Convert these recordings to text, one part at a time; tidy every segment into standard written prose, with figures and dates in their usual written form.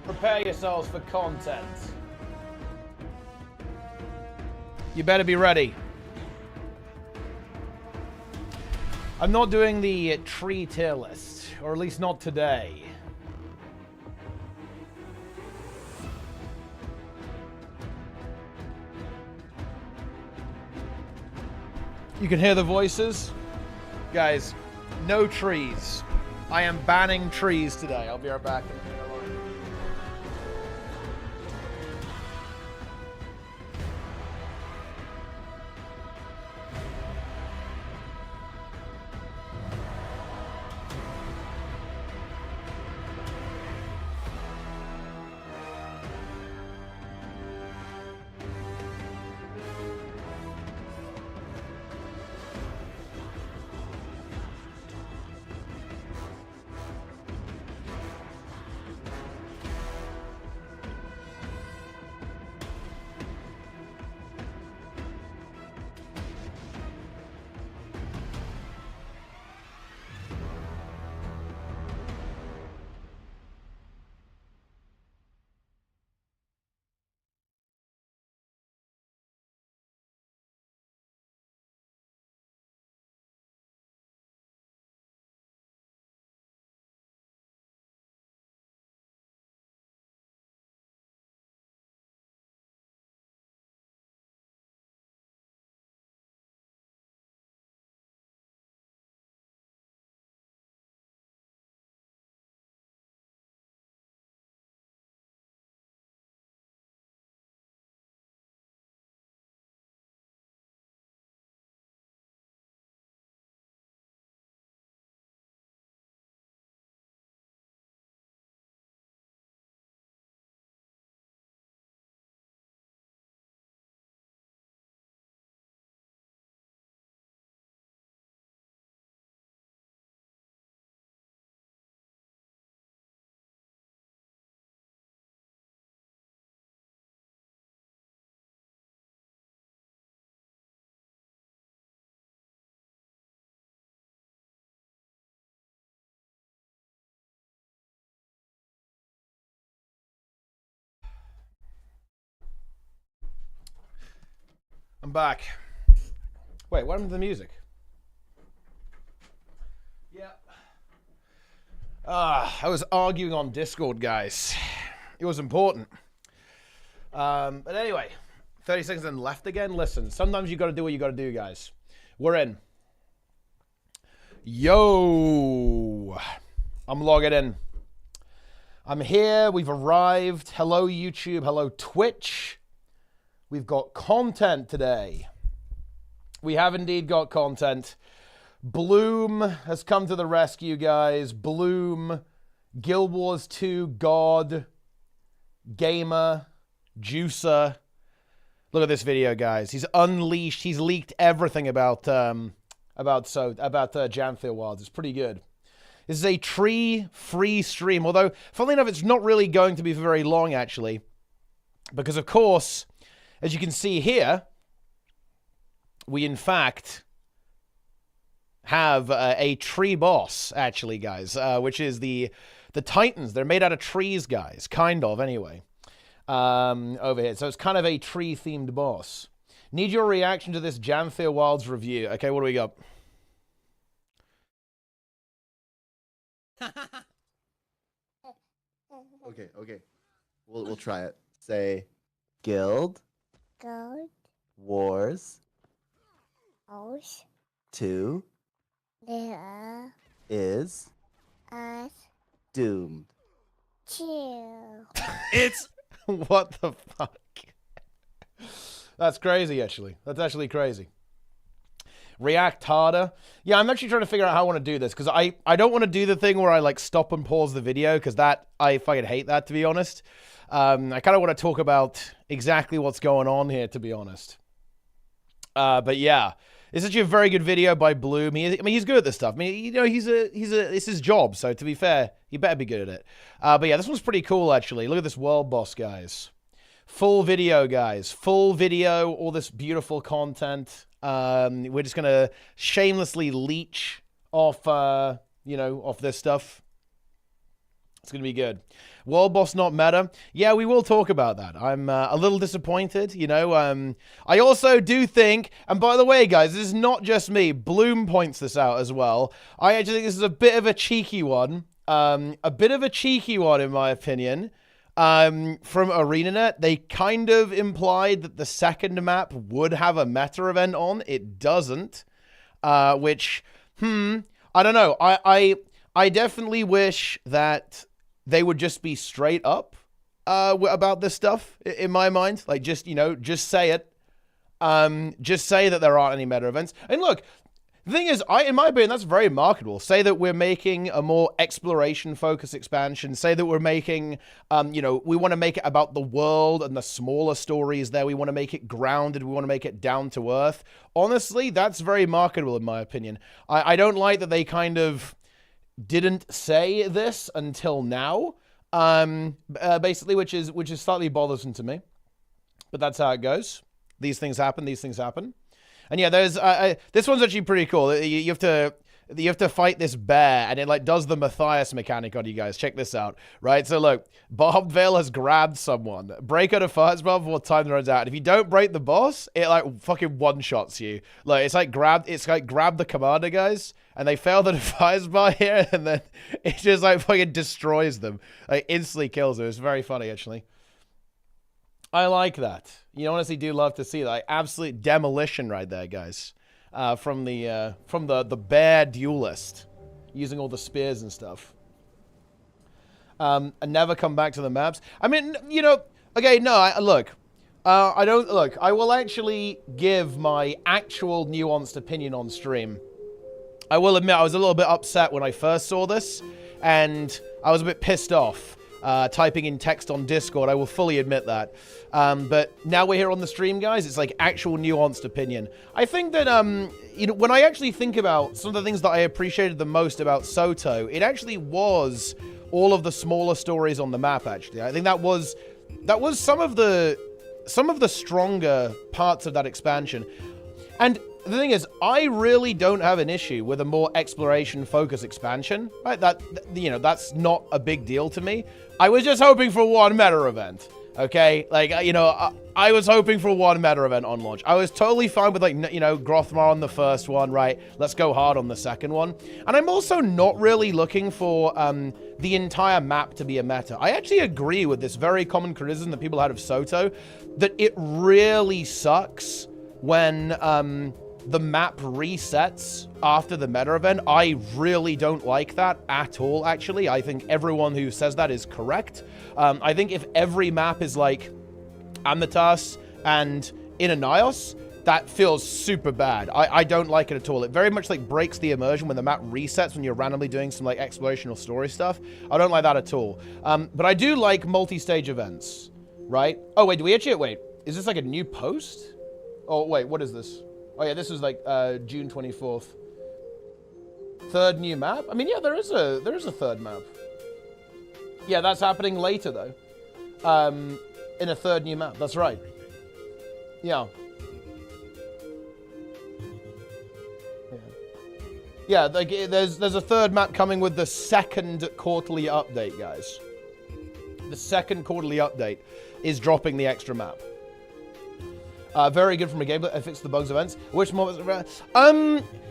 Prepare yourselves for content. You better be ready. I'm not doing the tree tier list, or at least not today. You can hear the voices. Guys, no trees. I am banning trees today. I'll be right back. I'm back. Wait, what happened to the music? Yeah. I was arguing on Discord, guys. It was important. But anyway, 30 seconds and left again. Listen, sometimes you got to do what you got to do, guys. We're in. Yo. I'm logging in. I'm here. We've arrived. Hello, YouTube. Hello, Twitch. We've got content today. We have indeed got content. Bloom has come to the rescue, guys. Bloom, Guild Wars 2, God, Gamer, Juicer. Look at this video, guys. He's unleashed. He's leaked everything about Janthir Wilds. It's pretty good. This is a tree-free stream, although, funnily enough, it's not really going to be for very long, actually, because, of course, as you can see here, we, in fact, have a tree boss, actually, guys, which is the Titans. They're made out of trees, guys, kind of, anyway, over here. So it's kind of a tree-themed boss. Need your reaction to this Janthir Wilds review. Okay, what do we got? Okay. We'll try it. Say, Guild Wars 2 is doomed. It's what the fuck? That's crazy, actually. That's actually crazy. React harder. Yeah, I'm actually trying to figure out how I want to do this, because I don't want to do the thing where I like stop and pause the video, because that I fucking hate that, to be honest. I kind of want to talk about exactly what's going on here, to be honest. But yeah, it's actually a very good video by Bloom. He's good at this stuff. I mean, you know, it's his job. So to be fair, he better be good at it. But yeah, this one's pretty cool, actually. Look at this world boss, guys. Full video, guys. Full video. All this beautiful content. We're just gonna shamelessly leech off, you know, off this stuff. It's going to be good. World boss not meta. Yeah, we will talk about that. I'm a little disappointed, you know. I also do think, and by the way, guys, this is not just me. Bloom points this out as well. I actually think this is a bit of a cheeky one. A bit of a cheeky one, in my opinion. From ArenaNet, they kind of implied that the second map would have a meta event on. It doesn't. Which, I don't know. I definitely wish that they would just be straight up about this stuff, in my mind. Like, just, you know, just say it. Just say that there aren't any meta events. And look, the thing is, in my opinion, that's very marketable. Say that we're making a more exploration-focused expansion. Say that we're making, you know, we want to make it about the world and the smaller stories there. We want to make it grounded. We want to make it down to earth. Honestly, that's very marketable, in my opinion. I don't like that they kind of didn't say this until now, basically, which is slightly bothersome to me. But that's how it goes. These things happen. These things happen. And yeah, there's this one's actually pretty cool. You have to fight this bear, and it like does the Matthias mechanic on you guys. Check this out, right? So look, Barbed Veil has grabbed someone. Break out a fire spell before time runs out. If you don't break the boss, it like fucking one shots you. Like it's like grab the commander guys, and they fail the fire spell here, and then it just like fucking destroys them, like instantly kills them. It's very funny actually. I like that. You honestly do love to see that. Like, absolute demolition right there, guys. From the bear duelist, using all the spears and stuff. And never come back to the maps. I mean, you know, okay, no, look. I don't, look, I will actually give my actual nuanced opinion on stream. I will admit, I was a little bit upset when I first saw this, and I was a bit pissed off. Typing in text on Discord, I will fully admit that. But now we're here on the stream, guys. It's like actual nuanced opinion. I think that, you know, when I actually think about some of the things that I appreciated the most about Soto, it actually was all of the smaller stories on the map, actually. I think that was some of the stronger parts of that expansion. And the thing is, I really don't have an issue with a more exploration-focused expansion. Right? That, you know, that's not a big deal to me. I was just hoping for one meta event, okay? Like, you know, I was hoping for one meta event on launch. I was totally fine with, like, you know, Grothmar on the first one, right? Let's go hard on the second one. And I'm also not really looking for the entire map to be a meta. I actually agree with this very common criticism that people had of Soto, that it really sucks when the map resets after the meta event. I really don't like that at all, actually. I think everyone who says that is correct. I think if every map is like Amatas and Inanios, that feels super bad. I don't like it at all. It very much like breaks the immersion when the map resets when you're randomly doing some like exploration or story stuff. I don't like that at all. But I do like multi-stage events, right? Oh, wait, do we actually, wait, is this like a new post? Oh, wait, what is this? Oh, yeah, this is like June 24th. Third new map? I mean, yeah, there is a third map. Yeah, that's happening later, though. In a third new map. That's right. Yeah. Yeah, like, there's a third map coming with the second quarterly update, guys. The second quarterly update is dropping the extra map. Very good from a gameplay. It fixed the bugs events. Which moments?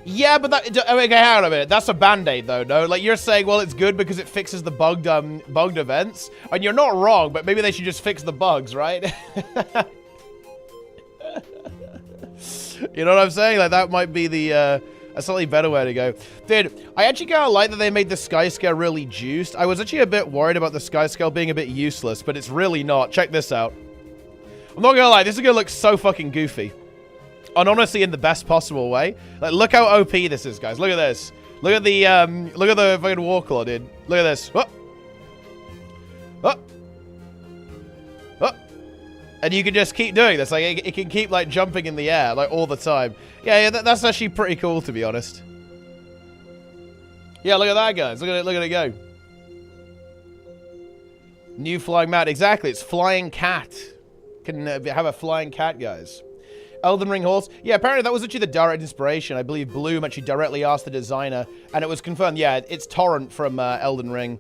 Yeah, but that. Okay, hang on a minute. That's a band-aid, though. No, like you're saying, well, it's good because it fixes the bugged events, and you're not wrong. But maybe they should just fix the bugs, right? You know what I'm saying? Like that might be the a slightly better way to go. Dude, I actually kind of like that they made the sky scale really juiced. I was actually a bit worried about the sky scale being a bit useless, but it's really not. Check this out. I'm not gonna lie, this is gonna look so fucking goofy. And honestly, in the best possible way. Like, look how OP this is, guys. Look at this. Look at the fucking Warclaw, dude. Look at this. Oh. Oh. Oh. And you can just keep doing this. Like, it can keep, like, jumping in the air, like, all the time. Yeah, that's actually pretty cool, to be honest. Yeah, look at that, guys. Look at it go. New flying mat. Exactly, it's flying cat. Can have a flying cat, guys. Elden Ring horse. Yeah, apparently that was actually the direct inspiration. I believe Bloom actually directly asked the designer, and it was confirmed. Yeah, it's Torrent from Elden Ring.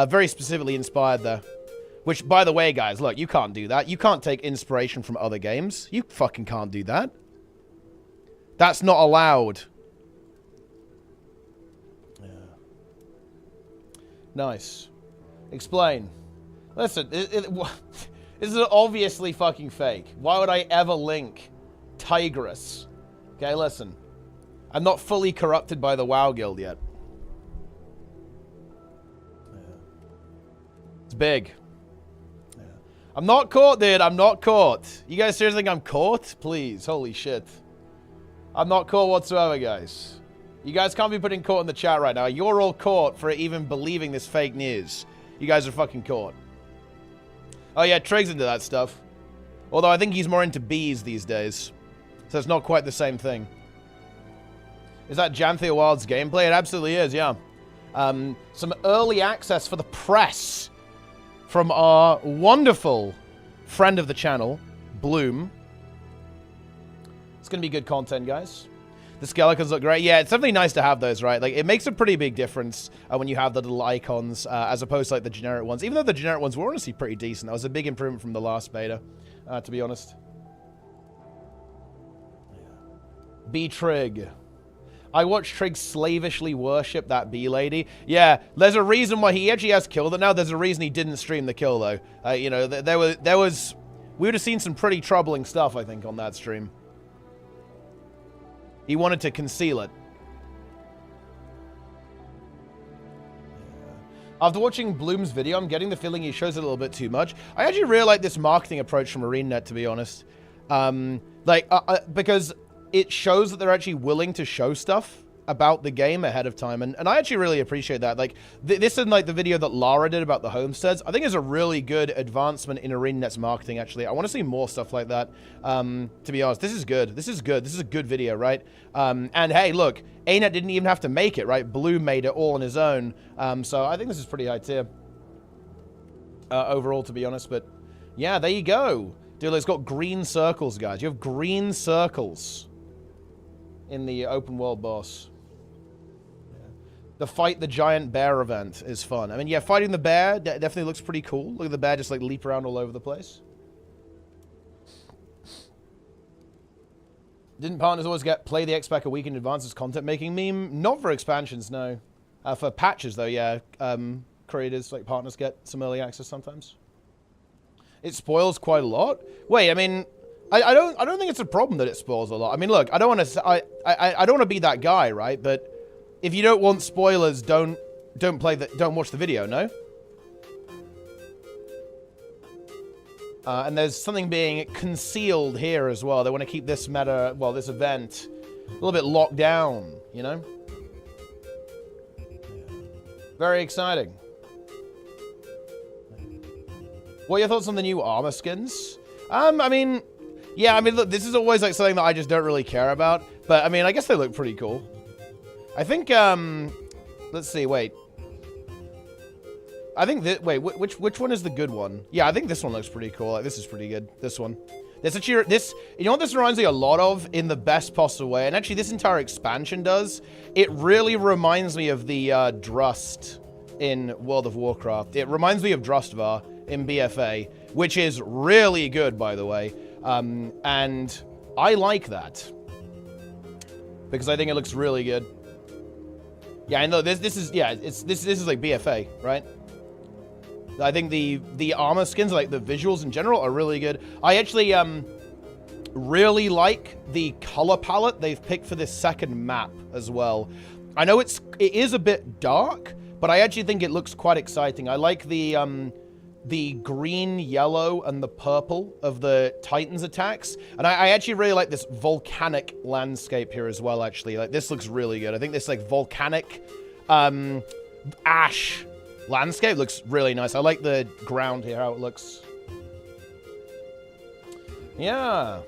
Very specifically inspired there. Which, by the way, guys, look, you can't do that. You can't take inspiration from other games. You fucking can't do that. That's not allowed. Yeah. Nice. Explain. Listen, this is obviously fucking fake. Why would I ever link Tigress? Okay, listen. I'm not fully corrupted by the WoW Guild yet. Yeah. It's big. I'm not caught, dude. I'm not caught. You guys seriously think I'm caught? Please. Holy shit. I'm not caught whatsoever, guys. You guys can't be putting caught in the chat right now. You're all caught for even believing this fake news. You guys are fucking caught. Oh, yeah, Trig's into that stuff. Although I think he's more into bees these days. So it's not quite the same thing. Is that Janthir Wilds gameplay? It absolutely is, yeah. Some early access for the press from our wonderful friend of the channel, Bloom. It's going to be good content, guys. The skeletons look great. Yeah, it's definitely nice to have those, right? Like, it makes a pretty big difference when you have the little icons as opposed to, like, the generic ones. Even though the generic ones were honestly pretty decent. That was a big improvement from the last beta, to be honest. B-Trig. I watched Trig slavishly worship that bee lady. Yeah, there's a reason why he actually has killed it now. There's a reason he didn't stream the kill, though. You know, there was... We would have seen some pretty troubling stuff, I think, on that stream. He wanted to conceal it. After watching Bloom's video, I'm getting the feeling he shows it a little bit too much. I actually really like this marketing approach from ArenaNet, to be honest. Because it shows that they're actually willing to show stuff about the game ahead of time, and I actually really appreciate that. Like, this and, like, the video that Lara did about the Homesteads, I think is a really good advancement in ArenaNet's marketing, actually. I want to see more stuff like that, to be honest. This is good. This is good. This is a good video, right? And, hey, look, ArenaNet didn't even have to make it, right? Blue made it all on his own, so I think this is pretty high tier overall, to be honest, but yeah, there you go. Dude, it's got green circles, guys. You have green circles in the open world boss. The Fight the Giant Bear event is fun. I mean, yeah, fighting the bear definitely looks pretty cool. Look at the bear just, like, leap around all over the place. Didn't partners always play the EXPAC a week in advance as content-making meme? Not for expansions, no. For patches, though, yeah. Creators, like, partners get some early access sometimes. It spoils quite a lot. Wait, I mean... I don't think it's a problem that it spoils a lot. I mean, look, I don't want to... I don't want to be that guy, right? But... If you don't want spoilers, don't watch the video, no? And there's something being concealed here as well. They want to keep this meta, well, this event, a little bit locked down, you know? Very exciting. What are your thoughts on the new armor skins? I mean, yeah, I mean, look, this is always, like, something that I just don't really care about. But, I mean, I guess they look pretty cool. I think, let's see, wait. I think that, wait, which one is the good one? Yeah, I think this one looks pretty cool. Like, this is pretty good. This one. There's actually, you know what this reminds me a lot of in the best possible way? And actually, this entire expansion does. It really reminds me of the, Drust in World of Warcraft. It reminds me of Drustvar in BFA, which is really good, by the way. And I like that. Because I think it looks really good. Yeah, I know this is this is like BFA, right? I think the armor skins, like the visuals in general, are really good. I actually really like the color palette they've picked for this second map as well. I know it is a bit dark, but I actually think it looks quite exciting. I like the green, yellow, and the purple of the Titans attacks. And I actually really like this volcanic landscape here as well, actually. Like, this looks really good. I think this, like, volcanic ash landscape looks really nice. I like the ground here, how it looks. Yeah.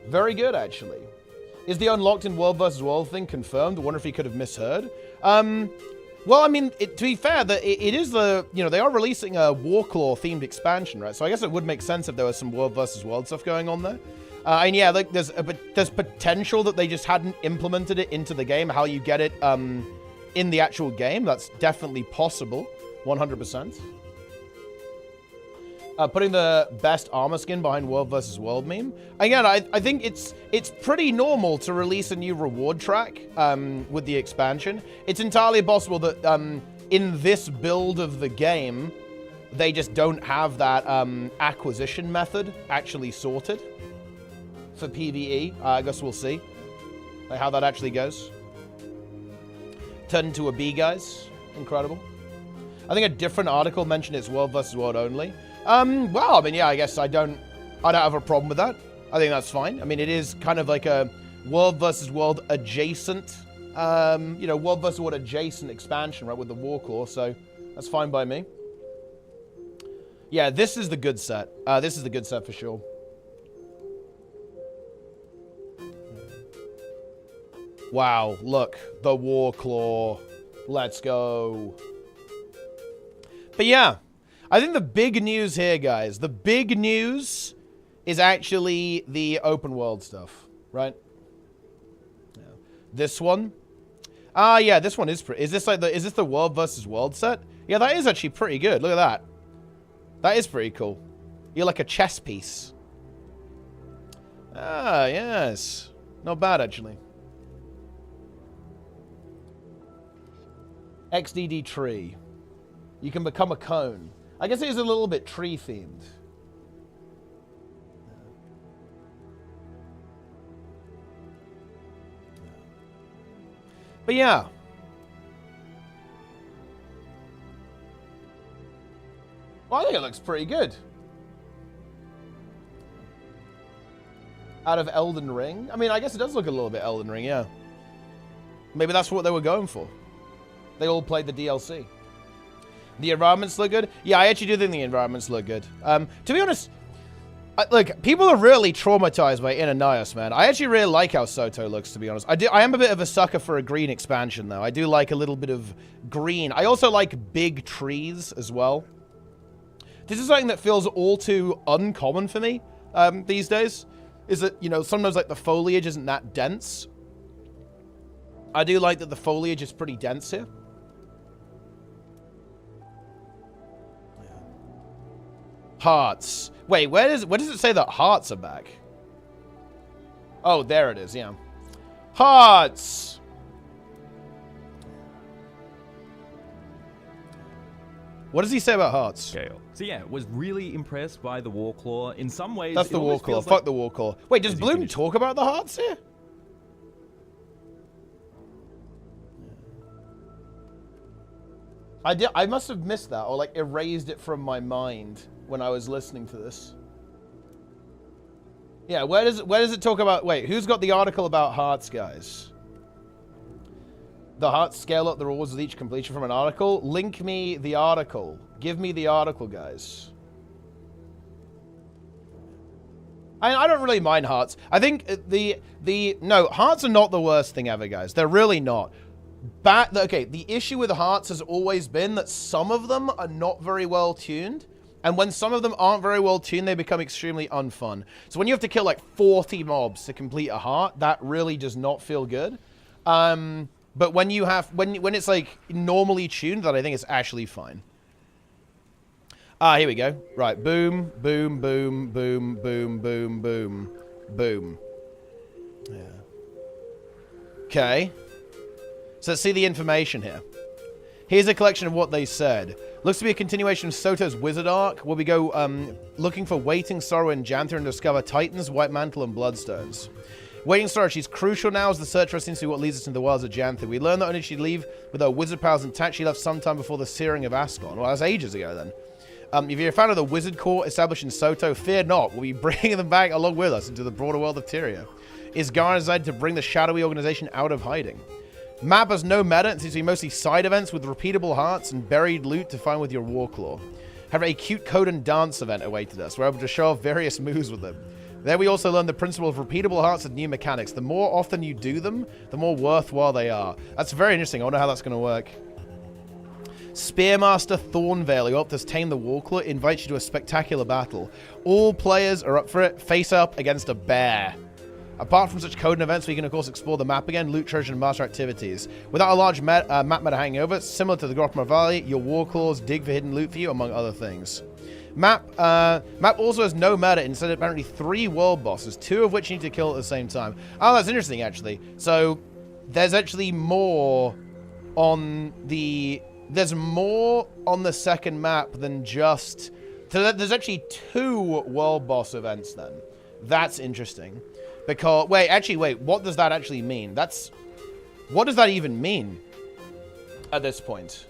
Very good, actually. Is the unlocked in World vs. World thing confirmed? I wonder if he could have misheard. Well, I mean, to be fair, it is the, you know, they are releasing a Warclaw themed expansion, right? So I guess it would make sense if there was some World vs. World stuff going on there. And yeah, like there's potential that they just hadn't implemented it into the game, how you get it in the actual game. That's definitely possible. 100%. Putting the best armor skin behind World vs. World meme. Again, I think it's pretty normal to release a new reward track with the expansion. It's entirely possible that in this build of the game, they just don't have that acquisition method actually sorted for PvE. I guess we'll see like how that actually goes. Turn into a bee, guys. Incredible. I think a different article mentioned it's World vs. World only. Well, I mean, yeah, I guess I don't have a problem with that. I think that's fine. I mean, it is kind of like a World vs. World adjacent, you know, World vs. World adjacent expansion, right, with the Warclaw, so that's fine by me. Yeah, this is the good set. This is the good set for sure. Wow, look, the Warclaw. Let's go. But yeah. I think the big news here, guys, the big news is actually the open world stuff, right? Yeah. This one. Yeah, this one is pretty. Is this like is this the World versus World set? Yeah, that is actually pretty good. Look at that. That is pretty cool. You're like a chess piece. Ah, yes. Not bad, actually. XDD tree. You can become a cone. I guess it is a little bit tree-themed. But yeah. Well, I think it looks pretty good. Out of Elden Ring. I mean, I guess it does look a little bit Elden Ring, yeah. Maybe that's what they were going for. They all played the DLC. The environments look good. Yeah, I actually do think the environments look good. To be honest, look, people are really traumatized by Ananias, man. I actually really like how Soto looks, to be honest. I am a bit of a sucker for a green expansion, though. I do like a little bit of green. I also like big trees as well. This is something that feels all too uncommon for me these days. Is that, you know, sometimes like the foliage isn't that dense. I do like that the foliage is pretty dense here. Hearts. Wait, where does it say that hearts are back? Oh, there it is, yeah. Hearts! What does he say about hearts? Scale. So yeah, was really impressed by the Warclaw. In some ways, that's the Warclaw. Fuck the Warclaw. Wait, does Bloom talk about the hearts here? I must have missed that, or like erased it from my mind when I was listening to this. Yeah, where does it talk about? Wait, who's got the article about hearts, guys? The hearts scale up the rewards with each completion from an article. Link me the article. Give me the article, guys. I don't really mind hearts. I think no, hearts are not the worst thing ever, guys. They're really not. Okay, the issue with hearts has always been that some of them are not very well tuned. And when some of them aren't very well tuned, they become extremely unfun. So when you have to kill like 40 mobs to complete a heart, that really does not feel good. But when you have, when it's like normally tuned, then I think it's actually fine. Here we go. Right, boom, boom, boom, boom, boom, boom, boom, boom. Yeah. Okay. So let's see the information here. Here's a collection of what they said. Looks to be a continuation of Soto's Wizard arc, where we go looking for Waiting Sorrow in Janthir and discover Titans, White Mantle, and Bloodstones. Waiting Sorrow, she's crucial now as the search for us seems to be what leads us into the wilds of Janthir. We learn that only she'd leave with her wizard powers intact, she left sometime before the searing of Ascon. Well, that's ages ago then. If you're a fan of the Wizard Court established in Soto, fear not. We'll be bringing them back along with us into the broader world of Tyria. Is Gara decided to bring the shadowy organization out of hiding? Map has no meta, it seems to be mostly side events with repeatable hearts and buried loot to find with your Warclaw. Have a cute code and dance event awaited us. We're able to show off various moves with them. There we also learn the principle of repeatable hearts and new mechanics. The more often you do them, the more worthwhile they are. That's very interesting. I wonder how that's going to work. Spearmaster Thornvale, who helped us tame the Warclaw, invites you to a spectacular battle. All players are up for it. Face up against a bear. Apart from such code and events, we can of course explore the map again, loot treasure and master activities. Without a large map meta hanging over, similar to the Grotmar Valley, your Warclaws dig for hidden loot for you, among other things. Map also has no meta, instead apparently 3 world bosses, 2 of which you need to kill at the same time. Oh, that's interesting, actually. So, there's actually more on the... There's more on the second map than just... So there's actually 2 world boss events, then. That's interesting. Because... Wait, what does that actually mean? What does that even mean at this point?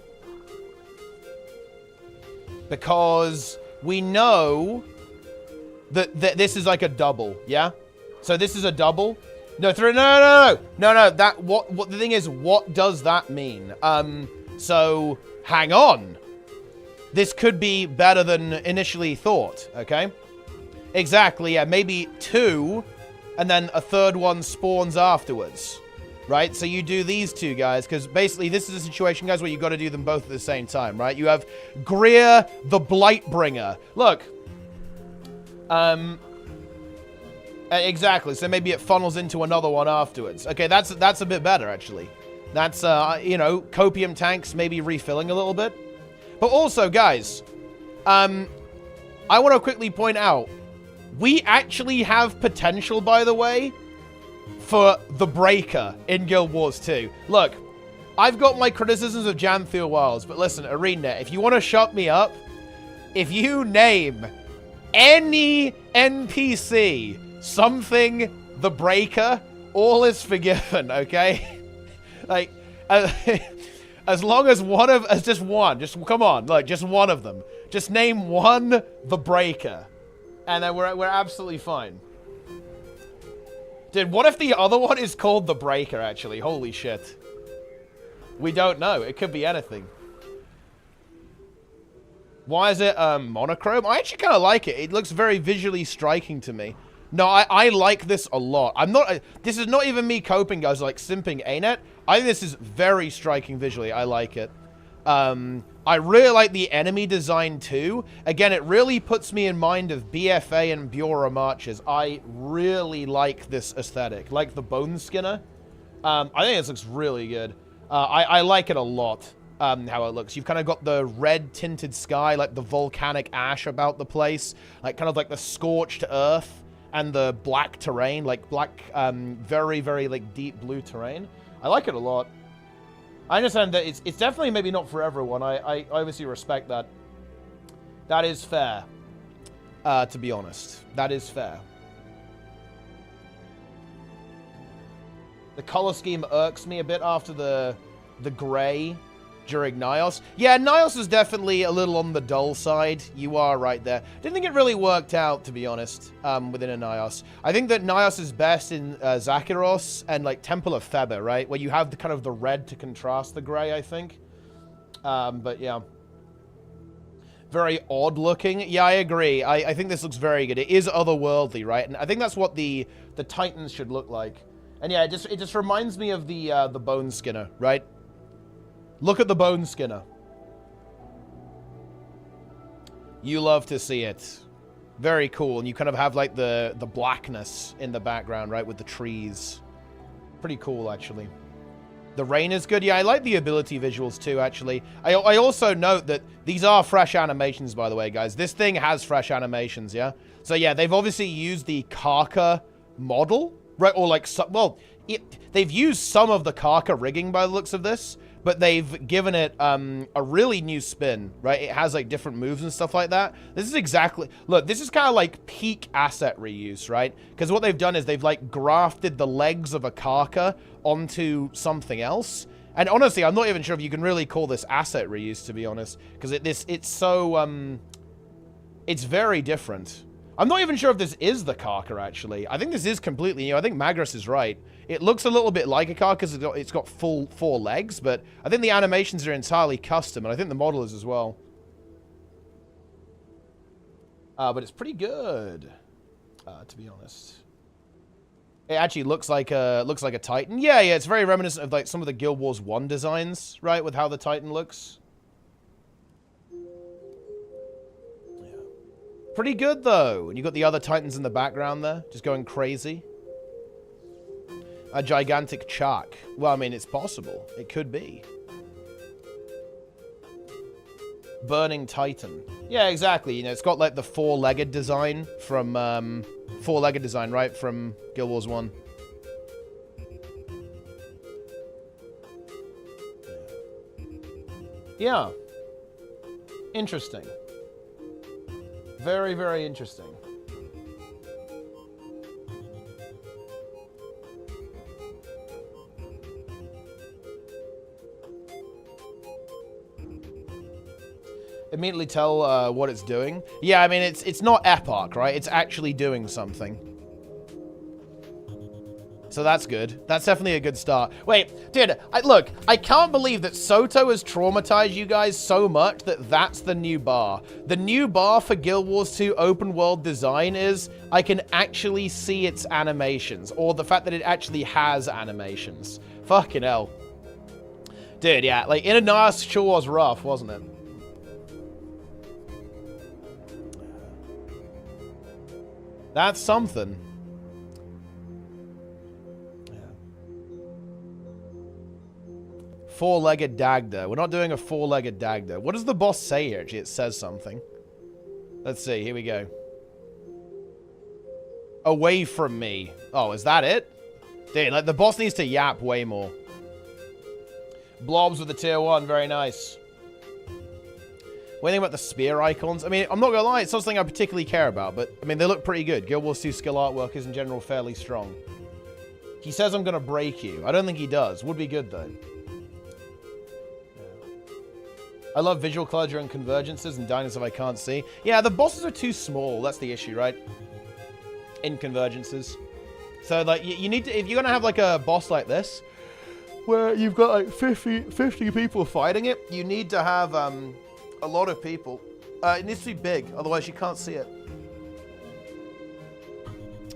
Because... we know that this is like a double, yeah? So this is a double? No, no. What the thing is, what does that mean? So, hang on. This could be better than initially thought, okay? Exactly, yeah, maybe 2, and then a third one spawns afterwards. Right, so you do these 2 guys, because basically this is a situation, guys, where you got to do them both at the same time, right? You have Greer the Blightbringer. Look. Exactly, so maybe it funnels into another one afterwards. Okay, that's a bit better, actually. That's, you know, copium tanks maybe refilling a little bit. But also, guys, I want to quickly point out, we actually have potential, by the way, for the Breaker in Guild Wars 2. Look, I've got my criticisms of Janthir Wilds, but listen, ArenaNet, if you want to shut me up, if you name any NPC something the Breaker, all is forgiven, okay? Like, as long as just one, come on, like, just one of them. Just name one the Breaker, and then we're absolutely fine. Dude, what if the other one is called the Breaker, actually? Holy shit. We don't know. It could be anything. Why is it monochrome? I actually kind of like it. It looks very visually striking to me. No, I like this a lot. This is not even me coping, guys, like simping ArenaNet. I think this is very striking visually. I like it. I really like the enemy design too. Again, it really puts me in mind of BFA and Bureau Marches. I really like this aesthetic. Like the Bone Skinner. I think this looks really good. I like it a lot, how it looks. You've kind of got the red tinted sky, like the volcanic ash about the place. Like kind of like the scorched earth and the black terrain. Like black, very, very like deep blue terrain. I like it a lot. I understand that it's definitely maybe not for everyone. I obviously respect that. That is fair. To be honest. That is fair. The color scheme irks me a bit after the gray during Nios. Yeah, Nios is definitely a little on the dull side. You are right there. Didn't think it really worked out, to be honest, within a Nios. I think that Nios is best in Zakharos and, like, Temple of Thebe, right? Where you have the kind of the red to contrast the gray, I think. But, yeah. Very odd looking. Yeah, I agree. I think this looks very good. It is otherworldly, right? And I think that's what the Titans should look like. And, yeah, it just reminds me of the Bone Skinner, right? Look at the Bone Skinner. You love to see it. Very cool. And you kind of have like the blackness in the background, right? With the trees. Pretty cool, actually. The rain is good. Yeah, I like the ability visuals too, actually. I also note that these are fresh animations, by the way, guys. This thing has fresh animations, yeah? So yeah, they've obviously used the Karka model, right? Or like, well, they've used some of the Karka rigging by the looks of this. But they've given it a really new spin, right? It has, like, different moves and stuff like that. This is exactly... Look, this is kind of like peak asset reuse, right? Because what they've done is they've, like, grafted the legs of a Karka onto something else. And honestly, I'm not even sure if you can really call this asset reuse, to be honest. Because it's so... it's very different. I'm not even sure if this is the Karka, actually. I think this is completely new. I think Magris is right. It looks a little bit like a Karka because it's got full 4 legs, but I think the animations are entirely custom, and I think the model is as well. But it's pretty good, to be honest. It actually looks like a Titan. Yeah, it's very reminiscent of like some of the Guild Wars 1 designs, right, with how the Titan looks. Pretty good, though. And you've got the other Titans in the background there, just going crazy. A gigantic shark. Well, I mean, it's possible. It could be. Burning Titan. Yeah, exactly. You know, it's got like the four-legged design from four-legged design, right, from Guild Wars 1. Yeah. Interesting. Very, very interesting. Immediately tell what it's doing. Yeah, I mean, it's not epoch, right? It's actually doing something. So that's good. That's definitely a good start. Wait, dude, look, I can't believe that Soto has traumatized you guys so much that that's the new bar. The new bar for Guild Wars 2 open world design is I can actually see its animations, or the fact that it actually has animations. Fucking hell. Dude, yeah, like, Inanna sure was rough, wasn't it? That's something. Four-legged Dagda. We're not doing a four-legged Dagda. What does the boss say here? Actually, it says something. Let's see. Here we go. Away from me. Oh, is that it? Dude, like, the boss needs to yap way more. Blobs with the tier 1. Very nice. What do you think about the spear icons? I mean, I'm not gonna lie, it's not something I particularly care about, but, I mean, they look pretty good. Guild Wars 2 skill artwork is, in general, fairly strong. He says I'm gonna break you. I don't think he does. Would be good, though. I love visual color during convergences and diners if I can't see. Yeah, the bosses are too small. That's the issue, right? In convergences. So, like, you need to... If you're gonna have, like, a boss like this, where you've got, like, 50 people fighting it, you need to have, a lot of people. It needs to be big, otherwise you can't see it.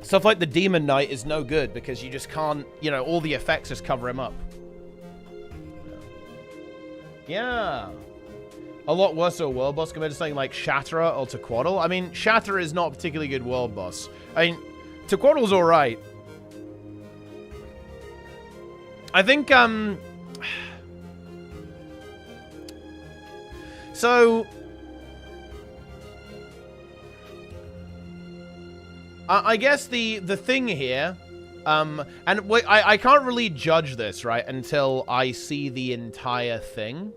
Stuff like the Demon Knight is no good because you just can't, you know, all the effects just cover him up. Yeah. A lot worse to a world boss compared to something like Shatterer or Tequaddle. I mean, Shatterer is not a particularly good world boss. I mean, Tequaddle's alright. I think, so, I guess the thing here, and I can't really judge this, right, until I see the entire thing.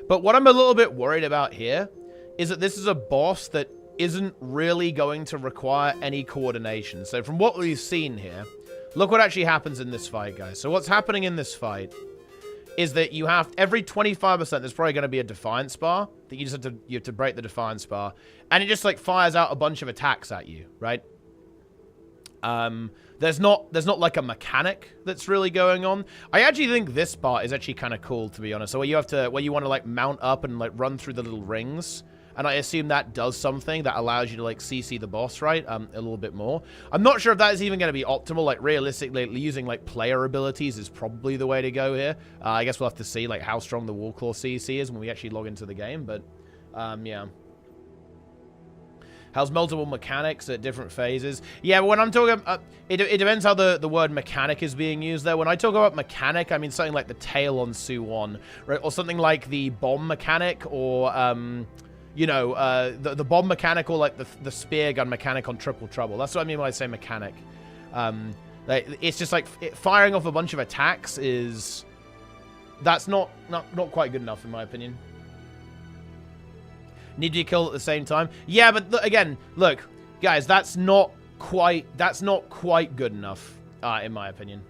But what I'm a little bit worried about here is that this is a boss that isn't really going to require any coordination. So from what we've seen here, look what actually happens in this fight, guys. So what's happening in this fight is that you have every 25%, there's probably going to be a Defiance bar that you just have to break the Defiance bar, and it just like fires out a bunch of attacks at you, right? There's not like a mechanic that's really going on. I actually think this part is actually kind of cool, to be honest. So where you want to like mount up and like run through the little rings. And I assume that does something that allows you to, like, CC the boss, right? A little bit more. I'm not sure if that is even going to be optimal. Like, realistically, using, like, player abilities is probably the way to go here. I guess we'll have to see, like, how strong the Warclaw CC is when we actually log into the game. But, yeah. Has multiple mechanics at different phases. Yeah, but when I'm talking... it depends how the word mechanic is being used there. When I talk about mechanic, I mean something like the tail on Su-1, right? Or something like the bomb mechanic, or... you know, the bomb mechanic, or like the spear gun mechanic on Triple Trouble. That's what I mean when I say mechanic. Like, it's just like firing off a bunch of attacks is... That's not quite good enough, in my opinion. Need to be killed at the same time. Yeah, but again, look, guys, that's not quite good enough, in my opinion.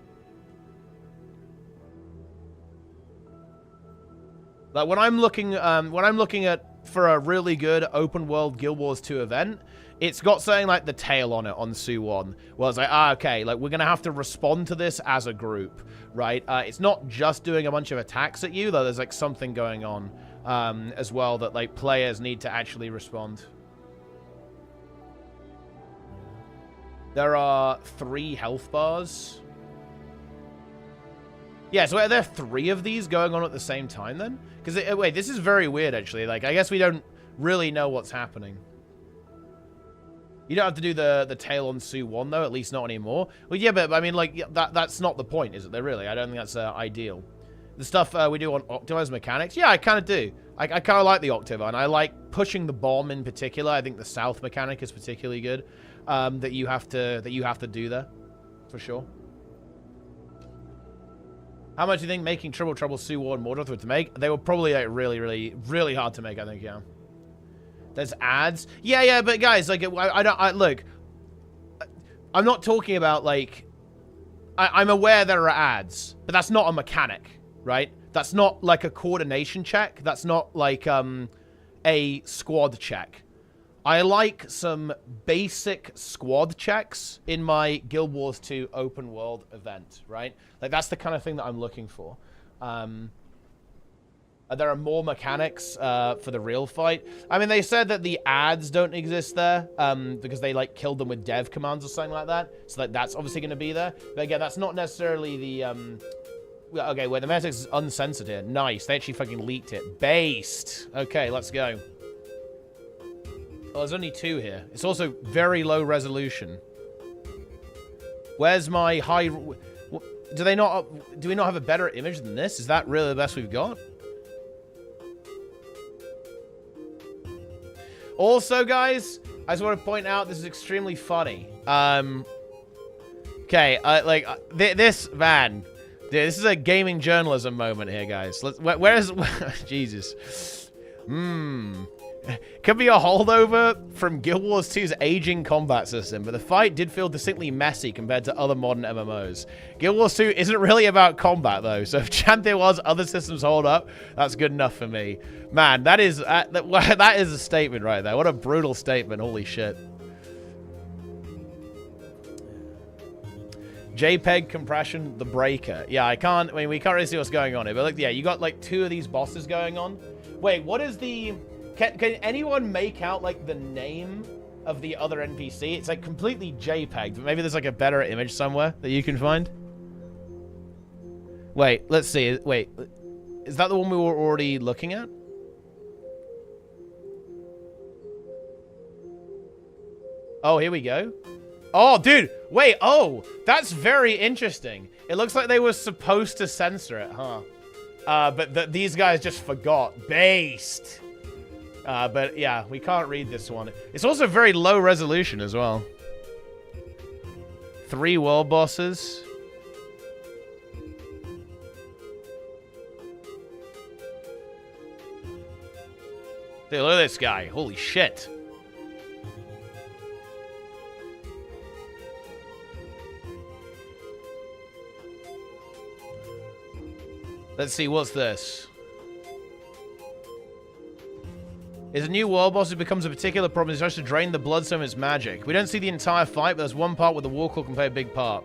Like, when I'm looking at for a really good open world Guild Wars 2 event, it's got something like the tail on it on Su-1. Well, it's like, okay, like, we're going to have to respond to this as a group, right? It's not just doing a bunch of attacks at you, though there's, like, something going on as well that, like, players need to actually respond. There are 3 health bars. Yeah, so are there 3 of these going on at the same time, then? Because, wait, this is very weird, actually. Like, I guess we don't really know what's happening. You don't have to do the tail on Sue 1, though, at least not anymore. Well, yeah, but, I mean, like, that's not the point, is it, there, really? I don't think that's ideal. The stuff we do on Octovi's mechanics, yeah, I kind of do. I kind of like the Octova, and I like pushing the bomb in particular. I think the South mechanic is particularly good, that you have to do there, for sure. How much do you think making Trouble Sue War and Mordor were to make? They were probably like really hard to make, I think, yeah. There's ads. Yeah, but guys, like, look, I'm not talking about, like, I'm aware there are ads, but that's not a mechanic, right? That's not like a coordination check. That's not like a squad check. I like some basic squad checks in my Guild Wars 2 open world event, right? Like, that's the kind of thing that I'm looking for. There are more mechanics for the real fight. I mean, they said that the ads don't exist there because they, like, killed them with dev commands or something like that. So, like, that's obviously going to be there. But again, that's not necessarily the... Okay, wait, the mechanics is uncensored here. Nice. They actually fucking leaked it. Based. Okay, let's go. Oh, there's only 2 here. It's also very low resolution. Where's my high... Do we not have a better image than this? Is that really the best we've got? Also, guys, I just want to point out this is extremely funny. Okay, this, man... Dude, this is a gaming journalism moment here, guys. Where's... Jesus. Could be a holdover from Guild Wars 2's aging combat system, but the fight did feel distinctly messy compared to other modern MMOs. Guild Wars 2 isn't really about combat, though, so if Janthir Wilds' other systems hold up, that's good enough for me. Man, that is a statement right there. What a brutal statement. Holy shit. JPEG compression, the breaker. Yeah, we can't really see what's going on here, but, like, yeah, you got, like, 2 of these bosses going on. Wait, what is the... Can anyone make out, like, the name of the other NPC? It's, like, completely JPEG, but maybe there's, like, a better image somewhere that you can find? Wait, let's see. Wait, is that the one we were already looking at? Oh, here we go. Oh, dude, wait, oh, that's very interesting. It looks like they were supposed to censor it, huh? But these guys just forgot. Based. But yeah, we can't read this one. It's also very low resolution as well. 3 world bosses. Dude, look at this guy. Holy shit. Let's see, what's this? Is a new world boss who becomes a particular problem. He tries to drain the bloodstone of its magic. We don't see the entire fight, but there's one part where the Warclaw can play a big part.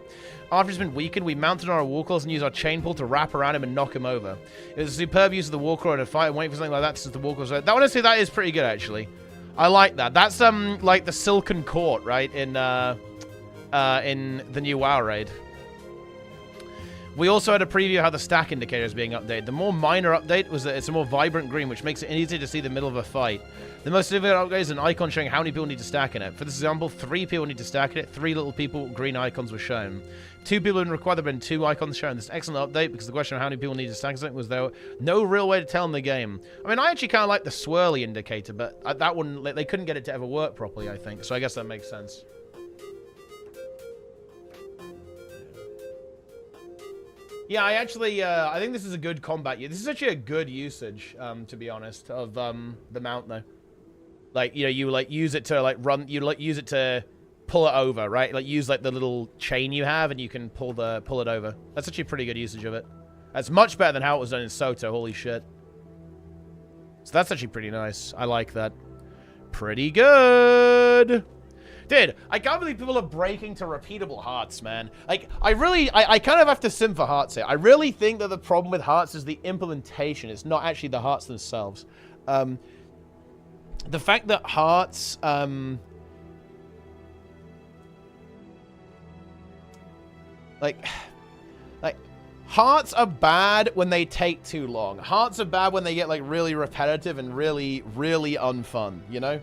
After he's been weakened, we mounted on our Warclaws and use our chain pull to wrap around him and knock him over. It was a superb use of the Warclaw in a fight, and waiting for something like that since the Warclaws... That honestly, that is pretty good, actually. I like that. That's, like the Silken Court, right? In the new WoW raid. We also had a preview of how the stack indicator is being updated. The more minor update was that it's a more vibrant green, which makes it easier to see the middle of a fight. The most significant upgrade is an icon showing how many people need to stack in it. For this example, 3 people need to stack in it. 3 little people, green icons were shown. 2 people didn't require there have been 2 icons shown. This is an excellent update because the question of how many people need to stack something was there no real way to tell in the game. I mean, I actually kind of like the swirly indicator, but that one, they couldn't get it to ever work properly, I think. So I guess that makes sense. Yeah, I actually, I think this is a good combat. This is actually a good usage, to be honest, of the mount, though. Like, you know, you like use it to like run. You like use it to pull it over, right? Like use like the little chain you have, and you can pull it over. That's actually a pretty good usage of it. That's much better than how it was done in Soto. Holy shit! So that's actually pretty nice. I like that. Pretty good. Dude, I can't believe people are breaking to repeatable hearts, man. Like, I kind of have to sim for hearts here. I really think that the problem with hearts is the implementation. It's not actually the hearts themselves. The fact that hearts, like, hearts are bad when they take too long. Hearts are bad when they get, like, really repetitive and really, really unfun, you know?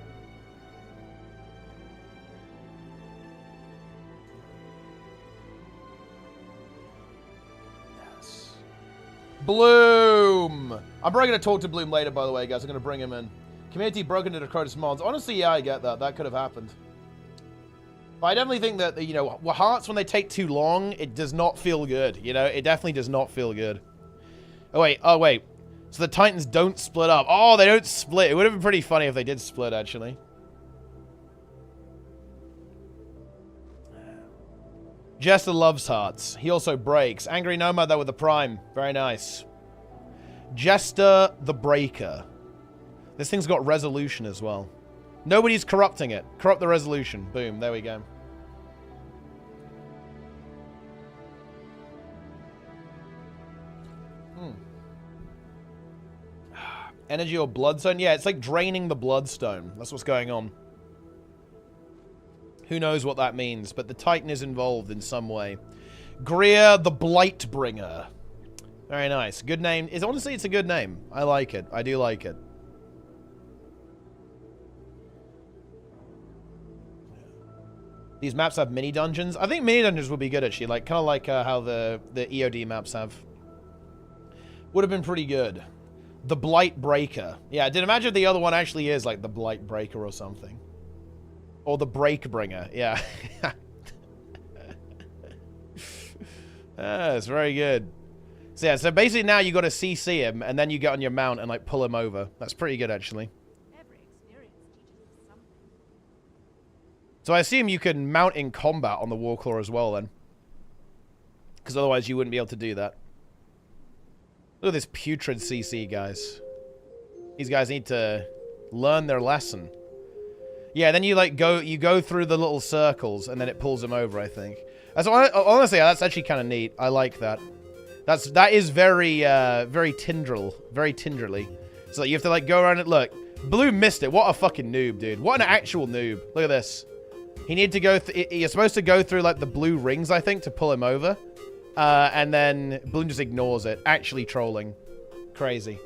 Bloom! I'm probably going to talk to Bloom later, by the way, guys. I'm going to bring him in. Community broken into Crotus mods. Honestly, yeah, I get that. That could have happened. But I definitely think that, you know, hearts, when they take too long, it does not feel good. You know, it definitely does not feel good. Oh, wait. Oh, wait. So the Titans don't split up. Oh, they don't split. It would have been pretty funny if they did split, actually. Jester loves hearts. He also breaks. Angry Nomad, though, with the Prime. Very nice. Jester the Breaker. This thing's got resolution as well. Nobody's corrupting it. Corrupt the resolution. Boom. There we go. Energy or bloodstone? Yeah, it's like draining the bloodstone. That's what's going on. Who knows what that means, but the Titan is involved in some way. Greer the Blightbringer. Very nice. Good name. Honestly, it's a good name. I like it. I do like it. These maps have mini dungeons. I think mini dungeons would be good, actually. Like, kind of like how the EOD maps have. Would have been pretty good. The Blight Breaker. Yeah, I did imagine if the other one actually is like the Blight Breaker or something. Or the Break Bringer. Yeah. It's very good. So yeah, so basically now you got to CC him, and then you get on your mount and like pull him over. That's pretty good, actually. So I assume you can mount in combat on the Warclaw as well, then. Because otherwise you wouldn't be able to do that. Look at this putrid CC, guys. These guys need to learn their lesson. Yeah, then you like go through the little circles, and then it pulls them over, I think. Honestly, that's actually kind of neat. I like that. That is very very Tinderly. So you have to like go around it. Look, Blue missed it. What a fucking noob, dude. What an actual noob. Look at this. He needed to go. You're supposed to go through like the blue rings, I think, to pull him over. And then Bloom just ignores it. Actually trolling. Crazy.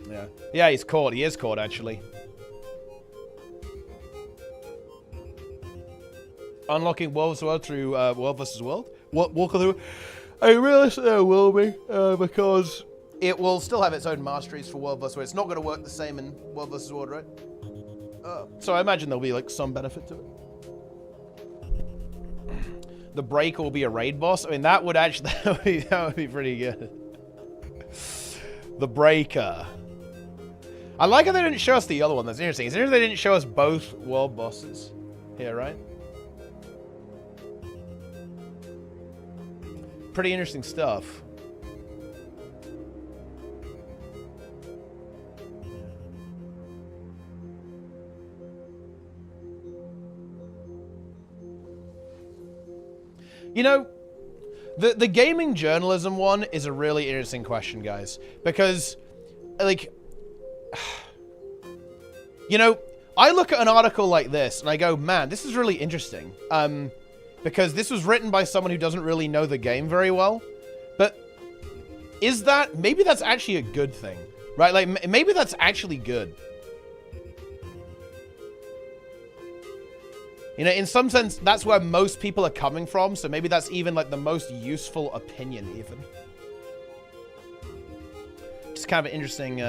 Yeah. Yeah, he's caught. He is caught, actually. Unlocking World vs. World through World vs. World? Walk through. I realize there will be, because it will still have its own masteries for World vs. World. It's not going to work the same in World vs. World, right? So I imagine there'll be like some benefit to it. The Breaker will be a raid boss. I mean, that would actually that would be pretty good. The Breaker. I like how they didn't show us the other one. That's interesting. It's interesting they didn't show us both world bosses here, right? Pretty interesting stuff. You know, the gaming journalism one is a really interesting question, guys. Because, like, you know, I look at an article like this and I go, man, this is really interesting. Because this was written by someone who doesn't really know the game very well. But is that, maybe that's actually a good thing, right? Like, maybe that's actually good. You know, in some sense, that's where most people are coming from, so maybe that's even, like, the most useful opinion, even. Just kind of an interesting,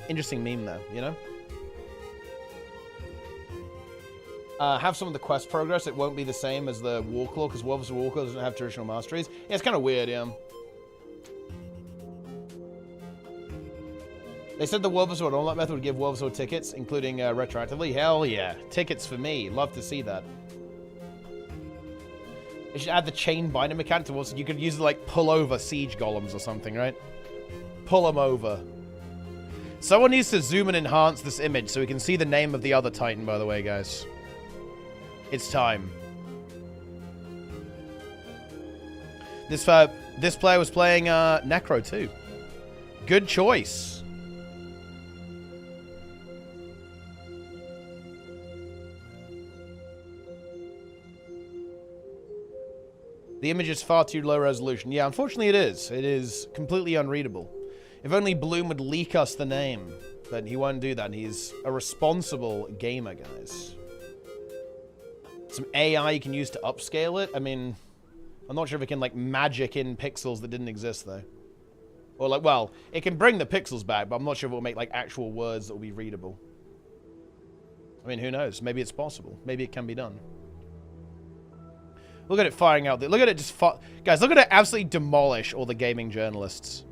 interesting meme there, you know? Have some of the quest progress. It won't be the same as the Warclaw, because World vs. Warclaw doesn't have traditional masteries. Yeah, it's kind of weird, yeah. They said the World vs. World online method would give World vs. World tickets, including retroactively. Hell yeah. Tickets for me. Love to see that. They should add the chain binder mechanic to also. You could use it like pull over siege golems or something, right? Pull them over. Someone needs to zoom and enhance this image so we can see the name of the other Titan, by the way, guys. It's time. This player was playing Necro too. Good choice. The image is far too low resolution. Yeah, unfortunately it is. It is completely unreadable. If only Bloom would leak us the name. But he won't do that. He's a responsible gamer, guys. Some AI you can use to upscale it. I mean, I'm not sure if it can, like, magic in pixels that didn't exist, though. Or, like, well, it can bring the pixels back, but I'm not sure if it will make, like, actual words that will be readable. I mean, who knows? Maybe it's possible. Maybe it can be done. Look at it firing out. Look at it just... Guys, look at it absolutely demolish all the gaming journalists.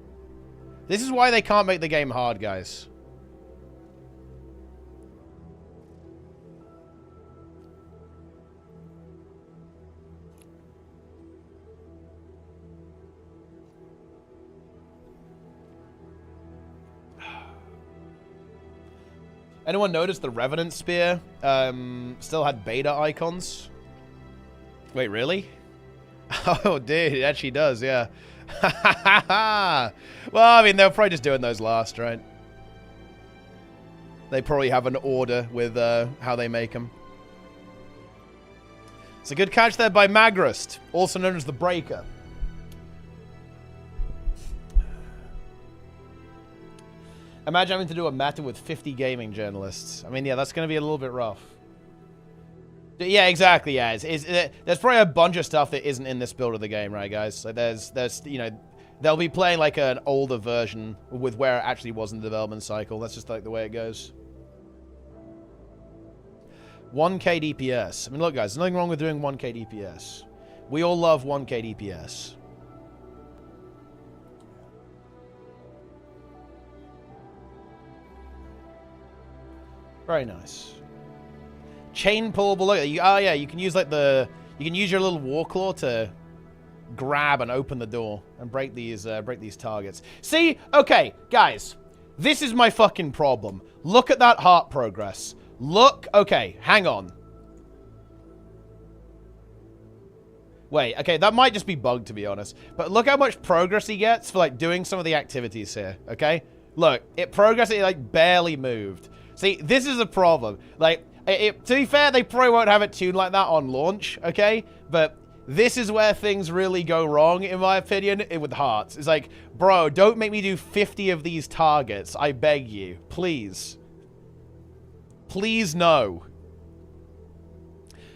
This is why they can't make the game hard, guys. Anyone notice the Revenant Spear still had beta icons? Wait, really? Oh, dude, it actually does, yeah. Well, I mean, they're probably just doing those last, right? They probably have an order with how they make them. It's a good catch there by Magrist, also known as the Breaker. Imagine having to do a meta with 50 gaming journalists. I mean, yeah, that's going to be a little bit rough. Yeah, exactly, yeah. There's probably a bunch of stuff that isn't in this build of the game, right, guys? So there's you know, they'll be playing like an older version with where it actually was in the development cycle. That's just like the way it goes. 1k DPS. I mean, look, guys, there's nothing wrong with doing 1k DPS. We all love 1k DPS. Very nice. Chain pullable. Look, oh yeah, you can use like you can use your little Warclaw to grab and open the door and break these targets. See, okay, guys, this is my fucking problem. Look at that heart progress. Look, okay, hang on. Wait, okay, that might just be bugged to be honest. But look how much progress he gets for like doing some of the activities here. Okay, look, it like barely moved. See, this is a problem. Like, to be fair, they probably won't have it tuned like that on launch, okay? But this is where things really go wrong, in my opinion, with hearts. It's like, bro, don't make me do 50 of these targets. I beg you. Please. Please, no.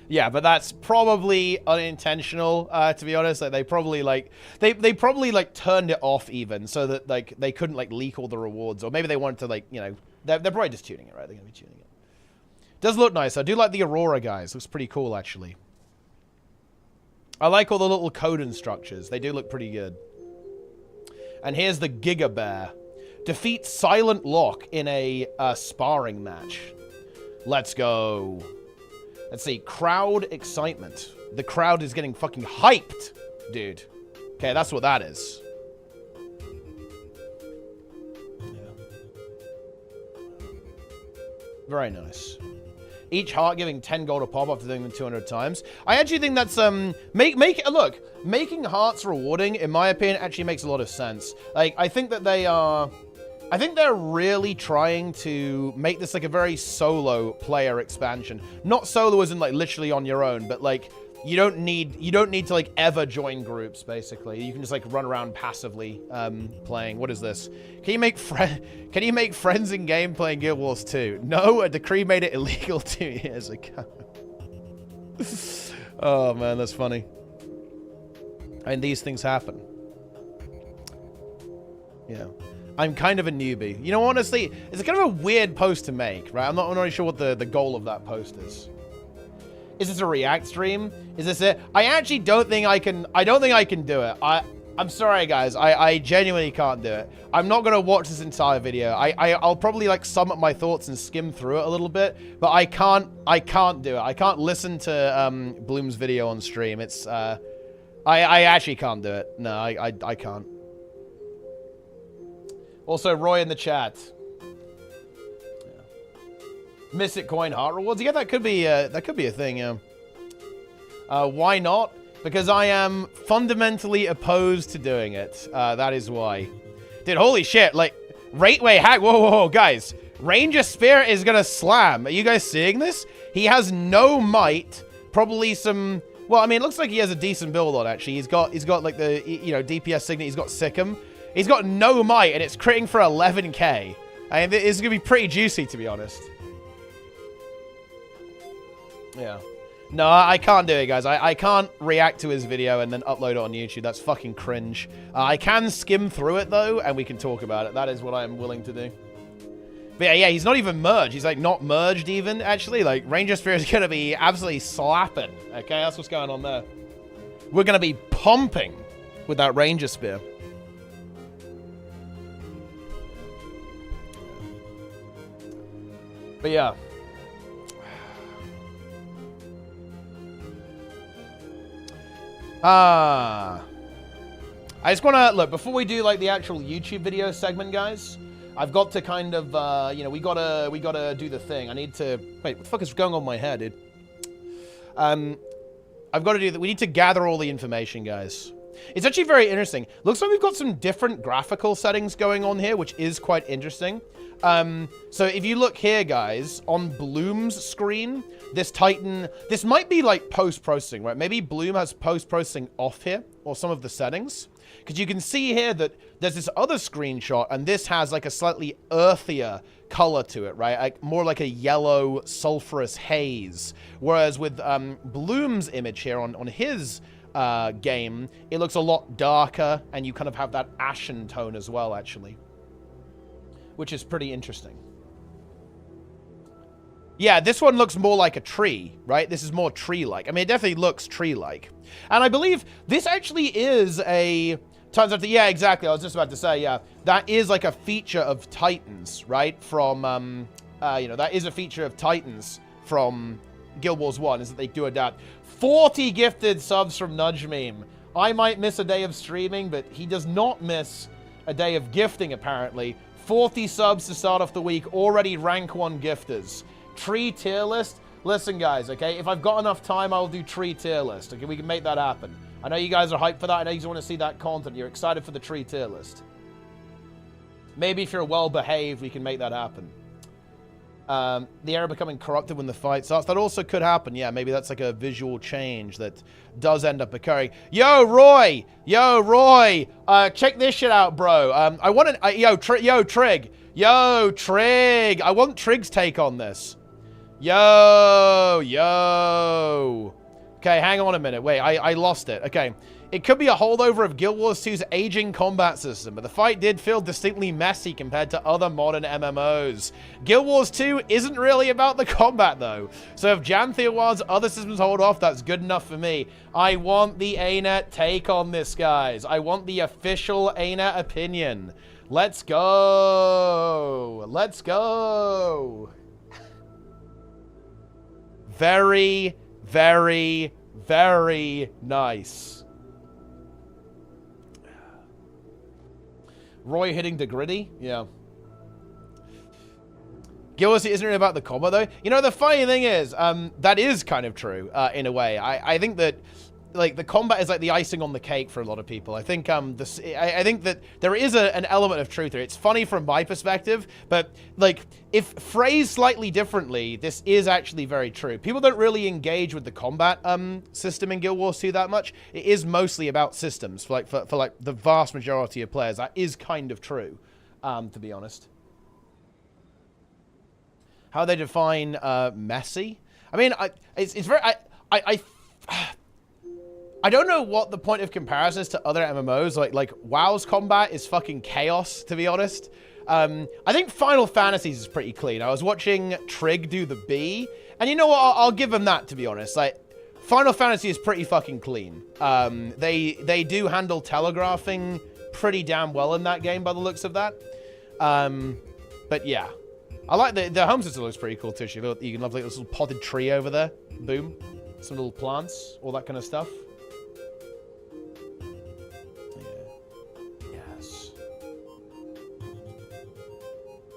Yeah, but that's probably unintentional, to be honest. Like, they probably, like, they probably, like, turned it off even so that, like, they couldn't, like, leak all the rewards. Or maybe they wanted to, like, you know, they're probably just tuning it, right? They're going to be tuning it. Does look nice. I do like the Aurora, guys. Looks pretty cool, actually. I like all the little codon structures. They do look pretty good. And here's the Giga Bear. Defeat Silent Lock in a sparring match. Let's go. Let's see. Crowd excitement. The crowd is getting fucking hyped, dude. Okay, that's what that is. Very nice. Each heart giving 10 gold a pop after doing them 200 times. I actually think that's, look, making hearts rewarding, in my opinion, actually makes a lot of sense. Like, I think that I think they're really trying to make this like a very solo player expansion. Not solo as in like literally on your own, but like, you don't need to like ever join groups, basically. You can just like run around passively playing. What is this? Can you make friends in game playing Guild Wars 2? No, a decree made it illegal 2 years ago. Oh man, that's funny. And these things happen. Yeah. I'm kind of a newbie. You know, honestly, it's kind of a weird post to make, right? I'm not really sure what the goal of that post is. Is this a React stream? Is this it? I actually don't think I can do it. I'm sorry, guys. I genuinely can't do it. I'm not going to watch this entire video. I'll probably, like, sum up my thoughts and skim through it a little bit, but I can't do it. I can't listen to Bloom's video on stream. It's, I actually can't do it. No, I can't. Also, Roy in the chat. Mystic Coin Heart Rewards. Yeah, that could be a thing, yeah. Why not? Because I am fundamentally opposed to doing it. That is why. Dude, holy shit. Like, wait, whoa, guys. Ranger Spirit is gonna slam. Are you guys seeing this? He has no might. Probably some... Well, I mean, it looks like he has a decent build on, actually. He's got like, the, you know, DPS Signet. He's got Sikkim. He's got no might, and it's critting for 11k. I mean, it's gonna be pretty juicy, to be honest. Yeah. No, I can't do it, guys. I can't react to his video and then upload it on YouTube. That's fucking cringe. I can skim through it, though, and we can talk about it. That is what I'm willing to do. But yeah, he's not even merged. He's, like, not merged even, actually. Like, Ranger Spear is going to be absolutely slapping. Okay, that's what's going on there. We're going to be pumping with that Ranger Spear. But yeah. I just want to, look, before we do, like, the actual YouTube video segment, guys, I've got to kind of, you know, we gotta do the thing. I need to, wait, what the fuck is going on with my hair, dude? I've got to do that. We need to gather all the information, guys. It's actually very interesting. Looks like we've got some different graphical settings going on here, which is quite interesting. So if you look here, guys, on Bloom's screen, this Titan, this might be like post-processing, right? Maybe Bloom has post-processing off here, or some of the settings. Because you can see here that there's this other screenshot, and this has like a slightly earthier color to it, right? Like more like a yellow sulfurous haze. Whereas with Bloom's image here on his game, it looks a lot darker, and you kind of have that ashen tone as well, actually. Which is pretty interesting. Yeah, this one looks more like a tree, right? This is more tree-like. I mean, it definitely looks tree-like. And I believe this actually is a... Turns out that, yeah, exactly. I was just about to say, yeah. That is like a feature of Titans, right? From, you know, that is a feature of Titans from Guild Wars 1, is that they do adapt. 40 gifted subs from Nudge Meme. I might miss a day of streaming, but he does not miss a day of gifting, apparently. 40 subs to start off the week, already rank 1 gifters. Tree tier list. Listen, guys, okay? If I've got enough time, I'll do tree tier list. Okay, we can make that happen. I know you guys are hyped for that. I know you want to see that content. You're excited for the tree tier list. Maybe if you're well-behaved, we can make that happen. The area becoming corrupted when the fight starts. That also could happen. Yeah, maybe that's like a visual change that does end up occurring. Yo, Roy! Yo, Roy! Check this shit out, bro. I want an... yo, Trig! Yo, Trig! I want Trig's take on this. Yo! Okay, hang on a minute. Wait, I lost it. Okay. It could be a holdover of Guild Wars 2's aging combat system, but the fight did feel distinctly messy compared to other modern MMOs. Guild Wars 2 isn't really about the combat, though. So if Janthir Wilds' other systems hold off, that's good enough for me. I want the ArenaNet take on this, guys. I want the official ArenaNet opinion. Let's go. Let's go. Very, very, very nice. Roy hitting the gritty? Yeah. Guild Wars isn't really about the combat, though. You know, the funny thing is, that is kind of true, in a way. I think that, like, the combat is like the icing on the cake for a lot of people. I think, I think that there is an element of truth there. It's funny from my perspective, but, like, if phrased slightly differently, this is actually very true. People don't really engage with the combat system in Guild Wars 2 that much. It is mostly about systems for like the vast majority of players. That is kind of true, to be honest. How they define messy? I mean, it's very... I don't know what the point of comparison is to other MMOs. Like WoW's combat is fucking chaos, to be honest. I think Final Fantasies is pretty clean. I was watching Trig do the B, and you know what? I'll give them that, to be honest. Like, Final Fantasy is pretty fucking clean. They do handle telegraphing pretty damn well in that game, by the looks of that. But yeah, I like the home system looks pretty cool too. You can have like this little potted tree over there. Boom, some little plants, all that kind of stuff.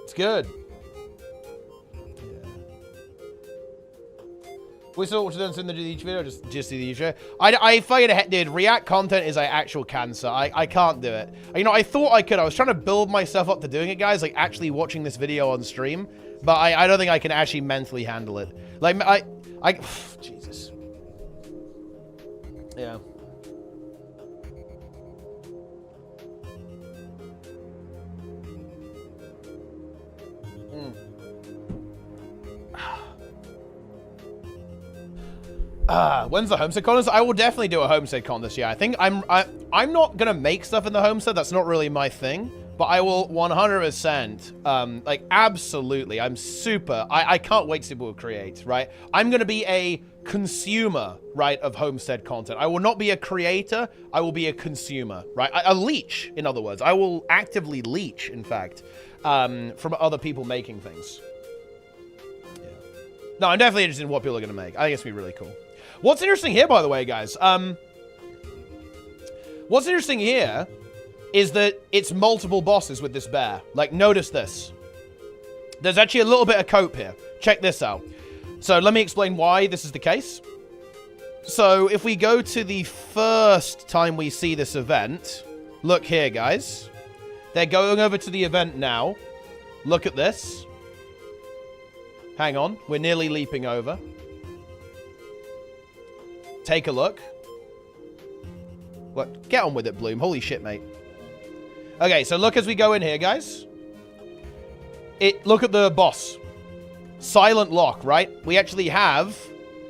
It's good. Yeah. We still what you're doing to do each video, just do the video. I fucking dude, React content is like actual cancer. I can't do it. You know, I thought I could. I was trying to build myself up to doing it, guys, like actually watching this video on stream, but I don't think I can actually mentally handle it. Like Jesus. Yeah. When's the Homestead contest? I will definitely do a Homestead contest. Yeah, I think I'm not gonna make stuff in the Homestead. That's not really my thing. But I will 100%, like, absolutely. I can't wait to see people create, right? I'm gonna be a consumer, right, of Homestead content. I will not be a creator. I will be a consumer, right? A leech, in other words. I will actively leech, in fact, from other people making things. Yeah. No, I'm definitely interested in what people are gonna make. I think it's gonna be really cool. What's interesting here, by the way, guys? What's interesting here is that it's multiple bosses with this bear. Like, notice this. There's actually a little bit of cope here. Check this out. So let me explain why this is the case. So if we go to the first time we see this event, look here, guys. They're going over to the event now. Look at this. Hang on. We're nearly leaping over. Take a look. What? Get on with it, Bloom. Holy shit, mate. Okay, so look as we go in here, guys. Look at the boss. Silent lock, right? We actually have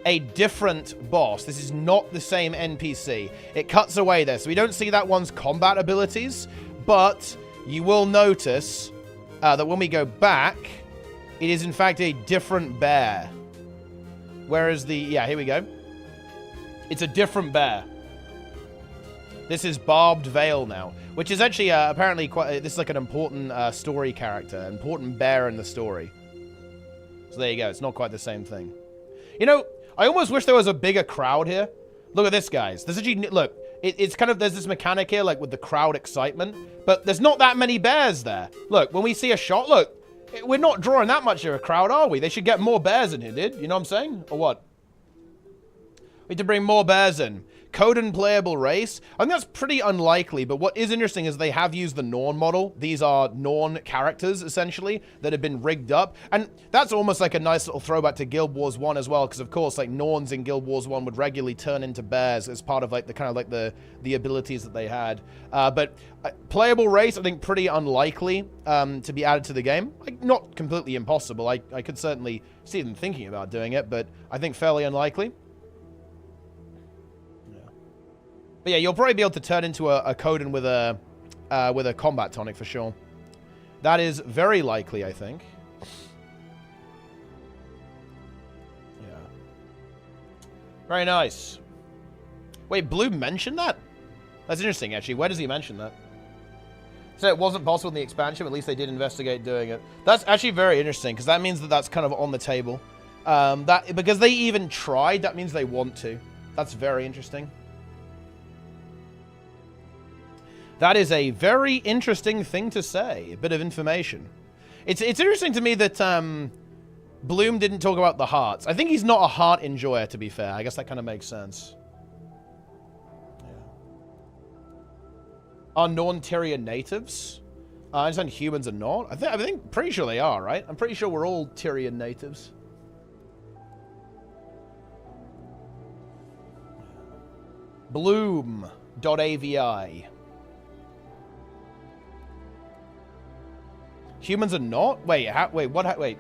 a different boss. This is not the same NPC. It cuts away there, so we don't see that one's combat abilities, but you will notice that when we go back, it is in fact a different bear. Whereas yeah, here we go. It's a different bear. This is Barbed Veil now, which is actually apparently quite. This is like an important story character, important bear in the story. So there you go. It's not quite the same thing. You know, I almost wish there was a bigger crowd here. Look at this, guys. There's actually look. It's kind of there's this mechanic here, like with the crowd excitement, but there's not that many bears there. Look, when we see a shot, look, we're not drawing that much of a crowd, are we? They should get more bears in here, dude. You know what I'm saying, or what? We need to bring more bears in. Code and playable race. I think that's pretty unlikely, but what is interesting is they have used the Norn model. These are Norn characters, essentially, that have been rigged up. And that's almost like a nice little throwback to Guild Wars 1 as well, because of course, like, Norns in Guild Wars 1 would regularly turn into bears as part of, like, the kind of, like, the abilities that they had. But playable race, I think, pretty unlikely to be added to the game. Like, not completely impossible. I could certainly see them thinking about doing it, but I think fairly unlikely. But yeah, you'll probably be able to turn into a Coden with a combat tonic for sure. That is very likely, I think. Yeah. Very nice. Wait, Blue mentioned that? That's interesting, actually. Where does he mention that? So it wasn't possible in the expansion, but at least they did investigate doing it. That's actually very interesting, because that means that that's kind of on the table. Because they even tried, that means they want to. That's very interesting. That is a very interesting thing to say. A bit of information. It's interesting to me that Bloom didn't talk about the hearts. I think he's not a heart enjoyer, to be fair. I guess that kind of makes sense. Yeah. Are Norn-Tyrian natives? I understand humans are not. I think pretty sure they are, right? I'm pretty sure we're all Tyrian natives. Bloom.avi. Humans are not? Wait, wait,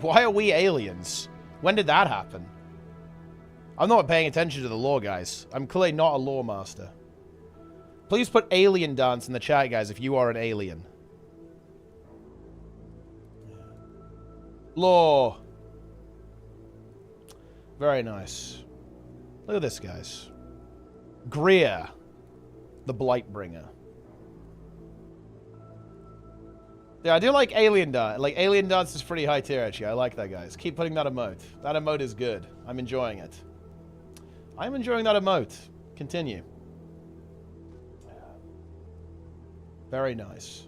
why are we aliens? When did that happen? I'm not paying attention to the lore, guys. I'm clearly not a lore master. Please put alien dance in the chat, guys, if you are an alien. Lore. Very nice. Look at this, guys. Greer, the Blightbringer. Yeah, I do like Alien Dance. Like, Alien Dance is pretty high tier, actually. I like that, guys. Keep putting that emote. That emote is good. I'm enjoying it. I'm enjoying that emote. Continue. Very nice.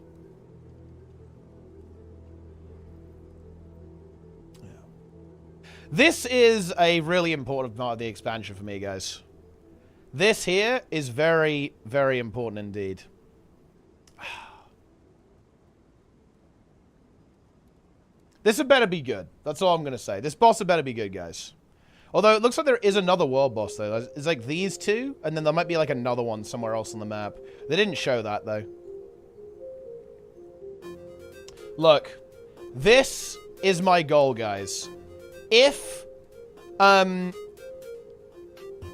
Yeah. This is a really important part of the expansion for me, guys. This here is very, very important indeed. This had better be good. That's all I'm going to say. This boss had better be good, guys. Although it looks like there is another world boss, though. It's like these two, and then there might be like another one somewhere else on the map. They didn't show that, though. Look. This is my goal, guys. If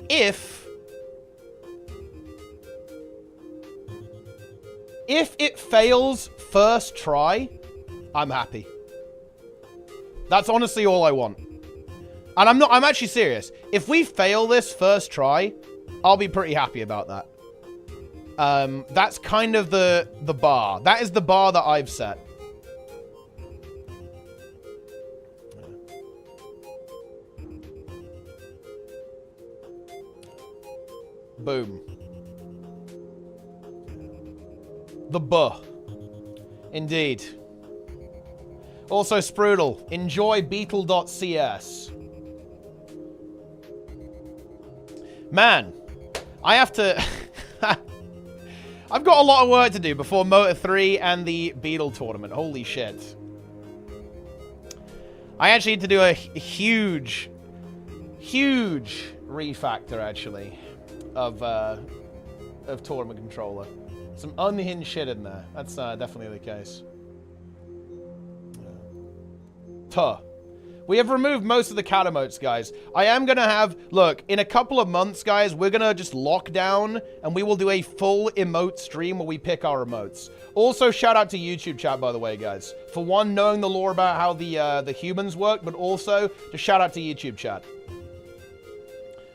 If it fails first try, I'm happy. That's honestly all I want. And I'm actually serious. If we fail this first try, I'll be pretty happy about that. That's kind of the bar. That is the bar that I've set. Boom. The buh. Indeed. Also, Sprudel, enjoy beetle.cs. Man, I have to... I've got a lot of work to do before Motor 3 and the Beetle tournament. Holy shit. I actually need to do a huge refactor, actually, of Tournament Controller. Some unhinged shit in there. That's definitely the case. Tuh. We have removed most of the cat emotes, guys. I am going to have... Look, in a couple of months, guys, we're going to just lock down and we will do a full emote stream where we pick our emotes. Also, shout out to YouTube chat, by the way, guys. For one, knowing the lore about how the humans work, but also to shout out to YouTube chat.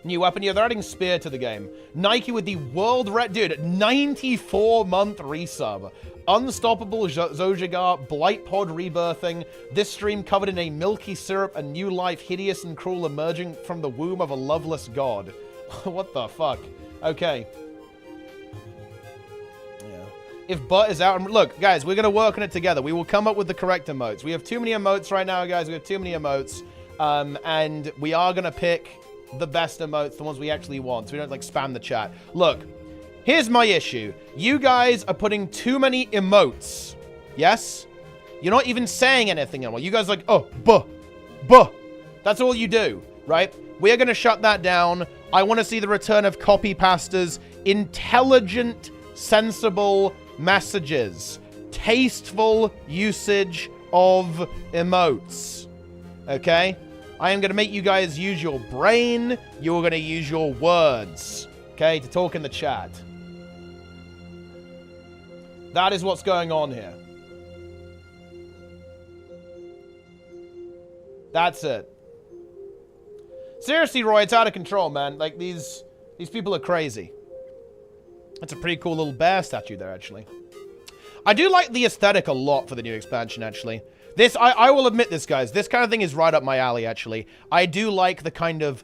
New weapon. Yeah, they're adding Spear to the game. Nike with the world red... Dude, 94-month resub. Unstoppable Zojagar, Blight Pod rebirthing. This stream covered in a milky syrup, a new life, hideous and cruel, emerging from the womb of a loveless god. What the fuck? Okay. Yeah. If butt is out... And look, guys, we're going to work on it together. We will come up with the correct emotes. We have too many emotes right now, guys. We have too many emotes. And we are going to pick the best emotes, the ones we actually want, so we don't, like, spam the chat. Look. Here's my issue. You guys are putting too many emotes. Yes? You're not even saying anything anymore. You guys are like, oh, buh. That's all you do, right? We are going to shut that down. I want to see the return of copy pastas, intelligent, sensible messages, tasteful usage of emotes. Okay? I am going to make you guys use your brain. You're going to use your words, okay, to talk in the chat. That is what's going on here. That's it. Seriously, Roy, it's out of control, man. Like, these people are crazy. That's a pretty cool little bear statue there, actually. I do like the aesthetic a lot for the new expansion, actually. This, I will admit this, guys. This kind of thing is right up my alley, actually. I do like the kind of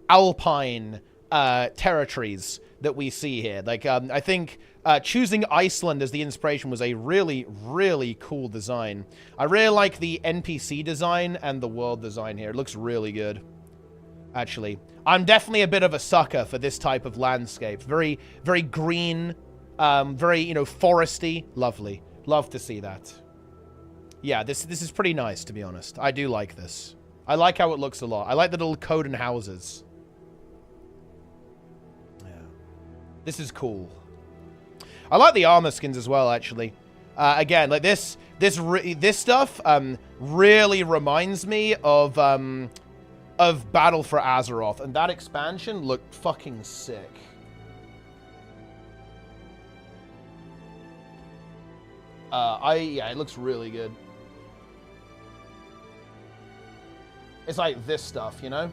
alpine territories that we see here. Like, I think choosing Iceland as the inspiration was a really, really cool design. I really like the NPC design and the world design here. It looks really good, actually. I'm definitely a bit of a sucker for this type of landscape. Very, very green, very, you know, foresty. Lovely. Love to see that. Yeah, this is pretty nice, to be honest. I do like this. I like how it looks a lot. I like the little Coden houses. Yeah. This is cool. I like the armor skins as well, actually. Again, like this stuff really reminds me of Battle for Azeroth, and that expansion looked fucking sick. Yeah, it looks really good. It's like this stuff, you know?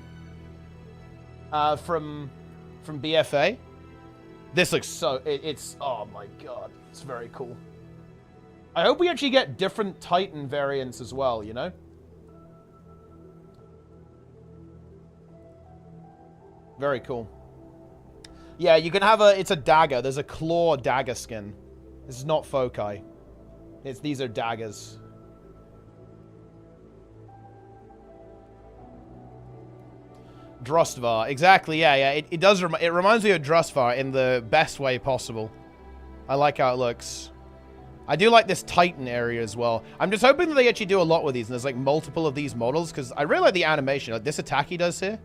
From BFA. This looks so... It's... Oh my god. It's very cool. I hope we actually get different Titan variants as well, you know? Very cool. Yeah, you can have a... It's a dagger. There's a claw dagger skin. This is not foci. These are daggers. Drustvar. Exactly, yeah. It does... It reminds me of Drustvar in the best way possible. I like how it looks. I do like this Titan area as well. I'm just hoping that they actually do a lot with these, and there's, like, multiple of these models, because I really like the animation. Like, this attack he does here.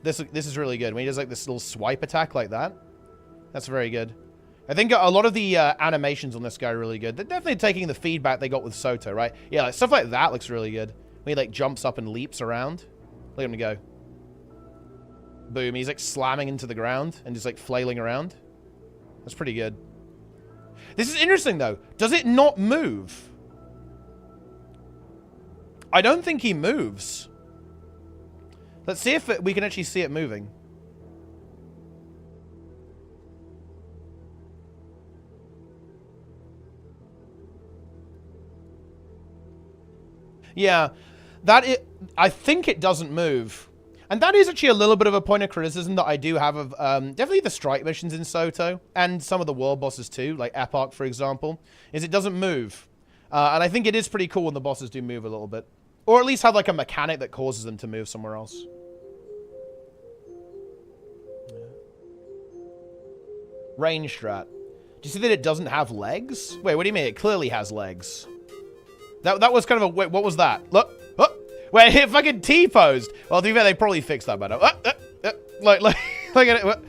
This is really good. When he does, like, this little swipe attack like that. That's very good. I think a lot of the animations on this guy are really good. They're definitely taking the feedback they got with Soto, right? Yeah, like, stuff like that looks really good. When he, like, jumps up and leaps around. Look at him go. Boom. He's like slamming into the ground and just like flailing around. That's pretty good. This is interesting though. Does it not move? I don't think he moves. Let's see if we can actually see it moving. Yeah, I think it doesn't move. And that is actually a little bit of a point of criticism that I do have of definitely the strike missions in Soto, and some of the world bosses too, like Epoch, for example, is it doesn't move. And I think it is pretty cool when the bosses do move a little bit. Or at least have like a mechanic that causes them to move somewhere else. Range strat. Do you see that it doesn't have legs? Wait, what do you mean? It clearly has legs. That was kind of a... Wait, what was that? Look. Oh, wait, it fucking T-posed. Well, to be fair, they probably fixed that by now. Look at it.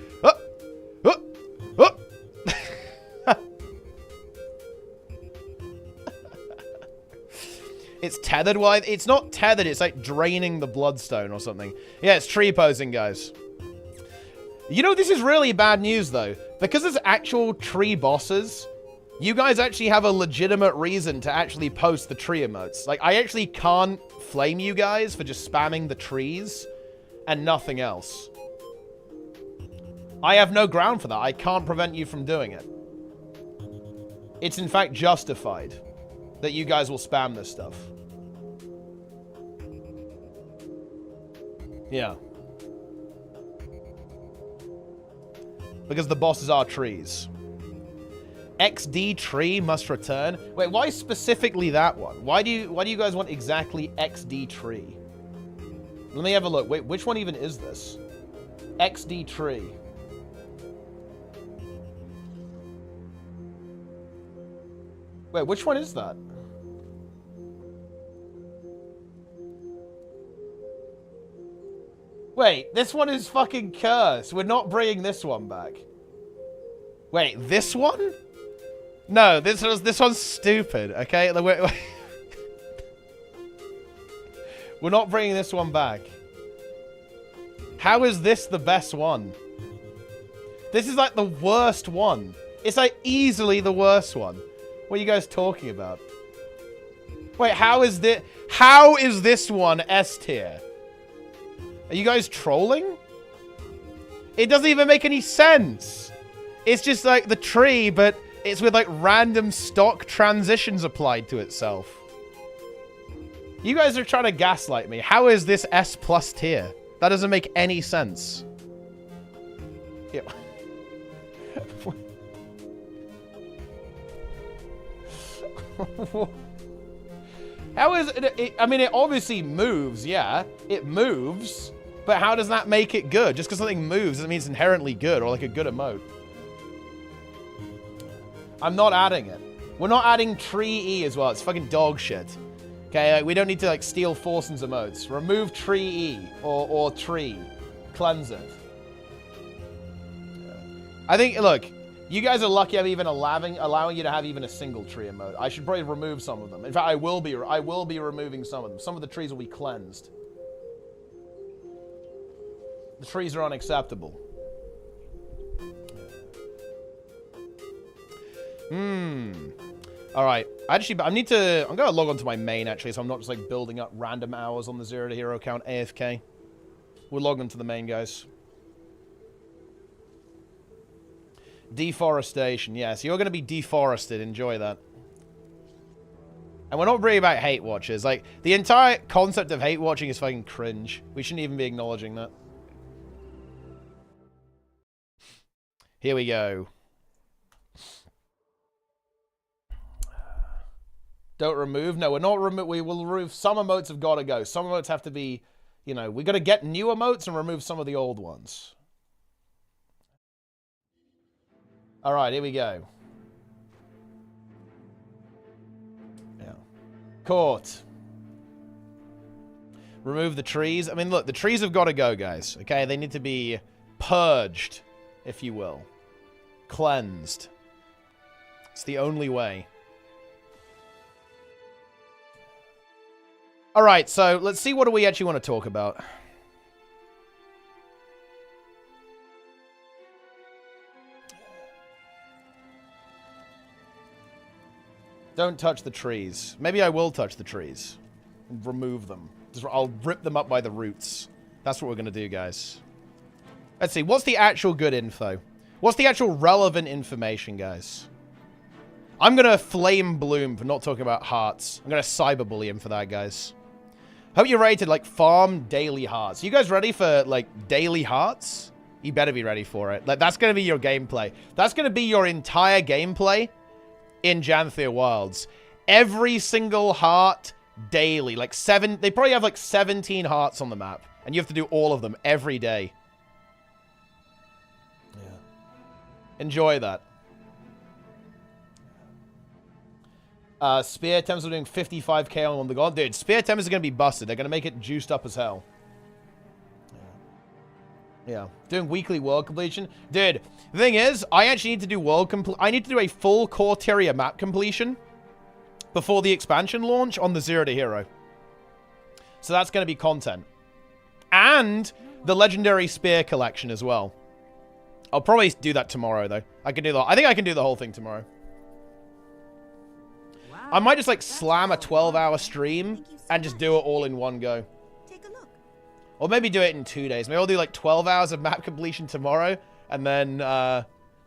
It's tethered. Well, it's not tethered. It's like draining the bloodstone or something. Yeah, it's tree posing, guys. You know, this is really bad news, though. Because there's actual tree bosses... You guys actually have a legitimate reason to actually post the tree emotes. Like, I actually can't flame you guys for just spamming the trees and nothing else. I have no ground for that. I can't prevent you from doing it. It's in fact justified that you guys will spam this stuff. Yeah. Because the bosses are trees. XD tree must return. Wait, why specifically that one? Why do you guys want exactly XD tree? Let me have a look. Wait, which one even is this? XD tree. Wait, which one is that? Wait, this one is fucking cursed. We're not bringing this one back. Wait, this one? No, this one's stupid, okay? We're not bringing this one back. How is this the best one? This is like the worst one. It's like easily the worst one. What are you guys talking about? Wait, how is this one S tier? Are you guys trolling? It doesn't even make any sense. It's just like the tree, but it's with like random stock transitions applied to itself. You guys are trying to gaslight me. How is this S+ tier? That doesn't make any sense. Yeah. How is it? I mean, it obviously moves, yeah. It moves. But how does that make it good? Just because something moves doesn't mean it's inherently good or like a good emote. I'm not adding it. We're not adding tree E as well. It's fucking dog shit. Okay, like, we don't need to like steal Forson's emotes. Remove tree E or tree. Cleanse it. I think, look, you guys are lucky I'm even allowing you to have even a single tree emote. I should probably remove some of them. In fact, I will be removing some of them. Some of the trees will be cleansed. The trees are unacceptable. Alright. I'm gonna log on to my main actually, so I'm not just like building up random hours on the 0 to hero account AFK. We'll log on to the main, guys. Deforestation, yes. You're gonna be deforested. Enjoy that. And we're not really about hate watchers. Like, the entire concept of hate watching is fucking cringe. We shouldn't even be acknowledging that. Here we go. Don't remove? No, we're not we will remove some emotes have got to go. Some emotes have to be, you know, we got to get new emotes and remove some of the old ones. All right, here we go. Yeah. Court. Remove the trees. I mean, look, the trees have got to go, guys. Okay, they need to be purged, if you will. Cleansed. It's the only way. All right, so let's see what do we actually want to talk about. Don't touch the trees. Maybe I will touch the trees. And remove them. I'll rip them up by the roots. That's what we're going to do, guys. Let's see. What's the actual good info? What's the actual relevant information, guys? I'm going to flame Bloom for not talking about hearts. I'm going to cyberbully him for that, guys. Hope you're ready to, like, farm daily hearts. You guys ready for, like, daily hearts? You better be ready for it. Like, that's going to be your gameplay. That's going to be your entire gameplay in Janthir Wilds. Every single heart daily. Like, they probably have, like, 17 hearts on the map. And you have to do all of them every day. Yeah. Enjoy that. Spear Temps are doing 55k on the god. Dude, Spear Temps are going to be busted. They're going to make it juiced up as hell. Yeah. Doing weekly world completion. Dude, the thing is, I actually need to do I need to do a full Corteria map completion before the expansion launch on the Zero to Hero. So that's going to be content. And the Legendary Spear collection as well. I'll probably do that tomorrow, though. I think I can do the whole thing tomorrow. I might just, like, slam a 12-hour stream and just do it all in one go. Take a look. Or maybe do it in 2 days. Maybe I'll do, like, 12 hours of map completion tomorrow and then,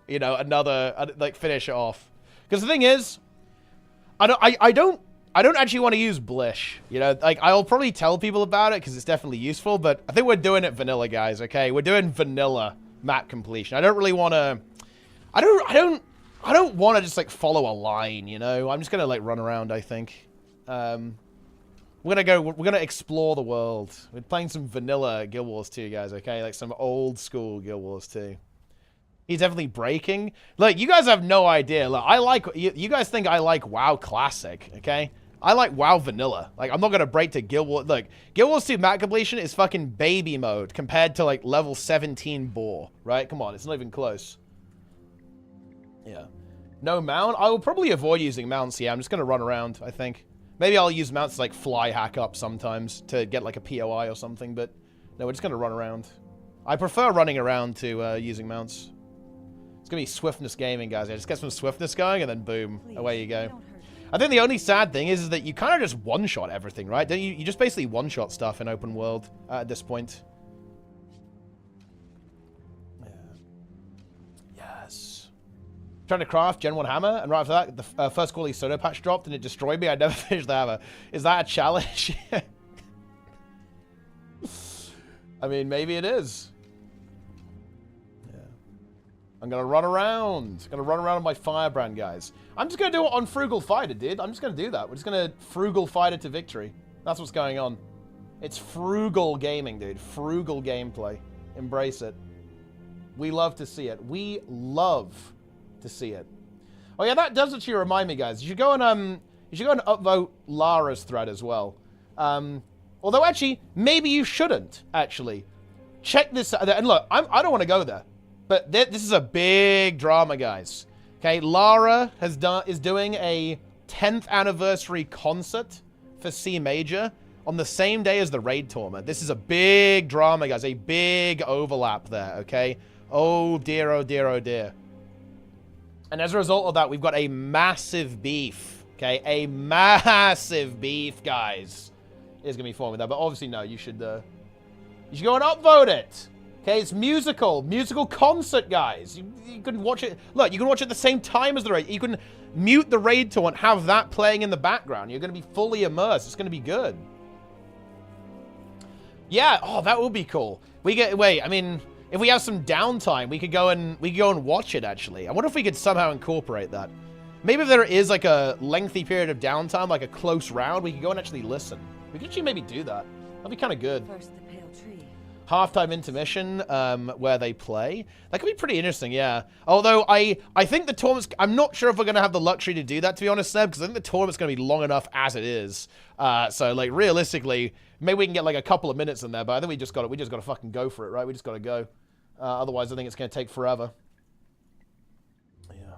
you know, like, finish it off. Because the thing is, I don't actually want to use Blish. You know, like, I'll probably tell people about it because it's definitely useful, but I think we're doing it vanilla, guys, okay? We're doing vanilla map completion. I don't really want to... I don't want to just, like, follow a line, you know? I'm just going to, like, run around, I think. We're going to explore the world. We're playing some vanilla Guild Wars 2, guys, okay? Like, some old school Guild Wars 2. He's definitely breaking. Like, you guys have no idea. Look, you guys think I like WoW Classic, okay? I like WoW Vanilla. Like, I'm not going to break to Guild Wars. Look, Guild Wars 2 map completion is fucking baby mode compared to, like, level 17 boar, right? Come on, it's not even close. Yeah. No mount? I will probably avoid using mounts, yeah. I'm just going to run around, I think. Maybe I'll use mounts to, like, fly hack up sometimes to get, like, a POI or something, but no, we're just going to run around. I prefer running around to using mounts. It's going to be swiftness gaming, guys. Yeah, just get some swiftness going, and then boom, away you go. I think the only sad thing is that you kind of just one-shot everything, right? Don't you? You just basically one-shot stuff in open world at this point. Trying to craft Gen 1 hammer, and right after that, the first quality Soto patch dropped, and it destroyed me. I never finished the hammer. Is that a challenge? I mean, maybe it is. Yeah. I'm going to run around. I'm going to run around with my firebrand, guys. I'm just going to do it on Frugal Fighter, dude. I'm just going to do that. We're just going to Frugal Fighter to victory. That's what's going on. It's frugal gaming, dude. Frugal gameplay. Embrace it. We love to see it. We love to see it. Oh yeah, that does actually remind me, guys. You should go and upvote Lara's thread as well. Although actually, maybe you shouldn't actually. Check this out. And look, I don't want to go there, but this is a big drama, guys. Okay, Lara is doing a 10th anniversary concert for C Major on the same day as the raid tournament. This is a big drama, guys. A big overlap there. Okay. Oh dear. Oh dear. Oh dear. And as a result of that, we've got a massive beef, okay? A massive beef, guys. Is going to be forming that. But obviously, no, you should go and upvote it. Okay, it's musical concert, guys. You can watch it. Look, you can watch it at the same time as the raid. You can mute the raid to and have that playing in the background. You're going to be fully immersed. It's going to be good. Yeah, oh, that would be cool. I mean... If we have some downtime, we could go and watch it, actually. I wonder if we could somehow incorporate that. Maybe if there is, like, a lengthy period of downtime, like a close round, we could go and actually listen. We could actually maybe do that. That'd be kind of good. First the pale tree. Halftime intermission, where they play. That could be pretty interesting, yeah. Although, I think the tournament's... I'm not sure if we're going to have the luxury to do that, to be honest, Seb, because I think the tournament's going to be long enough as it is. So, like, realistically, maybe we can get, like, a couple of minutes in there, but I think we just got to fucking go for it, right? We just got to go. Otherwise, I think it's going to take forever. Yeah.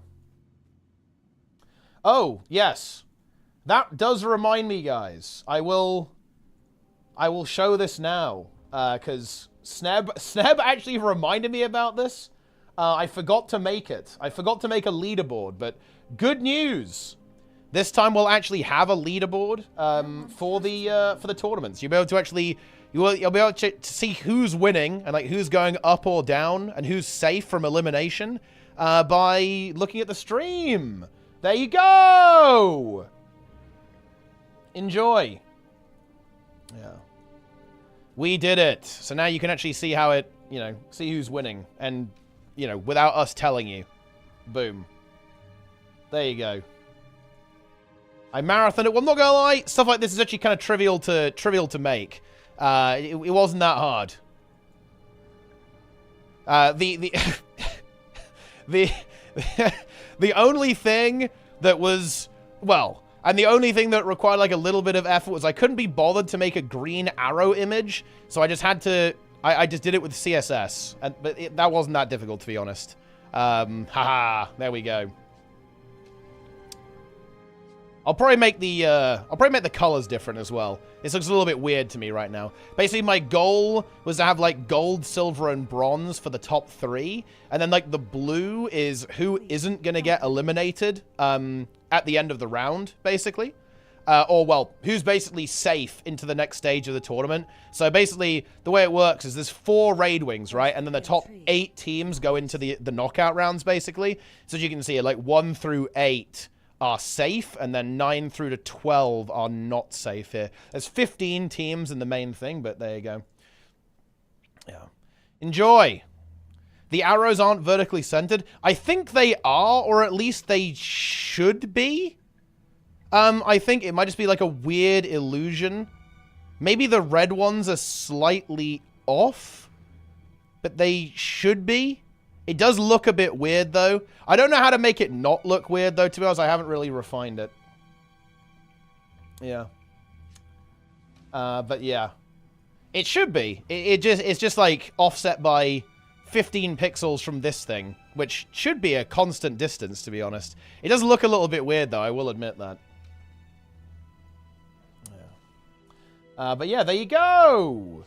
Oh, yes. That does remind me, guys. I will show this now. Because Sneb actually reminded me about this. I forgot to make it. I forgot to make a leaderboard. But good news. This time we'll actually have a leaderboard for the tournaments. You'll be able to actually you'll be able to see who's winning and like who's going up or down and who's safe from elimination by looking at the stream. There you go. Enjoy. Yeah. We did it. So now you can actually see how it, you know, see who's winning and, you know, without us telling you. Boom. There you go. I marathoned it. Well, I'm not gonna lie, stuff like this is actually kind of trivial to make. It wasn't that hard. The only thing that was, well, and the only thing that required like a little bit of effort was I couldn't be bothered to make a green arrow image, so I just had to, I just did it with CSS, but that wasn't that difficult, to be honest. Haha, there we go. I'll probably make the colors different as well. This looks a little bit weird to me right now. Basically, my goal was to have like gold, silver, and bronze for the top 3, and then like the blue is who isn't gonna get eliminated at the end of the round, basically, or well, who's basically safe into the next stage of the tournament. So basically, the way it works is there's 4 raid wings, right, and then the top 8 teams go into the knockout rounds, basically. So as you can see, like 1 through 8. Are safe, and then 9 through to 12 are not safe here. There's 15 teams in the main thing, but there you go. Yeah. Enjoy. The arrows aren't vertically centered. I think they are, or at least they should be. I think it might just be like a weird illusion. Maybe the red ones are slightly off, but they should be. It does look a bit weird, though. I don't know how to make it not look weird, though, to be honest. I haven't really refined it. Yeah. But yeah. It should be. It's just, like, offset by 15 pixels from this thing, which should be a constant distance, to be honest. It does look a little bit weird, though. I will admit that. Yeah. But yeah, there you go!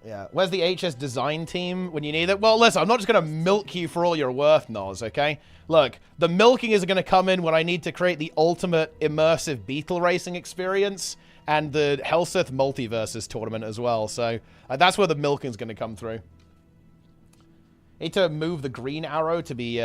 Yeah. Where's the HS design team when you need it? Well, listen, I'm not just going to milk you for all you're worth, Noz, okay? Look, the milking is going to come in when I need to create the ultimate immersive beetle racing experience and the Helsith Multiverses tournament as well. So that's where the milking is going to come through. Need to move the green arrow to be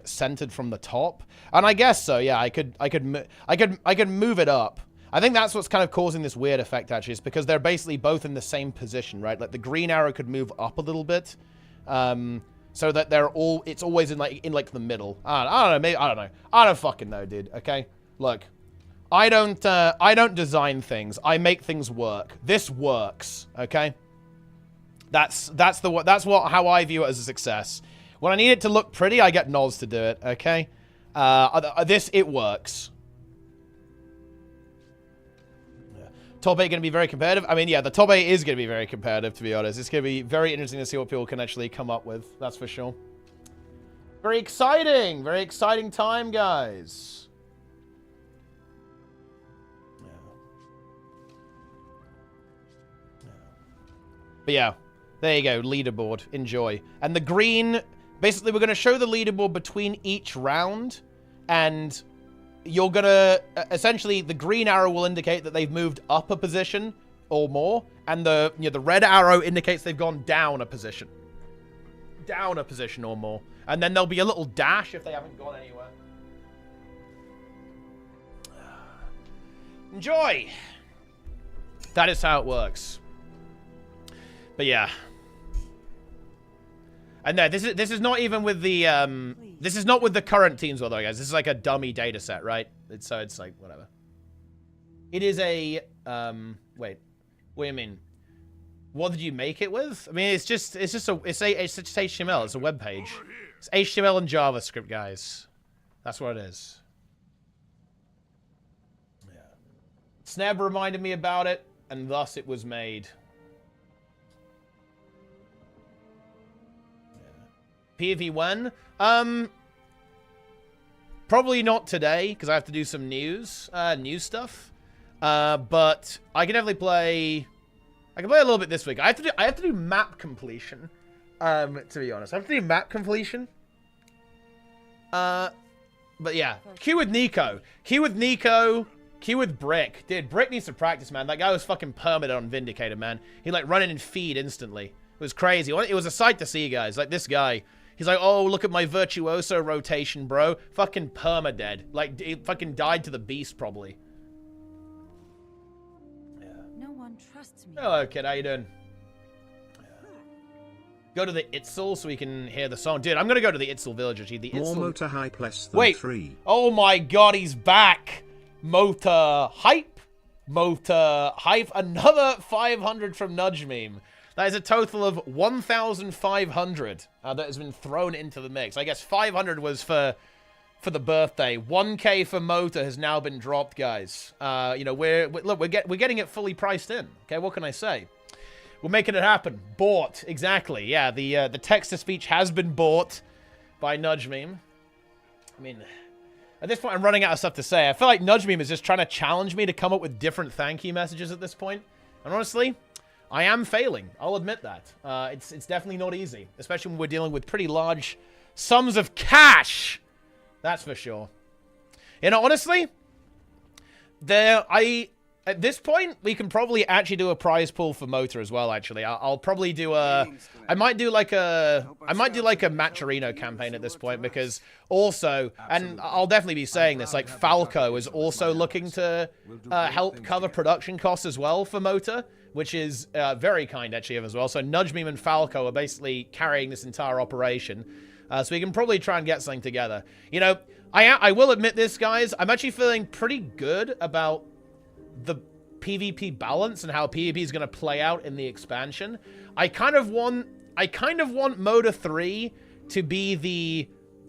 centered from the top, and I guess so. Yeah, I could move it up. I think that's what's kind of causing this weird effect, actually, is because they're basically both in the same position, right? Like, the green arrow could move up a little bit, so that it's always in like the middle. I don't know, maybe, I don't know. I don't fucking know, dude, okay? Look, I don't design things. I make things work. This works, okay? That's how I view it as a success. When I need it to look pretty, I get Noz to do it, okay? It works. Top 8 going to be very competitive. I mean, yeah, the top 8 is going to be very competitive, to be honest. It's going to be very interesting to see what people can actually come up with. That's for sure. Very exciting. Very exciting time, guys. But yeah, there you go. Leaderboard. Enjoy. And the green... Basically, we're going to show the leaderboard between each round. And... You're gonna, essentially, the green arrow will indicate that they've moved up a position or more, and the red arrow indicates they've gone down a position. Down a position or more. And then there'll be a little dash if they haven't gone anywhere. Enjoy! That is how it works. But yeah. And no, this is not even with the this is not with the current teams, although, guys. This is like a dummy data set, right? So it's like whatever. It is a wait. What do you mean? What did you make it with? I mean, it's just HTML. It's a web page. It's HTML and JavaScript, guys. That's what it is. Yeah. Sneb reminded me about it, and thus it was made. PvP when? Probably not today, because I have to do some news stuff. But I can definitely play. I can play a little bit this week. I have to do map completion. To be honest, I have to do map completion. But yeah, Q with Nico. Q with Nico. Q with Brick. Dude, Brick needs to practice, man. That guy was fucking permanent on Vindicator, man. He, like, run in and feed instantly. It was crazy. It was a sight to see, guys. Like, this guy. He's like, oh, look at my Virtuoso rotation, bro. Fucking perma-dead. Like, he fucking died to the beast, probably. Yeah. No one trusts me. Hello, kid. How you doing? Go to the Itzel so we can hear the song. Dude, I'm going to go to the Itzel village, actually. The More Itzel... motor hype less than Wait. 3. Oh my god, he's back. Motor hype. Motor hype. Another 500 from Nudge Meme. That is a total of 1,500 that has been thrown into the mix. I guess 500 was for the birthday. 1K for Motor has now been dropped, guys. You know, we're getting it fully priced in. Okay, what can I say? We're making it happen. Bought, exactly. Yeah, the text-to-speech has been bought by Nudge Meme. I mean, at this point, I'm running out of stuff to say. I feel like Nudge Meme is just trying to challenge me to come up with different thank you messages at this point. And honestly, I am failing. I'll admit that. It's definitely not easy, especially when we're dealing with pretty large sums of cash. That's for sure. You know, honestly, at this point, we can probably actually do a prize pool for Motor as well, actually. I'll probably do I might do like a Maturino campaign at this point, because also, and I'll definitely be saying this, like Falco is also looking to help cover production costs as well for Motor, which is very kind actually of as well. So Nudge Meme and Falco are basically carrying this entire operation. So we can probably try and get something together. You know, I will admit this, guys. I'm actually feeling pretty good about the PvP balance and how PvP is going to play out in the expansion. I kind of want Motor 3 to be the...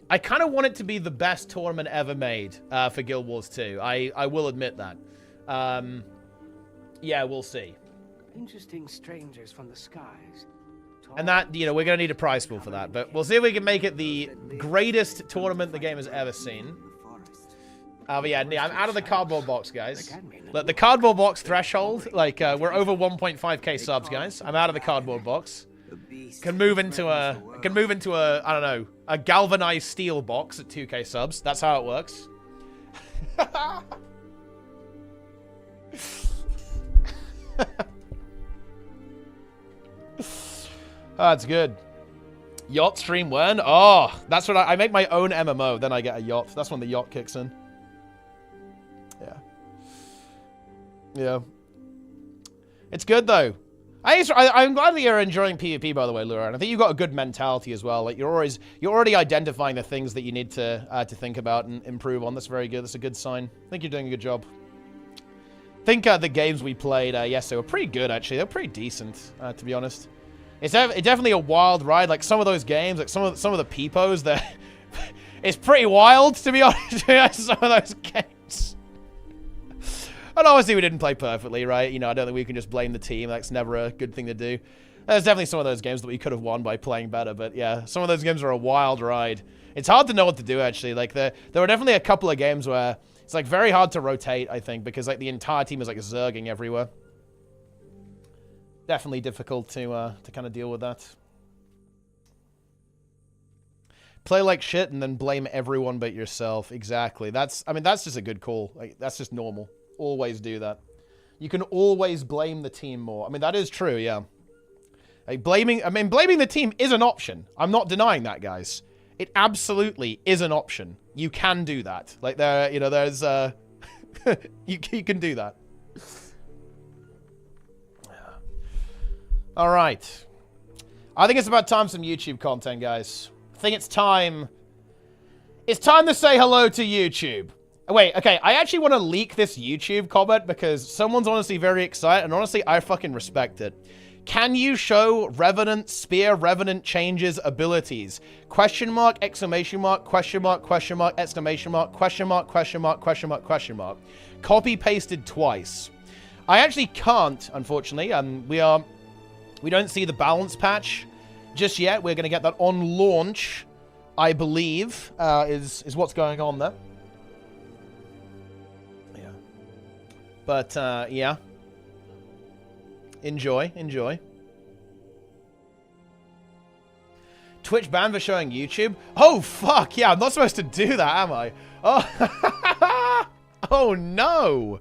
I kind of want it to be the best tournament ever made for Guild Wars 2. I will admit that. Yeah, we'll see. Interesting strangers from the skies. And that, you know, we're going to need a prize pool for that. But we'll see if we can make it the greatest tournament the game has ever seen. But yeah, I'm out of the cardboard box, guys. Look, the cardboard box threshold, like, we're over 1.5k subs, guys. I'm out of the cardboard box. Can move into a, I don't know, a galvanized steel box at 2k subs. That's how it works. That's good. Yacht stream when? Oh, that's what I make my own MMO, then I get a yacht. That's when the yacht kicks in. Yeah. Yeah. It's good, though. I'm glad that you're enjoying PvP, by the way, Lura. And I think you've got a good mentality as well. Like, you're already identifying the things that you need to think about and improve on. That's very good. That's a good sign. I think you're doing a good job. I think the games we played yesterday were pretty good, actually. They're pretty decent, to be honest. It's definitely a wild ride. Like, some of those games, like some of the peepos, it's pretty wild, to be honest. Some of those games. And obviously we didn't play perfectly, right? You know, I don't think we can just blame the team. That's never a good thing to do. There's definitely some of those games that we could have won by playing better. But yeah, some of those games are a wild ride. It's hard to know what to do, actually. Like, there were definitely a couple of games where it's, like, very hard to rotate, I think, because, like, the entire team is, like, zerging everywhere. Definitely difficult to kind of deal with that. Play like shit and then blame everyone but yourself. Exactly. That's just a good call. Like, that's just normal. Always do that. You can always blame the team more. I mean, that is true, yeah. Like, blaming the team is an option. I'm not denying that, guys. It absolutely is an option. You can do that. Like, there's you can do that. All right. I think it's about time some YouTube content, guys. I think it's time. It's time to say hello to YouTube. Wait, okay, I actually want to leak this YouTube comment because someone's honestly very excited, and honestly, I fucking respect it. Can you show Revenant, Spear Revenant changes abilities? Question mark, exclamation mark, question mark, exclamation mark, question mark, question mark, question mark, question mark. Copy pasted twice. I actually can't, unfortunately. We don't see the balance patch just yet. We're going to get that on launch, I believe, is what's going on there. Yeah. But, yeah. Enjoy. Twitch ban for showing YouTube? Oh, fuck. Yeah, I'm not supposed to do that, am I? Oh, oh no.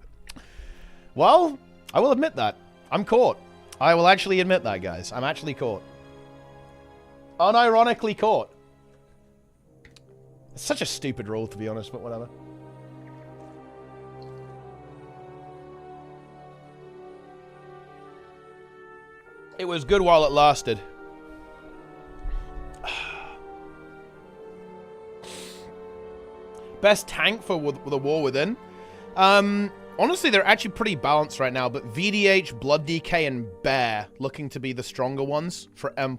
Well, I will admit that. I'm caught. I will actually admit that, guys. I'm actually caught. Unironically caught. It's such a stupid rule, to be honest, but whatever. It was good while it lasted. Best tank for the War Within? Honestly, they're actually pretty balanced right now, but VDH, Blood DK, and Bear looking to be the stronger ones for M+.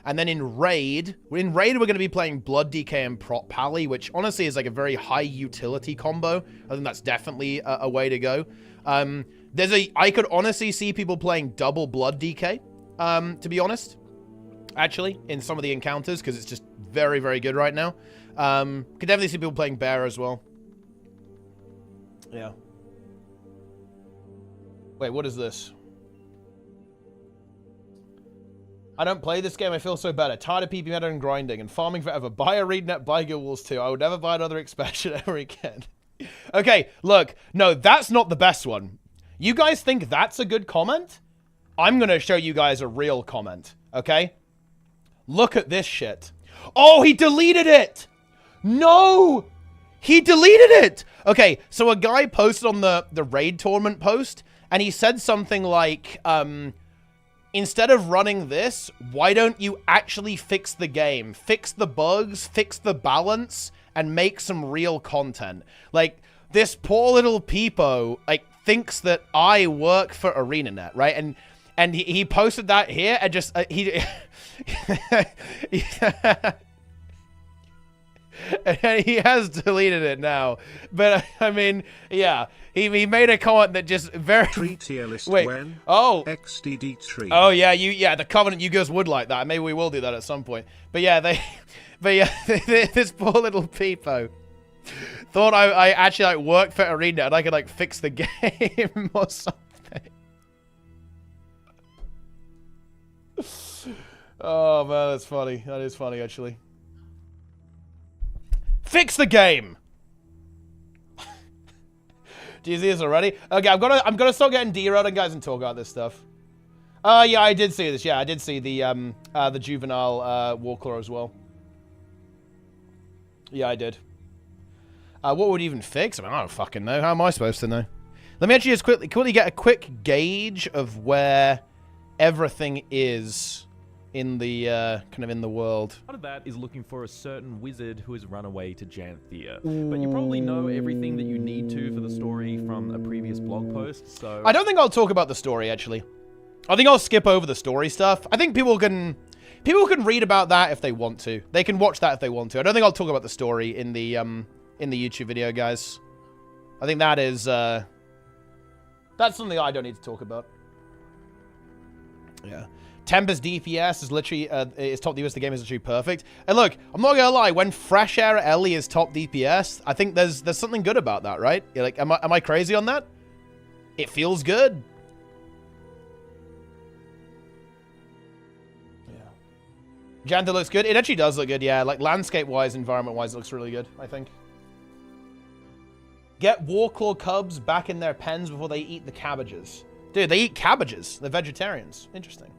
And then in Raid, we're going to be playing Blood DK and Prot Pally, which honestly is like a very high utility combo. I think that's definitely a way to go. I could honestly see people playing double Blood DK, to be honest, actually, in some of the encounters, because it's just very, very good right now. Could definitely see people playing Bear as well. Yeah. Wait, what is this? I don't play this game, I feel so better. Tired of PP meta and grinding and farming forever. Buy ArenaNet, buy gw2. I would never buy another expansion ever again. Okay, look. No, that's not the best one. You guys think that's a good comment? I'm going to show you guys a real comment, okay? Look at this shit. Oh, he deleted it! No! He deleted it! Okay, so a guy posted on the raid tournament post, and he said something like, instead of running this, why don't you actually fix the game? Fix the bugs, fix the balance, and make some real content. Like, this poor little peepo, like, thinks that I work for ArenaNet, right? And he posted that here, and just, he... And he has deleted it now. But, I mean, yeah. He made a comment that just very... Tree tier list Wait. when? Oh. XDD tree. Oh, yeah, the Covenant, you guys would like that. Maybe we will do that at some point. But yeah, this poor little peepo thought I actually, like, worked for Arena and I could, like, fix the game or something. Oh, man, that's funny. That is funny, actually. Fix the game! Do you see this already? Okay, I'm gonna start getting derailed, guys, and talk about this stuff. Yeah, I did see this. Yeah, I did see the juvenile Warclaw as well. Yeah, I did. What would even fix? I mean, I don't fucking know. How am I supposed to know? Let me actually just quickly get a quick gauge of where everything is in the kind of in the world. Part of that is looking for a certain wizard who has run away to Janthir. But you probably know everything that you need to for the story from a previous blog post, so... I don't think I'll talk about the story, actually. I think I'll skip over the story stuff. I think people can read about that if they want to. They can watch that if they want to. I don't think I'll talk about the story in the YouTube video, guys. I think that is, that's something I don't need to talk about. Yeah. Tempest DPS is literally, is top DPS, the game is literally perfect. And look, I'm not gonna lie, when Fresh Air Ellie is top DPS, I think there's something good about that, right? You're like, am I crazy on that? It feels good. Yeah. Janthir looks good. It actually does look good, yeah. Like, landscape-wise, environment-wise, it looks really good, I think. Get Warclaw cubs back in their pens before they eat the cabbages. Dude, they eat cabbages. They're vegetarians. Interesting.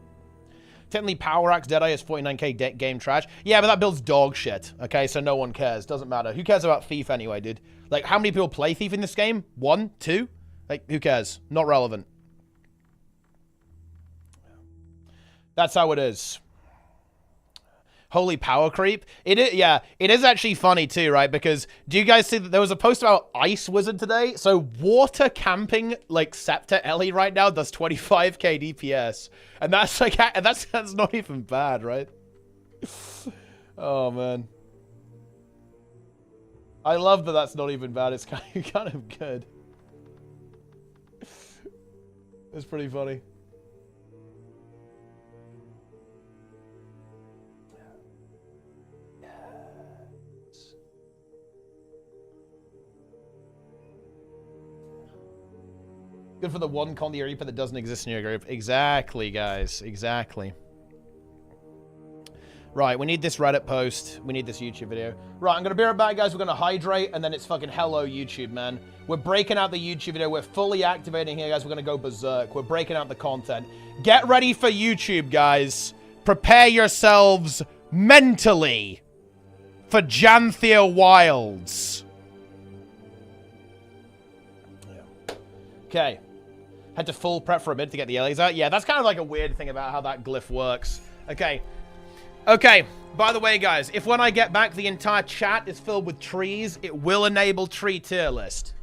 Technically, Power Axe Deadeye is 49k game trash. Yeah, but that builds dog shit. Okay, so no one cares. Doesn't matter. Who cares about Thief anyway, dude? Like, how many people play Thief in this game? 1? 2? Like, who cares? Not relevant. That's how it is. Holy power creep. It is, yeah, it is actually funny too, right? Because do you guys see that there was a post about Ice Wizard today? So water camping, like, Scepter Ellie right now does 25k DPS. And that's like, that's not even bad, right? Oh, man. I love that that's not even bad. It's kind of good. It's pretty funny. Good for the one con the Reaper that doesn't exist in your group. Exactly, guys. Exactly. Right, we need this Reddit post. We need this YouTube video. Right, I'm gonna be right back, guys. We're gonna hydrate, and then it's fucking hello, YouTube, man. We're breaking out the YouTube video. We're fully activating here, guys. We're gonna go berserk. We're breaking out the content. Get ready for YouTube, guys. Prepare yourselves mentally for Janthir Wilds. Okay. Had to full prep for a bit to get the aliens out. Yeah, that's kind of like a weird thing about how that glyph works. Okay. Okay. By the way, guys, if when I get back the entire chat is filled with trees, it will enable tree tier list.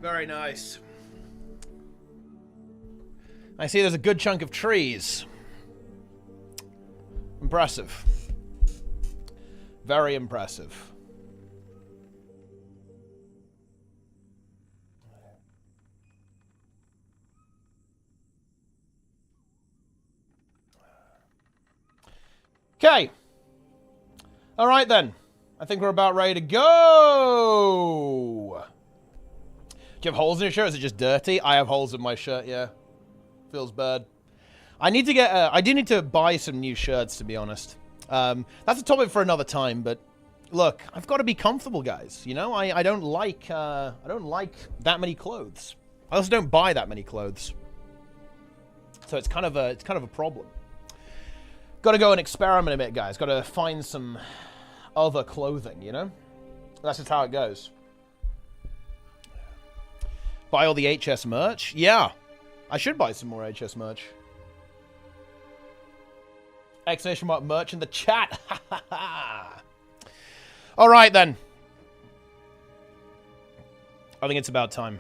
Very nice. I see there's a good chunk of trees. Impressive. Very impressive. Okay. All right then. I think we're about ready to go. Do you have holes in your shirt? Is it just dirty? I have holes in my shirt, yeah. Feels bad. I need to get, I do need to buy some new shirts, to be honest. That's a topic for another time, but look, I've got to be comfortable, guys. You know, I don't like that many clothes. I also don't buy that many clothes. So it's kind of a problem. Got to go and experiment a bit, guys. Got to find some other clothing, you know? That's just how it goes. Buy all the HS merch? Yeah. I should buy some more HS merch. Exclamation mark merch in the chat. Alright then. I think it's about time.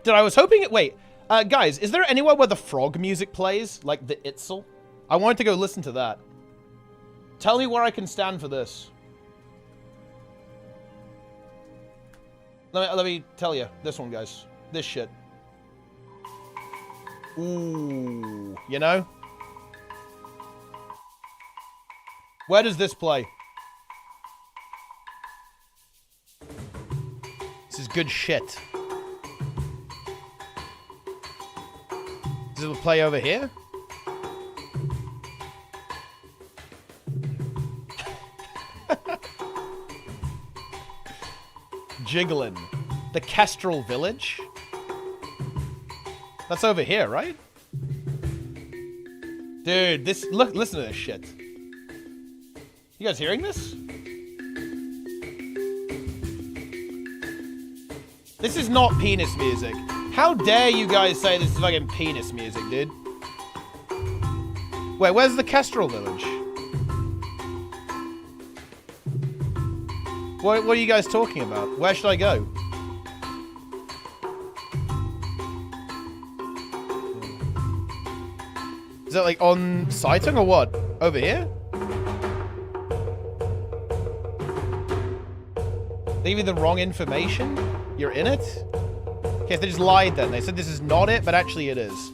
I was hoping it... Wait. Guys, is there anywhere where the frog music plays? Like the Itzel? I wanted to go listen to that. Tell me where I can stand for this. Let me tell you. This one, guys. This shit. Ooh. You know? Where does this play? This is good shit. Does it play over here? Jiggling. The Kestrel Village? That's over here, right? Dude, this... Look, listen to this shit. You guys hearing this? This is not penis music. How dare you guys say this is fucking penis music, dude? Wait, where's the Kestrel Village? What are you guys talking about? Where should I go? Is that like on Saitung or what? Over here? They give you the wrong information? You're in it? Okay, they just lied then. They said this is not it, but actually it is.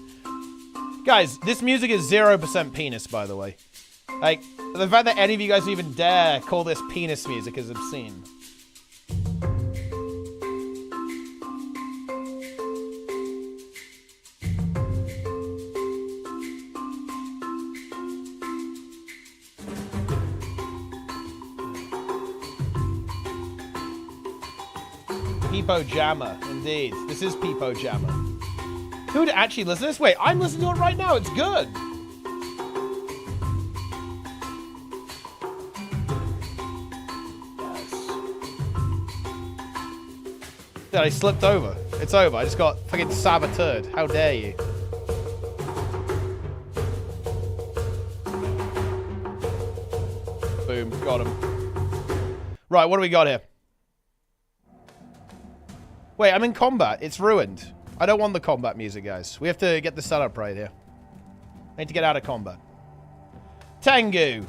Guys, this music is 0% penis, by the way. Like, the fact that any of you guys even dare call this penis music is obscene. Peepo Jammer, indeed. This is Peepo Jammer. Who would actually listen to this? Wait, I'm listening to it right now. It's good. Yes. That I slipped over. It's over. I just got fucking saboteured. How dare you? Boom. Got him. Right, what do we got here? Wait, I'm in combat. It's ruined. I don't want the combat music, guys. We have to get the setup right here. I need to get out of combat. Tengu!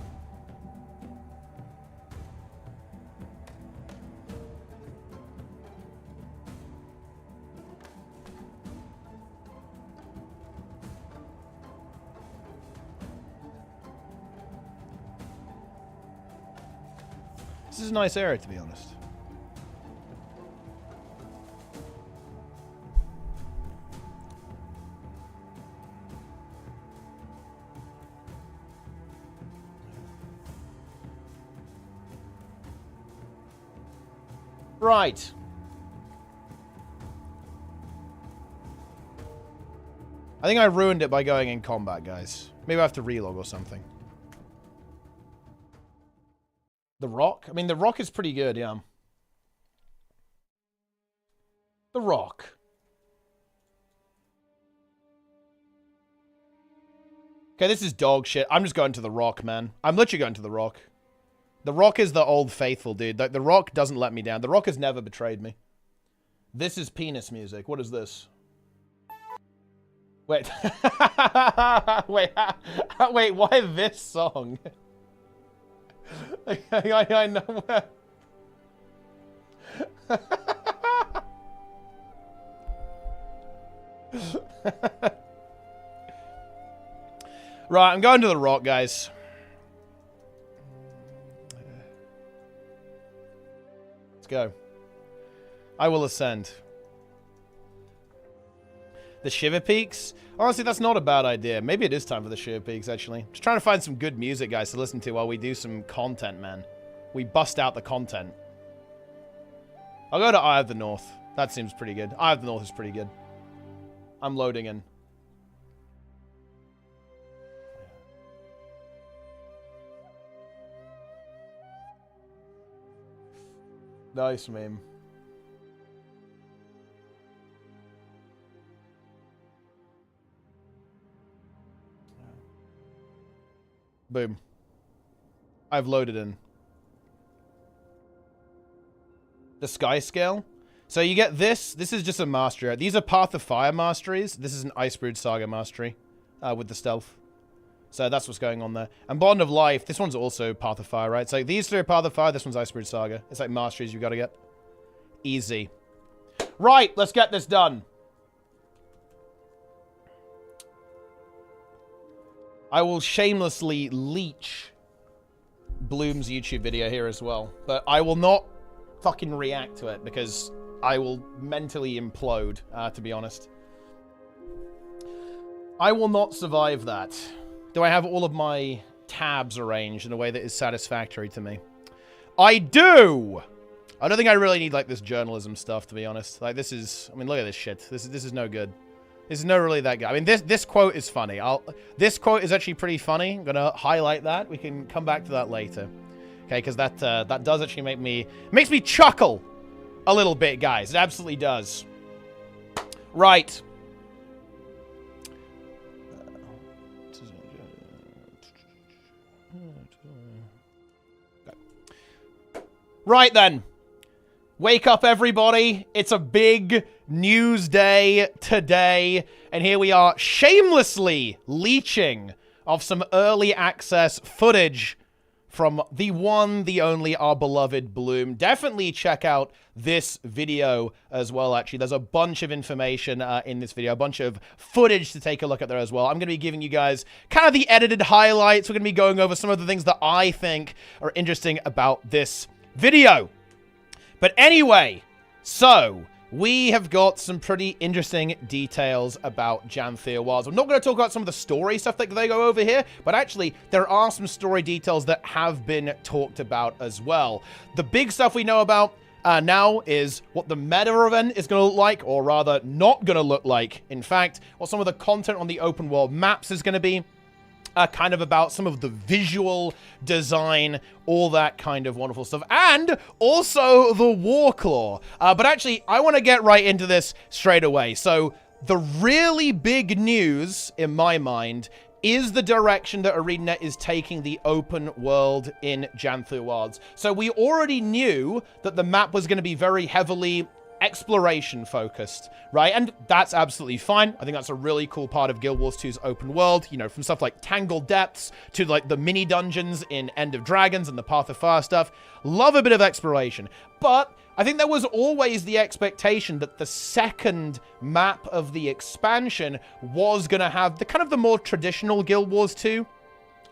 This is a nice area, to be honest. Right. I think I ruined it by going in combat, guys. Maybe I have to relog or something. The Rock? I mean, The Rock is pretty good, yeah. The Rock. Okay, this is dog shit. I'm just going to The Rock, man. I'm literally going to The Rock. The Rock is the old faithful, dude. The Rock doesn't let me down. The Rock has never betrayed me. This is penis music. What is this? Wait. Wait, wait, why this song? I know where. Right, I'm going to The Rock, guys. Let's go. I will ascend. The Shiver Peaks? Honestly, that's not a bad idea. Maybe it is time for the Shiver Peaks, actually. Just trying to find some good music, guys, to listen to while we do some content, man. We bust out the content. I'll go to Eye of the North. That seems pretty good. Eye of the North is pretty good. I'm loading in. Nice meme. Boom. I've loaded in. The Sky Scale. So you get this. This is just a mastery. These are Path of Fire masteries. This is an Icebrood Saga mastery with the stealth. So that's what's going on there. And Bond of Life. This one's also Path of Fire, right? So these three are Path of Fire. This one's Icebrood Saga. It's like masteries you got to get. Easy. Right. Let's get this done. I will shamelessly leech Bloom's YouTube video here as well. But I will not fucking react to it because I will mentally implode, to be honest. I will not survive that. Do I have all of my tabs arranged in a way that is satisfactory to me? I do! I don't think I really need, like, this journalism stuff, to be honest. Like, this is... I mean, look at this shit. This is no good. This is not really that good. I mean, this quote is funny. This quote is actually pretty funny. I'm gonna highlight that. We can come back to that later. Okay, because that does actually makes me chuckle a little bit, guys. It absolutely does. Right. Right then. Wake up, everybody. It's a big news day today. And here we are shamelessly leeching of some early access footage from the one, the only, our beloved Bloom. Definitely check out this video as well, actually. There's a bunch of information in this video, a bunch of footage to take a look at there as well. I'm going to be giving you guys kind of the edited highlights. We're going to be going over some of the things that I think are interesting about this video. But anyway, so we have got some pretty interesting details about Janthir Wilds. I'm not going to talk about some of the story stuff that they go over here, but actually there are some story details that have been talked about as well. The big stuff we know about now is what the meta event is going to look like, or rather not going to look like. In fact, what some of the content on the open world maps is going to be. kind of about some of the visual design, all that kind of wonderful stuff, and also the Warclaw. But actually, I want to get right into this straight away. So the really big news, in my mind, is the direction that ArenaNet is taking the open world in Janthir Wilds. So we already knew that the map was going to be very heavily exploration focused, right? And that's absolutely fine. I think that's a really cool part of Guild Wars 2's open world, you know, from stuff like Tangled Depths to like the mini dungeons in End of Dragons and the Path of Fire stuff. Love a bit of exploration. But I think there was always the expectation that the second map of the expansion was going to have the kind of the more traditional Guild Wars 2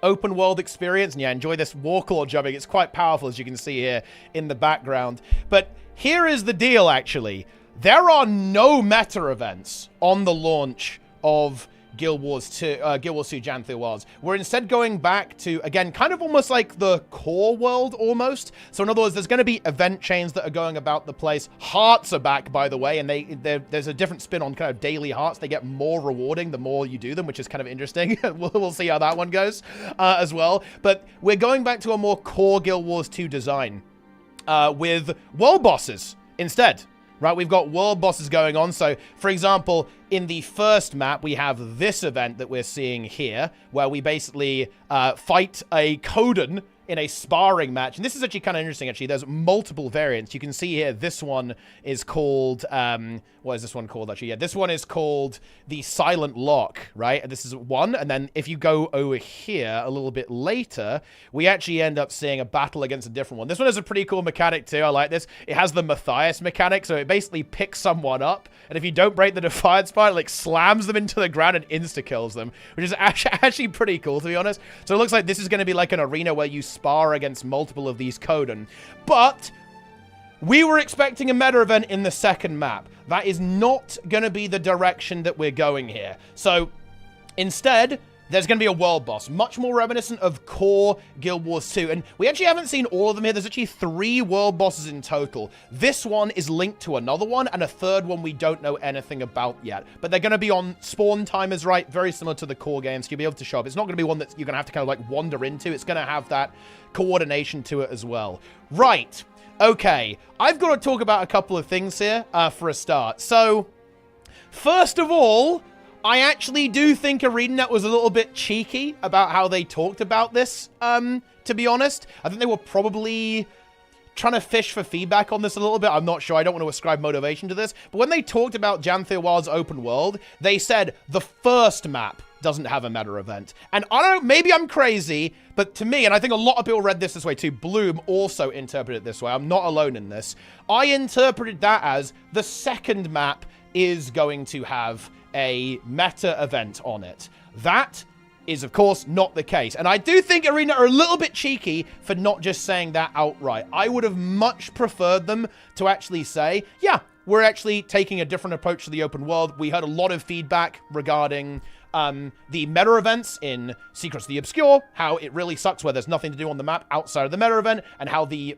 open world experience. And yeah, enjoy this Warclaw jumping. It's quite powerful, as you can see here in the background. But here is the deal, actually. There are no meta events on the launch of Guild Wars 2 Janthir Wilds. We're instead going back to, again, kind of almost like the core world almost. So in other words, there's going to be event chains that are going about the place. Hearts are back, by the way, and there's a different spin on kind of daily hearts. They get more rewarding the more you do them, which is kind of interesting. We'll see how that one goes as well. But we're going back to a more core Guild Wars 2 design with world bosses instead. Right, we've got world bosses going on. So, for example, in the first map, we have this event that we're seeing here, where we basically fight a Coden in a sparring match. And this is actually kind of interesting, actually. There's multiple variants. You can see here, this one is called, what is this one called, actually? Yeah, this one is called the Silent Lock, right? And this is one. And then if you go over here a little bit later, we actually end up seeing a battle against a different one. This one has a pretty cool mechanic, too. I like this. It has the Matthias mechanic, so it basically picks someone up. And if you don't break the Defiance part, it like slams them into the ground and insta-kills them, which is actually pretty cool, to be honest. So it looks like this is going to be like an arena where you spar against multiple of these Coden. But we were expecting a meta event in the second map. That is not going to be the direction that we're going here. So instead, there's going to be a world boss, much more reminiscent of core Guild Wars 2. And we actually haven't seen all of them here. There's actually 3 world bosses in total. This one is linked to another one, and a third one we don't know anything about yet. But they're going to be on spawn timers, right? Very similar to the core games. So you'll be able to show up. It's not going to be one that you're going to have to kind of like wander into. It's going to have that coordination to it as well. Right. Okay. I've got to talk about a couple of things here for a start. So, first of all, I actually do think ArenaNet was a little bit cheeky about how they talked about this, to be honest. I think they were probably trying to fish for feedback on this a little bit. I'm not sure. I don't want to ascribe motivation to this. But when they talked about Janthir Wilds open world, they said the first map doesn't have a meta event. And I don't know, maybe I'm crazy, but to me, and I think a lot of people read this way too, Bloom also interpreted it this way. I'm not alone in this. I interpreted that as the second map is going to have a meta event on it. That is, of course, not the case. And I do think Arena are a little bit cheeky for not just saying that outright. I would have much preferred them to actually say, yeah, we're actually taking a different approach to the open world. We heard a lot of feedback regarding the meta events in Secrets of the Obscure, how it really sucks where there's nothing to do on the map outside of the meta event, and how the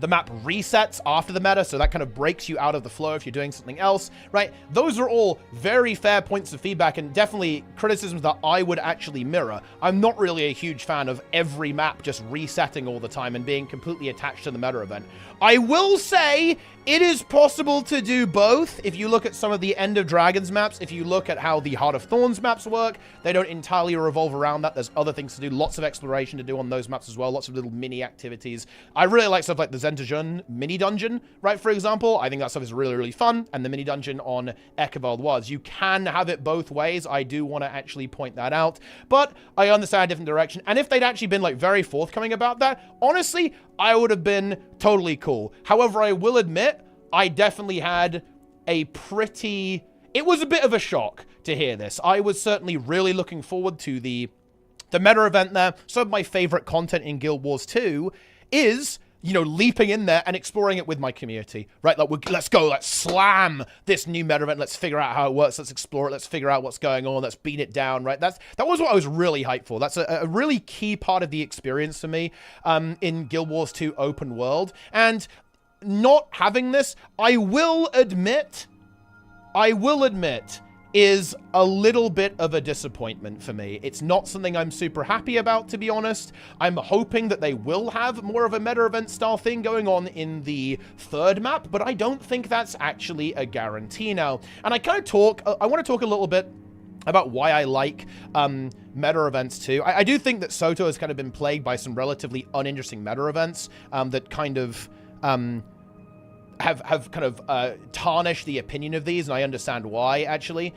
map resets after the meta, so that kind of breaks you out of the flow if you're doing something else, right? Those are all very fair points of feedback and definitely criticisms that I would actually mirror. I'm not really a huge fan of every map just resetting all the time and being completely attached to the meta event. I will say it is possible to do both. If you look at some of the End of Dragons maps, if you look at how the Heart of Thorns maps work, they don't entirely revolve around that. There's other things to do, lots of exploration to do on those maps as well, lots of little mini activities. I really like stuff like the Zentajun mini dungeon, right, for example. I think that stuff is really, really fun. And the mini dungeon on Ekevald Wilds. You can have it both ways. I do want to actually point that out. But I understand a different direction. And if they'd actually been like very forthcoming about that, honestly, I would have been totally cool. However, I will admit, I definitely had a pretty... It was a bit of a shock to hear this. I was certainly really looking forward to the meta event there. Some of my favorite content in Guild Wars 2 is, you know, leaping in there and exploring it with my community, right? Like, let's go, let's slam this new meta event. Let's figure out how it works. Let's explore it. Let's figure out what's going on. Let's beat it down, right? That was what I was really hyped for. That's a really key part of the experience for me in Guild Wars 2 open world. And not having this, I will admit, is a little bit of a disappointment for me. It's not something I'm super happy about, to be honest. I'm hoping that they will have more of a meta event style thing going on in the third map, but I don't think that's actually a guarantee now. And I want to talk a little bit about why I like meta events too. I do think that Soto has kind of been plagued by some relatively uninteresting meta events that kind of have kind of tarnished the opinion of these, and I understand why, actually,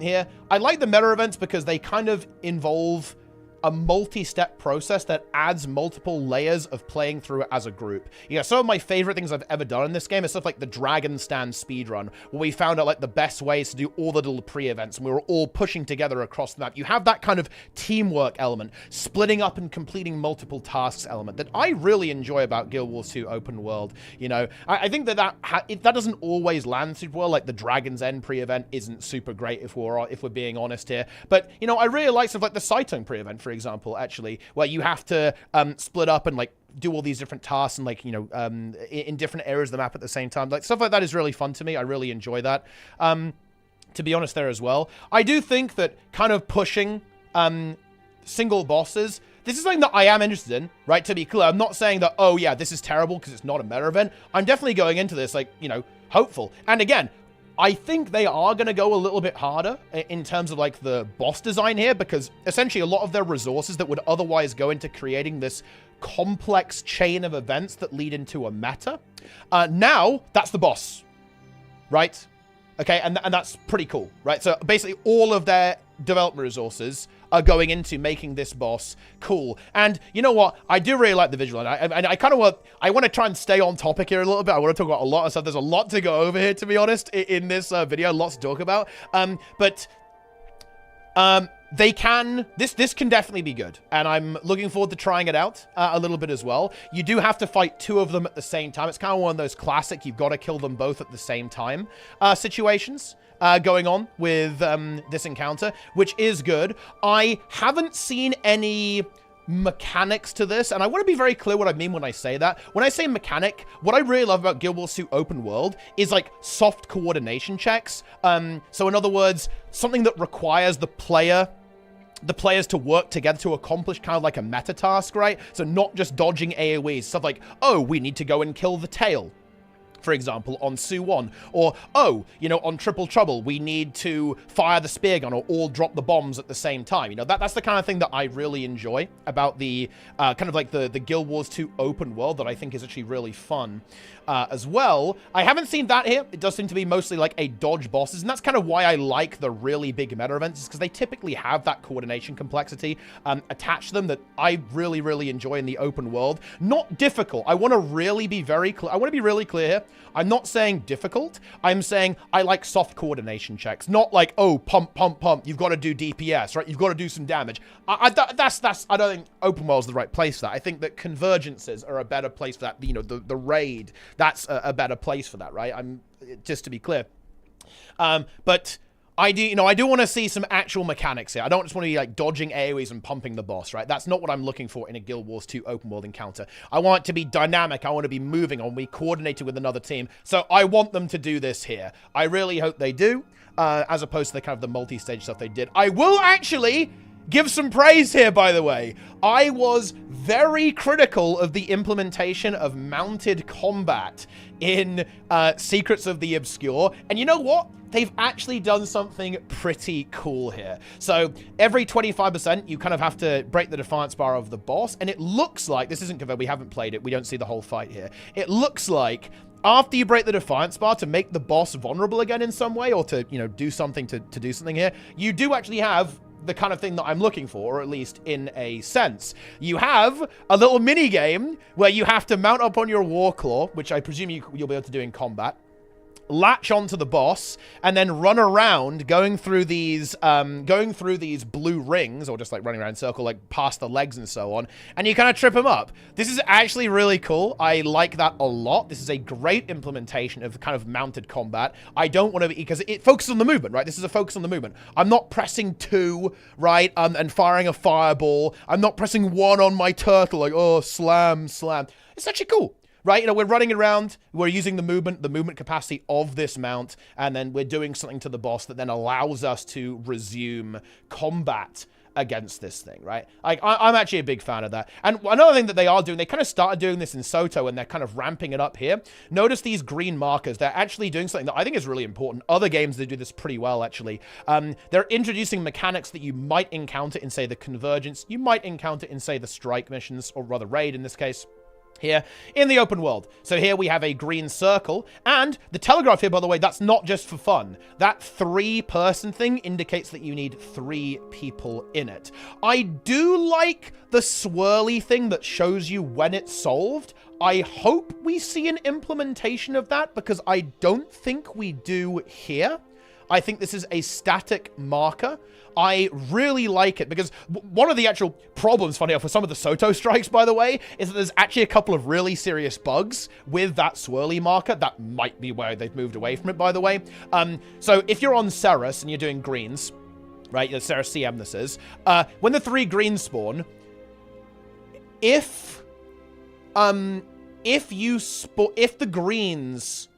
here. I like the meta events because they kind of involve a multi-step process that adds multiple layers of playing through it as a group. You know, some of my favorite things I've ever done in this game is stuff like the Dragon Stand speedrun, where we found out like the best ways to do all the little pre-events, and we were all pushing together across the map. You have that kind of teamwork element, splitting up and completing multiple tasks element that I really enjoy about Guild Wars 2 open world. You know, I think that doesn't always land super well. Like the Dragon's End pre-event isn't super great if we're being honest here. But you know, I really like stuff like the Saitong pre-event, for example, actually, where you have to split up and like do all these different tasks and like, you know, in different areas of the map at the same time. Like stuff like that is really fun to me. I really enjoy that. To be honest there as well. I do think that kind of pushing single bosses, this is something that I am interested in, right? To be clear, I'm not saying that, oh yeah, this is terrible because it's not a meta event. I'm definitely going into this like, you know, hopeful. And again, I think they are going to go a little bit harder in terms of like the boss design here, because essentially a lot of their resources that would otherwise go into creating this complex chain of events that lead into a meta, now that's the boss, right? Okay, and that's pretty cool, right? So basically all of their development resources are going into making this boss cool. And you know what? I do really like the visual, and I kind of want to try and stay on topic here a little bit. I want to talk about a lot of stuff. There's a lot to go over here, to be honest, in this video. Lots to talk about. This can definitely be good, and I'm looking forward to trying it out a little bit as well. You do have to fight two of them at the same time. It's kind of one of those classic, you've got to kill them both at the same time situations going on with this encounter, which is good. I haven't seen any mechanics to this, and I want to be very clear what I mean when I say that. When I say mechanic, what I really love about Guild Wars 2 open world is like soft coordination checks. So in other words, something that requires the players to work together to accomplish kind of like a meta task, right? So not just dodging AoEs, stuff like, oh, we need to go and kill the tail, for example, on Su-1. Or, oh, you know, on Triple Trouble, we need to fire the spear gun or all drop the bombs at the same time. You know, that's the kind of thing that I really enjoy about the kind of like the Guild Wars 2 open world that I think is actually really fun as well. I haven't seen that here. It does seem to be mostly like a dodge bosses, and that's kind of why I like the really big meta events, because they typically have that coordination complexity attached to them that I really, really enjoy in the open world. Not difficult. I want to really be very clear. I want to be really clear here. I'm not saying difficult. I'm saying I like soft coordination checks. Not like, oh, pump, pump, pump. You've got to do DPS, right? You've got to do some damage. I don't think open world is the right place for that. I think that convergences are a better place for that. You know, the raid, that's a better place for that, right? Just to be clear. But I do want to see some actual mechanics here. I don't just want to be like dodging AoEs and pumping the boss, right? That's not what I'm looking for in a Guild Wars 2 open world encounter. I want it to be dynamic. I want to be moving. I want to be coordinated with another team. So I want them to do this here. I really hope they do, as opposed to the kind of the multi-stage stuff they did. I will actually give some praise here, by the way. I was very critical of the implementation of mounted combat in Secrets of the Obscure. And you know what? They've actually done something pretty cool here. So every 25%, you kind of have to break the defiance bar of the boss. And it looks like, this isn't confirmed, we haven't played it. We don't see the whole fight here. It looks like after you break the defiance bar to make the boss vulnerable again in some way, or to, you know, do something to do something here, you do actually have the kind of thing that I'm looking for, or at least in a sense. You have a little mini game where you have to mount up on your Warclaw, which I presume you'll be able to do in combat, latch onto the boss, and then run around going through these blue rings, or just like running around in a circle, like past the legs and so on, and you kind of trip them up. This is actually really cool. I like that a lot. This is a great implementation of kind of mounted combat. I don't want to be, because it focuses on the movement, right? This is a focus on the movement. I'm not pressing 2, right, and firing a fireball. I'm not pressing 1 on my turtle, like, oh, slam, slam. It's actually cool. right? You know, we're running around, we're using the movement capacity of this mount, and then we're doing something to the boss that then allows us to resume combat against this thing, right? Like, I'm actually a big fan of that. And another thing that they are doing, they kind of started doing this in Soto, and they're kind of ramping it up here. Notice these green markers. They're actually doing something that I think is really important. Other games, they do this pretty well, actually. They're introducing mechanics that you might encounter in, say, the Convergence. You might encounter in, say, the Strike missions, or rather Raid in this case. Here in the open world. So here we have a green circle, and the telegraph here, by the way, that's not just for fun. That 3-person thing indicates that you need 3 people in it. I do like the swirly thing that shows you when it's solved. I hope we see an implementation of that, because I don't think we do here. I think this is a static marker. I really like it, because one of the actual problems, funny enough, with some of the Soto strikes, by the way, is that there's actually a couple of really serious bugs with that swirly marker. That might be where they've moved away from it, by the way. So if you're on Ceres and you're doing greens, right, Ceres CM this is, when the 3 greens spawn, if the greens,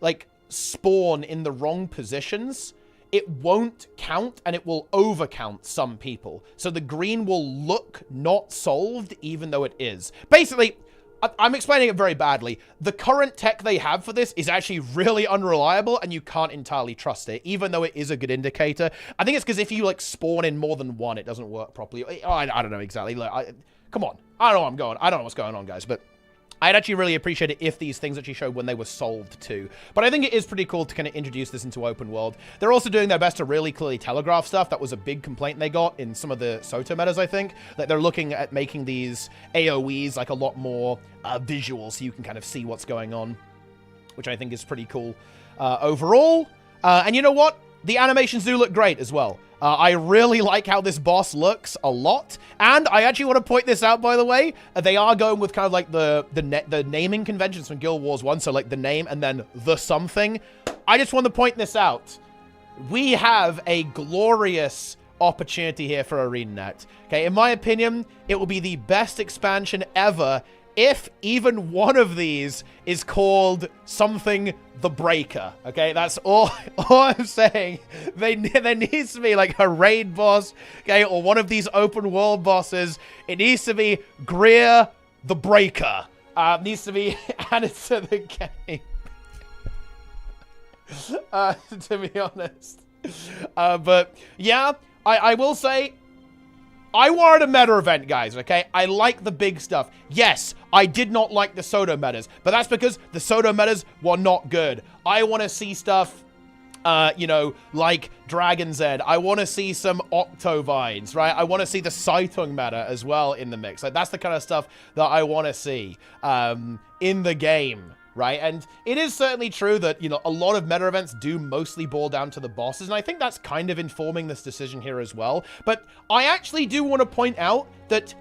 like, spawn in the wrong positions, it won't count, and it will overcount some people. So the green will look not solved, even though it is. Basically, I'm explaining it very badly. The current tech they have for this is actually really unreliable, and you can't entirely trust it, even though it is a good indicator. I think it's because if you, like, spawn in more than one, it doesn't work properly. I don't know exactly. Like, come on. I don't know where I'm going. I don't know what's going on, guys, but I'd actually really appreciate it if these things actually showed when they were solved too. But I think it is pretty cool to kind of introduce this into open world. They're also doing their best to really clearly telegraph stuff. That was a big complaint they got in some of the Soto metas, I think. That they're looking at making these AoEs like a lot more visual, so you can kind of see what's going on, which I think is pretty cool overall. And you know what? The animations do look great as well. I really like how this boss looks a lot. And I actually want to point this out, by the way. They are going with kind of like the naming conventions from Guild Wars 1. So like the name and then the something. I just want to point this out. We have a glorious opportunity here for ArenaNet. Okay, in my opinion, it will be the best expansion ever if even one of these is called something the Breaker. Okay, that's all I'm saying. There needs to be like a raid boss, okay, or one of these open world bosses. It needs to be Greer the Breaker. Needs to be added to the game. To be honest. But yeah, I will say, I wanted a meta event, guys, okay? I like the big stuff. Yes, I did not like the Soto metas, but that's because the Soto metas were not good. I want to see stuff, you know, like Dragon's End. I want to see some Octovines, right? I want to see the Saitung meta as well in the mix. Like, that's the kind of stuff that I want to see in the game. Right, and it is certainly true that, you know, a lot of meta events do mostly boil down to the bosses, and I think that's kind of informing this decision here as well. But I actually do want to point out that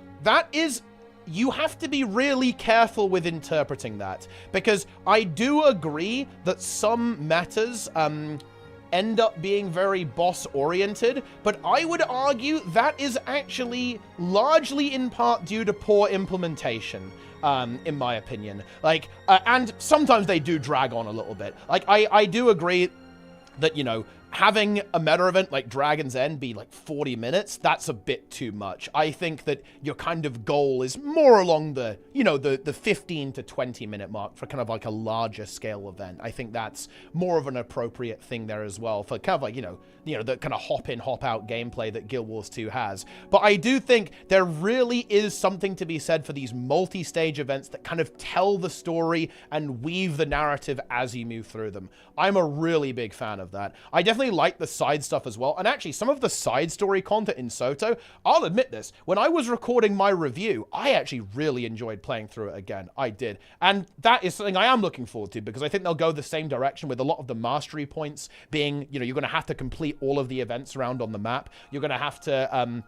you have to be really careful with interpreting that, because I do agree that some metas end up being very boss-oriented, but I would argue that is actually largely in part due to poor implementation. In my opinion. Like, and sometimes they do drag on a little bit. Like, I do agree that, you know, having a meta event like Dragon's End be like 40 minutes, that's a bit too much. I think that your kind of goal is more along the, you know, the 15 to 20 minute mark for kind of like a larger scale event. I think that's more of an appropriate thing there as well for kind of like, you know, the kind of hop in, hop out gameplay that Guild Wars 2 has. But I do think there really is something to be said for these multi-stage events that kind of tell the story and weave the narrative as you move through them. I'm a really big fan of that. I definitely like the side stuff as well. And actually, some of the side story content in Soto, I'll admit this, when I was recording my review, I actually really enjoyed playing through it again. I did. And that is something I am looking forward to, because I think they'll go the same direction with a lot of the mastery points being, you know, you're going to have to complete all of the events around on the map. You're going to have to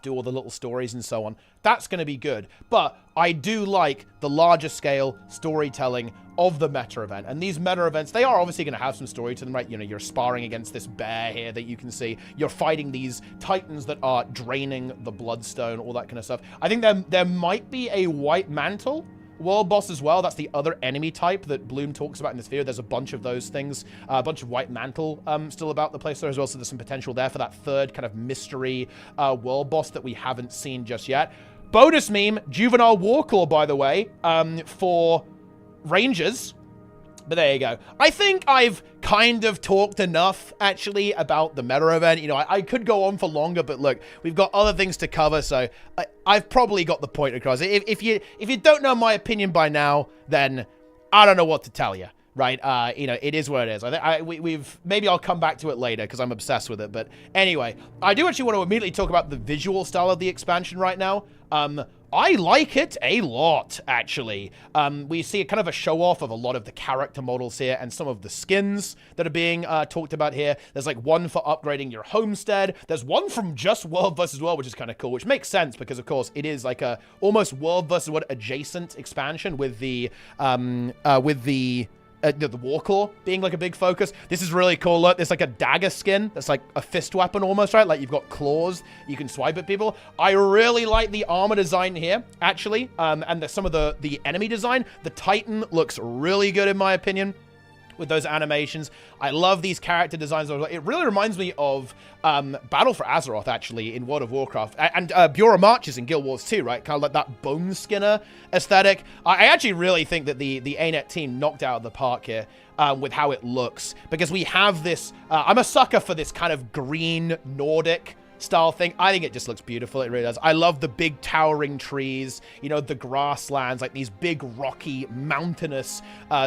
do all the little stories and so on. That's going to be good. But I do like the larger scale storytelling of the meta event. And these meta events, they are obviously going to have some story to them, right? You know, you're sparring against this bear here that you can see. You're fighting these titans that are draining the bloodstone, all that kind of stuff. I think there might be a white mantle world boss as well. That's the other enemy type that Bloom talks about in this video. There's a bunch of those things, a bunch of white mantle still about the place there as well. So there's some potential there for that third kind of mystery world boss that we haven't seen just yet. Bonus meme, Juvenile Warclaw, by the way, for Rangers. But there you go. I think I've kind of talked enough, actually, about the meta event. You know, I could go on for longer, but look, we've got other things to cover, so I've probably got the point across. If you don't know my opinion by now, then I don't know what to tell you, right? You know, it is what it is. Maybe I'll come back to it later because I'm obsessed with it. But anyway, I do actually want to immediately talk about the visual style of the expansion right now. I like it a lot, actually. We see a kind of a show-off of a lot of the character models here and some of the skins that are being talked about here. There's like one for upgrading your homestead. There's one from just World vs. World, which is kind of cool, which makes sense because, of course, it is like a almost World vs. World adjacent expansion with the Warclaw being like a big focus. This is really cool. Look, there's like a dagger skin that's like a fist weapon almost, right? Like you've got claws, you can swipe at people. I really like the armor design here, actually, and some of the enemy design. The Titan looks really good in my opinion with those animations. I love these character designs. It really reminds me of Battle for Azeroth, actually, in World of Warcraft. And Bureau Marches in Guild Wars 2, right? Kind of like that Bone Skinner aesthetic. I actually really think that the ArenaNet team knocked out of the park here with how it looks. Because we have this... I'm a sucker for this kind of green Nordic style thing. I think it just looks beautiful. It really does. I love the big towering trees, you know, the grasslands, like these big rocky mountainous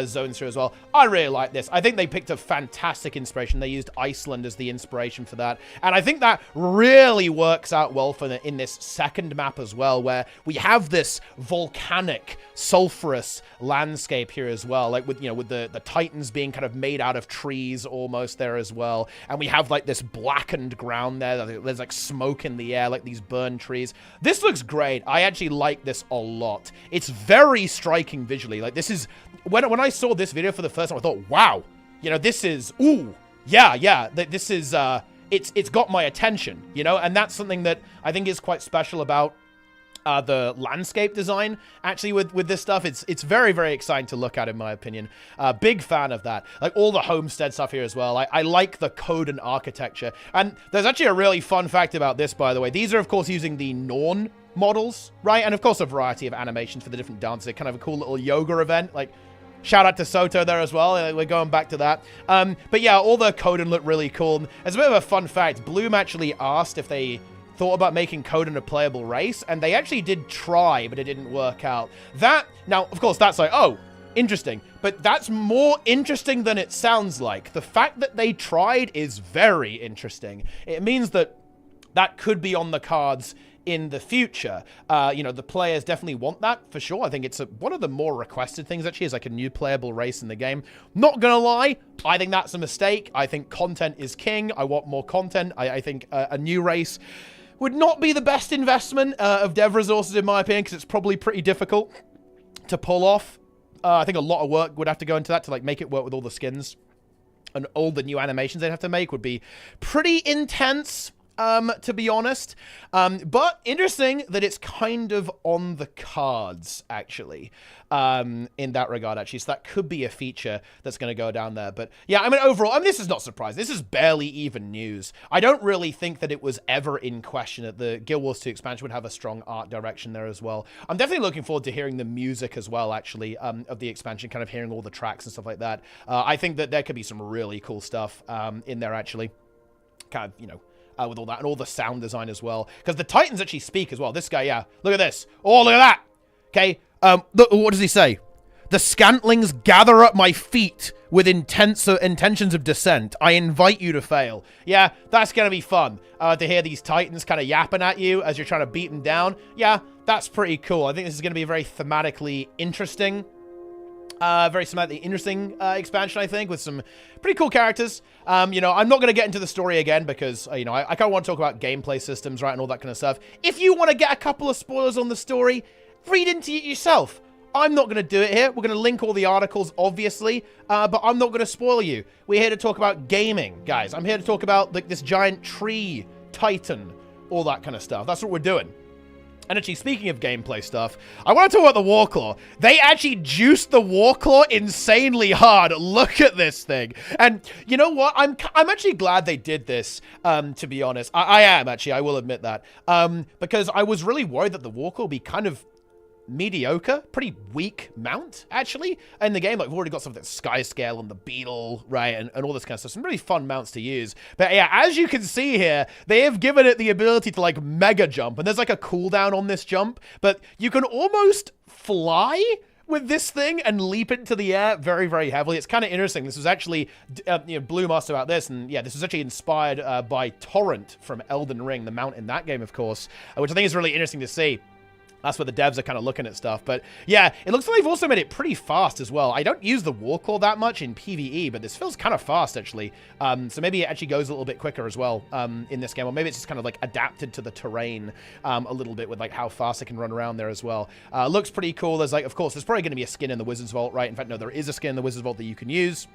zones here as well. I really like this. I think they picked a fantastic inspiration. They used Iceland as the inspiration for that. And I think that really works out well for in this second map as well, where we have this volcanic, sulfurous landscape here as well, like with, you know, with the Titans being kind of made out of trees almost there as well. And we have like this blackened ground there. There's like smoke in the air, like these burned trees. This looks great. I actually like this a lot. It's very striking visually. Like this is, when I saw this video for the first time, I thought, wow, you know, this is, ooh, yeah, this is, it's got my attention, you know, and that's something that I think is quite special about the landscape design, actually, with this stuff. It's very, very exciting to look at, in my opinion. Big fan of that. Like, all the homestead stuff here as well. I like the code and architecture. And there's actually a really fun fact about this, by the way. These are, of course, using the Norn models, right? And, of course, a variety of animations for the different dances. Kind of a cool little yoga event. Like, shout out to Soto there as well. We're going back to that. But, yeah, all the Coden look really cool. As a bit of a fun fact, Bloom actually asked if they thought about making Coden a playable race, and they actually did try, but it didn't work out. That, now, of course, that's like, oh, interesting. But that's more interesting than it sounds like. The fact that they tried is very interesting. It means that that could be on the cards in the future. You know, the players definitely want that, for sure. I think it's one of the more requested things, actually, is like a new playable race in the game. Not gonna lie, I think that's a mistake. I think content is king. I want more content. I think a new race would not be the best investment of dev resources, in my opinion, because it's probably pretty difficult to pull off. I think a lot of work would have to go into that to like make it work with all the skins, and all the new animations they'd have to make would be pretty intense, to be honest. But interesting that it's kind of on the cards, actually, in that regard, actually. So that could be a feature that's going to go down there. But yeah, I mean, overall, I mean, this is not surprising. This is barely even news. I don't really think that it was ever in question that the Guild Wars 2 expansion would have a strong art direction there as well. I'm definitely looking forward to hearing the music as well, actually, of the expansion, kind of hearing all the tracks and stuff like that. I think that there could be some really cool stuff in there, actually. Kind of, you know, with all that, and all the sound design as well. Because the Titans actually speak as well. This guy, yeah. Look at this. Oh, look at that. Okay. Look, what does he say? The scantlings gather at my feet with intentions of descent. I invite you to fail. Yeah, that's going to be fun. To hear these Titans kind of yapping at you as you're trying to beat them down. Yeah, that's pretty cool. I think this is going to be a very thematically interesting expansion, I think, with some pretty cool characters. You know, I'm not going to get into the story again because, you know, I kind of want to talk about gameplay systems, right, and all that kind of stuff. If you want to get a couple of spoilers on the story, read into it yourself. I'm not going to do it here. We're going to link all the articles, obviously, but I'm not going to spoil you. We're here to talk about gaming, guys. I'm here to talk about, like, this giant tree titan, all that kind of stuff. That's what we're doing. And actually, speaking of gameplay stuff, I want to talk about the Warclaw. They actually juiced the Warclaw insanely hard. Look at this thing. And you know what? I'm actually glad they did this, to be honest. I am, actually. I will admit that. Because I was really worried that the Warclaw would be kind of mediocre, pretty weak mount, actually, in the game. Like, we've already got something like Sky Scale and the Beetle, right, and all this kind of stuff. Some really fun mounts to use. But yeah, as you can see here, they have given it the ability to, like, mega jump, and there's, like, a cooldown on this jump, but you can almost fly with this thing and leap into the air very, very heavily. It's kind of interesting. This was actually, Bloom asked about this, and yeah, this was actually inspired by Torrent from Elden Ring, the mount in that game, of course, which I think is really interesting to see. That's where the devs are kind of looking at stuff. But yeah, it looks like they've also made it pretty fast as well. I don't use the Warclaw that much in PvE, but this feels kind of fast, actually. So maybe it actually goes a little bit quicker as well in this game. Or maybe it's just kind of like adapted to the terrain a little bit with like how fast it can run around there as well. Looks pretty cool. There's like, of course, there's probably going to be a skin in the Wizard's Vault, right? In fact, no, there is a skin in the Wizard's Vault that you can use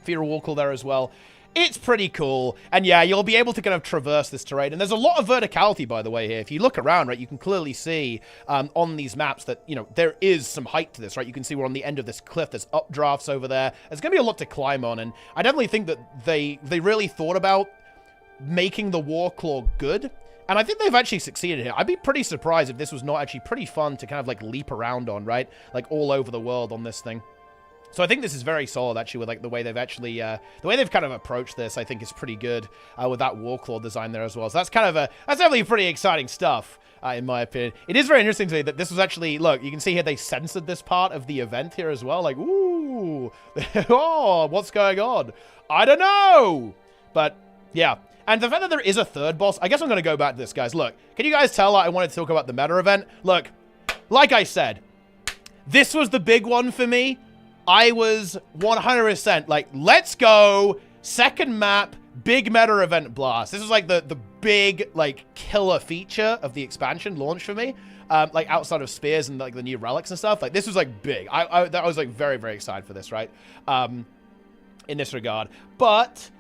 for your Warclaw there as well. It's pretty cool. And yeah, you'll be able to kind of traverse this terrain. And there's a lot of verticality, by the way, here. If you look around, right, you can clearly see on these maps that, you know, there is some height to this, right? You can see we're on the end of this cliff. There's updrafts over there. There's going to be a lot to climb on. And I definitely think that they really thought about making the Warclaw good. And I think they've actually succeeded here. I'd be pretty surprised if this was not actually pretty fun to kind of like leap around on, right? Like all over the world on this thing. So I think this is very solid, actually, with like the way they've actually, the way they've kind of approached this, I think is pretty good with that Warclaw design there as well. So that's kind of that's definitely pretty exciting stuff, in my opinion. It is very interesting to me that this was actually, look, you can see here they censored this part of the event here as well. Like, ooh, oh, what's going on? I don't know. But yeah. And the fact that there is a third boss, I guess I'm going to go back to this, guys. Look, can you guys tell I wanted to talk about the meta event? Look, like I said, this was the big one for me. I was 100% like, let's go, second map, big meta event blast. This was like the big, like, killer feature of the expansion launch for me. Like, outside of Spears and, like, the new relics and stuff. Like, this was, like, big. I was, like, very, very excited for this, right? In this regard. But,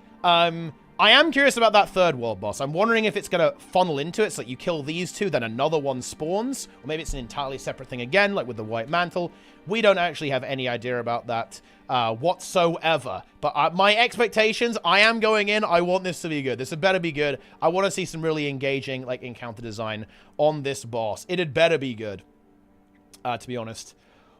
I am curious about that third world boss. I'm wondering if it's going to funnel into it. So like you kill these two, then another one spawns. Or maybe it's an entirely separate thing again, like with the White Mantle. We don't actually have any idea about that whatsoever. But my expectations, I am going in. I want this to be good. This had better be good. I want to see some really engaging like encounter design on this boss. It had better be good, to be honest.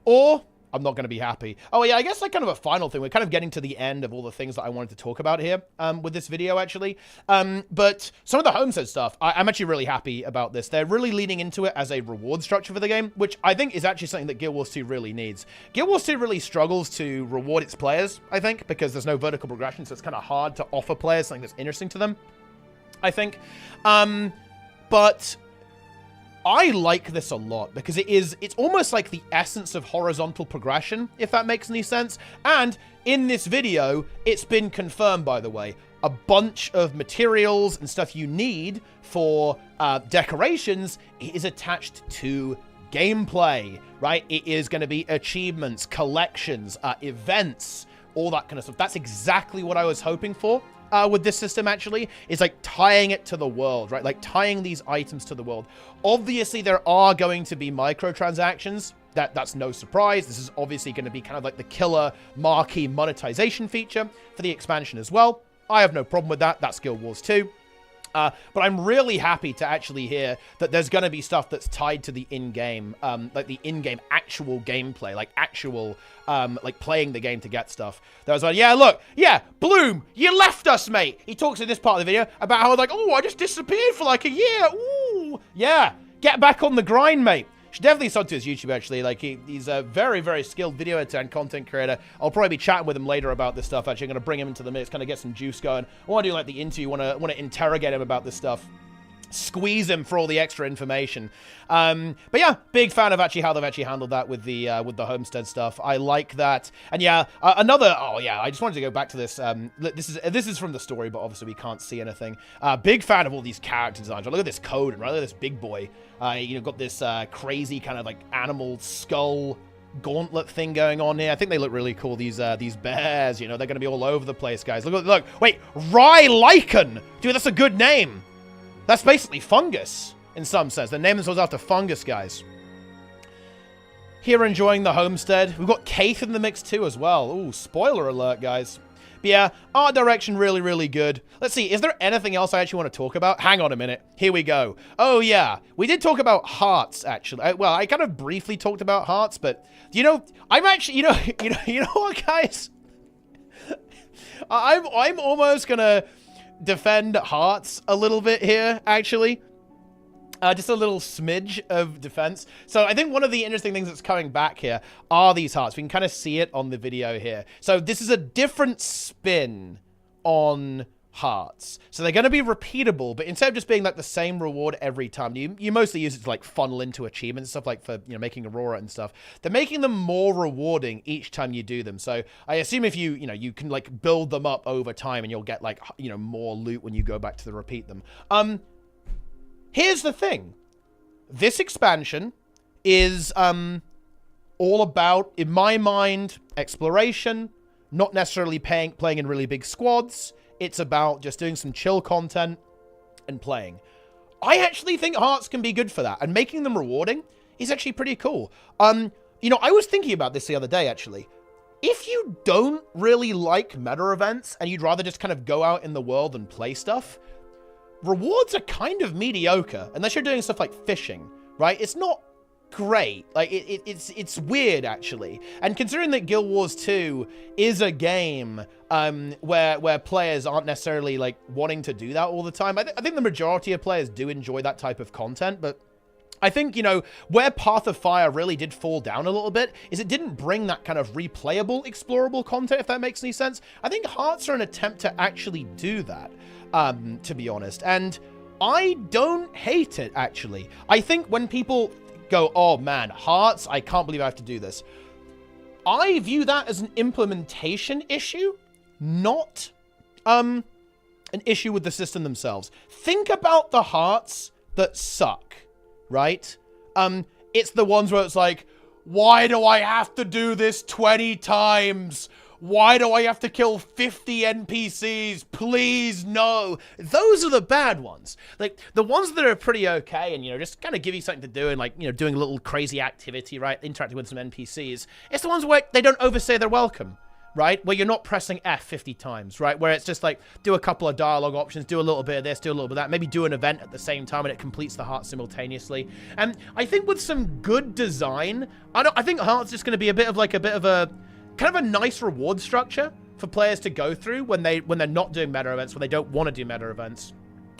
Or I'm not going to be happy. Oh, yeah, I guess like kind of a final thing. We're kind of getting to the end of all the things that I wanted to talk about here with this video, actually. But some of the Homestead stuff, I'm actually really happy about this. They're really leaning into it as a reward structure for the game, which I think is actually something that Guild Wars 2 really needs. Guild Wars 2 really struggles to reward its players, I think, because there's no vertical progression, so it's kind of hard to offer players something that's interesting to them, I think. But I like this a lot because it's almost like the essence of horizontal progression, if that makes any sense. And in this video, it's been confirmed, by the way, a bunch of materials and stuff you need for decorations is attached to gameplay, right? It is going to be achievements, collections, events, all that kind of stuff. That's exactly what I was hoping for. With this system, actually, is like tying it to the world, right? Like tying these items to the world. Obviously, there are going to be microtransactions. That's no surprise. This is obviously going to be kind of like the killer marquee monetization feature for the expansion as well. I have no problem with that. That's Guild Wars 2. But I'm really happy to actually hear that there's going to be stuff that's tied to the in-game, like the in-game actual gameplay, like actual, like playing the game to get stuff. There was like, yeah, look, yeah, Bloom, you left us, mate. He talks in this part of the video about how like, oh, I just disappeared for like a year. Ooh, yeah, get back on the grind, mate. Should definitely sub to his YouTube, actually. Like, he's a very, very skilled video editor and content creator. I'll probably be chatting with him later about this stuff, actually. I'm going to bring him into the mix, kind of get some juice going. I want to do, like, the interview. want to interrogate him about this stuff. Squeeze him for all the extra information. But yeah, big fan of actually how they've actually handled that with the Homestead stuff. I like that. And yeah, oh yeah, I just wanted to go back to this. This is from the story, but obviously we can't see anything. Big fan of all these character designs. Look at this code, and right, look at this big boy. You know, got this crazy kind of like animal skull gauntlet thing going on here. I think they look really cool. These bears, you know, they're going to be all over the place, guys. Look, wait, Rye Lichen, dude, that's a good name. That's basically fungus in some sense. They name themselves after fungus guys. Here enjoying the homestead. We've got Keith in the mix too as well. Ooh, spoiler alert, guys. But yeah, art direction really, really good. Let's see, is there anything else I actually want to talk about? Hang on a minute. Here we go. Oh yeah, we did talk about hearts actually. Well, I kind of briefly talked about hearts, but you know, I'm actually, you know what, guys? I'm almost gonna defend hearts a little bit here, actually. Just a little smidge of defense. So I think one of the interesting things that's coming back here are these hearts. We can kind of see it on the video here. So this is a different spin on hearts. So they're going to be repeatable, but instead of just being like the same reward every time, you mostly use it to like funnel into achievements and stuff, like for, you know, making Aurora and stuff. They're making them more rewarding each time you do them. So I assume if you can like build them up over time and you'll get like, you know, more loot when you go back to repeat them. Here's the thing. This expansion is all about, in my mind, exploration, not necessarily playing in really big squads. It's about just doing some chill content and playing. I actually think hearts can be good for that, and making them rewarding is actually pretty cool. You know, I was thinking about this the other day, actually. If you don't really like meta events and you'd rather just kind of go out in the world and play stuff, rewards are kind of mediocre, unless you're doing stuff like fishing, right? It's not great. Like, it's weird, actually. And considering that Guild Wars 2 is a game where players aren't necessarily, like, wanting to do that all the time, I think the majority of players do enjoy that type of content, but I think, you know, where Path of Fire really did fall down a little bit is it didn't bring that kind of replayable, explorable content, if that makes any sense. I think Hearts are an attempt to actually do that, to be honest. And I don't hate it, actually. I think when people go, oh man, Hearts, I can't believe I have to do this, I view that as an implementation issue, not an issue with the system themselves. Think about the Hearts that suck. Right? It's the ones where it's like, why do I have to do this 20 times? Why do I have to kill 50 NPCs? Please, no. Those are the bad ones. Like, the ones that are pretty okay and, you know, just kind of give you something to do and, like, you know, doing a little crazy activity, right? Interacting with some NPCs. It's the ones where they don't overstay their welcome. Right? Where you're not pressing F 50 times, right? Where it's just like, do a couple of dialogue options, do a little bit of this, do a little bit of that, maybe do an event at the same time and it completes the heart simultaneously. And I think with some good design, I think Heart's just going to be a bit of a kind of a nice reward structure for players to go through when they're not doing meta events, when they don't want to do meta events.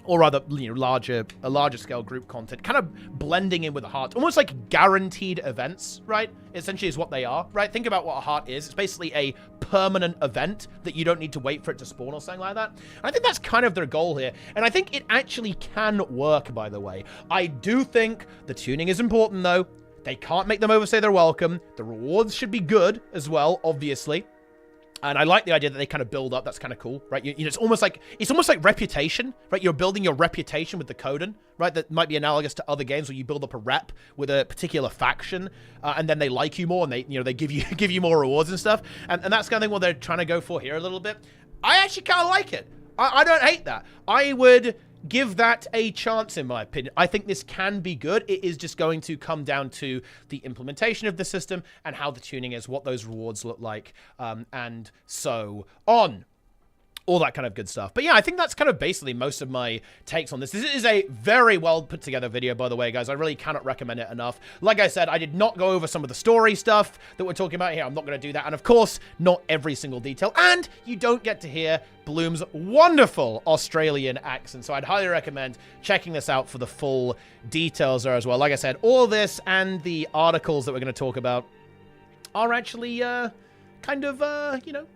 Or rather, you know, a larger scale group content, kind of blending in with the heart, almost like guaranteed events, right? Essentially is what they are, right? Think about what a heart is. It's basically a permanent event that you don't need to wait for it to spawn or something like that. And I think that's kind of their goal here. And I think it actually can work, by the way. I do think the tuning is important, though. They can't make them overstay their welcome. The rewards should be good as well, obviously. And I like the idea that they kind of build up. That's kind of cool, right? You know, it's almost like reputation, right? You're building your reputation with the Coden, right? That might be analogous to other games where you build up a rep with a particular faction, and then they like you more, and they give you more rewards and stuff. And that's kind of thing what they're trying to go for here a little bit. I actually kind of like it. I don't hate that. I would give that a chance, in my opinion. I think this can be good. It is just going to come down to the implementation of the system and how the tuning is, what those rewards look like, and so on. All that kind of good stuff. But yeah, I think that's kind of basically most of my takes on this. This is a very well put together video, by the way, guys. I really cannot recommend it enough. Like I said, I did not go over some of the story stuff that we're talking about here. I'm not going to do that. And of course, not every single detail. And you don't get to hear Bloom's wonderful Australian accent. So I'd highly recommend checking this out for the full details there as well. Like I said, all this and the articles that we're going to talk about are actually kind of, you know,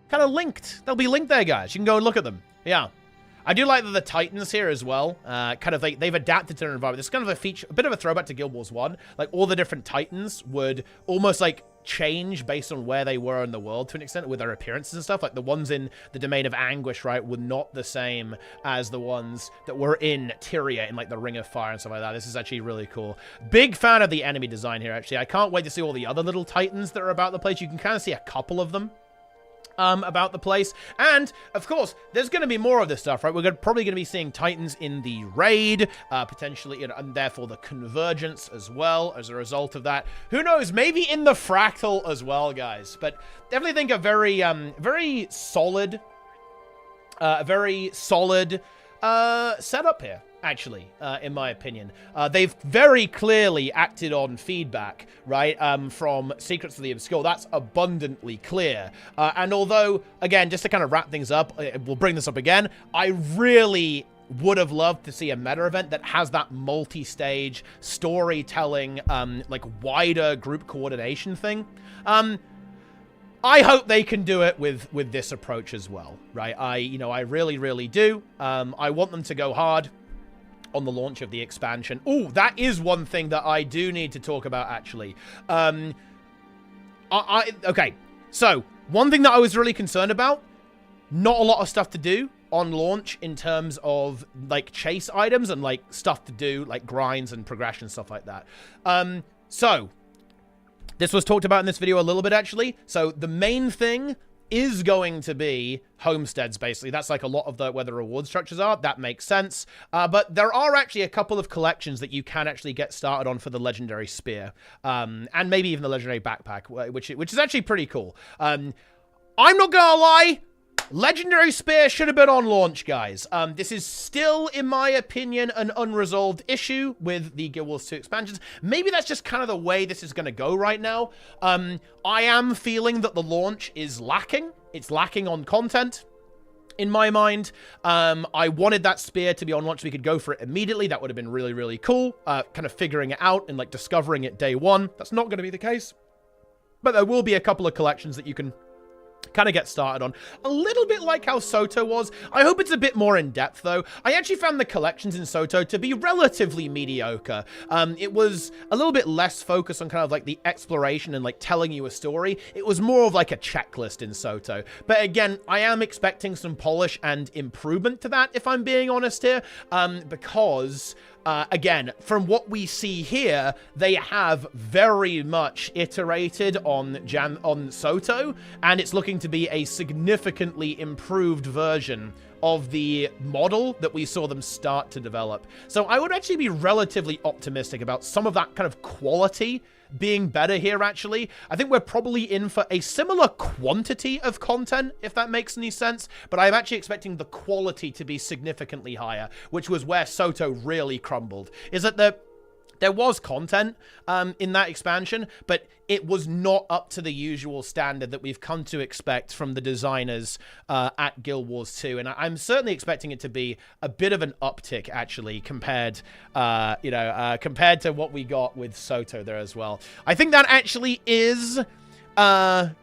kind of linked. They'll be linked there, guys. You can go and look at them. Yeah. I do like that the Titans here as well, kind of like they've adapted to their environment. It's kind of a feature, a bit of a throwback to Guild Wars 1. Like all the different Titans would almost like change based on where they were in the world to an extent with their appearances and stuff. Like the ones in the Domain of Anguish, right, were not the same as the ones that were in Tyria in like the Ring of Fire and stuff like that. This is actually really cool. Big fan of the enemy design here, actually. I can't wait to see all the other little Titans that are about the place. You can kind of see a couple of them about the place. And, of course, there's going to be more of this stuff, right? We're probably going to be seeing Titans in the raid, potentially, you know, and therefore the convergence as well as a result of that. Who knows? Maybe in the fractal as well, guys. But definitely think a very solid setup here, actually, in my opinion. They've very clearly acted on feedback, right, from Secrets of the Obscure. That's abundantly clear. And although, again, just to kind of wrap things up, we'll bring this up again, I really would have loved to see a meta event that has that multi-stage storytelling, like wider group coordination thing. I hope they can do it with this approach as well, right? I really, really do. I want them to go hard on the launch of the expansion. Oh, that is one thing that I do need to talk about, actually. Okay, so one thing that I was really concerned about, not a lot of stuff to do on launch in terms of, like, chase items and, like, stuff to do, like, grinds and progression, stuff like that. So this was talked about in this video a little bit, actually. So the main thing is going to be Homesteads, basically. That's like a lot of where the reward structures are. That makes sense. But there are actually a couple of collections that you can actually get started on for the Legendary Spear. And maybe even the Legendary Backpack, which is actually pretty cool. I'm not gonna lie, Legendary Spear should have been on launch, guys. This is still, in my opinion, an unresolved issue with the Guild Wars 2 expansions. Maybe that's just kind of the way this is going to go right now. I am feeling that the launch is lacking. It's lacking on content, in my mind. I wanted that spear to be on launch so we could go for it immediately. That would have been really, really cool. Kind of figuring it out and, like, discovering it day one. That's not going to be the case. But there will be a couple of collections that you can kind of get started on. A little bit like how Soto was. I hope it's a bit more in-depth, though. I actually found the collections in Soto to be relatively mediocre. It was a little bit less focused on kind of like the exploration and like telling you a story. It was more of like a checklist in Soto. But again, I am expecting some polish and improvement to that, if I'm being honest here, because again, from what we see here, they have very much iterated on Soto, and it's looking to be a significantly improved version of the model that we saw them start to develop. So I would actually be relatively optimistic about some of that kind of quality being better here, actually. I think we're probably in for a similar quantity of content, if that makes any sense, but I'm actually expecting the quality to be significantly higher, which was where Soto really crumbled. Is that there was content in that expansion, but it was not up to the usual standard that we've come to expect from the designers at Guild Wars 2. And I'm certainly expecting it to be a bit of an uptick, actually, compared to what we got with Soto there as well. I think that actually is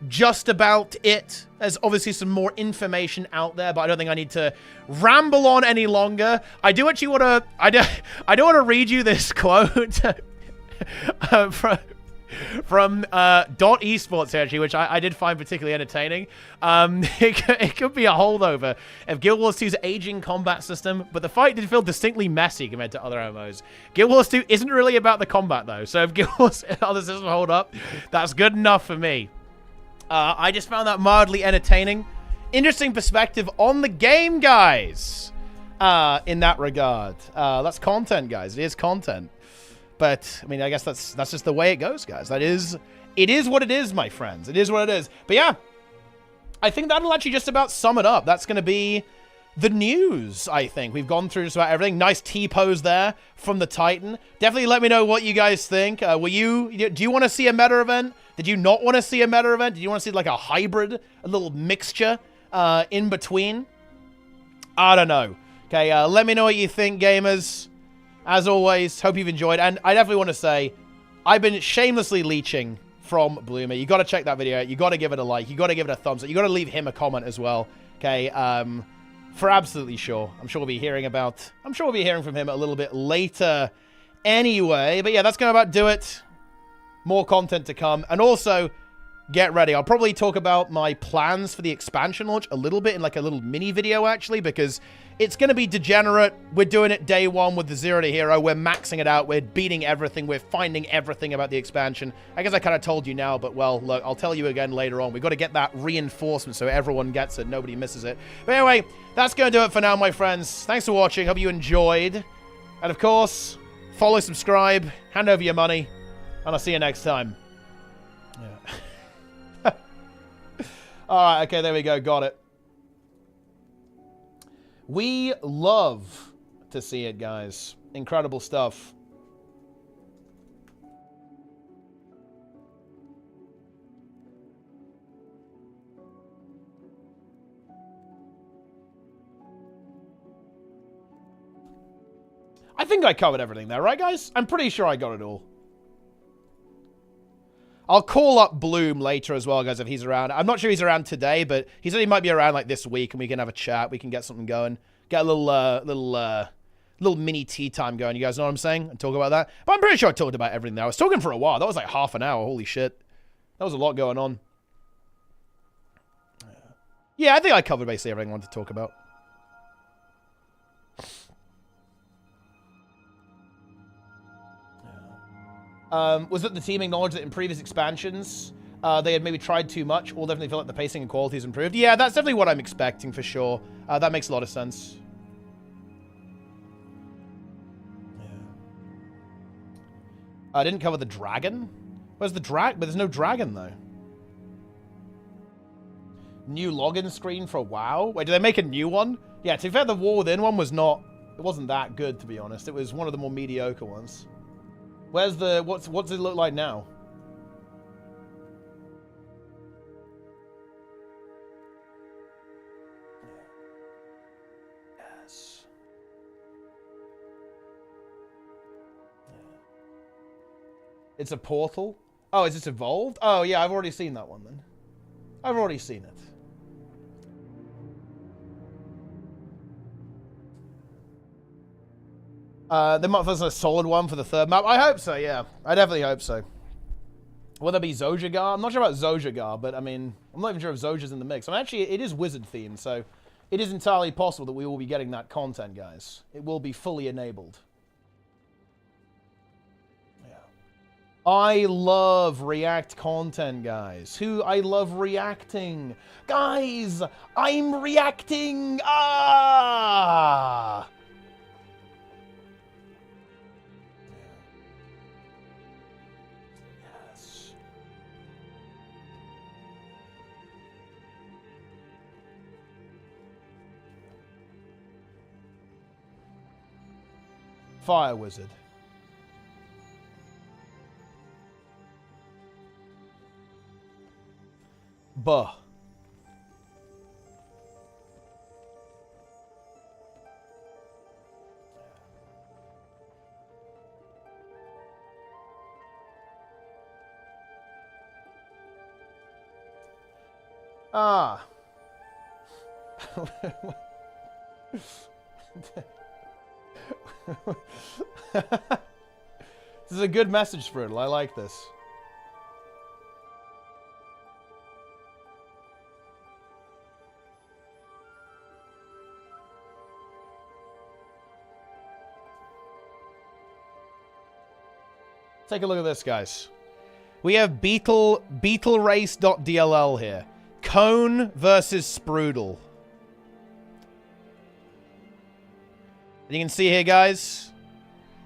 just about it. There's obviously some more information out there, but I don't think I need to ramble on any longer. I do actually want to, I don't want to read you this quote from Dot Esports, actually, which I did find particularly entertaining. It could be a holdover of Guild Wars 2's aging combat system, but the fight did feel distinctly messy compared to other MMOs. Guild Wars 2 isn't really about the combat, though, so if Guild Wars other systems hold up, that's good enough for me. I just found that mildly entertaining. Interesting perspective on the game, guys, in that regard. That's content, guys. It is content. But, I mean, I guess that's just the way it goes, guys. It is what it is, my friends. It is what it is. But yeah, I think that'll actually just about sum it up. That's going to be the news, I think. We've gone through just about everything. Nice T-pose there from the Titan. Definitely let me know what you guys think. Do you want to see a meta event? Did you not want to see a meta event? Did you want to see like a hybrid, a little mixture in between? I don't know. Okay, let me know what you think, gamers. As always, hope you've enjoyed. And I definitely want to say, I've been shamelessly leeching from Bloomer. You got to check that video out. You got to give it a like. You got to give it a thumbs up. You got to leave him a comment as well. Okay, for absolutely sure. I'm sure we'll be hearing from him a little bit later anyway. But yeah, that's going to about do it. More content to come. And also, get ready. I'll probably talk about my plans for the expansion launch a little bit in like a little mini video, actually, because it's going to be degenerate. We're doing it day one with the Zero to Hero. We're maxing it out. We're beating everything. We're finding everything about the expansion. I guess I kind of told you now, but, well, look, I'll tell you again later on. We've got to get that reinforcement so everyone gets it. Nobody misses it. But anyway, that's going to do it for now, my friends. Thanks for watching. Hope you enjoyed. And, of course, follow, subscribe, hand over your money, and I'll see you next time. Yeah. Alright, okay, there we go. Got it. We love to see it, guys. Incredible stuff. I think I covered everything there, right, guys? I'm pretty sure I got it all. I'll call up Bloom later as well, guys, if he's around. I'm not sure he's around today, but he said he might be around like this week, and we can have a chat. We can get something going. Get a little mini tea time going. You guys know what I'm saying? And talk about that. But I'm pretty sure I talked about everything there. I was talking for a while. That was like half an hour. Holy shit. That was a lot going on. Yeah, I think I covered basically everything I wanted to talk about. Was it the team acknowledged that in previous expansions, they had maybe tried too much, or definitely feel like the pacing and quality has improved? Yeah, that's definitely what I'm expecting for sure. That makes a lot of sense. Yeah. I didn't cover the dragon? Where's the drag? But there's no dragon, though. New login screen for WoW? Wait, did they make a new one? Yeah, to be fair, the War Within one was not... It wasn't that good, to be honest. It was one of the more mediocre ones. Where's the... What's it look like now? Yes. It's a portal? Oh, is this evolved? Oh, yeah, I've already seen that one, then. I've already seen it. They might find a solid one for the third map. I hope so, yeah. I definitely hope so. Will there be Zojagar? I'm not sure about Zojagar, but I mean, I'm not even sure if Zoja's in the mix. I mean, actually, it is wizard themed, so it is entirely possible that we will be getting that content, guys. It will be fully enabled. Yeah. I love React content, guys. I love reacting. Guys, I'm reacting! Ah! Fire Wizard. Buh. Ah. This is a good message, Sprudel. I like this. Take a look at this, guys. We have beetlerace.dll here. Cone versus Sprudel. And you can see here, guys,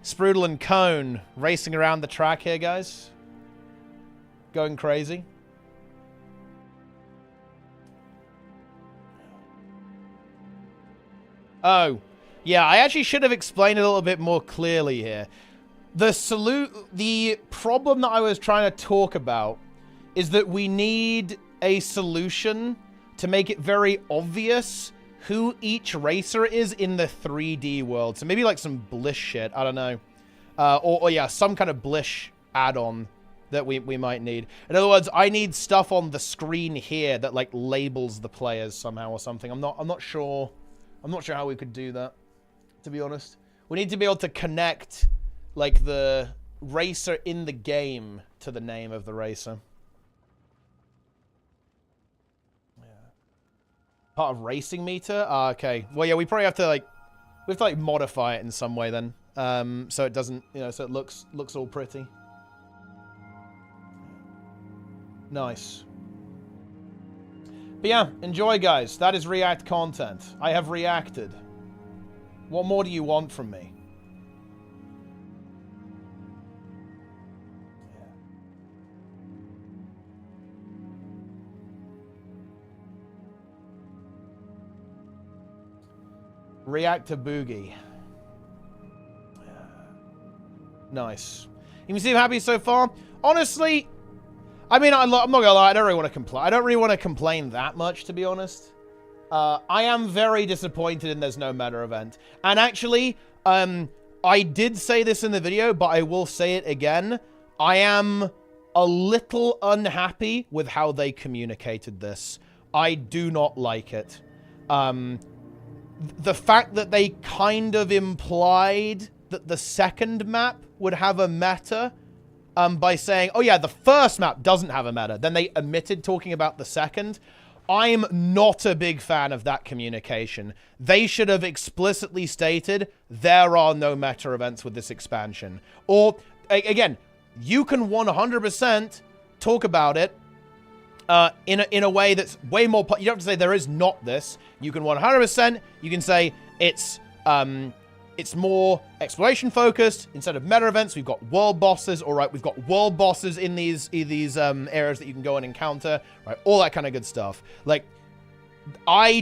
Sprudel and Cone racing around the track here, guys. Going crazy. Oh, yeah, I actually should have explained it a little bit more clearly here. The problem that I was trying to talk about is that we need a solution to make it very obvious who each racer is in the 3D world. So maybe like some Blish shit, I don't know. Or yeah, some kind of Blish add-on that we might need. In other words, I need stuff on the screen here that like labels the players somehow or something. I'm not sure how we could do that, to be honest. We need to be able to connect like the racer in the game to the name of the racer. Part of racing meter? Okay. Well, yeah, we probably have to, like... We have to, like, modify it in some way, then. So it doesn't, you know, so it looks all pretty. Nice. But yeah, enjoy, guys. That is React content. I have reacted. What more do you want from me? React to Boogie. Nice. You can see I'm happy so far. Honestly, I mean, I'm not gonna lie, I don't really want to complain. I don't really want to complain that much, to be honest. I am very disappointed in there's no meta event. And actually, I did say this in the video, but I will say it again. I am a little unhappy with how they communicated this. I do not like it. The fact that they kind of implied that the second map would have a meta by saying, oh yeah, the first map doesn't have a meta. Then they omitted talking about the second. I'm not a big fan of that communication. They should have explicitly stated there are no meta events with this expansion. Or, again, you can 100% talk about it in a way that's way more... You don't have to say there is not this. You can 100%, you can say it's more exploration focused instead of meta events. We've got world bosses, all right. We've got world bosses in these areas that you can go and encounter, right? All that kind of good stuff. Like, I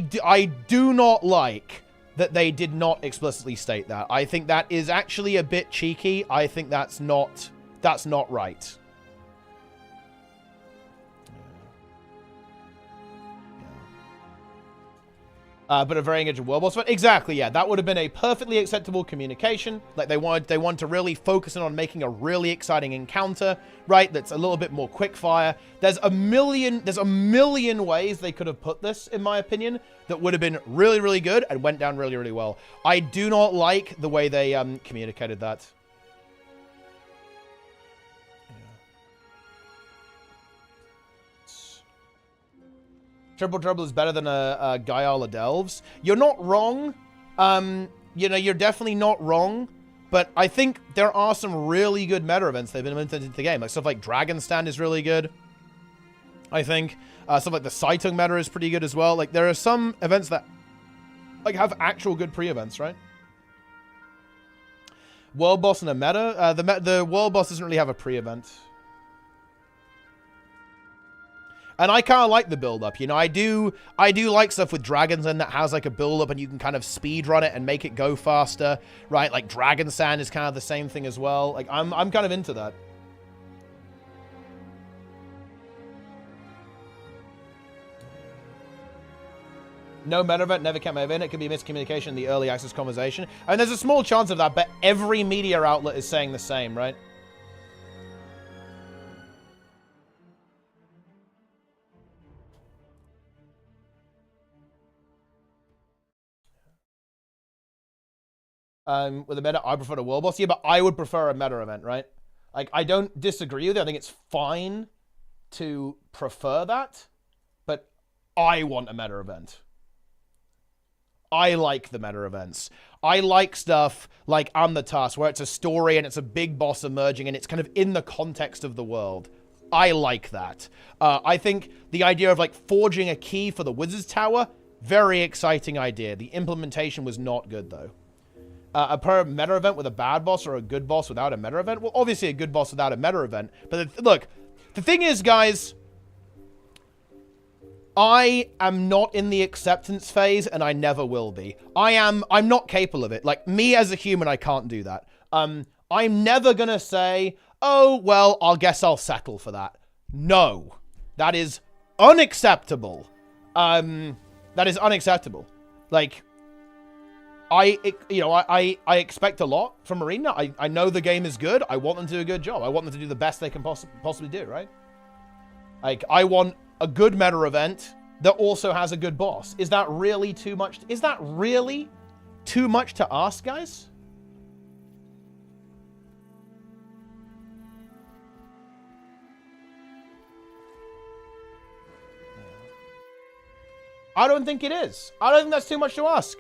do not like that they did not explicitly state that. I think that is actually a bit cheeky. I think that's not right. But a very engaging world boss fight. Exactly, yeah. That would have been a perfectly acceptable communication. Like, they want to really focus in on making a really exciting encounter, right? That's a little bit more quickfire. There's a million ways they could have put this, in my opinion, that would have been really, really good and went down really, really well. I do not like the way they communicated that. Triple Trouble is better than a Gaiala Delves. You're not wrong. You know, you're definitely not wrong. But I think there are some really good meta events they've been implemented into the game. Like stuff like Dragon Stand is really good, I think. Stuff like the Saitung meta is pretty good as well. Like, there are some events that like have actual good pre-events, right? World Boss and a meta. The World Boss doesn't really have a pre-event. And I kind of like the build-up, you know. I do like stuff with Dragons and that has like a build-up and you can kind of speed run it and make it go faster, right? Like Dragon Sand is kind of the same thing as well. Like I'm kind of into that. No meta event, never kept my event. It could be miscommunication in the early access conversation. And there's a small chance of that, but every media outlet is saying the same, right? With a meta, I prefer a world boss. Yeah, but I would prefer a meta event, right? Like, I don't disagree with it. I think it's fine to prefer that, but I want a meta event. I like the meta events. I like stuff like On the Task, where it's a story and it's a big boss emerging and it's kind of in the context of the world. I like that. I think the idea of, like, forging a key for the Wizard's Tower, very exciting idea. The implementation was not good, though. A per meta event with a bad boss or a good boss without a meta event? Well, obviously a good boss without a meta event. But look, the thing is, guys, I am not in the acceptance phase, and I never will be. I'm not capable of it. Like, me as a human, I can't do that. I'm never gonna say, oh, well, I guess I'll settle for that. No. That is unacceptable. That is unacceptable. Like, I expect a lot from Arena. I know the game is good. I want them to do a good job. I want them to do the best they can possibly do, right? Like, I want a good meta event that also has a good boss. Is that really too much? Is that really too much to ask, guys? I don't think it is. I don't think that's too much to ask.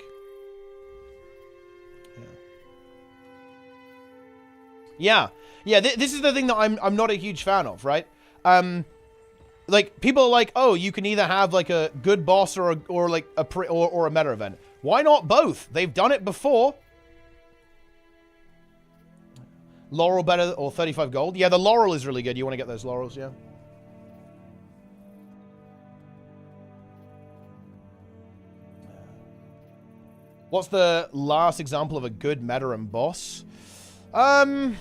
Yeah. Yeah, this is the thing that I'm not a huge fan of, right? Like, people are like, oh, you can either have, like, a good boss or like, a meta event. Why not both? They've done it before. Laurel better, or 35 gold? Yeah, the Laurel is really good. You want to get those Laurels, yeah. What's the last example of a good meta and boss? You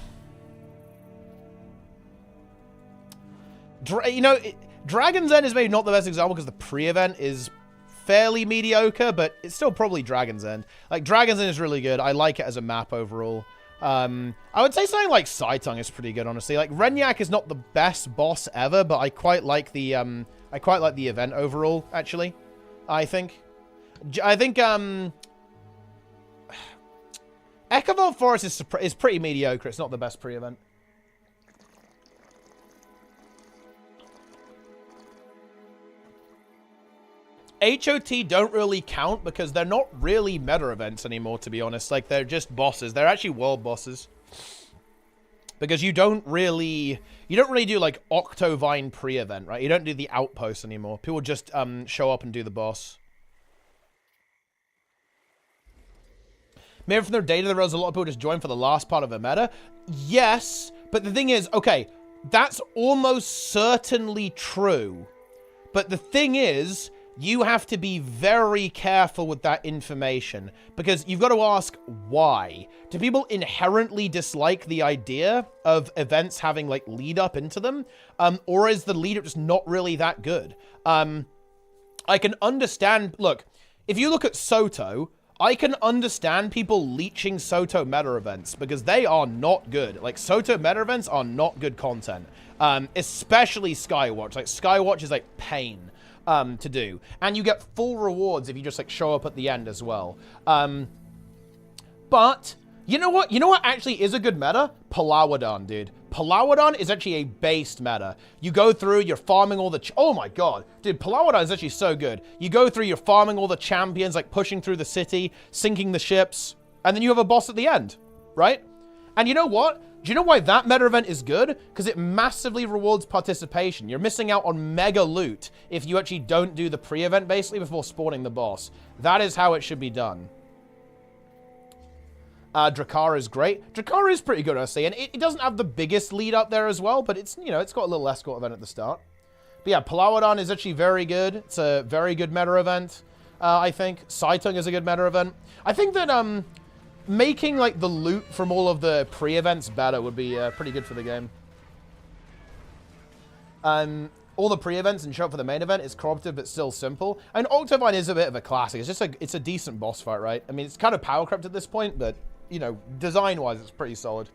know, Dragon's End is maybe not the best example because the pre-event is fairly mediocre, but it's still probably Dragon's End. Like, Dragon's End is really good. I like it as a map overall. I would say something like Saitung is pretty good, honestly. Like, Renyak is not the best boss ever, but I quite like the event overall, actually. I think Echovolt Forest is pretty mediocre. It's not the best pre-event. HOT don't really count because they're not really meta events anymore, to be honest. Like, they're just bosses. They're actually world bosses. Because you don't really do, like, Octovine pre-event, right? You don't do the outpost anymore. People just show up and do the boss. Maybe from their data, there was a lot of people just join for the last part of a meta. Yes, but the thing is, okay, that's almost certainly true. But the thing is, you have to be very careful with that information because you've got to ask why. Do people inherently dislike the idea of events having, like, lead up into them? Or is the lead up just not really that good? I can understand, look, if you look at Soto, I can understand people leeching Soto meta events because they are not good. Like, Soto meta events are not good content. Especially Skywatch. Like, Skywatch is, like, pain to do. And you get full rewards if you just, like, show up at the end as well. But, you know what? You know what actually is a good meta? Palawadon, dude. Palawadon is actually a based meta. You go through, you're farming all the... oh my god. Dude, Palawadon is actually so good. You go through, you're farming all the champions, like pushing through the city, sinking the ships, and then you have a boss at the end, right? And you know what? Do you know why that meta event is good? Because it massively rewards participation. You're missing out on mega loot if you actually don't do the pre-event, basically, before spawning the boss. That is how it should be done. Drakara is great. Drakara is pretty good, honestly, and it doesn't have the biggest lead up there as well, but it's, you know, it's got a little escort event at the start. But yeah, Palawadon is actually very good. It's a very good meta event, I think. Saitung is a good meta event. I think that making, like, the loot from all of the pre-events better would be pretty good for the game. All the pre-events and show up for the main event is cooperative but still simple. And Octovine is a bit of a classic. It's just it's a decent boss fight, right? I mean, it's kind of power crept at this point, but, you know, design-wise, it's pretty solid.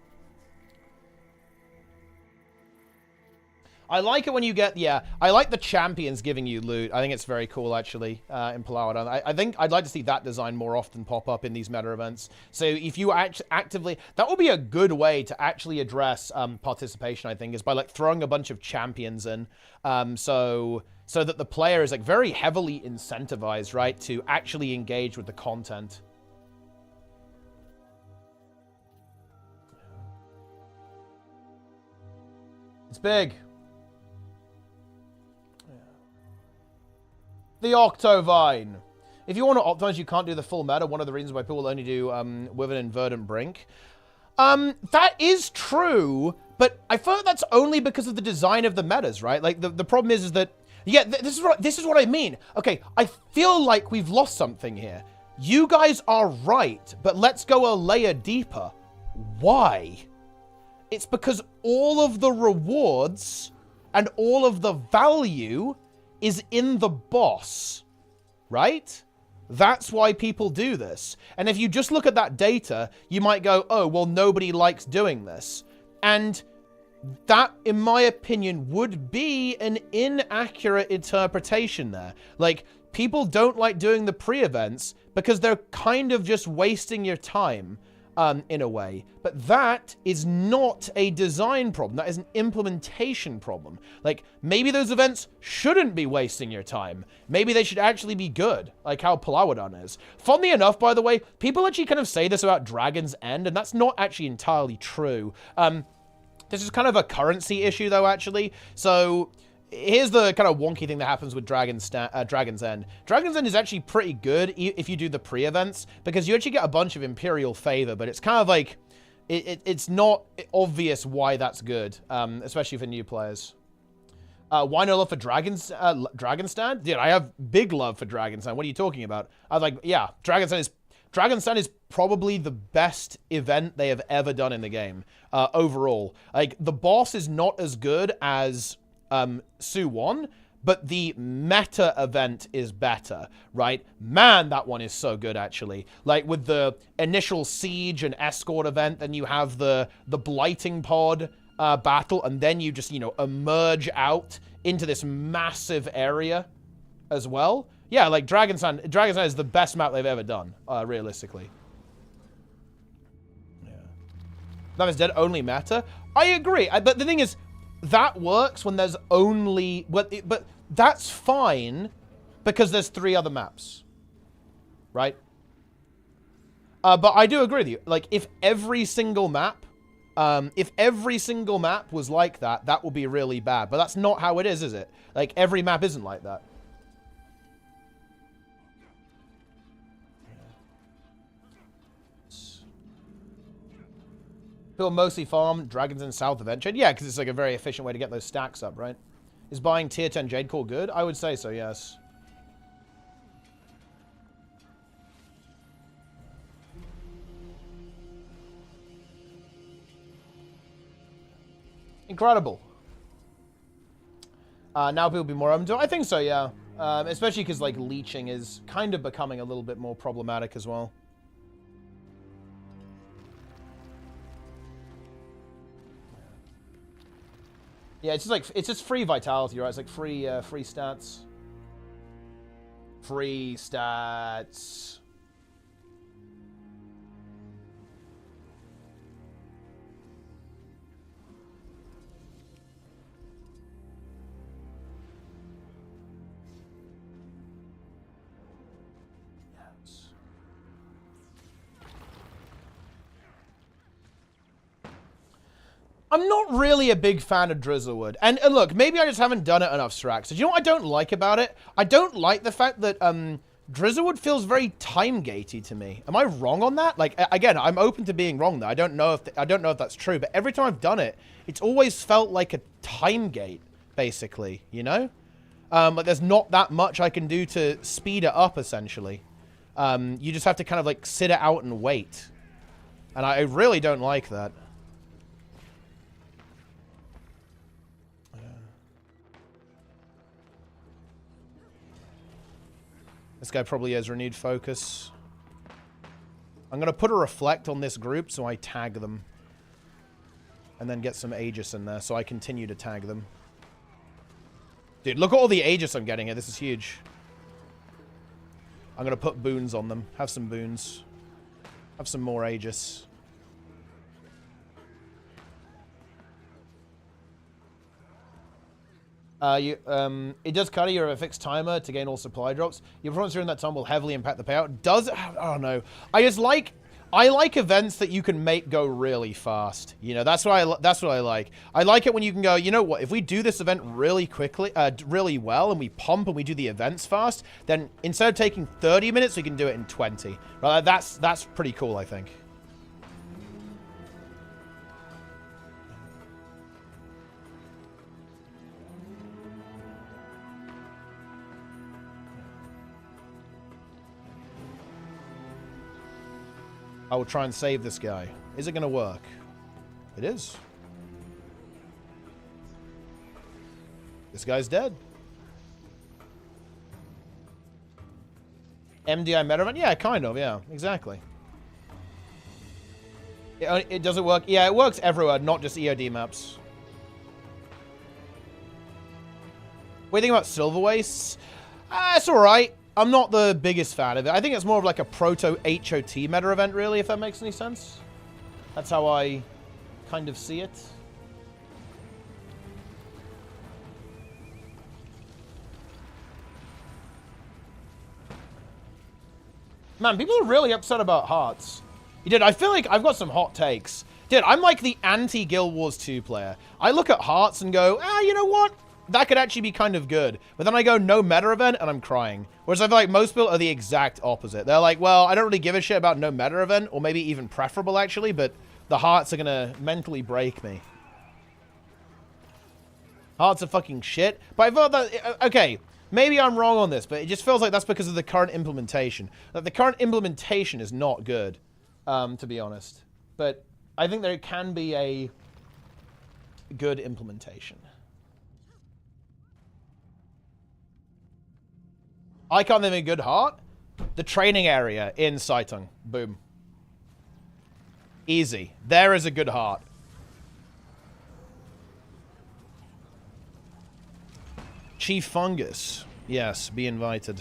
I like it when you get, yeah, I like the champions giving you loot. I think it's very cool, actually, in Palawadon. I think I'd like to see that design more often pop up in these meta events. So if you actively, that would be a good way to actually address participation, I think, is by, like, throwing a bunch of champions in, so that the player is, like, very heavily incentivized, right, to actually engage with the content. It's big. The Octovine. If you want to optimize, you can't do the full meta. One of the reasons why people only do with an Verdant Brink. That is true, but I feel like that's only because of the design of the metas, right? Like, the problem is that, yeah, this is what I mean. Okay, I feel like we've lost something here. You guys are right, but let's go a layer deeper. Why? It's because all of the rewards and all of the value is in the boss, right? That's why people do this. And if you just look at that data, you might go, oh, well, nobody likes doing this. And that, in my opinion, would be an inaccurate interpretation there. Like, people don't like doing the pre-events because they're kind of just wasting your time. in a way. But that is not a design problem. That is an implementation problem. Like, maybe those events shouldn't be wasting your time. Maybe they should actually be good, like how Palawadon is. Funnily enough, by the way, people actually kind of say this about Dragon's End, and that's not actually entirely true. This is kind of a currency issue, though, actually. So here's the kind of wonky thing that happens with Dragon's End. Dragon's End is actually pretty good if you do the pre-events, because you actually get a bunch of Imperial favor, but it's kind of like, it's not obvious why that's good, especially for new players. Why no love for Dragon's Stand? Dude, I have big love for Dragon's Stand. What are you talking about? I was like, yeah, Dragon's Stand is probably the best event they have ever done in the game, overall. Like, the boss is not as good as Su-1, but the meta event is better, right? Man, that one is so good, actually. Like, with the initial siege and escort event, then you have the blighting pod battle, and then you just, you know, emerge out into this massive area as well. Yeah, like, Dragon's Stand is the best map they've ever done, realistically. Yeah. That is dead only meta. I agree, but the thing is, that works when there's only... But that's fine because there's 3 other maps. Right? But I do agree with you. Like, if every single map was like that, that would be really bad. But that's not how it is it? Like, every map isn't like that. People mostly farm Dragons in South eventually. Yeah, because it's like a very efficient way to get those stacks up, right? Is buying tier 10 Jade Core good? I would say so, yes. Incredible. Now people be more open to it. I think so, yeah. Especially because, like, leeching is kind of becoming a little bit more problematic as well. Yeah, it's just like, it's just free vitality, right? It's like free, free stats. Free stats. Yes. I'm not really a big fan of Drizzlewood. And look, maybe I just haven't done it enough, Strax. Do you know what I don't like about it? I don't like the fact that Drizzlewood feels very time-gatey to me. Am I wrong on that? Like, again, I'm open to being wrong there. I don't know if that's true, but every time I've done it, it's always felt like a time gate, basically, you know? Like, there's not that much I can do to speed it up, essentially. You just have to kind of, like, sit it out and wait. And I really don't like that. This guy probably has renewed focus. I'm going to put a reflect on this group so I tag them. And then get some Aegis in there so I continue to tag them. Dude, look at all the Aegis I'm getting here. This is huge. I'm going to put boons on them. Have some boons. Have some more Aegis. It does cut you have a fixed timer to gain all supply drops. Your performance during that time will heavily impact the payout. Does it? I don't know. I like events that you can make go really fast. You know, that's what I like. I like it when you can go, you know what, if we do this event really quickly, really well, and we pump and we do the events fast, then instead of taking 30 minutes, we can do it in 20. Right? That's pretty cool, I think. I will try and save this guy. Is it going to work? It is. This guy's dead. MDI meta event? Yeah, kind of, yeah. Exactly. It doesn't work. Yeah, it works everywhere, not just EOD maps. What do you think about Silver Wastes? It's alright. I'm not the biggest fan of it. I think it's more of like a proto-HOT meta event, really, if that makes any sense. That's how I kind of see it. Man, people are really upset about hearts. Dude, I feel like I've got some hot takes. Dude, I'm like the anti-Guild Wars 2 player. I look at hearts and go, you know what? That could actually be kind of good. But then I go, no meta event, and I'm crying. Whereas I feel like most people are the exact opposite. They're like, well, I don't really give a shit about no meta event, or maybe even preferable, actually, but the hearts are gonna mentally break me. Hearts are fucking shit. But I felt that, okay, maybe I'm wrong on this, but it just feels like that's because of the current implementation. That the current implementation is not good, to be honest. But I think there can be a good implementation. I can't think of a good heart. The training area in Saitung. Boom. Easy. There is a good heart. Chief Fungus. Yes, be invited.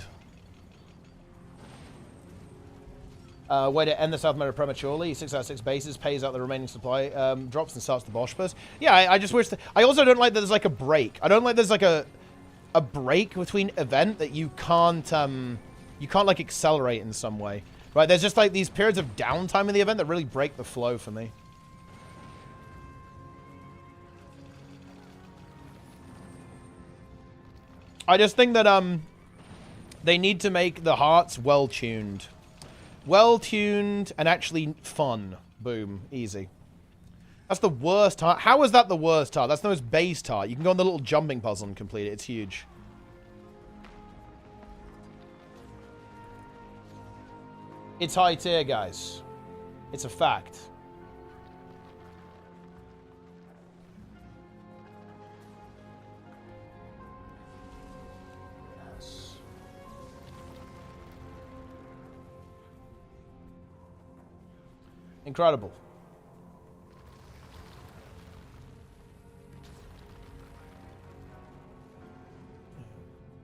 Way to end the South Meta prematurely. 6 out of 6 bases, pays out the remaining supply, drops and starts the Boschbus. Yeah, I just wish that... I also don't like that there's like a break. I don't like there's like a break between event that you can't like accelerate in some way. Right, there's just like these periods of downtime in the event that really break the flow for me. I just think that they need to make the hearts well-tuned. Well-tuned and actually fun. Boom. Easy. That's the worst heart. How is that the worst heart? That's the most based heart. You can go on the little jumping puzzle and complete it. It's huge. It's high tier, guys. It's a fact. Yes. Incredible.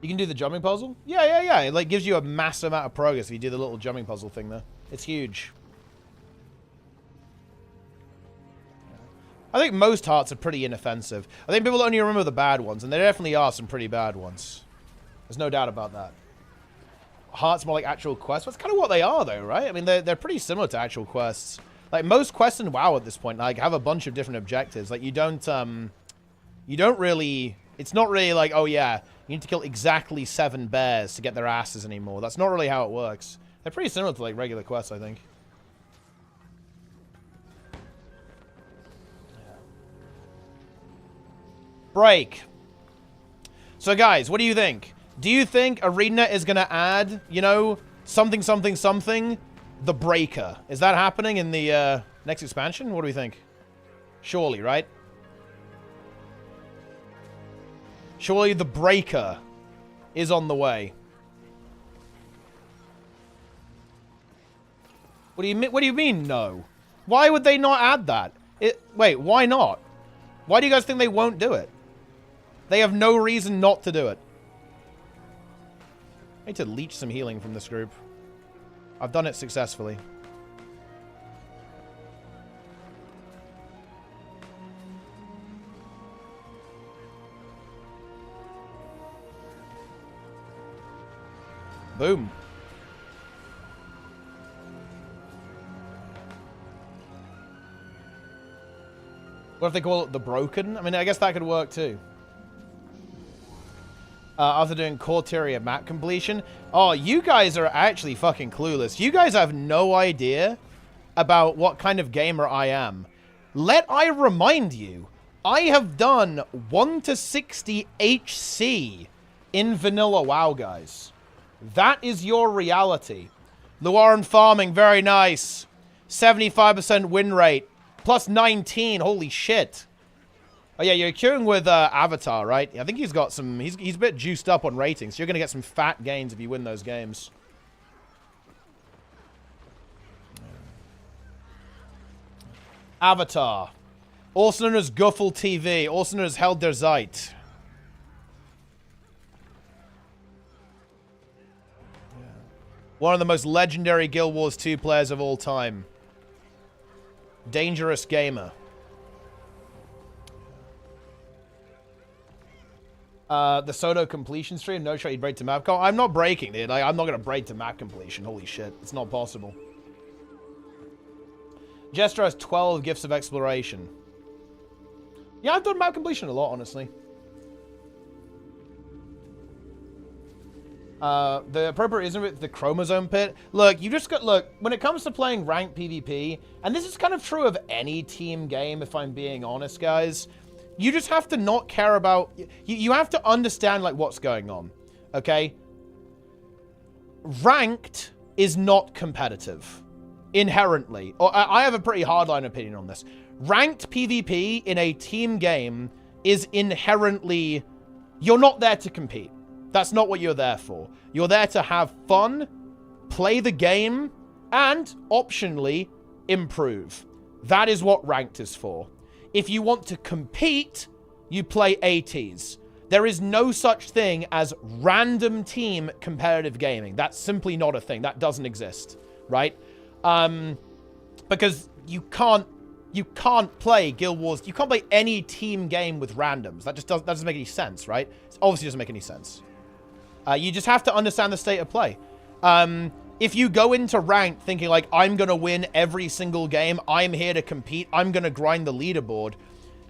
You can do the jumping puzzle? Yeah. It like gives you a massive amount of progress if you do the little jumping puzzle thing there. It's huge. I think most hearts are pretty inoffensive. I think people only remember the bad ones, and there definitely are some pretty bad ones. There's no doubt about that. Hearts more like actual quests. That's kind of what they are, though, right? I mean, they're pretty similar to actual quests. Like, most quests in WoW at this point, like, have a bunch of different objectives. Like, you don't really... It's not really like, oh, yeah, you need to kill exactly 7 bears to get their asses anymore. That's not really how it works. They're pretty similar to, like, regular quests, I think. Break. So, guys, what do you think? Do you think ArenaNet is going to add, you know, something, the Breaker? Is that happening in the next expansion? What do we think? Surely, right? Surely the Breaker is on the way. What do you mean, no? Why would they not add that? Wait, why not? Why do you guys think they won't do it? They have no reason not to do it. I need to leech some healing from this group. I've done it successfully. Boom. What if they call it the Broken? I mean, I guess that could work too. After doing Corteria map completion. Oh, you guys are actually fucking clueless. You guys have no idea about what kind of gamer I am. Let I remind you, I have done 1 to 60 HC in vanilla WoW, guys. That is your reality. Luaran farming, very nice. 75% win rate. Plus 19, holy shit. Oh yeah, you're queuing with Avatar, right? I think he's got some... He's a bit juiced up on ratings, so you're going to get some fat gains if you win those games. Avatar. Also known as Guffle TV. Also known as Held der Zeit. One of the most legendary Guild Wars 2 players of all time. Dangerous gamer. The Soto completion stream. No shot you'd break to map. I'm not breaking, dude. Like, I'm not going to break to map completion. Holy shit. It's not possible. Jester has 12 gifts of exploration. Yeah, I've done map completion a lot, honestly. The appropriate isn't it the chromosome pit? Look, you just got, look, when it comes to playing ranked PvP, and this is kind of true of any team game, if I'm being honest, guys, you just have to not care about, you have to understand, like, what's going on, okay? Ranked is not competitive, inherently. Or I have a pretty hardline opinion on this. Ranked PvP in a team game is inherently, you're not there to compete. That's not what you're there for. You're there to have fun, play the game, and, optionally, improve. That is what ranked is for. If you want to compete, you play ATs. There is no such thing as random team competitive gaming. That's simply not a thing. That doesn't exist, right? Because you can't play Guild Wars. You can't play any team game with randoms. That doesn't make any sense, right? It obviously doesn't make any sense. You just have to understand the state of play. If you go into ranked thinking like, I'm going to win every single game, I'm here to compete, I'm going to grind the leaderboard,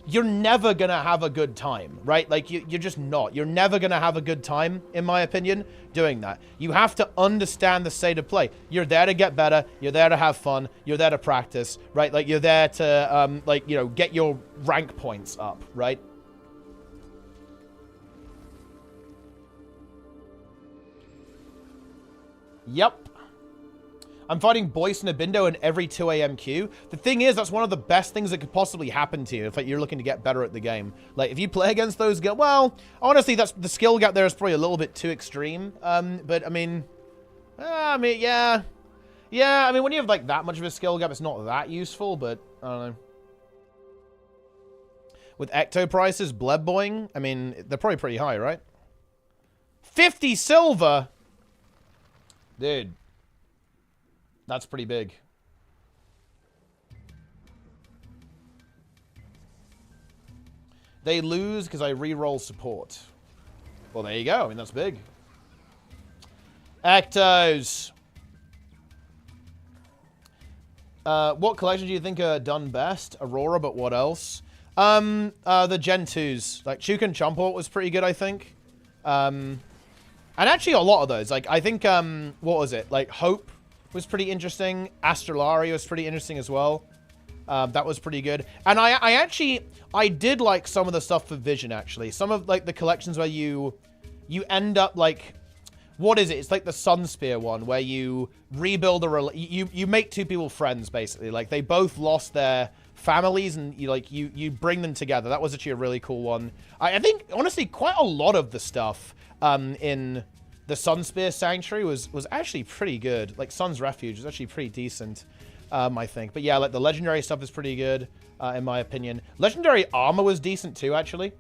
you're never going to have a good time, right? Like, you're just not. You're never going to have a good time, in my opinion, doing that. You have to understand the state of play. You're there to get better. You're there to have fun. You're there to practice, right? Like, you're there to, like, you know, get your rank points up, right? Yep. I'm fighting Boyce and Abindo in every 2 a.m. queue. The thing is, that's one of the best things that could possibly happen to you if like, you're looking to get better at the game. Like, if you play against those guys, well, honestly, that's the skill gap there is probably a little bit too extreme. But, I mean, yeah. Yeah, I mean, when you have, like, that much of a skill gap, it's not that useful, but, I don't know. With Ecto prices, bleb boying, I mean, they're probably pretty high, right? 50 silver? Dude. That's pretty big. They lose because I re-roll support. Well, there you go. I mean, that's big. Ectos. What collection do you think are done best? Aurora, but what else? The Gen 2s. Like, Chukin Chumport was pretty good, I think. And actually a lot of those. Like, I think, what was it? Like, Hope was pretty interesting. Astralari was pretty interesting as well. That was pretty good. And I did like some of the stuff for Vision, actually. Some of, like, the collections where you end up, like, what is it? It's like the Sunspear one, where you rebuild you make two people friends, basically. Like, they both lost their families, and you bring them together. That was actually a really cool one. I think, honestly, quite a lot of the stuff in the Sunspear Sanctuary was actually pretty good. Like, Sun's Refuge was actually pretty decent, I think. But yeah, like, the Legendary stuff is pretty good, in my opinion. Legendary Armor was decent too, actually.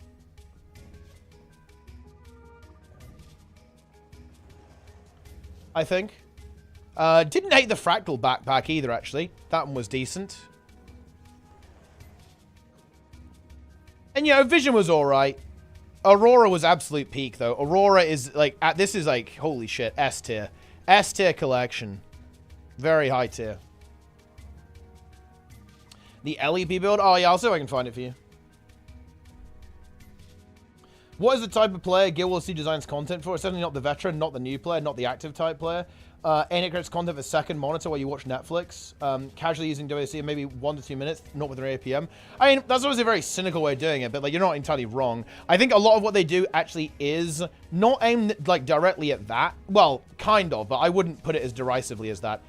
I think. Didn't hate the Fractal Backpack either, actually. That one was decent. And, you know, Vision was alright. Aurora was absolute peak, though. Aurora is, like, this is, like, holy shit, S tier. S tier collection. Very high tier. The LEP build? Oh, yeah, I'll see if I can find it for you. What is the type of player Guild Wars 2 designs content for? It's certainly not the veteran, not the new player, not the active type player. And it creates content for second monitor while you watch Netflix. Casually using WC in maybe 1 to 2 minutes, not within 8 p.m. I mean, that's obviously a very cynical way of doing it, but like, you're not entirely wrong. I think a lot of what they do actually is not aimed like directly at that. Well, kind of, but I wouldn't put it as derisively as that.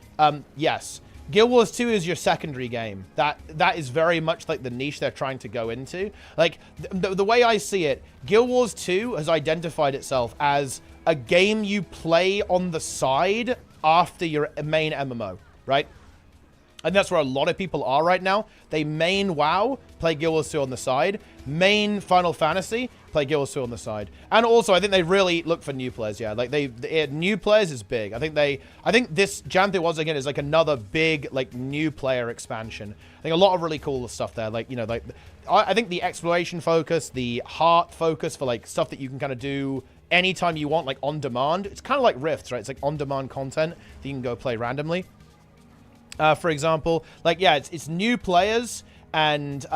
Yes. Guild Wars 2 is your secondary game. That is very much like the niche they're trying to go into. Like, the way I see it, Guild Wars 2 has identified itself as a game you play on the side after your main MMO, right? And that's where a lot of people are right now. They main WoW, play Guild Wars 2 on the side, main Final Fantasy, play Guild Wars 2 on the side. And also, I think they really look for new players. Yeah, like new players is big. I think this Janthir Wilds again is like another big like new player expansion. I think a lot of really cool stuff there. Like, you know, like I think the exploration focus, the heart focus for like stuff that you can kind of do anytime you want, like on demand. It's kind of like Rifts, right? It's like on demand content that you can go play randomly. For example, like, yeah, it's new players and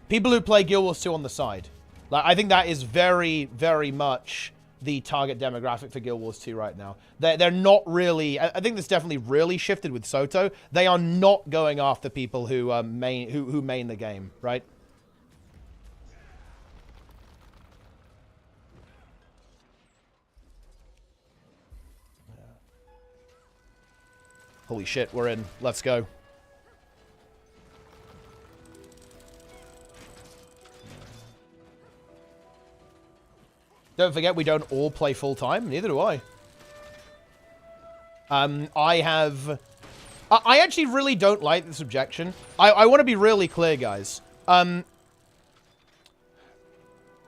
people who play Guild Wars 2 on the side. Like, I think that is very, very much the target demographic for Guild Wars 2 right now. They're not really... I think this definitely really shifted with Soto. They are not going after people who main the game, right? Holy shit, we're in. Let's go. Don't forget, we don't all play full-time. Neither do I. I actually really don't like this objection. I want to be really clear, guys.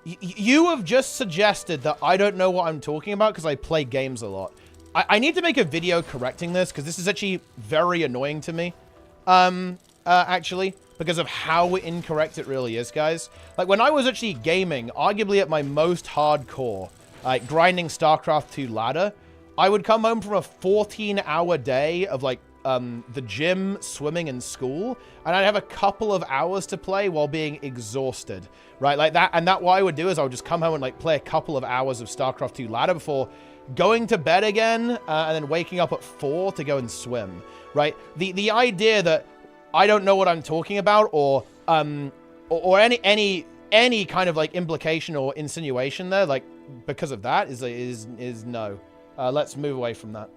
You have just suggested that I don't know what I'm talking about because I play games a lot. I need to make a video correcting this because this is actually very annoying to me. Actually, because of how incorrect it really is, guys. Like, when I was actually gaming, arguably at my most hardcore, like, grinding StarCraft 2 ladder, I would come home from a 14-hour day of, like, the gym, swimming, and school, and I'd have a couple of hours to play while being exhausted, right? Like that, and what I would do is I would just come home and, like, play a couple of hours of StarCraft 2 ladder before going to bed again, and then waking up at 4 to go and swim, right? The idea that I don't know what I'm talking about, or any kind of like implication or insinuation there, like because of that, is no. Let's move away from that.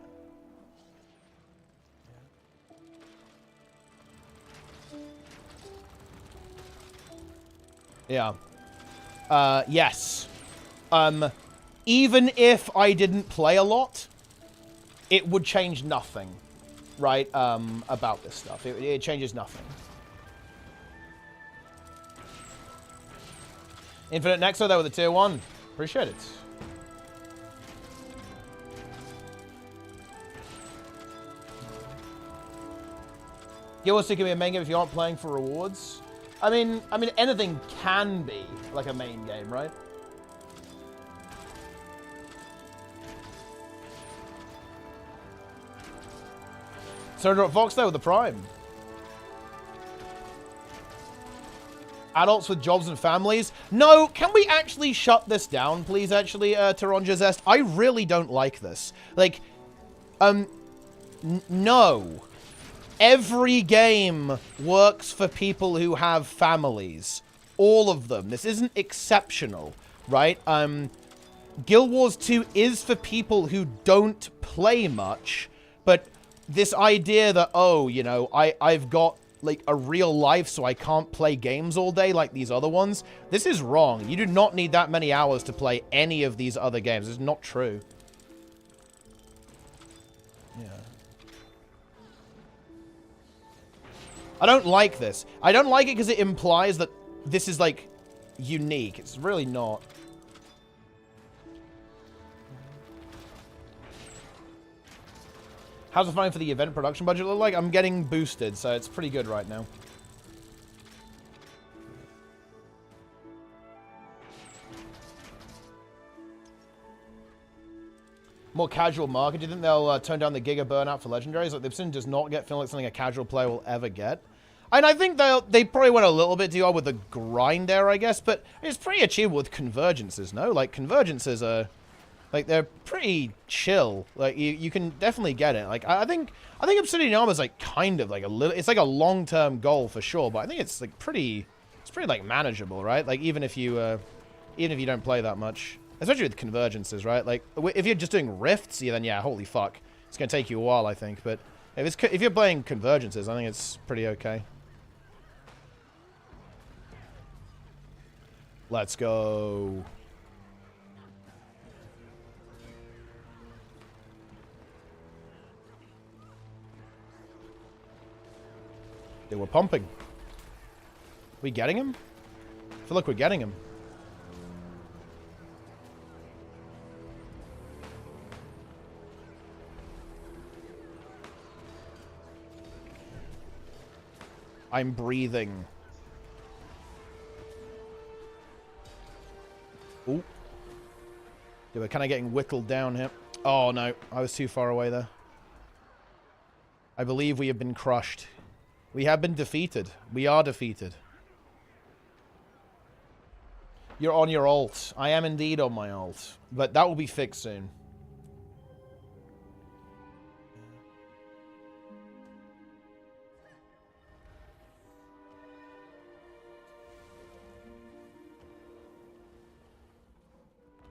Yeah. Yes. Even if I didn't play a lot, it would change nothing. Right, about this stuff. It changes nothing. Infinite Nexo there with a tier 1. Appreciate it. Guild Wars 2 can be a main game if you aren't playing for rewards. I mean, anything can be like a main game, right? So Fox there with the Prime. Adults with jobs and families. No, can we actually shut this down, please, actually, Taronja Zest? I really don't like this. Like, no. Every game works for people who have families. All of them. This isn't exceptional, right? Guild Wars 2 is for people who don't play much, but this idea that, oh, you know, I've got, like, a real life, so I can't play games all day like these other ones. This is wrong. You do not need that many hours to play any of these other games. It's not true. Yeah. I don't like this. I don't like it because it implies that this is, like, unique. It's really not. How's the funding for the event production budget look like? I'm getting boosted, so it's pretty good right now. More casual market. Do you think they'll tone down the Giga burnout for legendaries? Like, they've does not feel like something a casual player will ever get. And I think they probably went a little bit too hard with the grind there, I guess, but it's pretty achievable with convergences, no? Like, convergences are... Like, they're pretty chill. Like, you can definitely get it. Like, I think Obsidian Armor is, like, kind of, like, a little... It's, like, a long-term goal, for sure. But I think it's, like, pretty... It's pretty, like, manageable, right? Like, even if you don't play that much. Especially with convergences, right? Like, if you're just doing rifts, yeah, then, yeah, holy fuck. It's going to take you a while, I think. But if you're playing convergences, I think it's pretty okay. Let's go. They were pumping. We getting him? I feel like we're getting him. I'm breathing. Ooh. Yeah, we're kind of getting whittled down here. Oh, no. I was too far away there. I believe we have been crushed. We have been defeated. We are defeated. You're on your ult. I am indeed on my ult. But that will be fixed soon.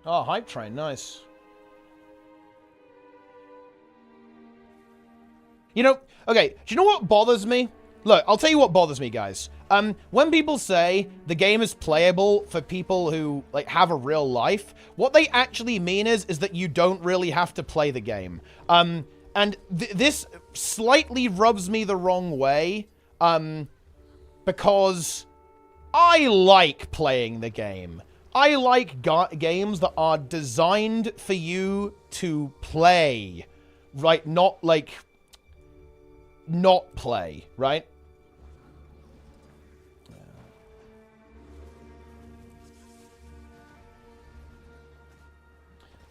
Oh, hype train. Nice. You know, okay, do you know what bothers me? Look, I'll tell you what bothers me, guys. When people say the game is playable for people who, like, have a real life, what they actually mean is that you don't really have to play the game. And this slightly rubs me the wrong way, because I like playing the game. I like games that are designed for you to play, right? Not, like, not play, right?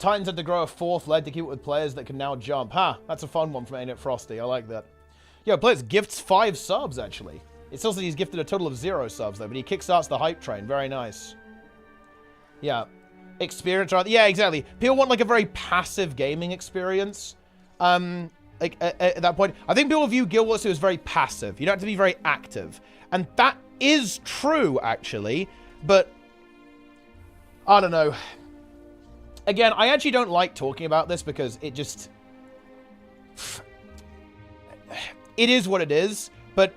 Titans had to grow a fourth leg to keep it with players that can now jump. Ha! That's a fun one from ArenaNet Frosty. I like that. Yo, players gifts 5 subs, actually. It still says he's gifted a total of 0 subs, though, but he kickstarts the hype train. Very nice. Yeah. Experience. Yeah, exactly. People want, like, a very passive gaming experience. Like, at that point. I think people view Guild Wars 2 as very passive. You don't have to be very active. And that is true, actually. But, I don't know. Again, I actually don't like talking about this because it just... It is what it is. But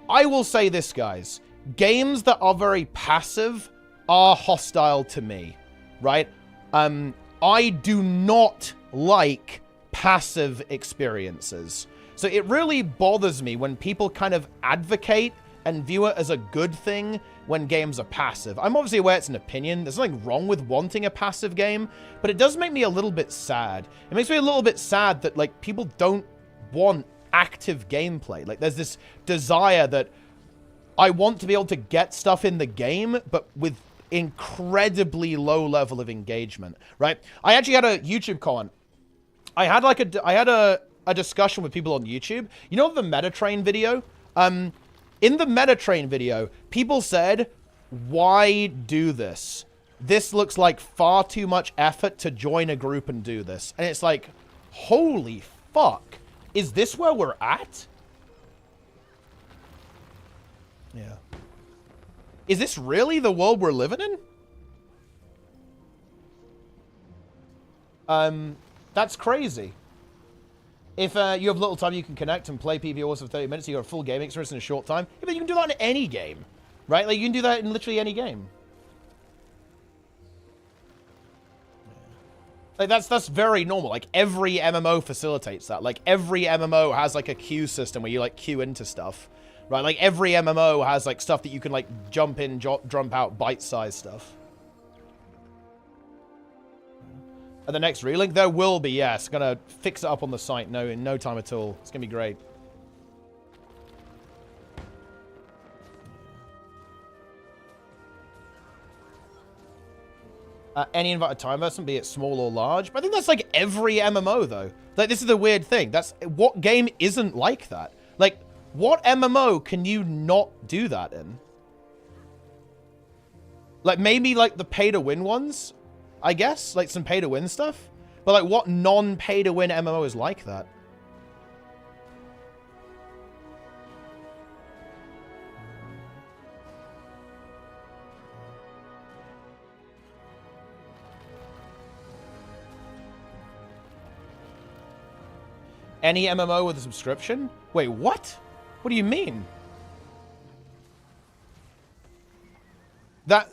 I will say this, guys. Games that are very passive are hostile to me, right? I do not like passive experiences. So it really bothers me when people kind of advocate and view it as a good thing when games are passive. I'm obviously aware it's an opinion. There's nothing wrong with wanting a passive game, but it does make me a little bit sad. It makes me a little bit sad that, like, people don't want active gameplay. Like, there's this desire that I want to be able to get stuff in the game, but with incredibly low level of engagement, right? I actually had a YouTube comment. I had a discussion with people on YouTube. You know the Metatrain video? In the Metatrain video, people said, why do this? This looks like far too much effort to join a group and do this. And it's like, holy fuck. Is this where we're at? Yeah. Is this really the world we're living in? That's crazy. If you have little time, you can connect and play PvE for 30 minutes. You have a full gaming experience in a short time. Yeah, but you can do that in any game, right? Like, you can do that in literally any game. Like, that's very normal. Like, every MMO facilitates that. Like, every MMO has, like, a queue system where you, like, queue into stuff, right? Like, every MMO has, like, stuff that you can, like, jump in, jump out, bite-sized stuff. At the next relink, there will be, yes. Gonna fix it up on the site in no time at all. It's gonna be great. Any invited time person, be it small or large. But I think that's like every MMO, though. Like, this is the weird thing. That's what game isn't like that. Like, what MMO can you not do that in? Like, maybe like the pay-to-win ones, I guess, like some pay-to-win stuff. But like, what non-pay-to-win MMO is like that? Any MMO with a subscription? Wait, what? What do you mean?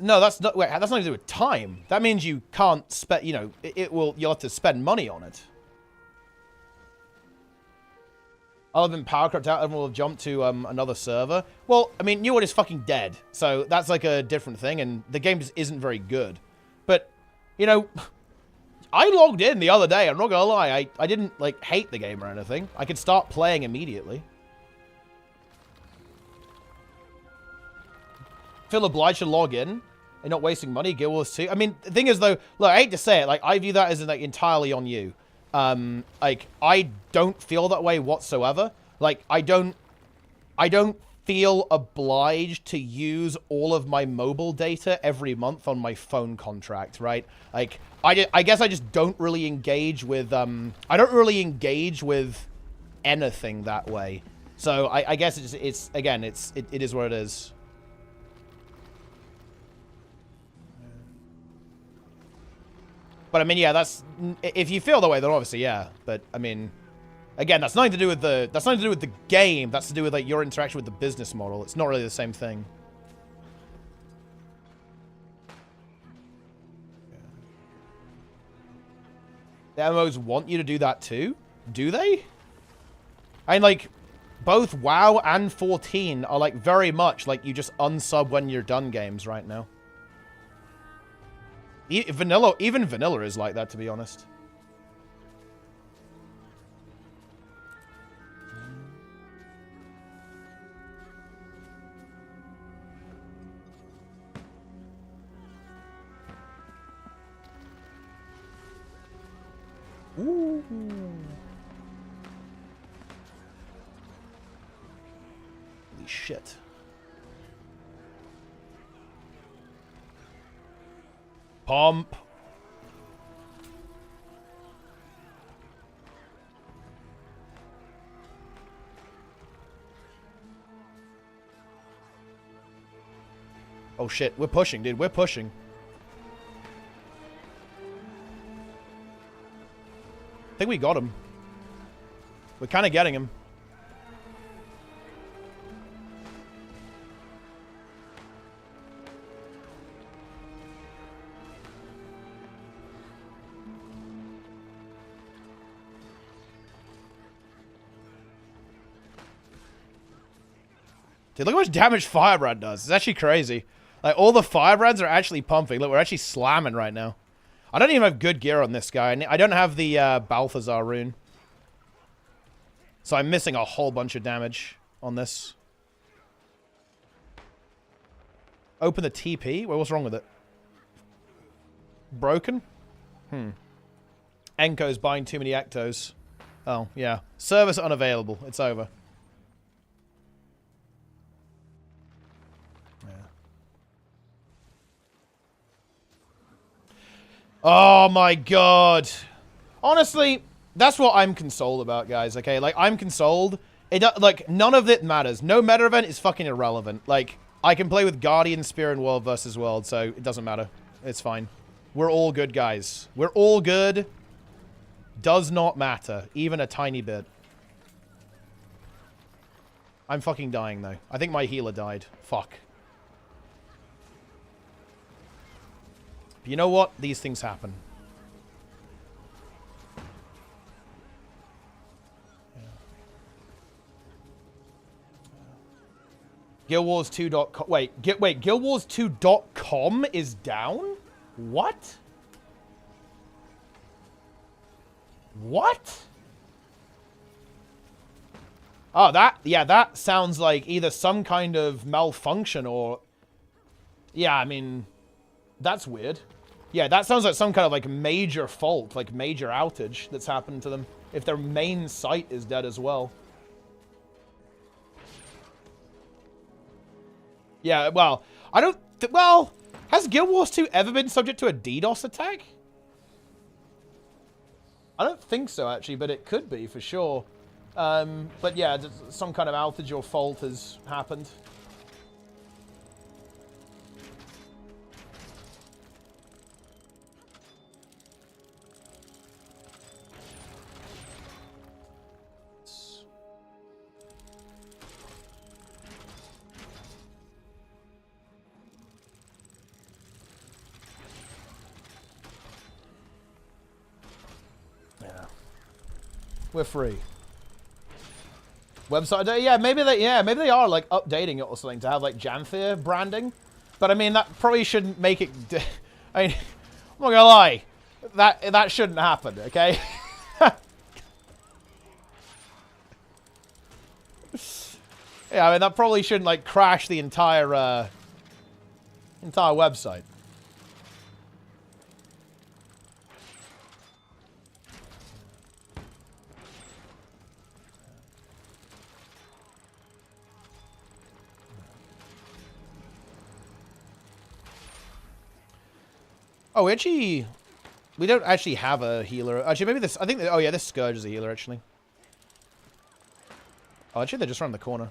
No, that's not. Wait, that's nothing to do with time. That means you can't spend. You know, you'll have to spend money on it. I'll have been power crept out. Everyone will have jumped to another server. Well, I mean, New World is fucking dead, so that's like a different thing, and the game just isn't very good. But you know, I logged in the other day. I'm not gonna lie. I didn't like hate the game or anything. I could start playing immediately. feel obliged to log in and not wasting money. Guild Wars 2. I mean, the thing is, though, look, I hate to say it, like, I view that as, like, entirely on you. Like, I don't feel that way whatsoever. Like, I don't feel obliged to use all of my mobile data every month on my phone contract, right? Like, I guess I just don't really engage with, I don't really engage with anything that way. So I guess it is what it is. But I mean, yeah, that's, if you feel that way, then obviously, yeah. But I mean, again, that's nothing to do with the game. That's to do with like your interaction with the business model. It's not really the same thing. The MMOs want you to do that too? Do they? I mean, like, both WoW and 14 are like very much like you just unsub when you're done games right now. Even vanilla is like that, to be honest. Ooh. Holy shit. Pump. Oh shit, we're pushing, dude. We're pushing. I think we got him. We're kind of getting him. Dude, look how much damage Firebrand does. It's actually crazy. Like, all the Firebrands are actually pumping. Look, we're actually slamming right now. I don't even have good gear on this guy. I don't have the Balthazar rune. So I'm missing a whole bunch of damage on this. Open the TP? Wait, what's wrong with it? Broken? Enko's buying too many Ectos. Oh, yeah. Service unavailable. It's over. Oh my god. Honestly, that's what I'm consoled about, guys, okay? Like, I'm consoled. Like, none of it matters. No meta event is fucking irrelevant. Like, I can play with Guardian, Spear, and World versus World, so it doesn't matter. It's fine. We're all good, guys. We're all good. Does not matter. Even a tiny bit. I'm fucking dying, though. I think my healer died. Fuck. You know what? These things happen. Yeah. GuildWars2.com. Wait, GuildWars2.com is down? What? What? Oh, that sounds like either some kind of malfunction or... Yeah, I mean, that's weird. Yeah, that sounds like some kind of, like, major fault, like, major outage that's happened to them. If their main site is dead as well. Yeah, well, I don't... well, has Guild Wars 2 ever been subject to a DDoS attack? I don't think so, actually, but it could be, for sure. But yeah, some kind of outage or fault has happened. We're free. Website, yeah, maybe they are like updating it or something to have like Janthir branding. But I mean, that probably shouldn't make it. I mean, I'm not gonna lie, that shouldn't happen. Okay. Yeah, I mean that probably shouldn't like crash the entire Entire website. Oh, we don't actually have a healer. Actually, maybe this, I think, oh yeah, this Scourge is a healer, actually. Oh, actually, they're just around the corner.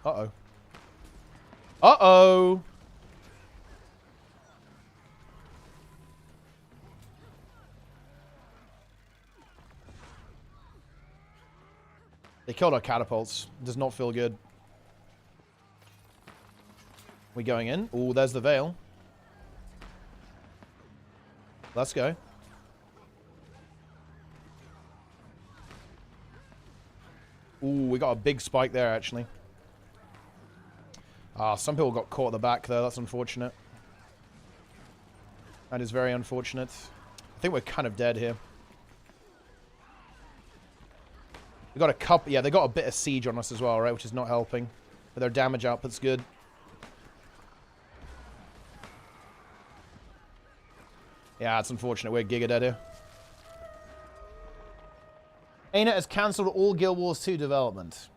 Uh-oh. Uh-oh! They killed our catapults. Does not feel good. We going in? Ooh, there's the Veil. Let's go. Ooh, we got a big spike there, actually. Ah, some people got caught at the back, though. That's unfortunate. That is very unfortunate. I think we're kind of dead here. We got a couple... Yeah, they got a bit of siege on us as well, right? Which is not helping. But their damage output's good. Yeah, it's unfortunate. We're giga dead here. ArenaNet has cancelled all Guild Wars 2 development.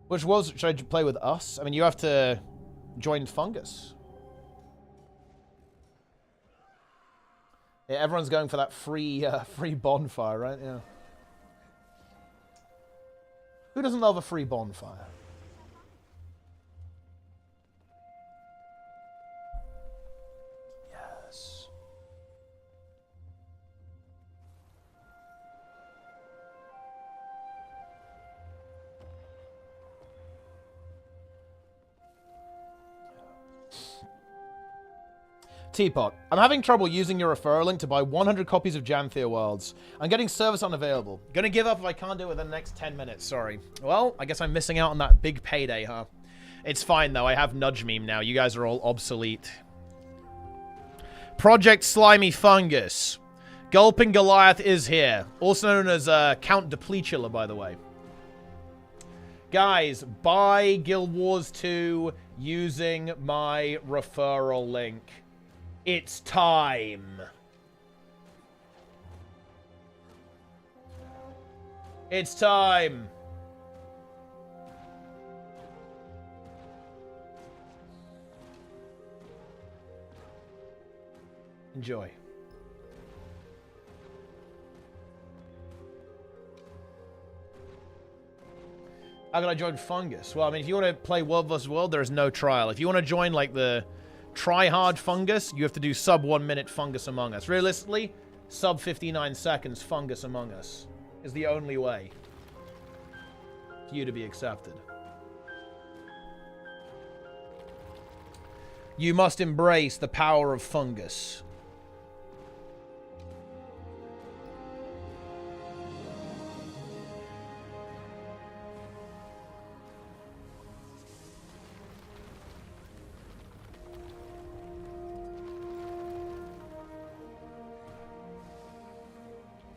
Which was... Should I play with us? I mean, you have to join Fungus. Yeah, everyone's going for that free bonfire, right? Yeah. Who doesn't love a free bonfire? Yes. Teapot, I'm having trouble using your referral link to buy 100 copies of Janthir Wilds. I'm getting service unavailable. Gonna give up if I can't do it within the next 10 minutes, sorry. Well, I guess I'm missing out on that big payday, huh? It's fine, though. I have Nudge Meme now. You guys are all obsolete. Project Slimy Fungus. Gulping Goliath is here. Also known as Count Depletula, by the way. Guys, buy Guild Wars 2 using my referral link. It's time. It's time. Enjoy. How can I join Fungus? Well, I mean, if you want to play World vs. World, there is no trial. If you want to join, like, the try-hard Fungus, you have to do sub 1 minute Fungus Among Us. Realistically, sub 59 seconds Fungus Among Us is the only way for you to be accepted. You must embrace the power of Fungus.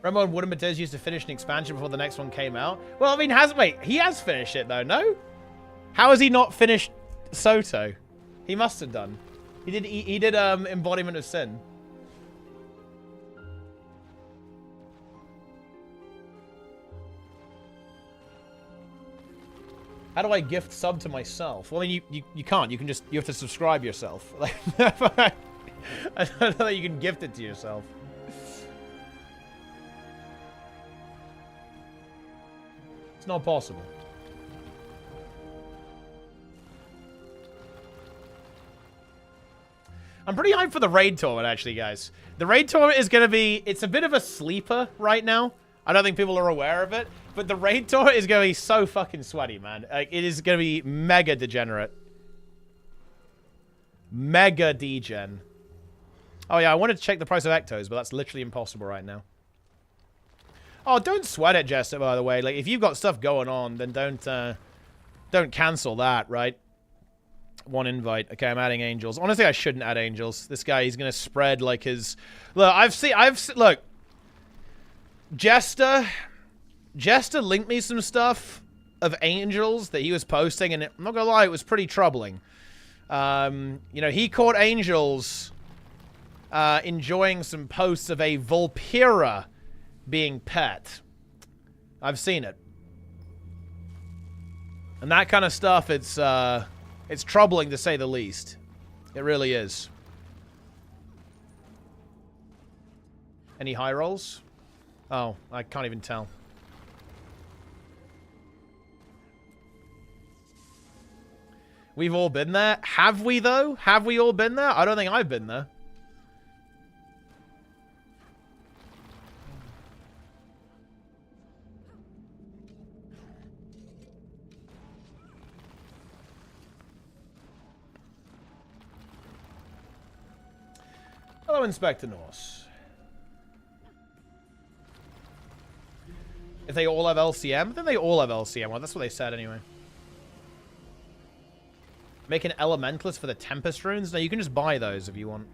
Remember when Wooden Matez used to finish an expansion before the next one came out? Well, I mean, he has finished it, though, no? How has he not finished Soto? He must have done. He did Embodiment of Sin. How do I gift sub to myself? Well, I mean, you can't. You have to subscribe yourself. Like, I don't know that you can gift it to yourself. It's not possible. I'm pretty hyped for the raid tournament, actually, guys. The raid tournament is going to be... It's a bit of a sleeper right now. I don't think people are aware of it. But the raid tournament is going to be so fucking sweaty, man. Like, it is going to be mega degenerate. Mega degen. Oh, yeah, I wanted to check the price of Ectos, but that's literally impossible right now. Oh, don't sweat it, Jester, by the way. Like, if you've got stuff going on, then don't cancel that, right? One invite. Okay, I'm adding angels. Honestly, I shouldn't add angels. This guy, he's gonna spread like his... Look, look. Jester linked me some stuff of angels that he was posting, and I'm not gonna lie, it was pretty troubling. You know, he caught Angels enjoying some posts of a Vulpera being pet. I've seen it. And that kind of stuff, it's troubling to say the least. It really is. Any high rolls? Oh, I can't even tell. We've all been there. Have we, though? Have we all been there? I don't think I've been there. Hello, Inspector Norse. If they all have LCM? Then they all have LCM. Well, that's what they said anyway. Make an Elementalist for the Tempest runes? No, you can just buy those if you want.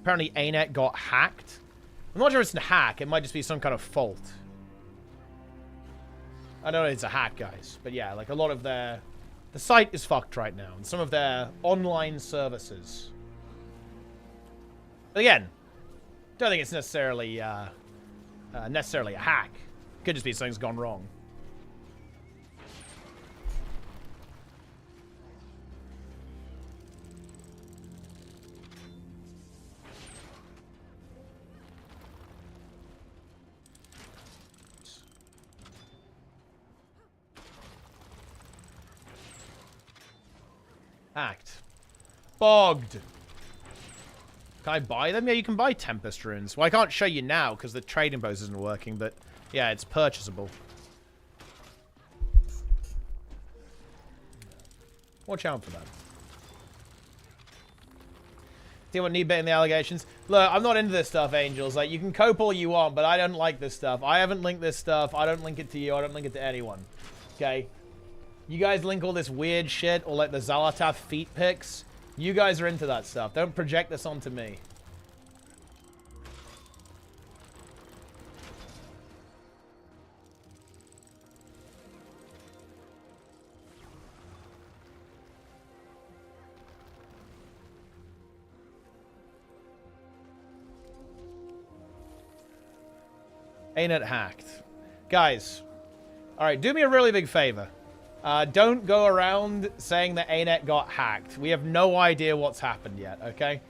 Apparently, ArenaNet got hacked. I'm not sure it's a hack. It might just be some kind of fault. I don't know if it's a hack, guys. But yeah, like a lot of their... The site is fucked right now. And some of their online services. But again, don't think it's necessarily a hack. Could just be something's gone wrong. Hacked. Bogged. Can I buy them? Yeah, you can buy Tempest runes. Well, I can't show you now because the trading post isn't working, but yeah, it's purchasable. Watch out for that. Do you want need betting the allegations? Look, I'm not into this stuff, Angels. Like, you can cope all you want, but I don't like this stuff. I haven't linked this stuff. I don't link it to you. I don't link it to anyone. Okay? You guys link all this weird shit, or like the Zalatath feet pics. You guys are into that stuff. Don't project this onto me. Ain't it hacked? Guys, alright, do me a really big favor. Don't go around saying that ArenaNet got hacked. We have no idea what's happened yet, okay?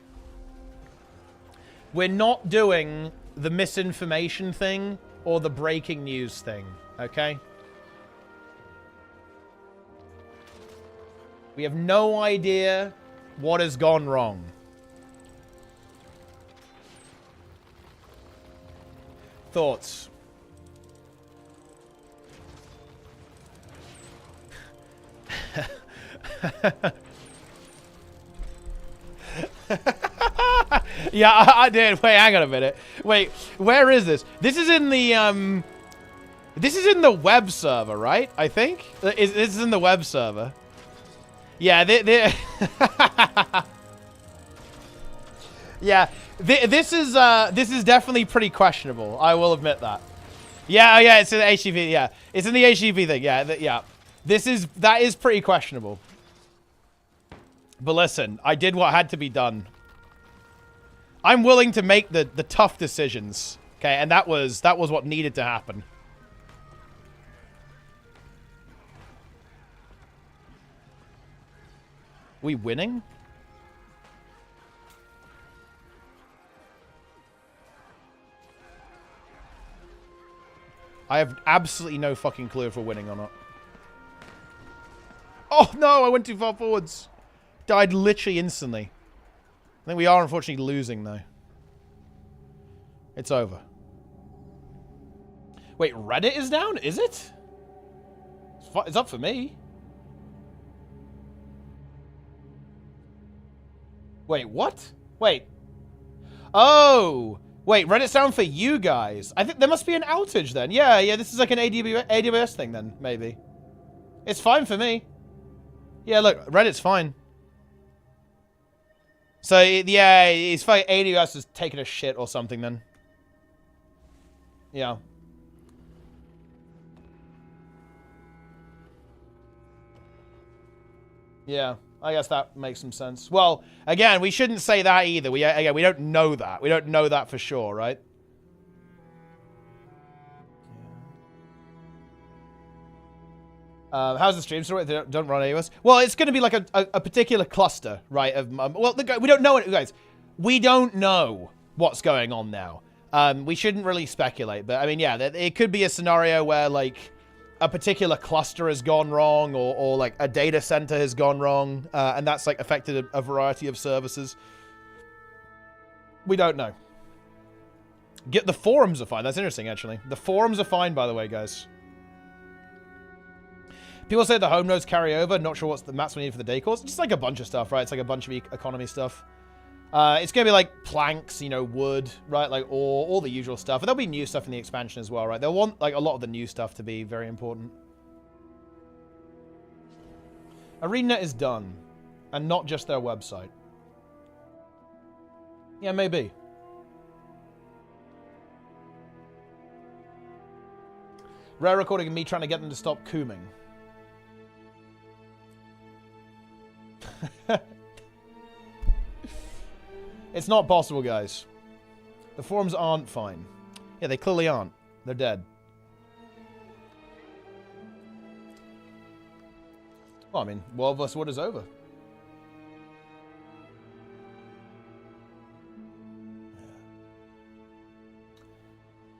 We're not doing the misinformation thing or the breaking news thing, okay? We have no idea what has gone wrong. Thoughts? Yeah, I did. Wait, hang on a minute. Wait, where is this? This is in the this is in the web server, right? I think this is in the web server. Yeah, yeah, this is definitely pretty questionable. I will admit that. Yeah, yeah, it's in the HTTP. Yeah, it's in the HTTP thing. Yeah, yeah. That is pretty questionable. But listen, I did what had to be done. I'm willing to make the tough decisions. Okay, and that was what needed to happen. We winning? I have absolutely no fucking clue if we're winning or not. Oh, no, I went too far forwards. Died literally instantly. I think we are, unfortunately, losing, though. It's over. Wait, Reddit is down? Is it? It's up for me. Wait, what? Wait. Oh! Wait, Reddit's down for you guys. I think there must be an outage, then. Yeah, yeah, this is like an AWS thing, then, maybe. It's fine for me. Yeah, look, Reddit's fine. So, yeah, it's like AWS is taking a shit or something then. Yeah. Yeah, I guess that makes some sense. Well, again, we shouldn't say that either. We don't know that. We don't know that for sure, right? How's the stream story? They don't run AOS. Well, it's going to be like a particular cluster, right? Of well, we don't know it, guys. We don't know what's going on now. We shouldn't really speculate, but I mean, yeah, it could be a scenario where like a particular cluster has gone wrong, or like a data center has gone wrong, and that's like affected a variety of services. We don't know. The forums are fine. That's interesting, actually. The forums are fine, by the way, guys. People say the home nodes carry over. Not sure what's the maps we need for the decors. It's just like a bunch of stuff, right? It's like a bunch of economy stuff. It's going to be like planks, you know, wood, right? Like all the usual stuff. But there'll be new stuff in the expansion as well, right? They'll want like a lot of the new stuff to be very important. ArenaNet is done. And not just their website. Yeah, maybe. Rare recording of me trying to get them to stop cooming. It's not possible, guys. The forums aren't fine. Yeah, they clearly aren't. They're dead. Well, I mean, World vs. Wood is over.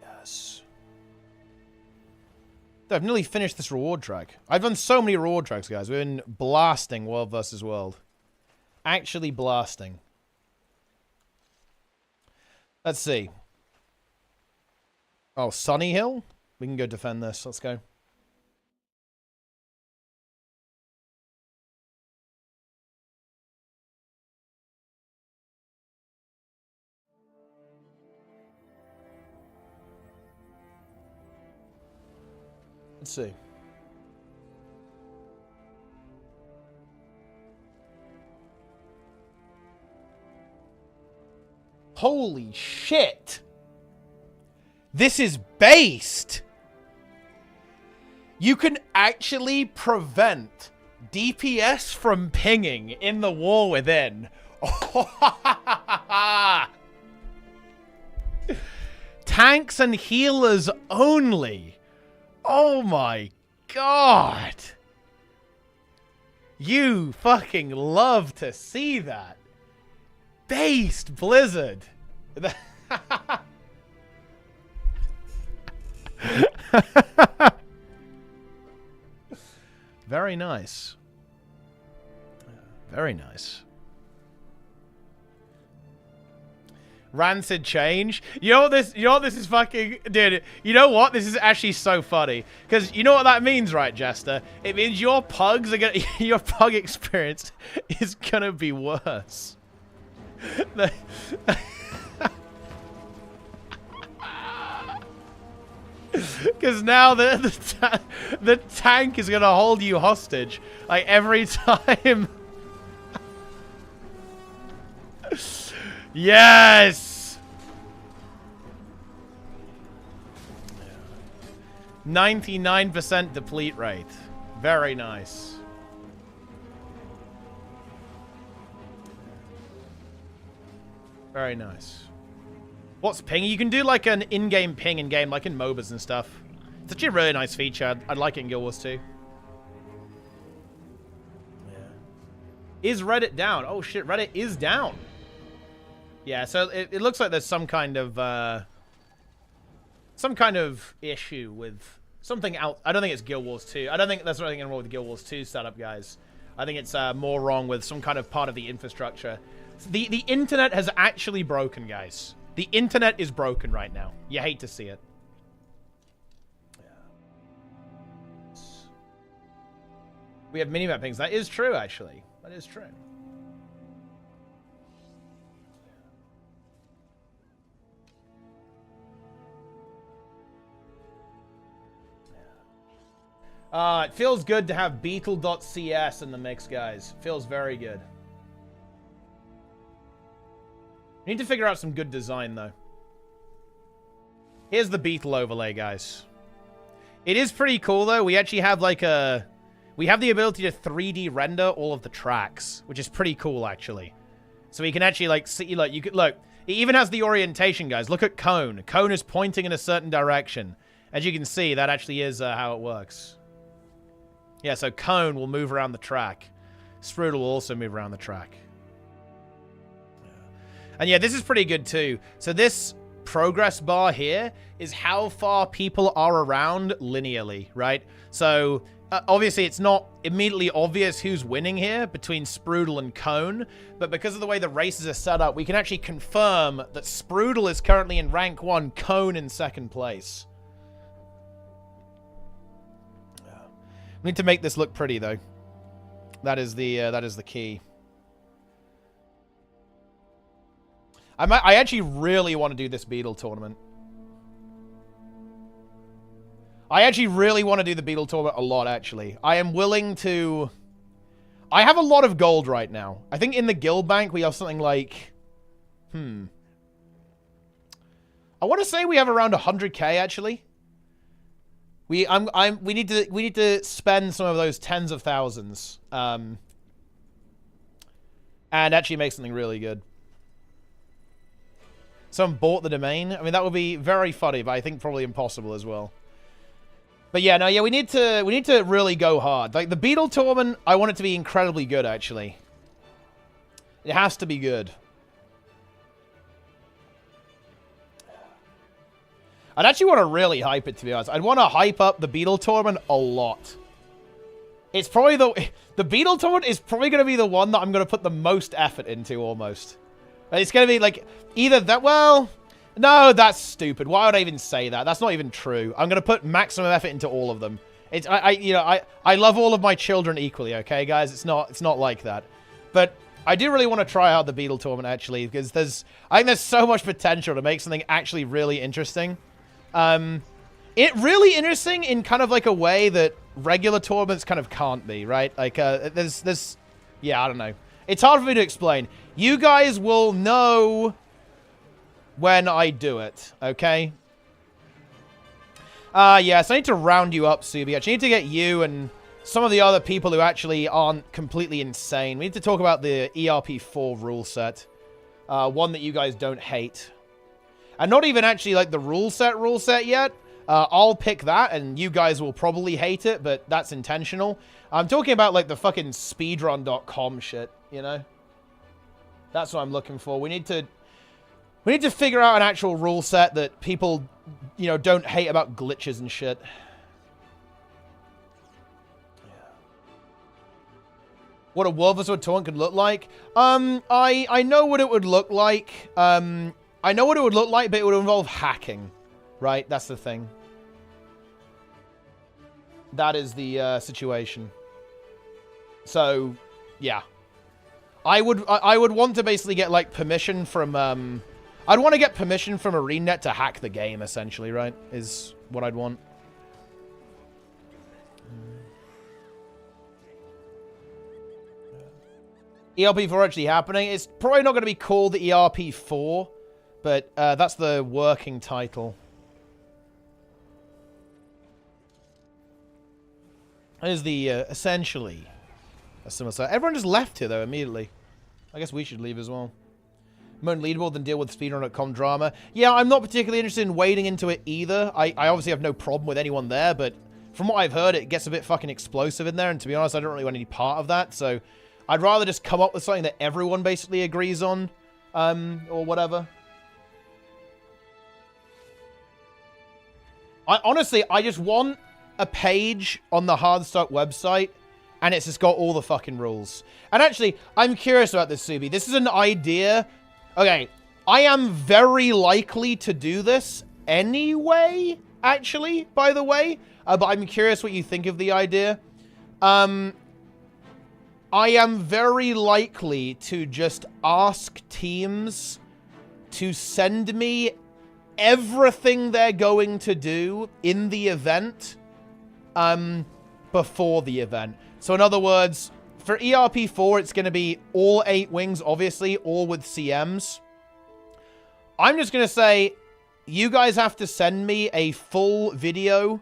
Yes. I've nearly finished this reward track. I've done so many reward tracks, guys. We've been blasting World vs. World. Actually blasting. Let's see. Oh, Sunny Hill? We can go defend this. Let's go. Let's see. Holy shit! This is based! You can actually prevent DPS from pinging in the war within. Tanks and healers only. Oh my god. You fucking love to see that. Based Blizzard. Very nice. Very nice. Rancid change. You know what this is fucking, dude, you know what? This is actually so funny. Because you know what that means, right, Jester? It means your pugs are gonna, your pug experience is gonna be worse. Because now the tank is gonna hold you hostage, like every time. Yes. 99% deplete rate. Very nice. Very nice. What's ping? You can do like an in-game ping in-game, like in MOBAs and stuff. It's actually a really nice feature. I'd like it in Guild Wars 2. Yeah. Is Reddit down? Oh shit, Reddit is down. Yeah, so it looks like there's some kind of issue with something else. I don't think it's Guild Wars 2. I don't think there's anything wrong with the Guild Wars 2 setup, guys. I think it's more wrong with some kind of part of the infrastructure. The internet has actually broken, guys. The internet is broken right now. You hate to see it. Yeah. We have minimap pings. That is true, actually. That is true. It feels good to have Beetle.cs in the mix, guys. Feels very good. We need to figure out some good design, though. Here's the Beetle overlay, guys. It is pretty cool, though. We actually have, like, we have the ability to 3D render all of the tracks, which is pretty cool, actually. So we can actually, like, see, like, you could, look, it even has the orientation, guys. Look at Cone. Cone is pointing in a certain direction. As you can see, that actually is how it works. Yeah, so Cone will move around the track. Sprudel will also move around the track. And yeah, this is pretty good too. So this progress bar here is how far people are around linearly, right? So obviously it's not immediately obvious who's winning here between Sprudel and Cone, but because of the way the races are set up, we can actually confirm that Sprudel is currently in rank 1, Cone in 2nd place. We need to make this look pretty though. That is the key. I actually really want to do this Beetle tournament. I actually really want to do the Beetle tournament a lot, actually. I am willing to... I have a lot of gold right now. I think in the guild bank we have something like... I want to say we have around 100k, actually. We need to spend some of those tens of thousands. And actually make something really good. Someone bought the domain. I mean, that would be very funny, but I think probably impossible as well. But yeah, no, yeah, we need to really go hard. Like the Beetle tournament, I want it to be incredibly good, actually. It has to be good. I'd actually want to really hype it, to be honest. I'd want to hype up the Beetle tournament a lot. It's probably the Beetle tournament is probably going to be the one that I'm going to put the most effort into, almost. It's going to be like either that. Well, no, that's stupid. Why would I even say that? That's not even true. I'm going to put maximum effort into all of them. It's I love all of my children equally. Okay, guys, it's not like that. But I do really want to try out the Beetle tournament actually because I think there's so much potential to make something actually really interesting. It really interesting in kind of like a way that regular tournaments kind of can't be, right? Like there's yeah, I don't know. It's hard for me to explain. You guys will know when I do it, okay? Yes, I need to round you up, Subi. I actually need to get you and some of the other people who actually aren't completely insane. We need to talk about the ERP4 rule set. One that you guys don't hate. And not even actually like the rule set yet. I'll pick that, and you guys will probably hate it, but that's intentional. I'm talking about like the fucking speedrun.com shit, you know? That's what I'm looking for. We need to figure out an actual rule set that people, you know, don't hate about glitches and shit. What a World vs. tournament could look like? I know what it would look like. I know what it would look like, but it would involve hacking. Right? That's the thing. That is the situation. So, yeah. I would want to basically get, like, permission from, I'd want to get permission from ArenaNet to hack the game, essentially, right? Is what I'd want. ERP4 actually happening. It's probably not going to be called the ERP4, but that's the working title. That is the, essentially, a similar side. Everyone just left here, though, immediately. I guess we should leave as well. Moan leaderboard, then deal with speedrun.com drama. Yeah, I'm not particularly interested in wading into it either. I obviously have no problem with anyone there, but from what I've heard, it gets a bit fucking explosive in there, and to be honest, I don't really want any part of that, so I'd rather just come up with something that everyone basically agrees on, or whatever. Honestly, I just want a page on the Hardstuck website, and it's just got all the fucking rules. And actually, I'm curious about this, Subi. This is an idea. Okay, I am very likely to do this anyway, actually, by the way. But I'm curious what you think of the idea. I am very likely to just ask teams to send me everything they're going to do in the event before the event. So in other words, for ERP4, it's going to be all 8 wings, obviously, all with CMs. I'm just going to say, you guys have to send me a full video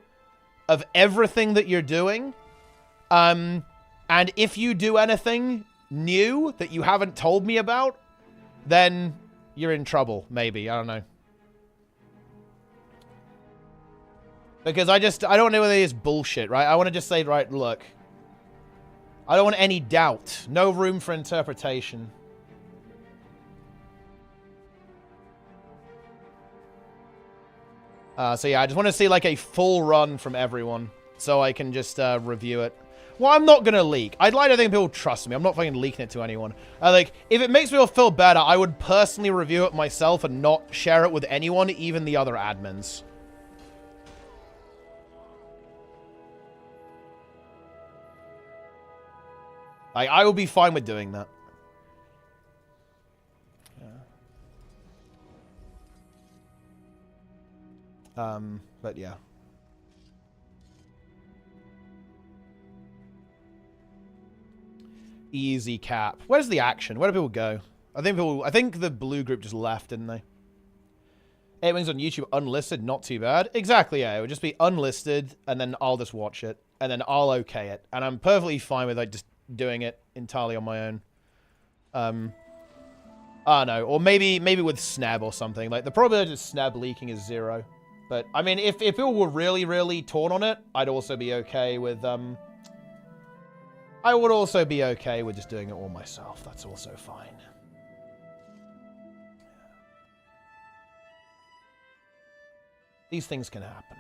of everything that you're doing. And if you do anything new that you haven't told me about, then you're in trouble, maybe. I don't know. Because I don't know whether it's bullshit, right? I want to just say, right, look. I don't want any doubt. No room for interpretation. So yeah, I just want to see like a full run from everyone so I can just review it. Well, I'm not going to leak. I'd like to think people trust me. I'm not fucking leaking it to anyone. Like, if it makes me feel better, I would personally review it myself and not share it with anyone, even the other admins. Like, I will be fine with doing that. Yeah. But yeah. Easy cap. Where's the action? Where do people go? I think the blue group just left, didn't they? 8 Wings on YouTube unlisted, not too bad. Exactly, yeah. It would just be unlisted, and then I'll just watch it, and then I'll okay it. And I'm perfectly fine with like just doing it entirely on my own. I don't know. Or maybe with Sneb or something. Like, the probability of Sneb leaking is 0. But, I mean, if people were really, really torn on it, I'd also be okay with, I would also be okay with just doing it all myself. That's also fine. These things can happen.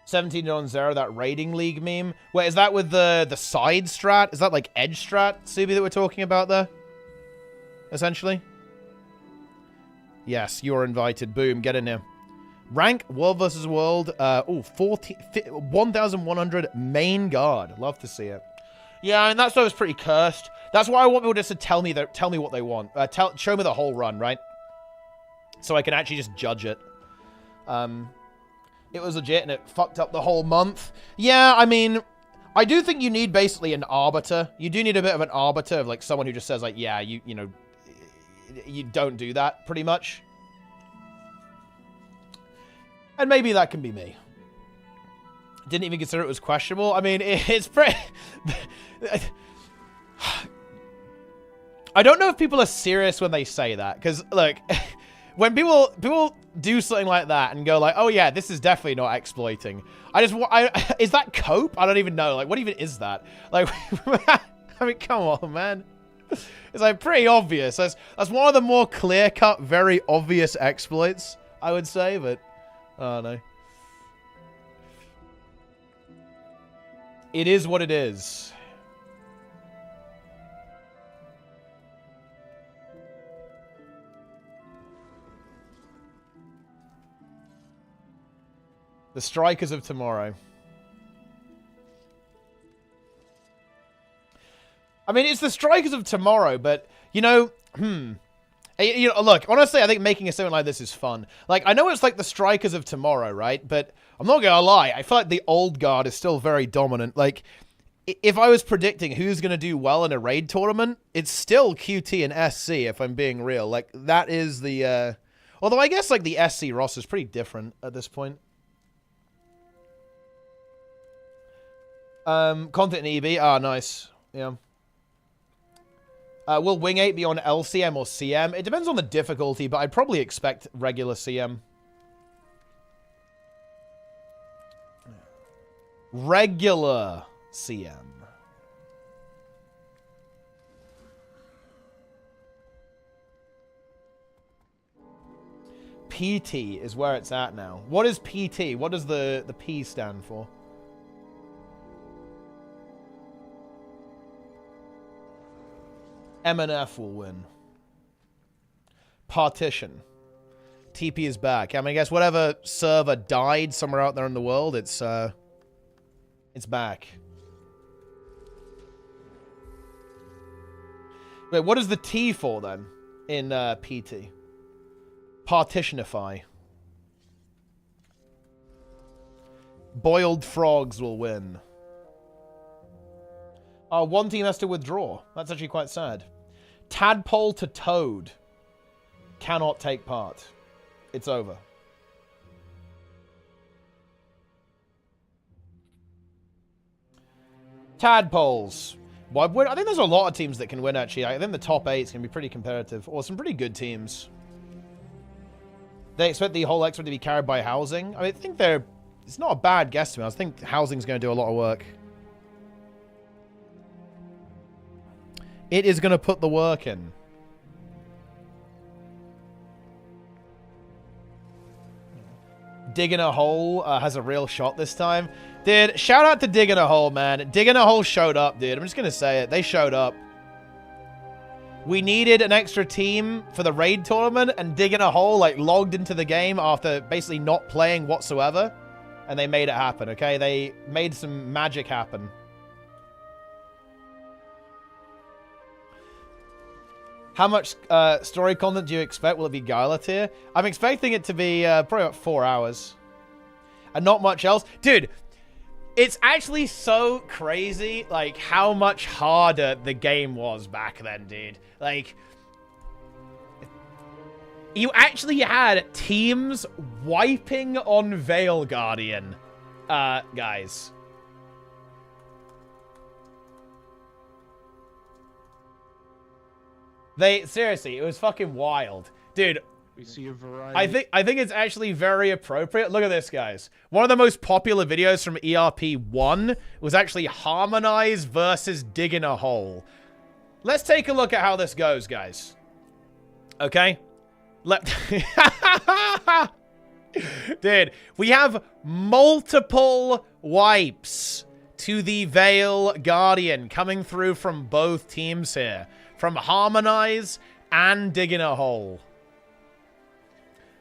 17 on 0, that raiding league meme. Wait, is that with the side strat? Is that like edge strat, Subi, that we're talking about there? Essentially? Yes, you're invited. Boom, get in here. Rank, World versus World. 1,100 main guard. Love to see it. Yeah, and that's why I was pretty cursed. That's why I want people just to tell me what they want. Show me the whole run, right? So I can actually just judge it. It was legit and it fucked up the whole month. Yeah, I mean, I do think you need basically an arbiter. You do need a bit of an arbiter of like someone who just says like, yeah, you know, you don't do that pretty much. And maybe that can be me. Didn't even consider it was questionable. I mean, it's pretty... I don't know if people are serious when they say that. Because, look, when people do something like that and go like, oh yeah, this is definitely not exploiting. Is that cope? I don't even know. Like, what even is that? Like, I mean, come on, man. It's like pretty obvious. That's one of the more clear-cut, very obvious exploits, I would say, but... Oh, no. It is what it is. The strikers of tomorrow. I mean, it's the strikers of tomorrow, but, you know, You know, look, honestly, I think making a segment like this is fun. Like, I know it's like the strikers of tomorrow, right? But I'm not gonna lie, I feel like the old guard is still very dominant. Like, if I was predicting who's gonna do well in a raid tournament, it's still QT and SC, if I'm being real. Like, that is the, although I guess, like, the SC roster is pretty different at this point. Content in EB, nice. Yeah. Will Wing 8 be on LCM or CM? It depends on the difficulty, but I'd probably expect regular CM. Regular CM. PT is where it's at now. What is PT? What does the P stand for? MNF will win. Partition. TP is back. I mean, I guess whatever server died somewhere out there in the world, it's back. Wait, what is the T for then in PT? Partitionify. Boiled frogs will win. One team has to withdraw. That's actually quite sad. Tadpole to Toad cannot take part. It's over. Tadpoles. I think there's a lot of teams that can win, actually. I think the top 8 is going to be pretty competitive. Or some pretty good teams. They expect the whole expert to be carried by housing. I mean, I think they're... It's not a bad guess to me. I think housing's going to do a lot of work. It is going to put the work in. Digging a hole has a real shot this time. Dude, shout out to Digging a Hole, man. Digging a Hole showed up, dude. I'm just going to say it. They showed up. We needed an extra team for the raid tournament, and Digging a Hole, like, logged into the game after basically not playing whatsoever. And they made it happen, okay? They made some magic happen. How much story content do you expect? Will it be Gala tier? I'm expecting it to be probably about 4 hours. And not much else. Dude, it's actually so crazy, like, how much harder the game was back then, dude. Like, you actually had teams wiping on Veil Guardian, guys. Seriously, it was fucking wild. Dude, We see a variety. I think it's actually very appropriate. Look at this, guys. One of the most popular videos from ERP1 was actually Harmonize versus Digging a Hole. Let's take a look at how this goes, guys. Okay? Dude, we have multiple wipes to the Veil Guardian coming through from both teams here. From Harmonize and Digging a Hole.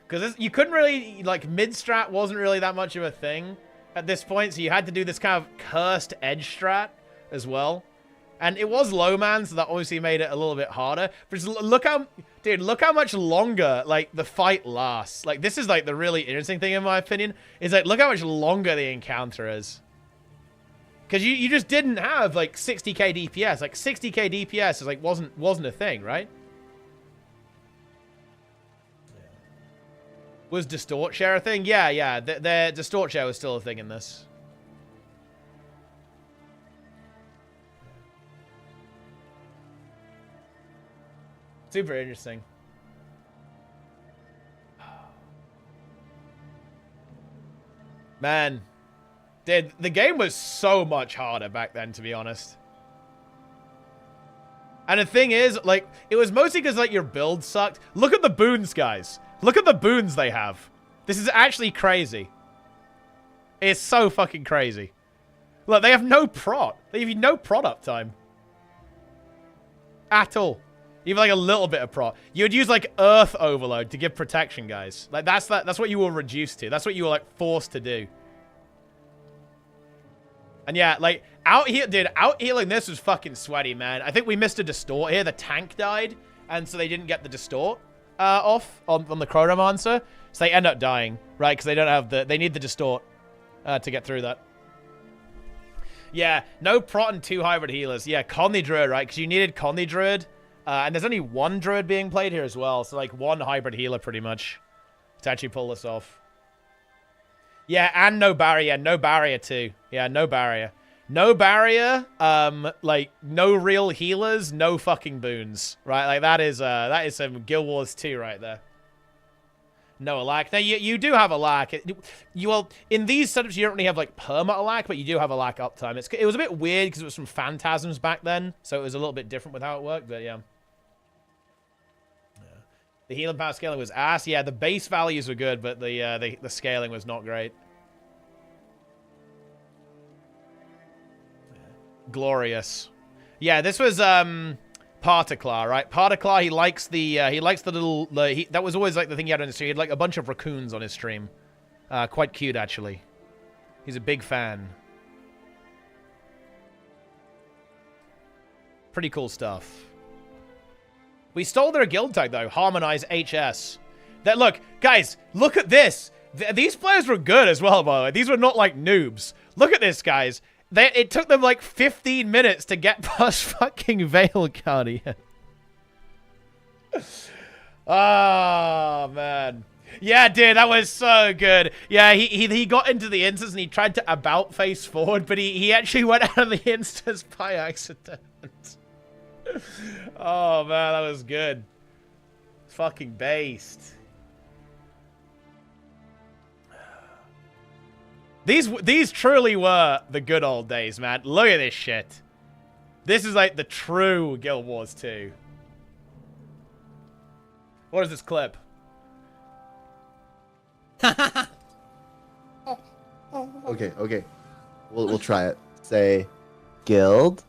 Because you couldn't really, like, mid-strat wasn't really that much of a thing at this point, so you had to do this kind of cursed edge strat as well. And it was low man, so that obviously made it a little bit harder. But just look how, dude, look how much longer, like, the fight lasts. Like, this is, like, the really interesting thing, in my opinion, is, like, look how much longer the encounter is. Because you just didn't have, like, 60k DPS. Like, 60k DPS is, like, wasn't a thing, right? Was Distort Share a thing? Yeah. The Distort Share was still a thing in this. Super interesting. Man. Dude, the game was so much harder back then, to be honest. And the thing is, like, it was mostly because, like, your build sucked. Look at the boons, guys. Look at the boons they have. This is actually crazy. It's so fucking crazy. Look, they have no prot. They have no prot uptime. At all. Even like a little bit of prot. You would use like Earth Overload to give protection, guys. Like that's what you were reduced to. That's what you were like forced to do. And yeah, like out here, dude, out healing this was fucking sweaty, man. I think we missed a distort here. The tank died, and so they didn't get the distort off on the Chronomancer. So they end up dying, right? Because they don't have they need the distort to get through that. Yeah, no prot and 2 hybrid healers. Yeah, Conley Druid, right? Because you needed Conley Druid. And there's only 1 Druid being played here as well. So, like, 1 hybrid healer, pretty much, to actually pull this off. Yeah, and no barrier. No barrier, too. Yeah, no barrier. No barrier, like, no real healers, no fucking boons. Right? Like, that is some Guild Wars 2 right there. No alack. Now, you do have alack. Well, in these setups, you don't really have, like, perma alack, but you do have alack uptime. It was a bit weird because it was from Phantasms back then, so it was a little bit different with how it worked, but yeah. The healing power scaling was ass. Yeah, the base values were good, but the scaling was not great. Glorious. Yeah, this was Particlar, right? Particlar, he likes the little that was always like the thing he had on his stream. He had like a bunch of raccoons on his stream. Quite cute actually. He's a big fan. Pretty cool stuff. We stole their guild tag though. Harmonize HS. That look, guys, look at this. These players were good as well, by the way. These were not like noobs. Look at this, guys. It took them like 15 minutes to get past fucking Veil Guardian. Oh, man. Yeah, dude, that was so good. Yeah, he got into the instance and he tried to about face forward, but he actually went out of the instance by accident. Oh man, that was good. Fucking based. These truly were the good old days, man. Look at this shit. This is like the true Guild Wars 2. What is this clip? Okay, okay. We'll try it. Say Guild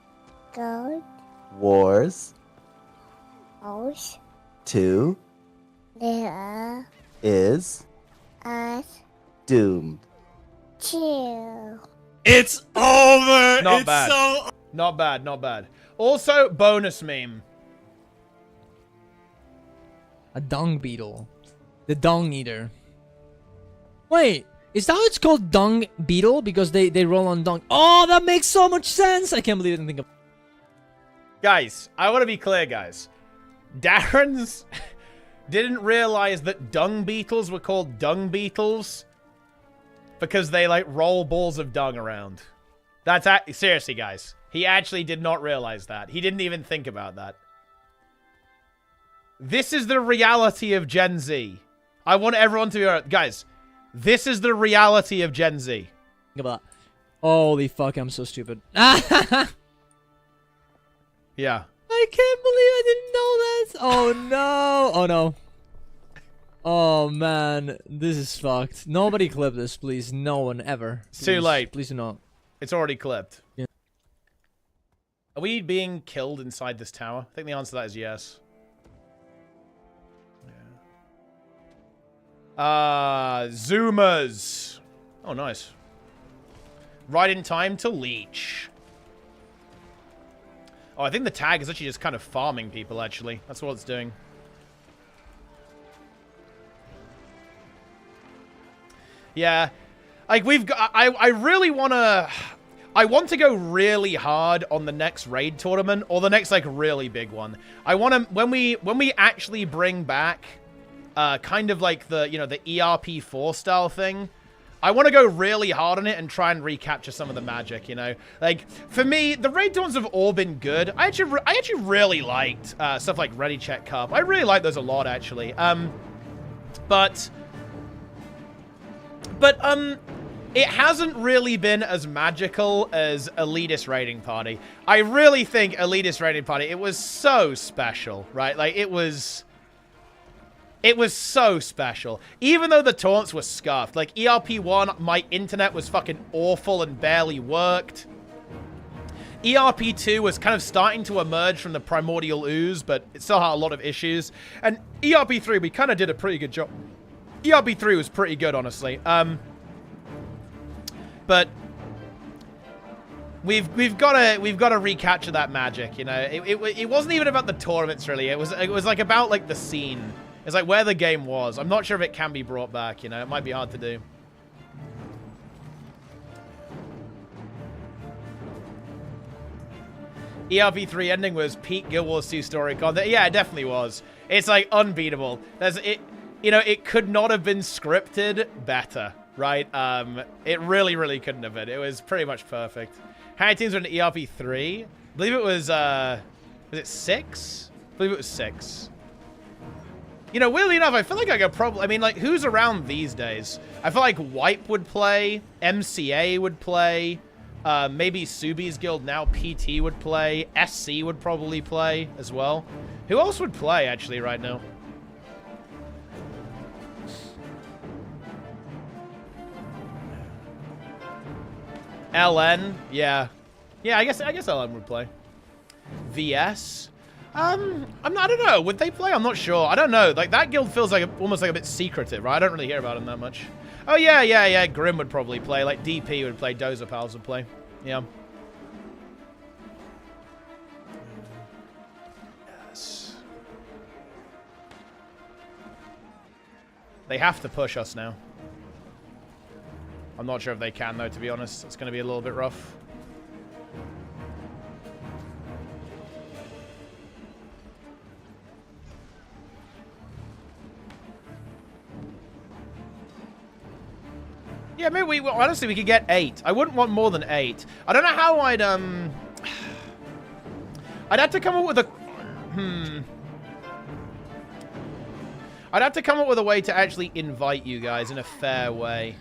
Gold, Wars O's, 2 there is us, doomed. two. It's over. Not it's bad. so. Not bad, not bad. Also, bonus meme. A dung beetle. The dung eater. Wait, is that what it's called, dung beetle? Because they roll on dung. Oh, that makes so much sense. I can't believe I didn't think of. Guys, I want to be clear, guys. Darren's didn't realize that dung beetles were called dung beetles because they, like, roll balls of dung around. That's seriously, guys. He actually did not realize that. He didn't even think about that. This is the reality of Gen Z. I want everyone to be... Guys, this is the reality of Gen Z. Think about that. Holy fuck, I'm so stupid. Yeah. I can't believe I didn't know that. Oh no. Oh no. Oh man, this is fucked. Nobody clip this, please. No one ever. It's too Please, late. Please do not. It's already clipped. Yeah. Are we being killed inside this tower? I think the answer to that is yes. Zoomers. Oh, nice. Right in time to leech. Oh, I think the tag is actually just kind of farming people, actually. That's what it's doing. Yeah. Like, we've got... I really want to... I want to go really hard on the next raid tournament, or the next, like, really big one. I want to... When we actually bring back... kind of like the, you know, the ERP4 style thing. I want to go really hard on it and try and recapture some of the magic, you know? Like, for me, the raid tournaments have all been good. I actually really liked stuff like Ready Check Cup. I really like those a lot, actually. But it hasn't really been as magical as Elitist Raiding Party. I really think Elitist Raiding Party, it was so special, right? Like, it was so special. Even though the taunts were scuffed. Like, ERP1, my internet was fucking awful and barely worked. ERP2 was kind of starting to emerge from the primordial ooze, but it still had a lot of issues. And ERP3, we kind of did a pretty good job. ERP3 was pretty good, honestly. But we've got to recapture that magic, you know. It wasn't even about the tournaments, really. It was like about, like, the scene. It's like where the game was. I'm not sure if it can be brought back, you know. It might be hard to do. ERP3 ending was peak Guild Wars 2 story content. Yeah, it definitely was. It's like unbeatable. You know, it could not have been scripted better, right? It really, really couldn't have been. It was pretty much perfect. How many teams were in ERP3? I believe it was it 6? I believe it was 6. You know, weirdly enough, I feel like I could probably... I mean, like, who's around these days? I feel like Wipe would play. MCA would play. Maybe Subi's Guild, now PT, would play. SC would probably play as well. Who else would play, actually, right now? LN? Yeah. Yeah, I guess LN would play. VS? I don't know. Would they play? I'm not sure. I don't know. Like, that guild feels like almost like a bit secretive, right? I don't really hear about them that much. Oh, yeah. Grim would probably play. Like, DP would play. Dozer Pals would play. Yeah. Yes. They have to push us now. I'm not sure if they can, though, to be honest. It's going to be a little bit rough. Yeah, maybe well, honestly, we could get 8. I wouldn't want more than 8. I don't know how I'd have to come up with a... I'd have to come up with a way to actually invite you guys in a fair way.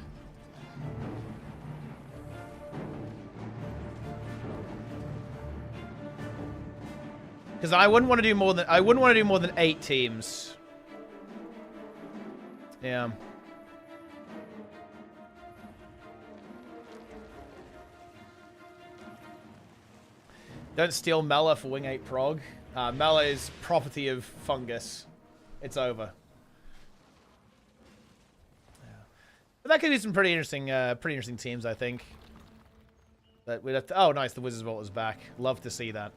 Because I wouldn't want to do more than 8 teams. Yeah. Don't steal Mela for Wing 8 prog. Mela is property of Fungus. It's over. Yeah. But that could be some pretty interesting teams, I think. But we'd have to, oh, nice, the Wizard's Vault is back. Love to see that.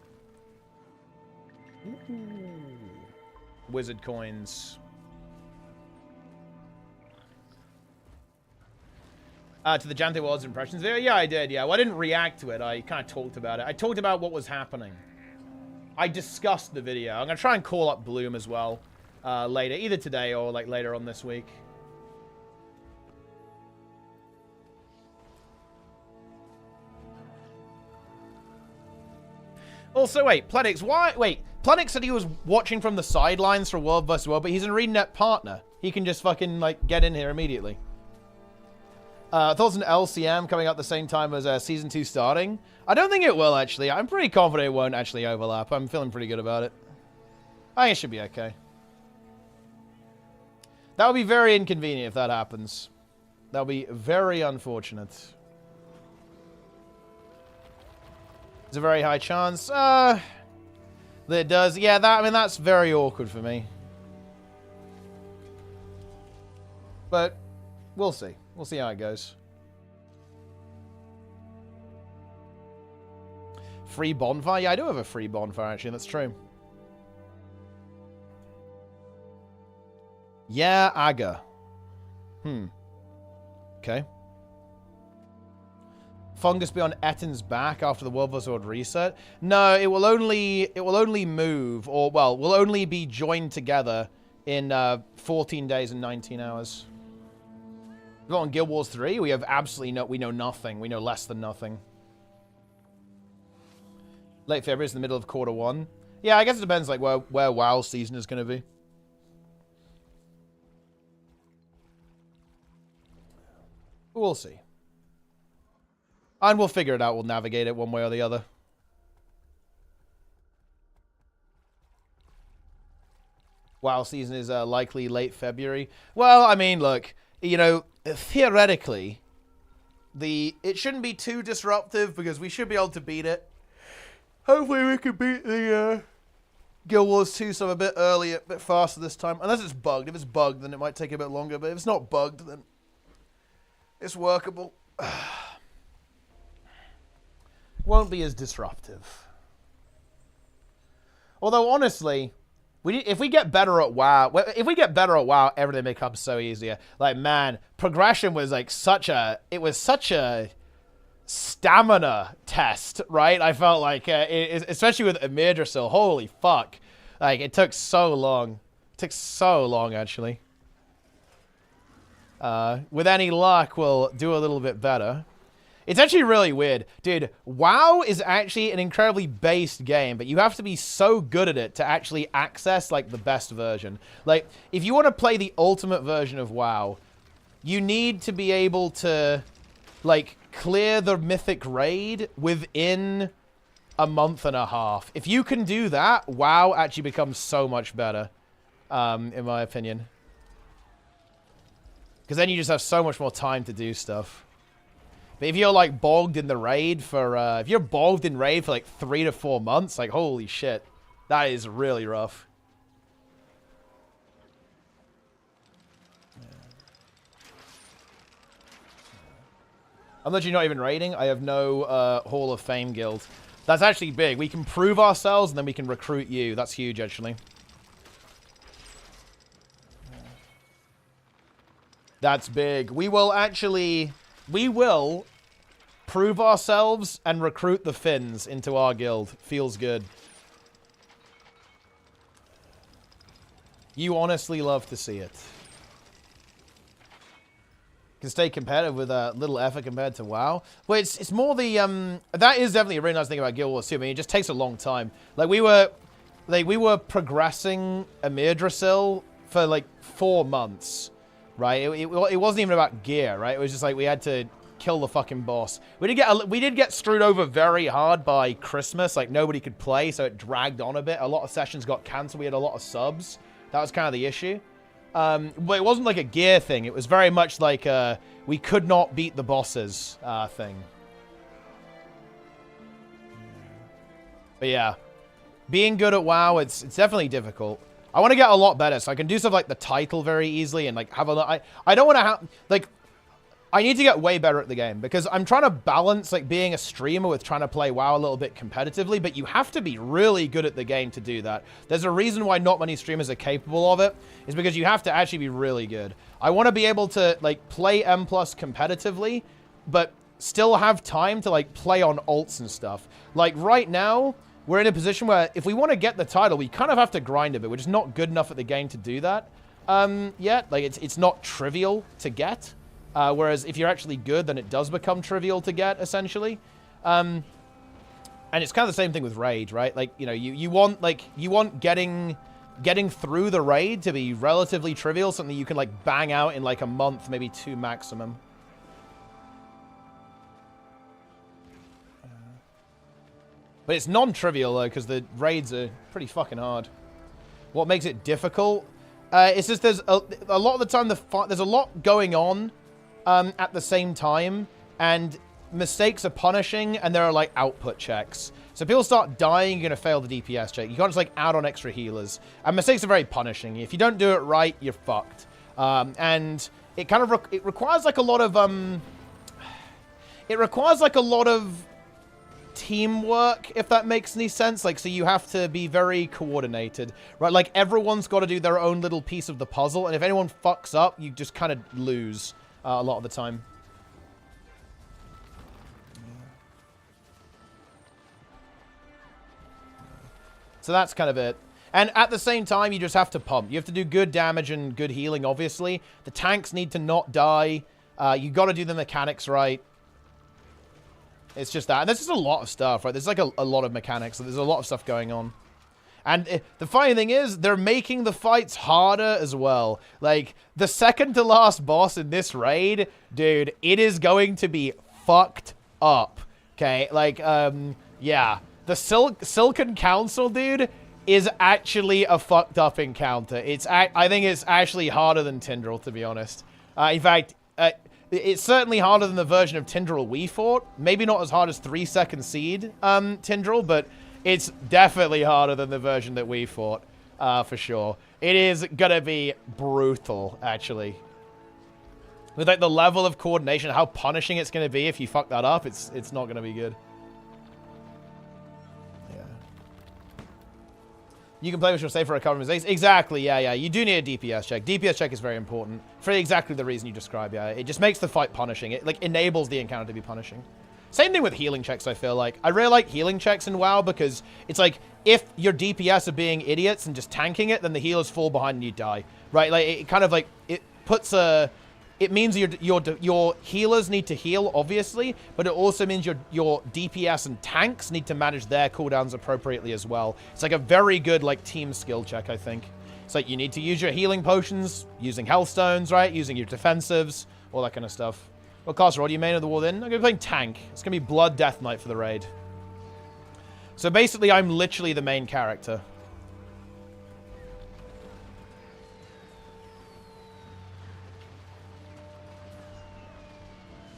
Ooh. Wizard coins. To the Janthir Wilds impressions video? Yeah, I did, yeah. Well, I didn't react to it. I kind of talked about it. I talked about what was happening. I discussed the video. I'm going to try and call up Bloom as well later. Either today or, like, later on this week. Also, wait, Plenix, why? Wait, Plenix said he was watching from the sidelines for World vs. World, but he's an ArenaNet partner. He can just fucking, like, get in here immediately. Thoughts on LCM coming out the same time as Season 2 starting? I don't think it will, actually. I'm pretty confident it won't actually overlap. I'm feeling pretty good about it. I think it should be okay. That would be very inconvenient if that happens. That would be very unfortunate. There's a very high chance. That it does. Yeah, I mean, that's very awkward for me. But we'll see. We'll see how it goes. Free bonfire? Yeah, I do have a free bonfire, actually. That's true. Yeah, Aga. Okay. Fungus be on Ettin's back after the World vs. World reset? No, it will only move, or, well, will only be joined together in 14 days and 19 hours. On Guild Wars 3, we have absolutely we know nothing. We know less than nothing. Late February is the middle of quarter 1. Yeah, I guess it depends like where WoW season is going to be. We'll see. And we'll figure it out. We'll navigate it one way or the other. WoW season is likely late February. Well, I mean, look, you know, theoretically, it shouldn't be too disruptive because we should be able to beat it. Hopefully we can beat the Guild Wars 2 some a bit earlier, a bit faster this time. Unless it's bugged. If it's bugged, then it might take a bit longer. But if it's not bugged, then it's workable. Won't be as disruptive. Although, honestly, if we get better at WoW, everything becomes so easier. Like, man, progression was like such a stamina test, right? I felt like, especially with Amirdrasil, holy fuck. Like, it took so long. It took so long, actually. With any luck, we'll do a little bit better. It's actually really weird. Dude, WoW is actually an incredibly based game, but you have to be so good at it to actually access, like, the best version. Like, if you want to play the ultimate version of WoW, you need to be able to, like, clear the Mythic Raid within a month and a half. If you can do that, WoW actually becomes so much better, in my opinion. Because then you just have so much more time to do stuff. But if you're, like, bogged in the raid for, if you're bogged in raid for, like, 3 to 4 months, like, holy shit. That is really rough. Yeah. I'm literally not even raiding. I have no, Hall of Fame guild. That's actually big. We can prove ourselves, and then we can recruit you. That's huge, actually. That's big. We will prove ourselves and recruit the Finns into our guild. Feels good. You honestly love to see it. can stay competitive with little effort compared to WoW. Well, it's more the that is definitely a really nice thing about Guild Wars 2. I mean, it just takes a long time. Like we were progressing Amirdrasil for like 4 months, right? It wasn't even about gear, right? It was just like we had to kill the fucking boss. We did get screwed over very hard by Christmas. Like nobody could play, so it dragged on a bit. A lot of sessions got cancelled. We had a lot of subs. That was kind of the issue. But it wasn't like a gear thing. It was very much like we could not beat the bosses thing. But yeah, being good at WoW, it's definitely difficult. I want to get a lot better, so I can do stuff like the title very easily and like have a. I don't want to have like. I need to get way better at the game because I'm trying to balance like being a streamer with trying to play WoW a little bit competitively, but you have to be really good at the game to do that. There's a reason why not many streamers are capable of it, is because you have to actually be really good. I want to be able to like play M+ competitively, but still have time to like play on alts and stuff. Like right now, we're in a position where if we want to get the title, we kind of have to grind a bit. We're just not good enough at the game to do that yet. Like it's not trivial to get. Whereas if you're actually good, then it does become trivial to get, essentially. And it's kind of the same thing with raid, right? Like, you know, you want getting through the raid to be relatively trivial, something you can like bang out in like a month, maybe 2 maximum. But it's non-trivial though, because the raids are pretty fucking hard. What makes it difficult? It's just there's a lot of the time there's a lot going on. At the same time, and mistakes are punishing, and there are like output checks. So people start dying, you're going to fail the DPS check. You can't just like add on extra healers. And mistakes are very punishing. If you don't do it right, you're fucked. And it kind of it requires like a lot of teamwork, if that makes any sense. Like, so you have to be very coordinated, right? Like everyone's got to do their own little piece of the puzzle, and if anyone fucks up, you just kind of lose. A lot of the time. So that's kind of it. And at the same time, you just have to pump. You have to do good damage and good healing, obviously. The tanks need to not die. You got to do the mechanics right. It's just that. And there's just a lot of stuff, right? There's like a lot of mechanics. So there's a lot of stuff going on. And the funny thing is, they're making the fights harder as well. Like, the second to last boss in this raid, dude, it is going to be fucked up. Okay? Like, yeah. The Silken Council, dude, is actually a fucked up encounter. I think it's actually harder than Tindral, to be honest. In fact, it's certainly harder than the version of Tindral we fought. Maybe not as hard as 3 Second Seed Tindral, but it's definitely harder than the version that we fought, for sure. It is gonna be brutal, actually. With like the level of coordination, how punishing it's gonna be if you fuck that up, it's not gonna be good. Yeah. You can play with your save for a couple of mistakes. Exactly, yeah. You do need a DPS check. DPS check is very important for exactly the reason you described. Yeah, it just makes the fight punishing. It like enables the encounter to be punishing. Same thing with healing checks, I feel like. I really like healing checks in WoW because it's like, if your DPS are being idiots and just tanking it, then the healers fall behind and you die, right? Like, it kind of like, it puts a... It means your healers need to heal, obviously, but it also means your DPS and tanks need to manage their cooldowns appropriately as well. It's like a very good, like, team skill check, I think. It's like, you need to use your healing potions, using health stones, right? Using your defensives, all that kind of stuff. What caster are you main of the war then? I'm going to be playing tank. It's going to be Blood Death Knight for the raid. So basically, I'm literally the main character.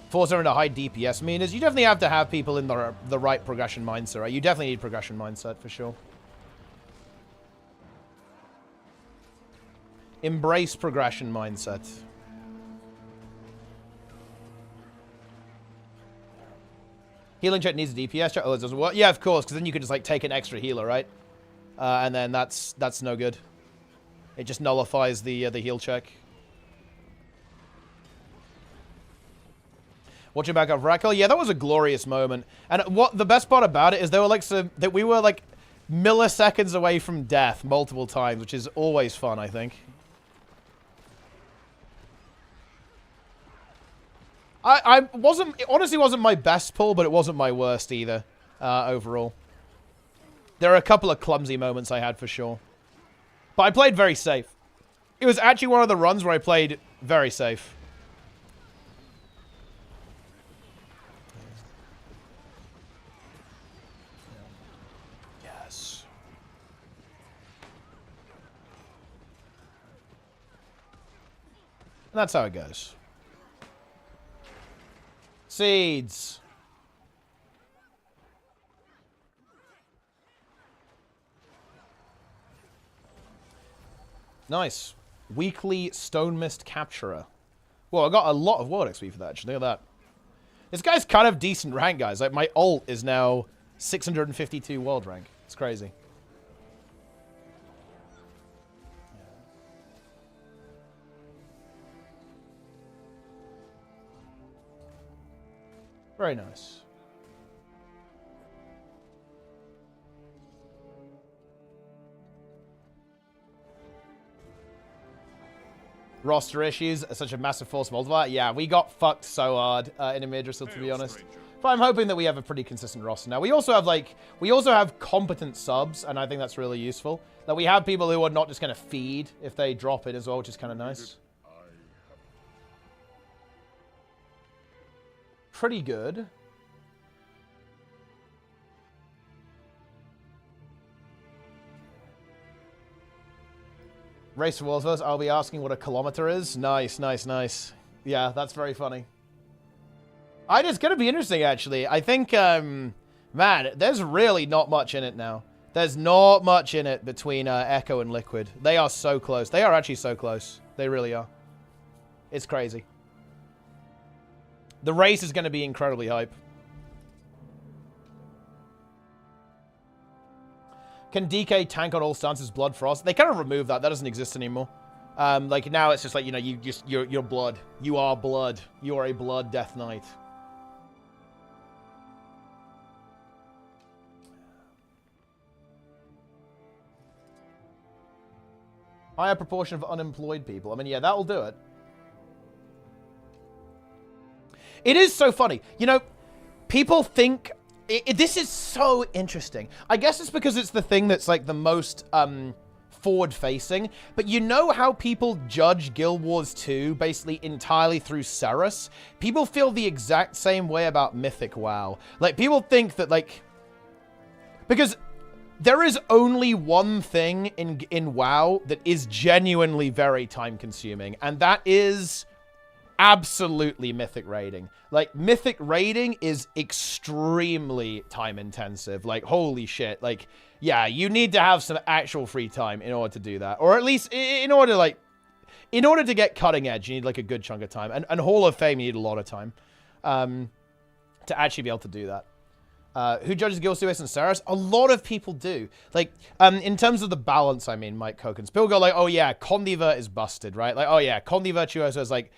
Force into high DPS meters. You definitely have to have people in the right progression mindset, right? You definitely need progression mindset, for sure. Embrace progression mindset. Healing check needs a DPS check. Oh, it doesn't work. Yeah, of course, because then you could just like take an extra healer, right? And then that's no good. It just nullifies the heal check. Watching back up Rackle, yeah, that was a glorious moment. And what the best part about it is they were like that we were like milliseconds away from death multiple times, which is always fun, I think. I wasn't, it honestly wasn't my best pull, but it wasn't my worst either, overall. There are a couple of clumsy moments I had for sure. But I played very safe. It was actually one of the runs where I played very safe. Yes. And that's how it goes. Seeds. Nice. Weekly Stone Mist Capturer. Well, I got a lot of world XP for that, actually. Look at that. This guy's kind of decent rank, guys. Like, my ult is now 652 world rank. It's crazy. Very nice. Roster issues are such a massive force multiplier. Yeah, we got fucked so hard in Imidrisil, to be honest. But I'm hoping that we have a pretty consistent roster now. We also have competent subs, and I think that's really useful. That we have people who are not just going to feed if they drop it as well, which is kind of nice. Pretty good. Race for Worlds, I'll be asking what a kilometer is. Nice, nice, nice. Yeah, that's very funny. It's going to be interesting, actually. I think, man, there's really not much in it now. There's not much in it between Echo and Liquid. They are so close. They are actually so close. They really are. It's crazy. The race is going to be incredibly hype. Can DK tank on all stances Blood Frost? They kind of removed that. That doesn't exist anymore. Like, now it's just like, you know, you're blood. You are blood. You are a blood Death Knight. Higher proportion of unemployed people. I mean, yeah, that'll do it. It is so funny. You know, people think... this is so interesting. I guess it's because it's the thing that's, like, the most forward-facing. But you know how people judge Guild Wars 2 basically entirely through Ceres? People feel the exact same way about Mythic WoW. Like, people think that, like... Because there is only one thing in WoW that is genuinely very time-consuming. And that is... absolutely Mythic raiding. Like, Mythic raiding is extremely time intensive. Like, holy shit. Like, yeah, you need to have some actual free time in order to do that. Or at least in order to get cutting edge, you need like a good chunk of time. And Hall of Fame, you need a lot of time to actually be able to do that. Who judges Guild Wars and Ceres? A lot of people do. Like, in terms of the balance, I mean, Mike Kokens. People go like, oh yeah, Condivert is busted, right? Like, oh yeah, Condi Virtuoso is like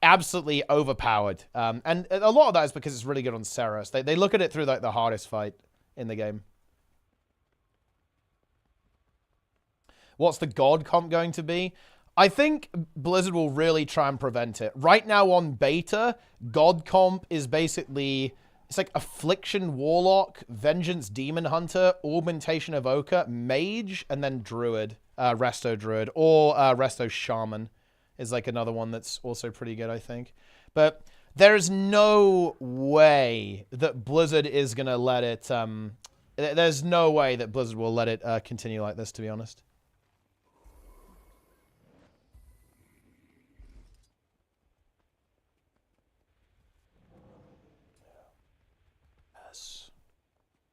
absolutely overpowered. And a lot of that is because it's really good on Ceres. They look at it through like the hardest fight in the game. What's the God comp going to be? I think Blizzard will really try and prevent it. Right now on beta, God comp is basically... It's like Affliction Warlock, Vengeance Demon Hunter, Augmentation Evoker, Mage, and then Druid. Resto Druid. Or Resto Shaman is like another one that's also pretty good, I think. But there's no way that Blizzard is going to let it... there's no way that Blizzard will let it continue like this, to be honest.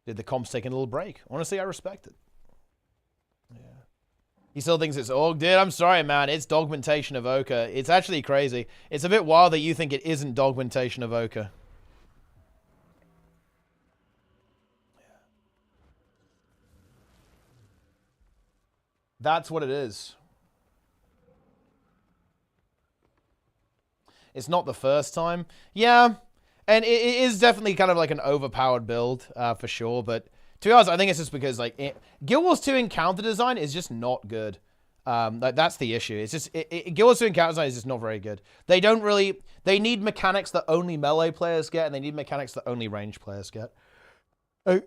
Did the comps take a little break? Honestly, I respect it. Yeah. He still thinks it's Org. Dude, I'm sorry, man. It's Dogmentation Evoker. It's actually crazy. It's a bit wild that you think it isn't Dogmentation Evoker. Yeah. That's what it is. It's not the first time. Yeah. And it is definitely kind of like an overpowered build, for sure. But to be honest, I think it's just because like Guild Wars 2 encounter design is just not good. That's the issue. It's just Guild Wars 2 encounter design is just not very good. They don't really. They need mechanics that only melee players get, and they need mechanics that only range players get. Oh.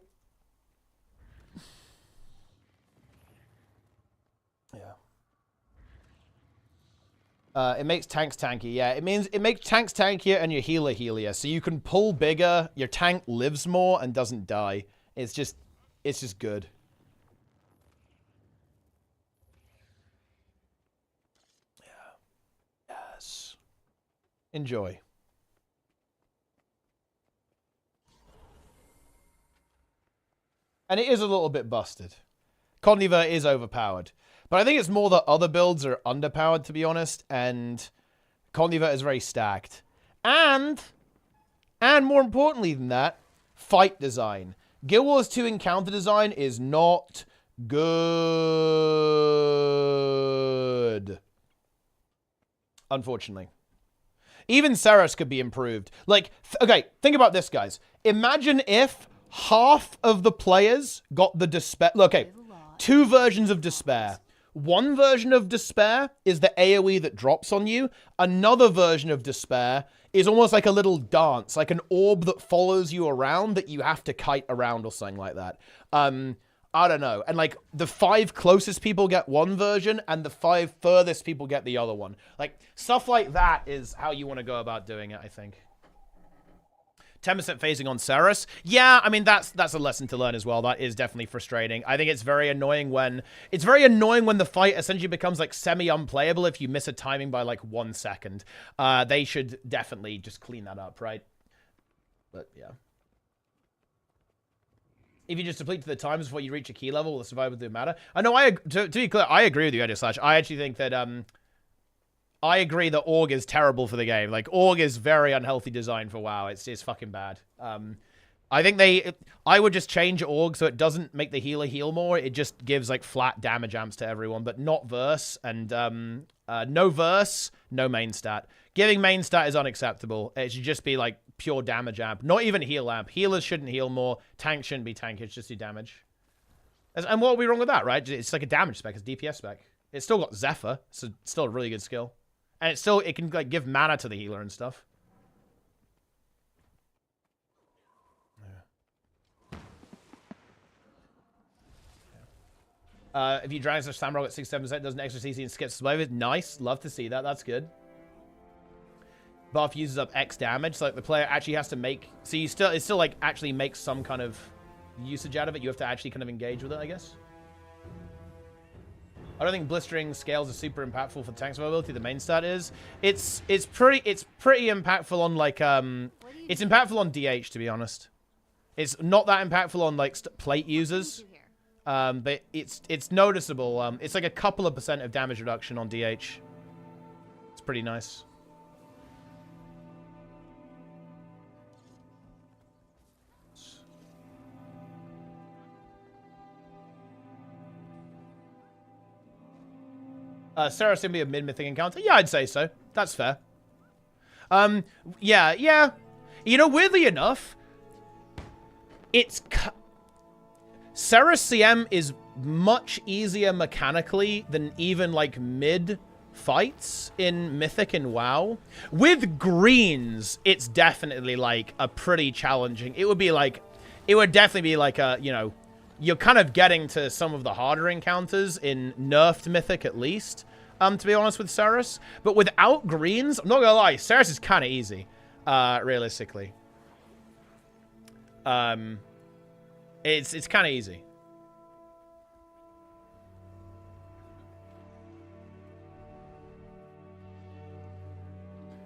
Yeah. It makes tanks tanky. Yeah, it makes tanks tankier and your healer healier. So you can pull bigger. Your tank lives more and doesn't die. It's just good. Enjoy. And it is a little bit busted. Convert is overpowered. But I think it's more that other builds are underpowered, to be honest, and Convert is very stacked. And more importantly than that, fight design. Guild Wars 2 encounter design is not good. Unfortunately. Even Ceres could be improved. Like, okay, think about this, guys. Imagine if half of the players got the Despair. Okay, 2 versions of Despair. One version of Despair is the AoE that drops on you. Another version of Despair is almost like a little dance, like an orb that follows you around that you have to kite around or something like that. I don't know. And like the 5 closest people get one version and the 5 furthest people get the other one. Like stuff like that is how you want to go about doing it, I think. 10% phasing on Ceres. Yeah, I mean that's a lesson to learn as well. That is definitely frustrating. I think it's very annoying when the fight essentially becomes like semi-unplayable if you miss a timing by like 1 second. They should definitely just clean that up, right? But yeah. If you just deplete to the times before you reach a key level, the survival doesn't matter. I know. To be clear, I agree with you, Edge/. I actually think that I agree that Org is terrible for the game. Like Org is very unhealthy design for WoW. It's fucking bad. I think I would just change Org so it doesn't make the healer heal more. It just gives like flat damage amps to everyone, but not verse and no verse, no main stat. Giving main stat is unacceptable. It should just be like pure damage amp, not even heal amp. Healers shouldn't heal more. Tanks shouldn't be tank. It's just do damage. And what are we wrong with that, right? It's like a damage spec. It's DPS spec. It's still got Zephyr, so it's still a really good skill, and it can like give mana to the healer and stuff. If you drag such Samrock at 6-7%, does an extra CC and skips away with. Nice, love to see that. That's good. Buff uses up X damage, so like the player actually has to make. So it still like actually makes some kind of usage out of it. You have to actually kind of engage with it, I guess. I don't think blistering scales are super impactful for tank survivability. The main stat is. It's pretty impactful on like it's impactful on DH, to be honest. It's not that impactful on like plate users. But it's noticeable. It's like a couple of % of damage reduction on DH. It's pretty nice. Ceres can be a mid-mythic encounter. Yeah, I'd say so. That's fair. Yeah. You know, weirdly enough, Ceres CM is much easier mechanically than even, like, mid-fights in Mythic and WoW. With greens, it's definitely, like, a pretty challenging... It would definitely be, like, a, you know... You're kind of getting to some of the harder encounters in nerfed Mythic, at least, to be honest with Ceres. But without greens, I'm not gonna lie, Ceres is kind of easy, realistically. It's kind of easy.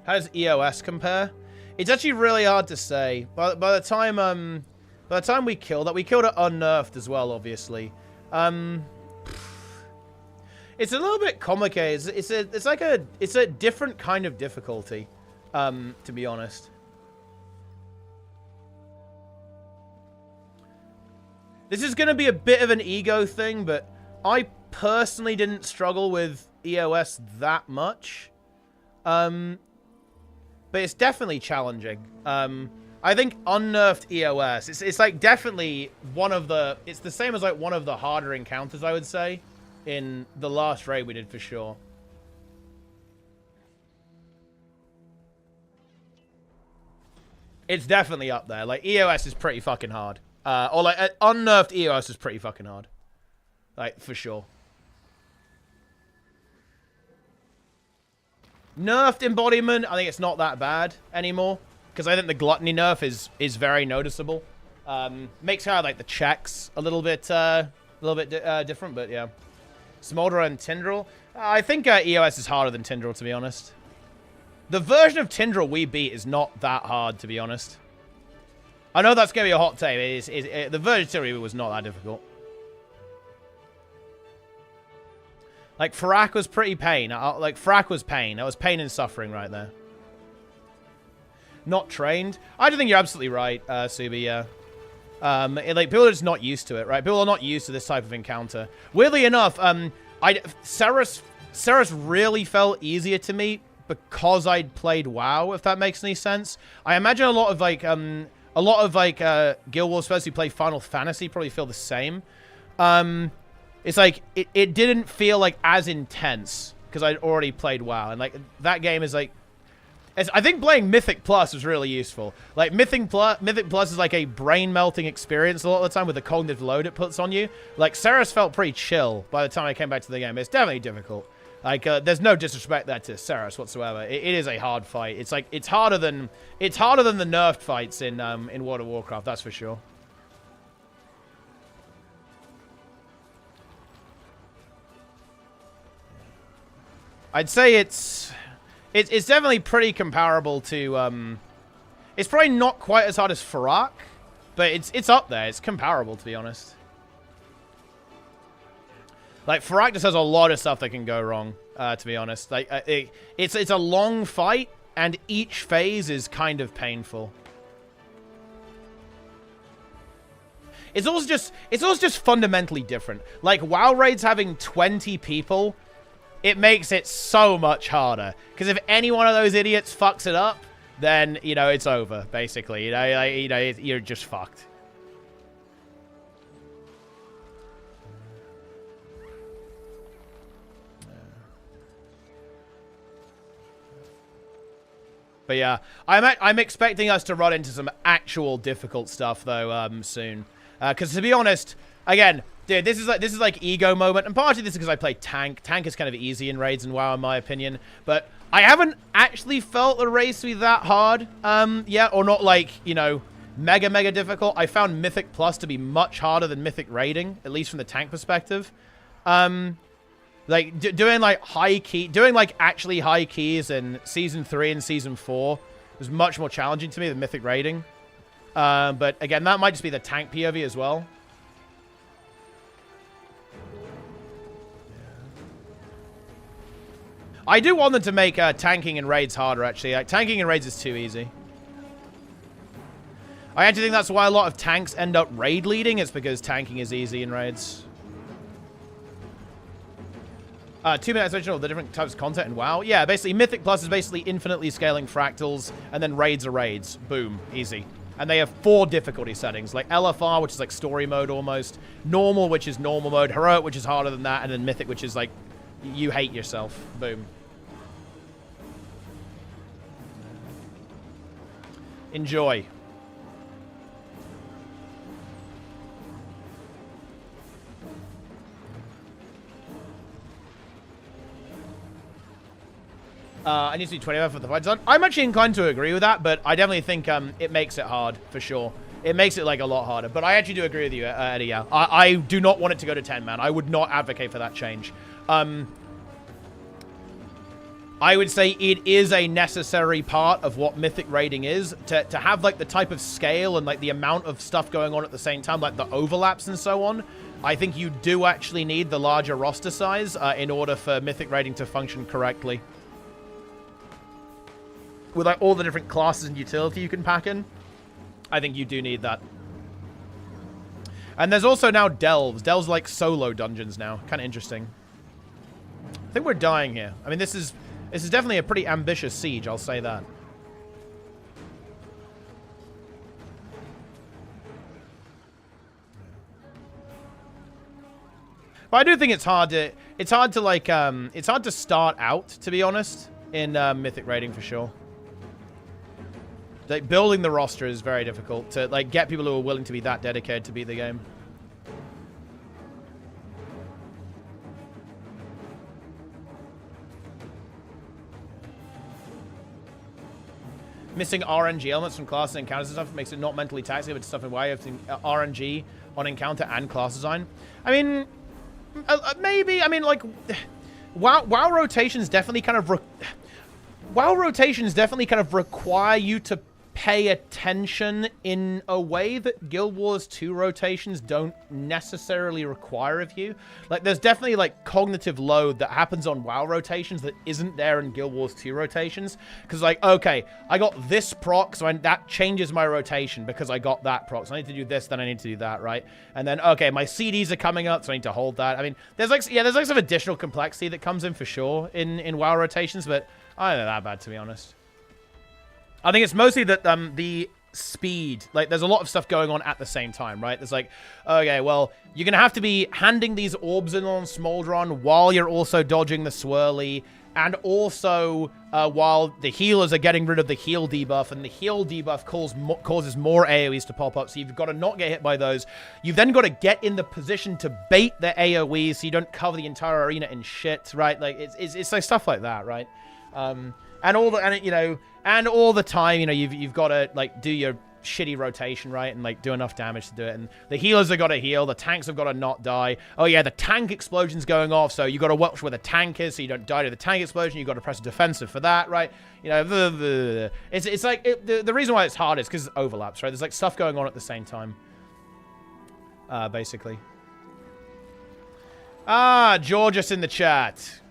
How does EOS compare? It's actually really hard to say. By the time we killed it unnerfed as well, obviously. It's a little bit complicated. It's a different kind of difficulty, to be honest. This is going to be a bit of an ego thing, but I personally didn't struggle with EOS that much. But it's definitely challenging. I think unnerfed EOS, it's like definitely one of the, it's the same as like one of the harder encounters, I would say. in the last raid we did for sure. It's definitely up there. Like, EOS is pretty fucking hard. Or, like, unnerfed EOS is pretty fucking hard. Like, for sure. Nerfed embodiment, I think it's not that bad anymore. Because I think the gluttony nerf is very noticeable. Makes kind of, like, the checks a little bit different, but yeah. Smolder and Tindril. I think EOS is harder than Tindril, to be honest. The version of Tindril we beat is not that hard, to be honest. I know that's going to be a hot take. The version of Tindril was not that difficult. Like, Farak was pretty pain. Like, Farak was pain. That was pain and suffering right there. Not trained. I do think you're absolutely right, Subi, yeah. Like, people are just not used to it, right? People are not used to this type of encounter. Weirdly enough, Ceres really felt easier to me because I'd played WoW, if that makes any sense. I imagine a lot of Guild Wars folks who play Final Fantasy probably feel the same. It's like, it didn't feel like as intense because I'd already played WoW. And like, that game is like, I think playing Mythic Plus was really useful. Like, Mythic Plus is like a brain-melting experience a lot of the time with the cognitive load it puts on you. Like, Ceres felt pretty chill by the time I came back to the game. It's definitely difficult. Like, there's no disrespect there to Ceres whatsoever. It is a hard fight. It's like, it's harder than the nerfed fights in World of Warcraft, that's for sure. I'd say it's definitely pretty comparable to, it's probably not quite as hard as Farak, but it's up there. It's comparable, to be honest. Like, Farak just has a lot of stuff that can go wrong, to be honest. Like, it's a long fight, and each phase is kind of painful. It's also just fundamentally different. Like, WoW raids having 20 people, it makes it so much harder. Because if any one of those idiots fucks it up, then, you know, it's over, basically. You're just fucked. But yeah, I'm expecting us to run into some actual difficult stuff though soon. Because to be honest, again, dude, this is like ego moment, and partly this is because I play tank. Tank is kind of easy in raids and WoW in my opinion, but I haven't actually felt the raids to be that hard yet, or not like, you know, mega difficult. I found Mythic Plus to be much harder than Mythic raiding, at least from the tank perspective. Like, doing actually high keys in Season 3 and Season 4 was much more challenging to me than Mythic raiding. But again, that might just be the tank POV as well. I do want them to make tanking and raids harder, actually. Like, tanking and raids is too easy. I actually think that's why a lot of tanks end up raid leading. It's because tanking is easy in raids. 2 minute explanation of the different types of content in WoW. Yeah, basically, Mythic Plus is basically infinitely scaling fractals, and then raids are raids. Boom. Easy. And they have 4 difficulty settings, like LFR, which is like story mode almost, normal, which is normal mode, heroic, which is harder than that, and then mythic, which is like, you hate yourself. Boom. Enjoy. I need to do 25 for the fight zone. I'm actually inclined to agree with that, but I definitely think it makes it hard, for sure. It makes it, like, a lot harder. But I actually do agree with you, Eddie, yeah. I do not want it to go to 10, man. I would not advocate for that change. I would say it is a necessary part of what Mythic raiding is. To have, like, the type of scale and, like, the amount of stuff going on at the same time, like the overlaps and so on, I think you do actually need the larger roster size in order for Mythic raiding to function correctly. With like all the different classes and utility you can pack in, I think you do need that. And there's also now delves. Delves are like solo dungeons now. Kind of interesting. I think we're dying here. I mean, this is definitely a pretty ambitious siege, I'll say that. But I do think it's hard to like, it's hard to start out, to be honest, in Mythic raiding for sure. Like, building the roster is very difficult to, like, get people who are willing to be that dedicated to beat the game. Missing RNG elements from classes and encounters and stuff makes it not mentally taxing, but stuff in why you have to RNG on encounter and class design. I mean, maybe. I mean, like, WoW rotations definitely kind of require you to pay attention in a way that Guild Wars 2 rotations don't necessarily require of you. Like, there's definitely, like, cognitive load that happens on WoW rotations that isn't there in Guild Wars 2 rotations. Because, like, okay, I got this proc, so that changes my rotation because I got that proc. So I need to do this, then I need to do that, right? And then, okay, my CDs are coming up, so I need to hold that. I mean, there's, like, yeah, there's, like, some additional complexity that comes in for sure in WoW rotations, but I don't know that bad, to be honest. I think it's mostly that the speed, like, there's a lot of stuff going on at the same time, right? There's like, okay, well, you're going to have to be handing these orbs in on Smoldron while you're also dodging the swirly, and also while the healers are getting rid of the heal debuff, and the heal debuff causes more AoEs to pop up, so you've got to not get hit by those. You've then got to get in the position to bait the AoEs so you don't cover the entire arena in shit, right? Like, it's like stuff like that, right? And all the time, you know, you've got to, like, do your shitty rotation, right? And, like, do enough damage to do it. And the healers have got to heal. The tanks have got to not die. Oh, yeah, the tank explosion's going off, so you got to watch where the tank is so you don't die to the tank explosion. You've got to press defensive for that, right? You know, it's like, the reason why it's hard is because it overlaps, right? There's, like, stuff going on at the same time, basically. Georgius in the chat.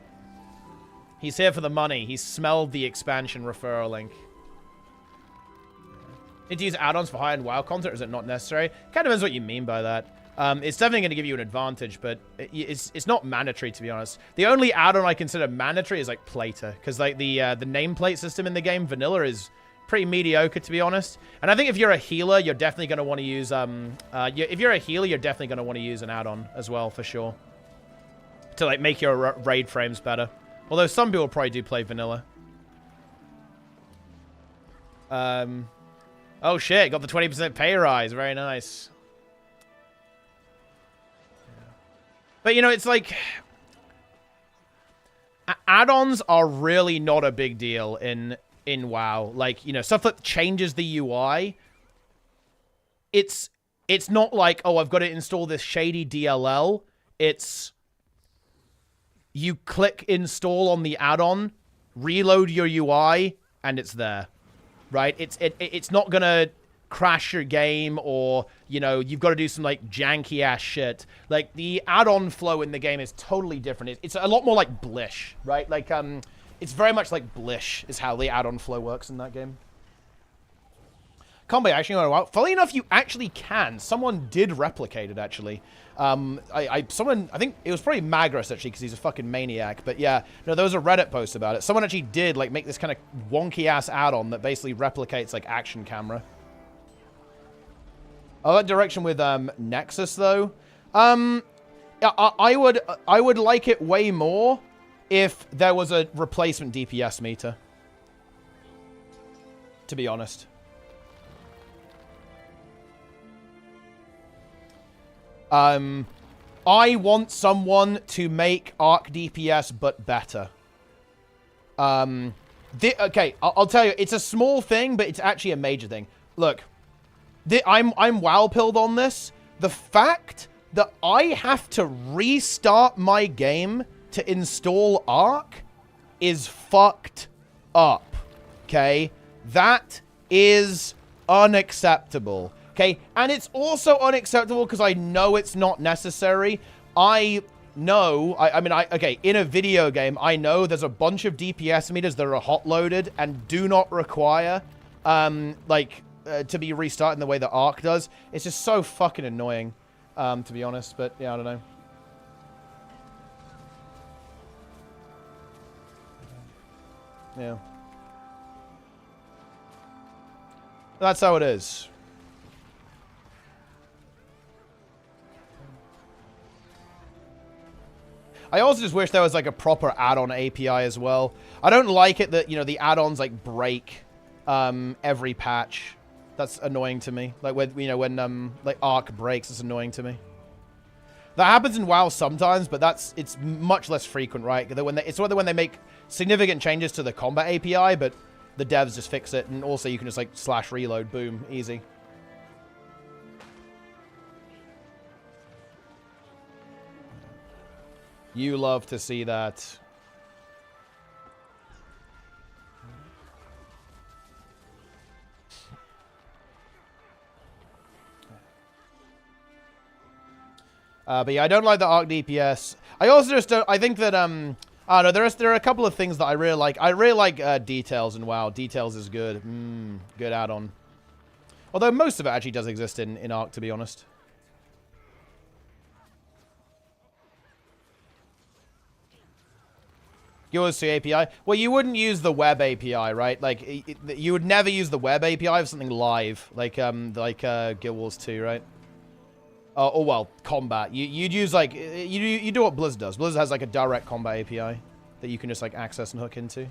He's here for the money. He smelled the expansion referral link. Need to use add-ons for high-end WoW content, or is it not necessary? Kind of depends what you mean by that. It's definitely going to give you an advantage, but it's not mandatory, to be honest. The only add-on I consider mandatory is, like, Plater, because, like, the nameplate system in the game, vanilla, is pretty mediocre, to be honest. And I think if you're a healer, you're definitely going to want to use if you're a healer, you're definitely going to want to use an add-on as well, for sure, to, like, make your raid frames better. Although some people probably do play vanilla. Oh shit, got the 20% pay rise. Very nice. But, you know, it's like, add-ons are really not a big deal in WoW. Like, you know, stuff that changes the UI. It's not like, oh, I've got to install this shady DLL. It's, you click install on the add-on, reload your UI, and it's there, right? It's not gonna crash your game, or, you know, you've got to do some, like, janky ass shit. Like, the add-on flow in the game is totally different. It's a lot more like Blish, right? Like, it's very much like Blish is how the add-on flow works in that game. Can't be actually on WoW. Funnily enough, you actually can. Someone did replicate it, actually. I think it was probably Magras, actually, because he's a fucking maniac. But yeah, no, there was a Reddit post about it. Someone actually did, like, make this kind of wonky-ass add-on that basically replicates, like, action camera. Oh, that direction with, Nexus, though. I would like it way more if there was a replacement DPS meter. To be honest. I want someone to make Arc DPS, but better. Okay, I'll tell you, it's a small thing, but it's actually a major thing. Look, I'm WoW-pilled on this. The fact that I have to restart my game to install Arc is fucked up, okay? That is unacceptable. Okay, and it's also unacceptable because I know it's not necessary. I know, okay, in a video game, I know there's a bunch of DPS meters that are hot-loaded and do not require, to be restarted in the way that Arc does. It's just so fucking annoying, to be honest, but yeah, I don't know. Yeah. That's how it is. I also just wish there was like a proper add-on API as well. I don't like it that, you know, the add-ons like break every patch. That's annoying to me. Like when, you know, when like Arc breaks, it's annoying to me. That happens in WoW sometimes, but it's much less frequent, right? It's whether when they make significant changes to the combat API, but the devs just fix it, and also you can just like slash reload, boom, easy. You love to see that. But yeah, I don't like the Arc DPS. I also just don't. I think that I don't know. There are a couple of things that I really like. I really like Details in WoW. Details is good. Good add-on. Although most of it actually does exist in Arc, to be honest. gw2 API. Well, you wouldn't use the web API, right? Like you would never use the web API of something live, like Guild Wars 2, right? Or well, combat. You'd use like you do what Blizzard does. Blizzard has like a direct combat API that you can just like access and hook into.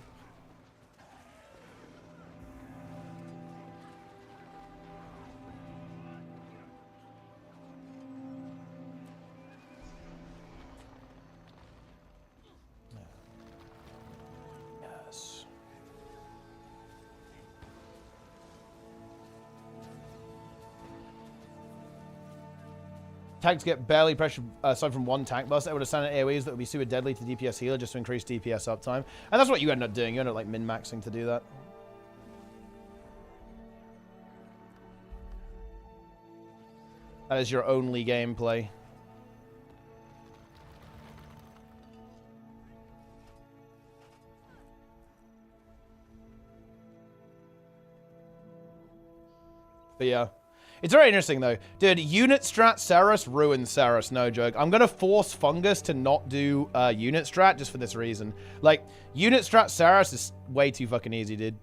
Yes. Tanks get barely pressure aside from one tank burst. I would have standard AoEs that would be super deadly to DPS healer just to increase DPS uptime. And that's what you end up doing. You end up like min-maxing to do that. That is your only gameplay. But yeah. It's very interesting, though. Dude, unit strat Ceres ruins Ceres, no joke. I'm going to force Fungus to not do unit strat just for this reason. Like, unit strat Ceres is way too fucking easy, dude.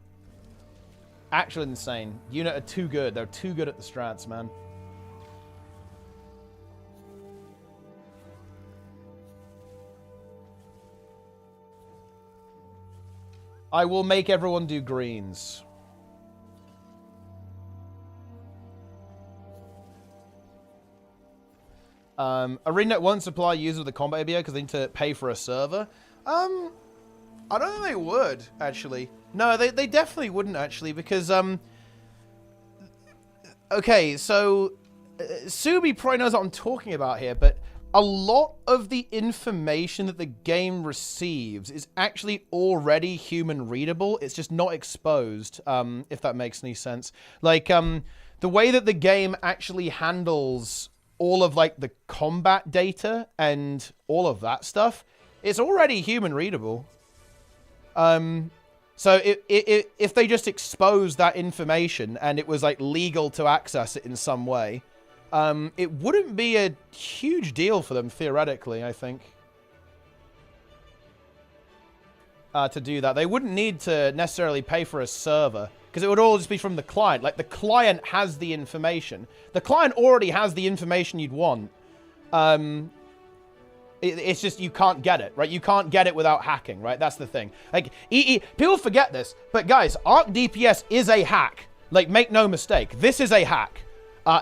Actually insane. Unit are too good. They're too good at the strats, man. I will make everyone do greens. ArenaNet won't supply users with the combat API because they need to pay for a server. I don't think they would, actually. No, they definitely wouldn't, actually, because, okay, so, Subi probably knows what I'm talking about here, but a lot of the information that the game receives is actually already human readable. It's just not exposed, if that makes any sense. Like, the way that the game actually handles all of like the combat data and all of that stuff, it's already human readable. So if they just exposed that information and it was like legal to access it in some way, it wouldn't be a huge deal for them theoretically, I think. To do that. They wouldn't need to necessarily pay for a server, because it would all just be from the client. Like, the client has the information. The client already has the information you'd want. It's just you can't get it, right? You can't get it without hacking, right? That's the thing. Like, people forget this, but guys, Arc DPS is a hack. Like, make no mistake. This is a hack.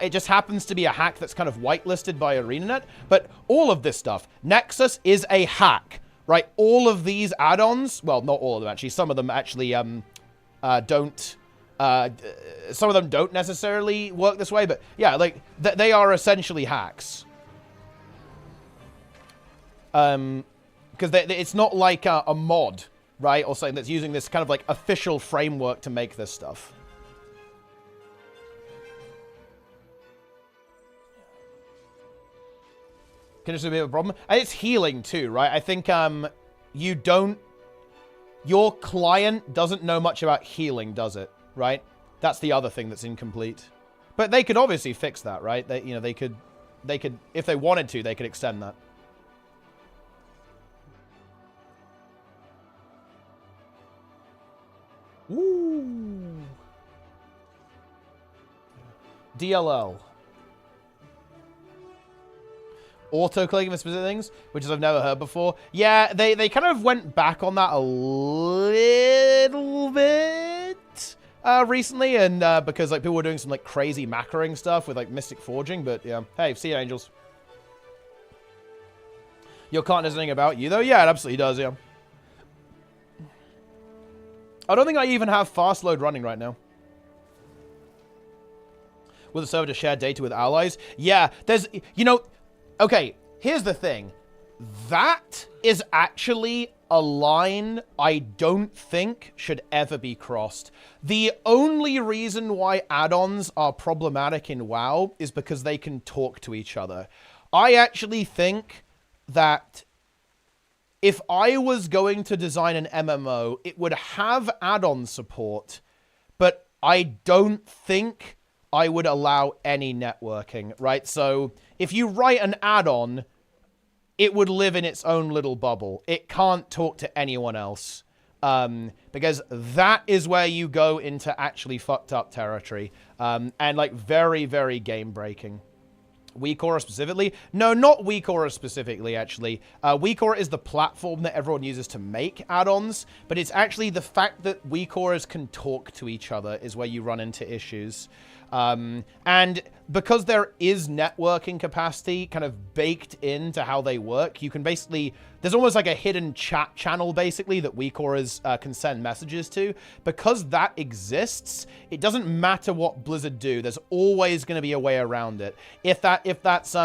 It just happens to be a hack that's kind of whitelisted by ArenaNet, but all of this stuff, Nexus is a hack, right? All of these add-ons, well, not all of them, actually. Some of them actually, don't some of them don't necessarily work this way, but yeah, like they are essentially hacks. Because it's not like a mod, right, or something that's using this kind of like official framework to make this stuff. Can just be a problem, and it's healing too, right? I think your client doesn't know much about healing, does it? Right? That's the other thing that's incomplete. But they could obviously fix that, right? They could, if they wanted to, they could extend that. Ooh. DLL. auto-clicking for specific things, which is I've never heard before. Yeah, they kind of went back on that a little bit recently, and because like people were doing some like crazy macroing stuff with like Mystic Forging, but yeah. Hey, see you, Angels. Your cart does anything about you, though? Yeah, it absolutely does, yeah. I don't think I even have fast load running right now. Will the server to share data with allies? Yeah, there's, you know, okay, here's the thing. That is actually a line I don't think should ever be crossed. The only reason why add-ons are problematic in WoW is because they can talk to each other. I actually think that if I was going to design an MMO, it would have add-on support, but I don't think I would allow any networking, right? So if you write an add-on, it would live in its own little bubble. It can't talk to anyone else, because that is where you go into actually fucked up territory, and like very, very game-breaking. Weak Aura specifically? No, not Weak Aura specifically, actually. Weak Aura is the platform that everyone uses to make add-ons, but it's actually the fact that Weak Auras can talk to each other is where you run into issues. And because there is networking capacity kind of baked into how they work, you can basically... There's almost like a hidden chat channel, basically, that Weak Auras can send messages to. Because that exists, it doesn't matter what Blizzard do. There's always going to be a way around it. If that's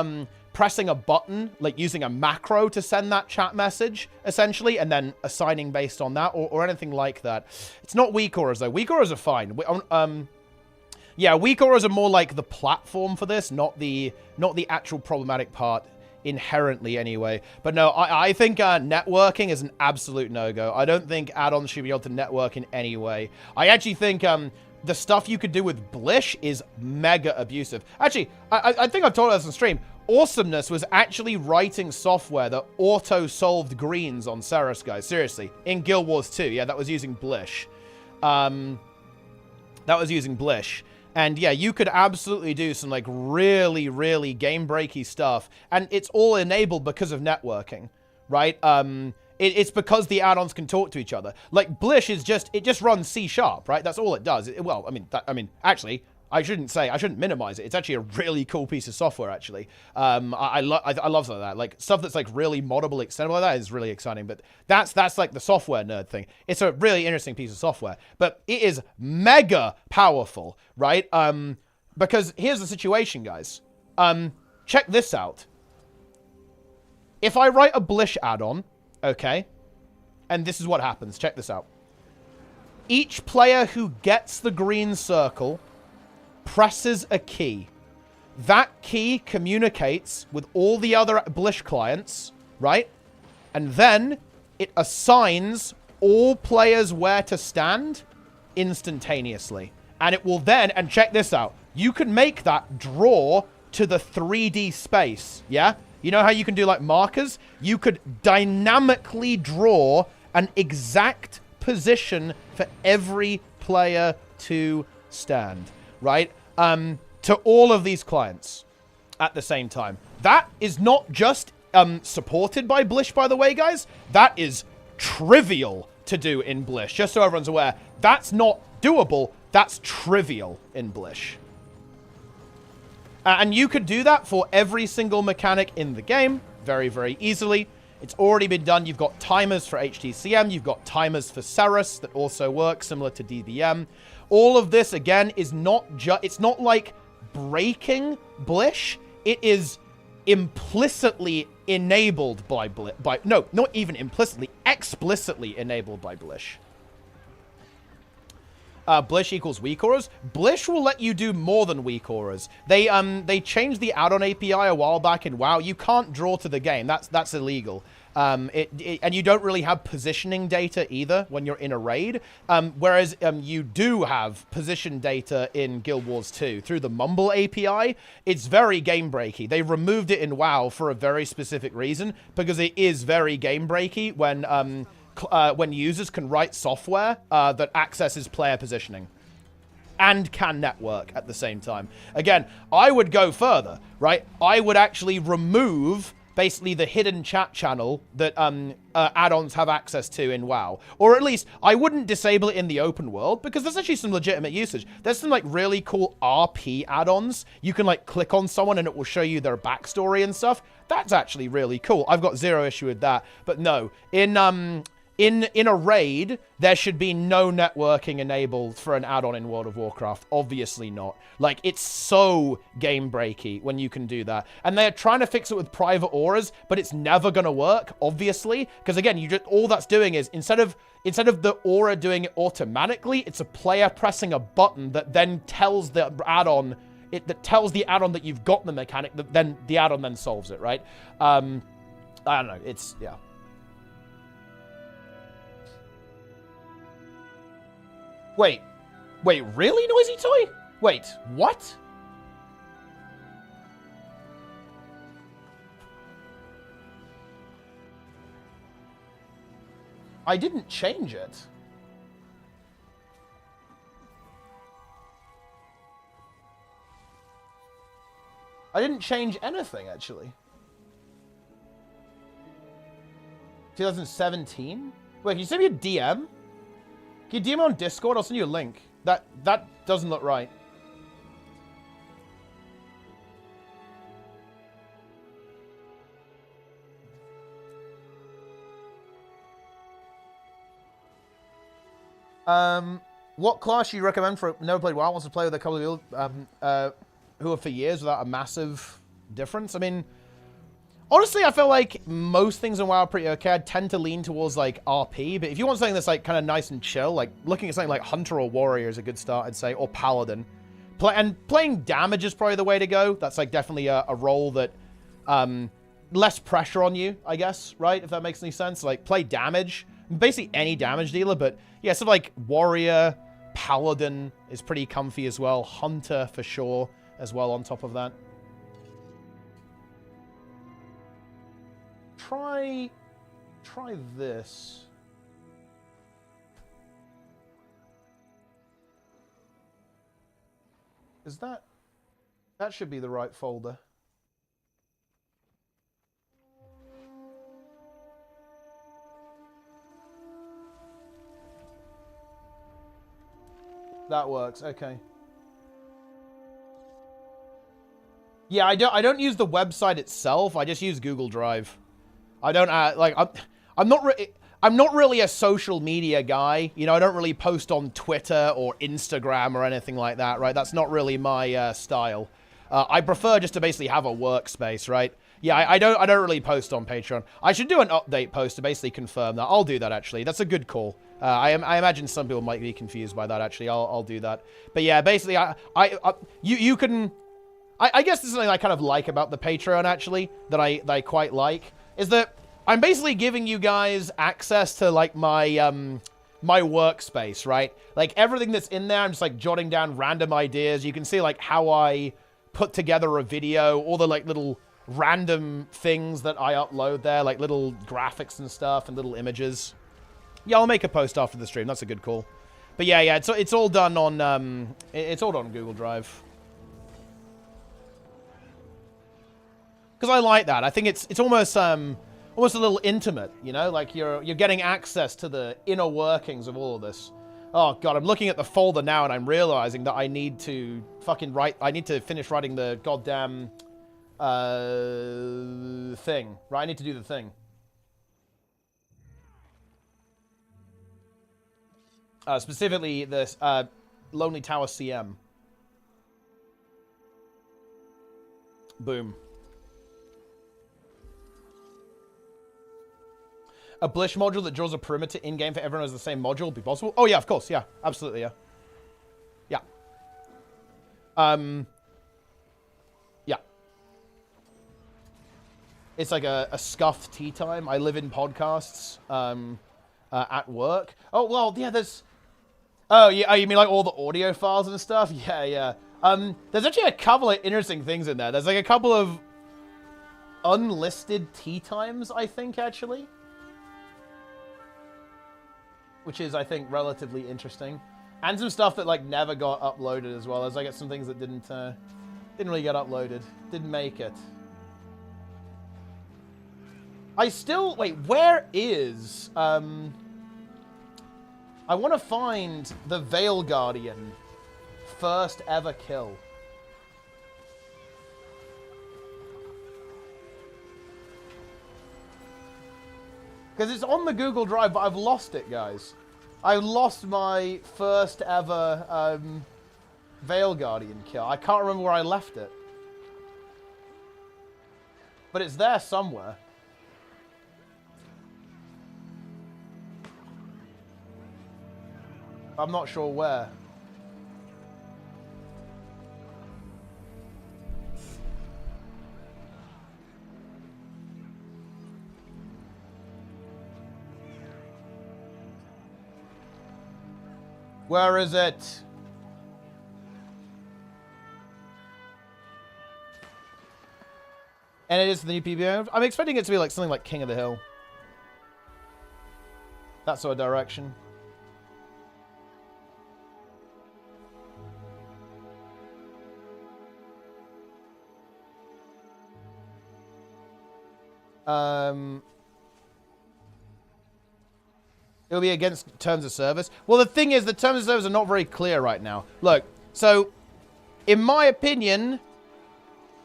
pressing a button, like using a macro to send that chat message, essentially, and then assigning based on that, or anything like that. It's not Weak Auras, though. Weak Auras are fine. Yeah, Weak Auras are more like the platform for this, not the actual problematic part inherently anyway. But no, I think networking is an absolute no-go. I don't think add-ons should be able to network in any way. I actually think the stuff you could do with Blish is mega abusive. Actually, I think I've told us on stream, Awesomeness was actually writing software that auto-solved greens on Ceres, guys. Seriously. In Guild Wars 2. Yeah, that was using Blish. That was using Blish. And yeah, you could absolutely do some like really, really game-breaky stuff. And it's all enabled because of networking, right? It's because the add-ons can talk to each other. Like Blish is just, it just runs C#, right? That's all it does. Well, I mean, actually, I shouldn't minimize it. It's actually a really cool piece of software, actually. I love some of that. Like, stuff that's, like, really moddable, extendable like that is really exciting. But that's like, the software nerd thing. It's a really interesting piece of software. But it is mega powerful, right? Because here's the situation, guys. Check this out. If I write a Blish add-on, okay, and this is what happens. Check this out. Each player who gets the green circle presses a key. That key communicates with all the other Blish clients, right? And then it assigns all players where to stand instantaneously. And it will then, and check this out, you can make that draw to the 3D space, yeah? You know how you can do like markers? You could dynamically draw an exact position for every player to stand. Right? To all of these clients at the same time. That is not just supported by Blish, by the way, guys. That is trivial to do in Blish. Just so everyone's aware, that's not doable. That's trivial in Blish. And you could do that for every single mechanic in the game very, very easily. It's already been done. You've got timers for HTCM. You've got timers for Ceres that also work, similar to DBM. All of this, again, is it's not like breaking Blish. It is implicitly enabled by no, not even implicitly, explicitly enabled by Blish. Blish equals weak auras. Blish will let you do more than weak auras. They changed the add-on API a while back in WoW. You can't draw to the game. That's illegal. And you don't really have positioning data either when you're in a raid. Whereas you do have position data in Guild Wars 2 through the Mumble API. It's very game-breaky. They removed it in WoW for a very specific reason, because it is very game-breaky when users can write software that accesses player positioning. and can network at the same time. Again, I would go further, right? I would actually remove basically the hidden chat channel that add-ons have access to in WoW. Or at least, I wouldn't disable it in the open world, because there's actually some legitimate usage. There's some, like, really cool RP add-ons. You can, like, click on someone and it will show you their backstory and stuff. That's actually really cool. I've got zero issue with that. But no, in a raid, there should be no networking enabled for an add-on in World of Warcraft. Obviously not. Like, it's so game-breaky when you can do that. And they're trying to fix it with private auras, but it's never going to work, obviously. Because, again, all that's doing is, instead of the aura doing it automatically, it's a player pressing a button that then tells the add-on, that tells the add-on that you've got the mechanic, that then the add-on then solves it, right? I don't know. It's, yeah. Wait, really, Noisy Toy? Wait, what? I didn't change it. I didn't change anything, actually. 2017? Wait, can you send me a DM? Can you DM on Discord? I'll send you a link. That doesn't look right. What class do you recommend for never played WoW, wants to play with a couple of people who are for years without a massive difference? I mean, honestly, I feel like most things in WoW are pretty okay. I tend to lean towards, like, RP, but if you want something that's, like, kind of nice and chill, like, looking at something like Hunter or Warrior is a good start, I'd say, or Paladin. And playing damage is probably the way to go. That's, like, definitely a role that, less pressure on you, I guess, right? If that makes any sense. Like, play damage. Basically any damage dealer, but, yeah, sort of like Warrior, Paladin is pretty comfy as well. Hunter, for sure, as well on top of that. Try this. Is that should be the right folder. That works. Okay. Yeah, I don't use the website itself. I just use Google Drive. I don't like I'm not really a social media guy. You know, I don't really post on Twitter or Instagram or anything like that, right? That's not really my style. I prefer just to basically have a workspace, right? Yeah, I don't really post on Patreon. I should do an update post to basically confirm that. I'll do that, actually. That's a good call. I imagine some people might be confused by that, actually. I'll do that. But yeah, basically, you can... I guess this is something I kind of like about the Patreon, actually, that I quite like, is that I'm basically giving you guys access to, like, my my workspace, right? Like, everything that's in there, I'm just, like, jotting down random ideas. You can see, like, how I put together a video, all the, like, little random things that I upload there, like little graphics and stuff and little images. Yeah, I'll make a post after the stream. That's a good call. But yeah, it's all done on Google Drive. Because I like that. I think it's almost a little intimate, you know? Like you're getting access to the inner workings of all of this. Oh god, I'm looking at the folder now and I'm realizing that I need to finish writing the goddamn thing. Right, I need to do the thing. Specifically this Lonely Tower CM. Boom. A Blish module that draws a perimeter in-game for everyone as the same module would be possible? Oh, yeah, of course. Yeah, absolutely, yeah. Yeah. Yeah. It's like a scuffed tea time. I live in podcasts at work. Oh, well, yeah, there's... Oh, yeah, oh, you mean like all the audio files and stuff? Yeah, yeah. There's actually a couple of interesting things in there. There's like a couple of unlisted tea times, I think, actually. Which is, I think, relatively interesting. And some stuff that like never got uploaded as well. As I get some things that didn't really get uploaded, didn't make it. I still wait. Where is I want to find the Veil Guardian first ever kill. Because it's on the Google Drive, but I've lost it, guys. I lost my first ever Veil Guardian kill. I can't remember where I left it. But it's there somewhere. I'm not sure where. Where is it? And it is the new PBO. I'm expecting it to be like something like King of the Hill. That sort of direction. It'll be against terms of service. Well, the thing is, the terms of service are not very clear right now. Look, so, in my opinion,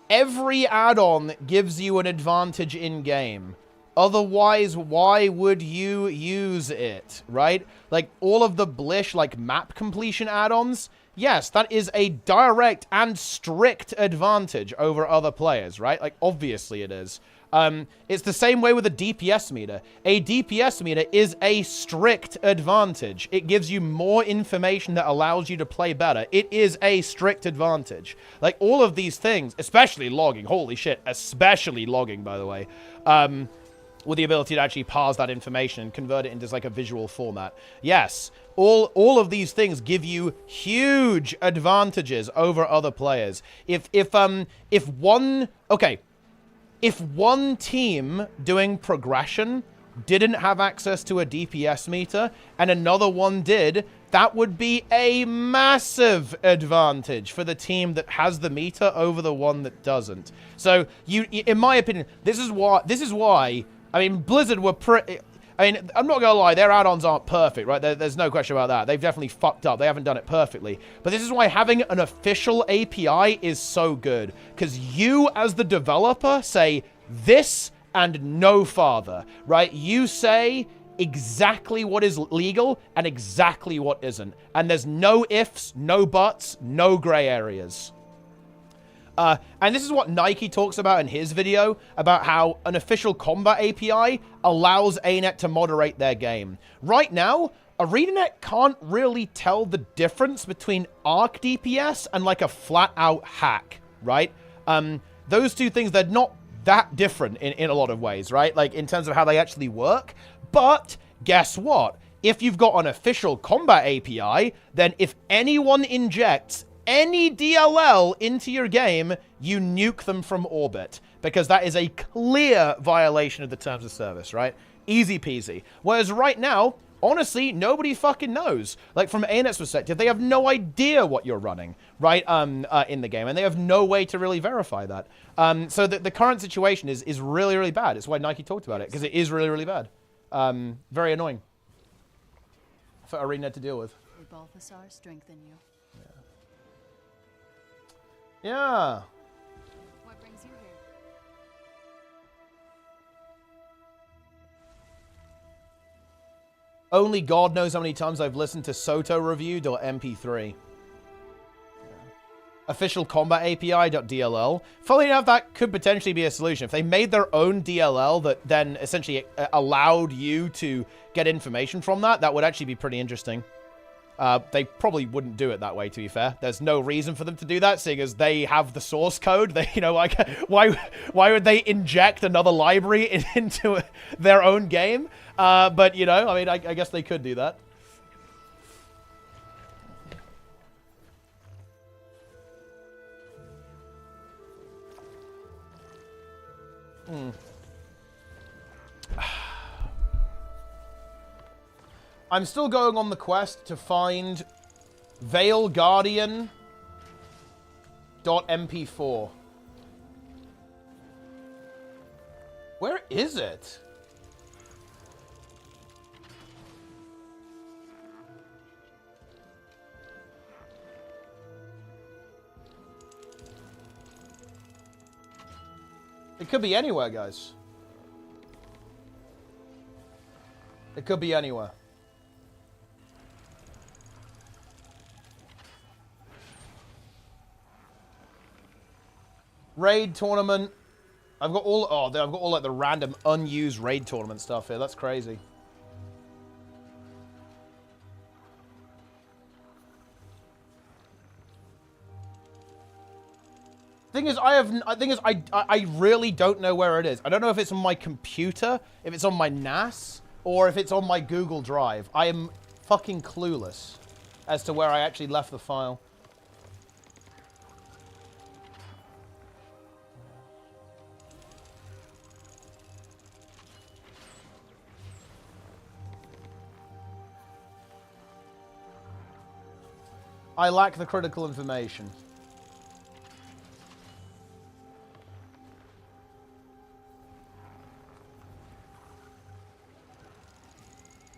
every add-on gives you an advantage in-game. Otherwise, why would you use it, right? Like, all of the Blish, like, map completion add-ons, yes, that is a direct and strict advantage over other players, right? Like, obviously it is. It's the same way with a DPS meter. A DPS meter is a strict advantage. It gives you more information that allows you to play better. It is a strict advantage. Like, all of these things, especially logging, holy shit, especially logging, by the way, with the ability to actually parse that information and convert it into, like, a visual format. Yes, all of these things give you huge advantages over other players. If one team doing progression didn't have access to a DPS meter and another one did, that would be a massive advantage for the team that has the meter over the one that doesn't. So, in my opinion, this is why, I mean, Blizzard were pretty... I mean, I'm not going to lie, their add-ons aren't perfect, right? There's no question about that. They've definitely fucked up. They haven't done it perfectly. But this is why having an official API is so good. Because you, as the developer, say this and no farther, right? You say exactly what is legal and exactly what isn't. And there's no ifs, no buts, no gray areas. And this is what Nike talks about in his video, about how an official combat API allows ArenaNet to moderate their game. Right now, ArenaNet can't really tell the difference between arc DPS and like a flat-out hack, right? Those two things, they're not that different in a lot of ways, right? Like, in terms of how they actually work. But guess what? If you've got an official combat API, then if anyone injects any DLL into your game, you nuke them from orbit, because that is a clear violation of the terms of service, right? Easy peasy. Whereas right now, honestly, nobody fucking knows. Like, from ArenaNet's perspective, they have no idea what you're running, right, in the game, and they have no way to really verify that. So the current situation is really, really bad. It's why Nike talked about it, because it is really, really bad. Very annoying for ArenaNet to deal with. May Balthasar strengthen you. Yeah. What brings you here? Only God knows how many times I've listened to Soto reviewed or MP3. Official combat API.dll. Funnily enough, that could potentially be a solution. If they made their own DLL that then essentially allowed you to get information from that, that would actually be pretty interesting. They probably wouldn't do it that way, to be fair. There's no reason for them to do that, seeing as they have the source code. They, you know, like, why would they inject another library into their own game? But, you know, I mean, I guess they could do that. I'm still going on the quest to find Veil Guardian .mp4. Where is it? It could be anywhere, guys. It could be anywhere. Raid tournament. I've got all. Oh, I've got all like the random unused raid tournament stuff here. That's crazy. Thing is, I really don't know where it is. I don't know if it's on my computer, if it's on my NAS, or if it's on my Google Drive. I am fucking clueless as to where I actually left the file. I lack the critical information.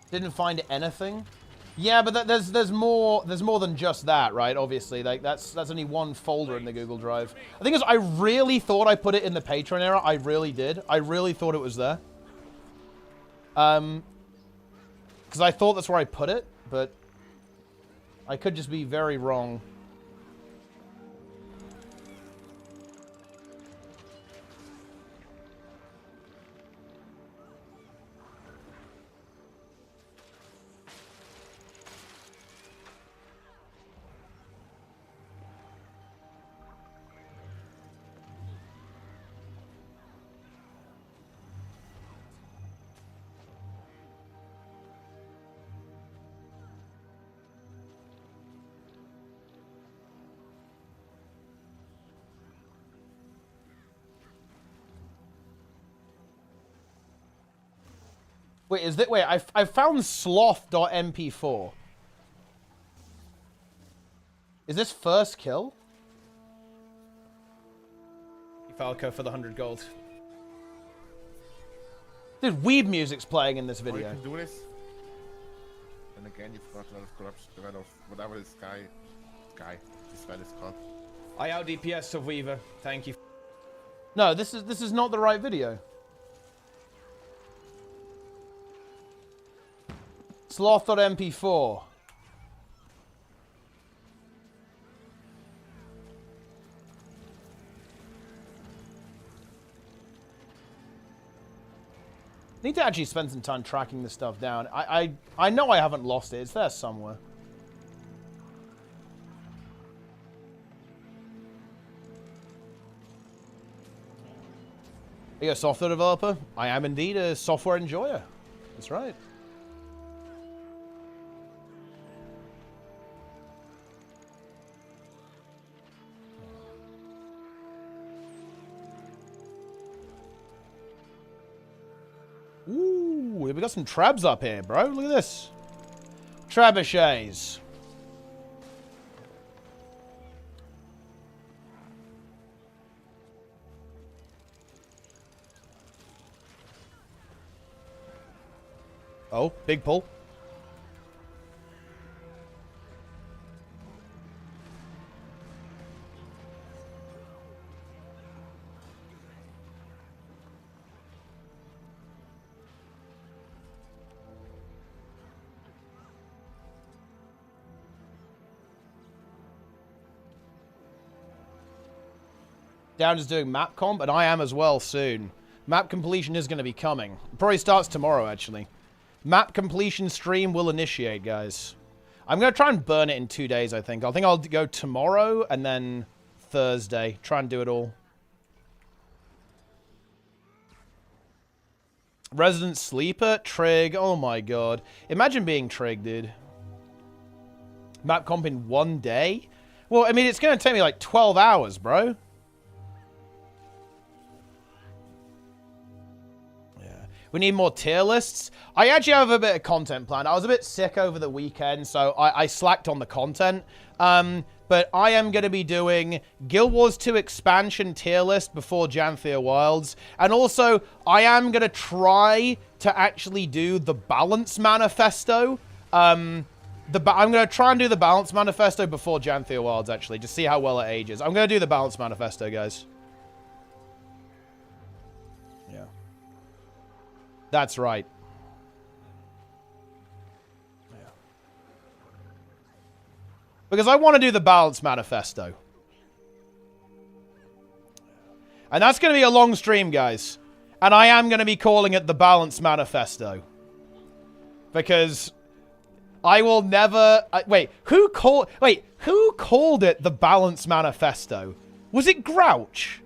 Didn't find anything. Yeah, but there's more than just that, right? Obviously, like that's only one folder in the Google Drive. The thing is, I really thought I put it in the Patreon era. I really did. I really thought it was there. Because I thought that's where I put it, but I could just be very wrong. Wait, is that... Wait, I found sloth.mp4. Is this first kill? Falco for the 100 gold. Dude, weeb music's playing in this video. You can do this. And again, you've got a lot of corruption, a lot of whatever this guy, this spell is called. I out DPS of Weaver. Thank you. No, this is not the right video. Sloth.mp4. Need to actually spend some time tracking this stuff down. I know I haven't lost it. It's there somewhere. Are you a software developer? I am indeed a software enjoyer. That's right. Ooh, we got some trabs up here, bro. Look at this. Trebuchets. Oh, big pull. Down is doing map comp, and I am as well soon. Map completion is going to be coming. It probably starts tomorrow, actually. Map completion stream will initiate, guys. I'm going to try and burn it in 2 days, I think. I think I'll go tomorrow and then Thursday. Try and do it all. Resident Sleeper? Trig. Oh my god. Imagine being Trig, dude. Map comp in 1 day? Well, I mean, it's going to take me like 12 hours, bro. We need more tier lists. I actually have a bit of content planned. I was a bit sick over the weekend, so I slacked on the content. But I am going to be doing Guild Wars 2 expansion tier list before Janthir Wilds. And also, I am going to try to actually do the balance manifesto. I'm going to try and do the balance manifesto before Janthir Wilds, actually, to see how well it ages. I'm going to do the balance manifesto, guys. Yeah. That's right. Yeah. Because I want to do the balance manifesto. And that's going to be a long stream, guys. And I am going to be calling it the balance manifesto. Because I will never... who called it the balance manifesto? Was it Grouch?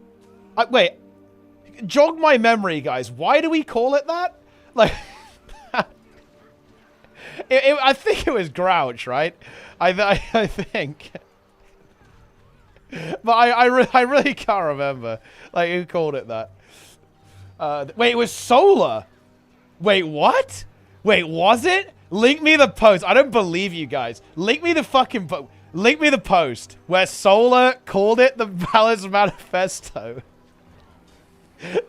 Wait. Jog my memory, guys. Why do we call it that? Like... I think it was Grouch, right? I think. But I really can't remember. Like, who called it that? Wait, it was Solar. Wait, what? Wait, was it? Link me the post. I don't believe you guys. Link me the fucking link me the post where Solar called it the Balance Manifesto.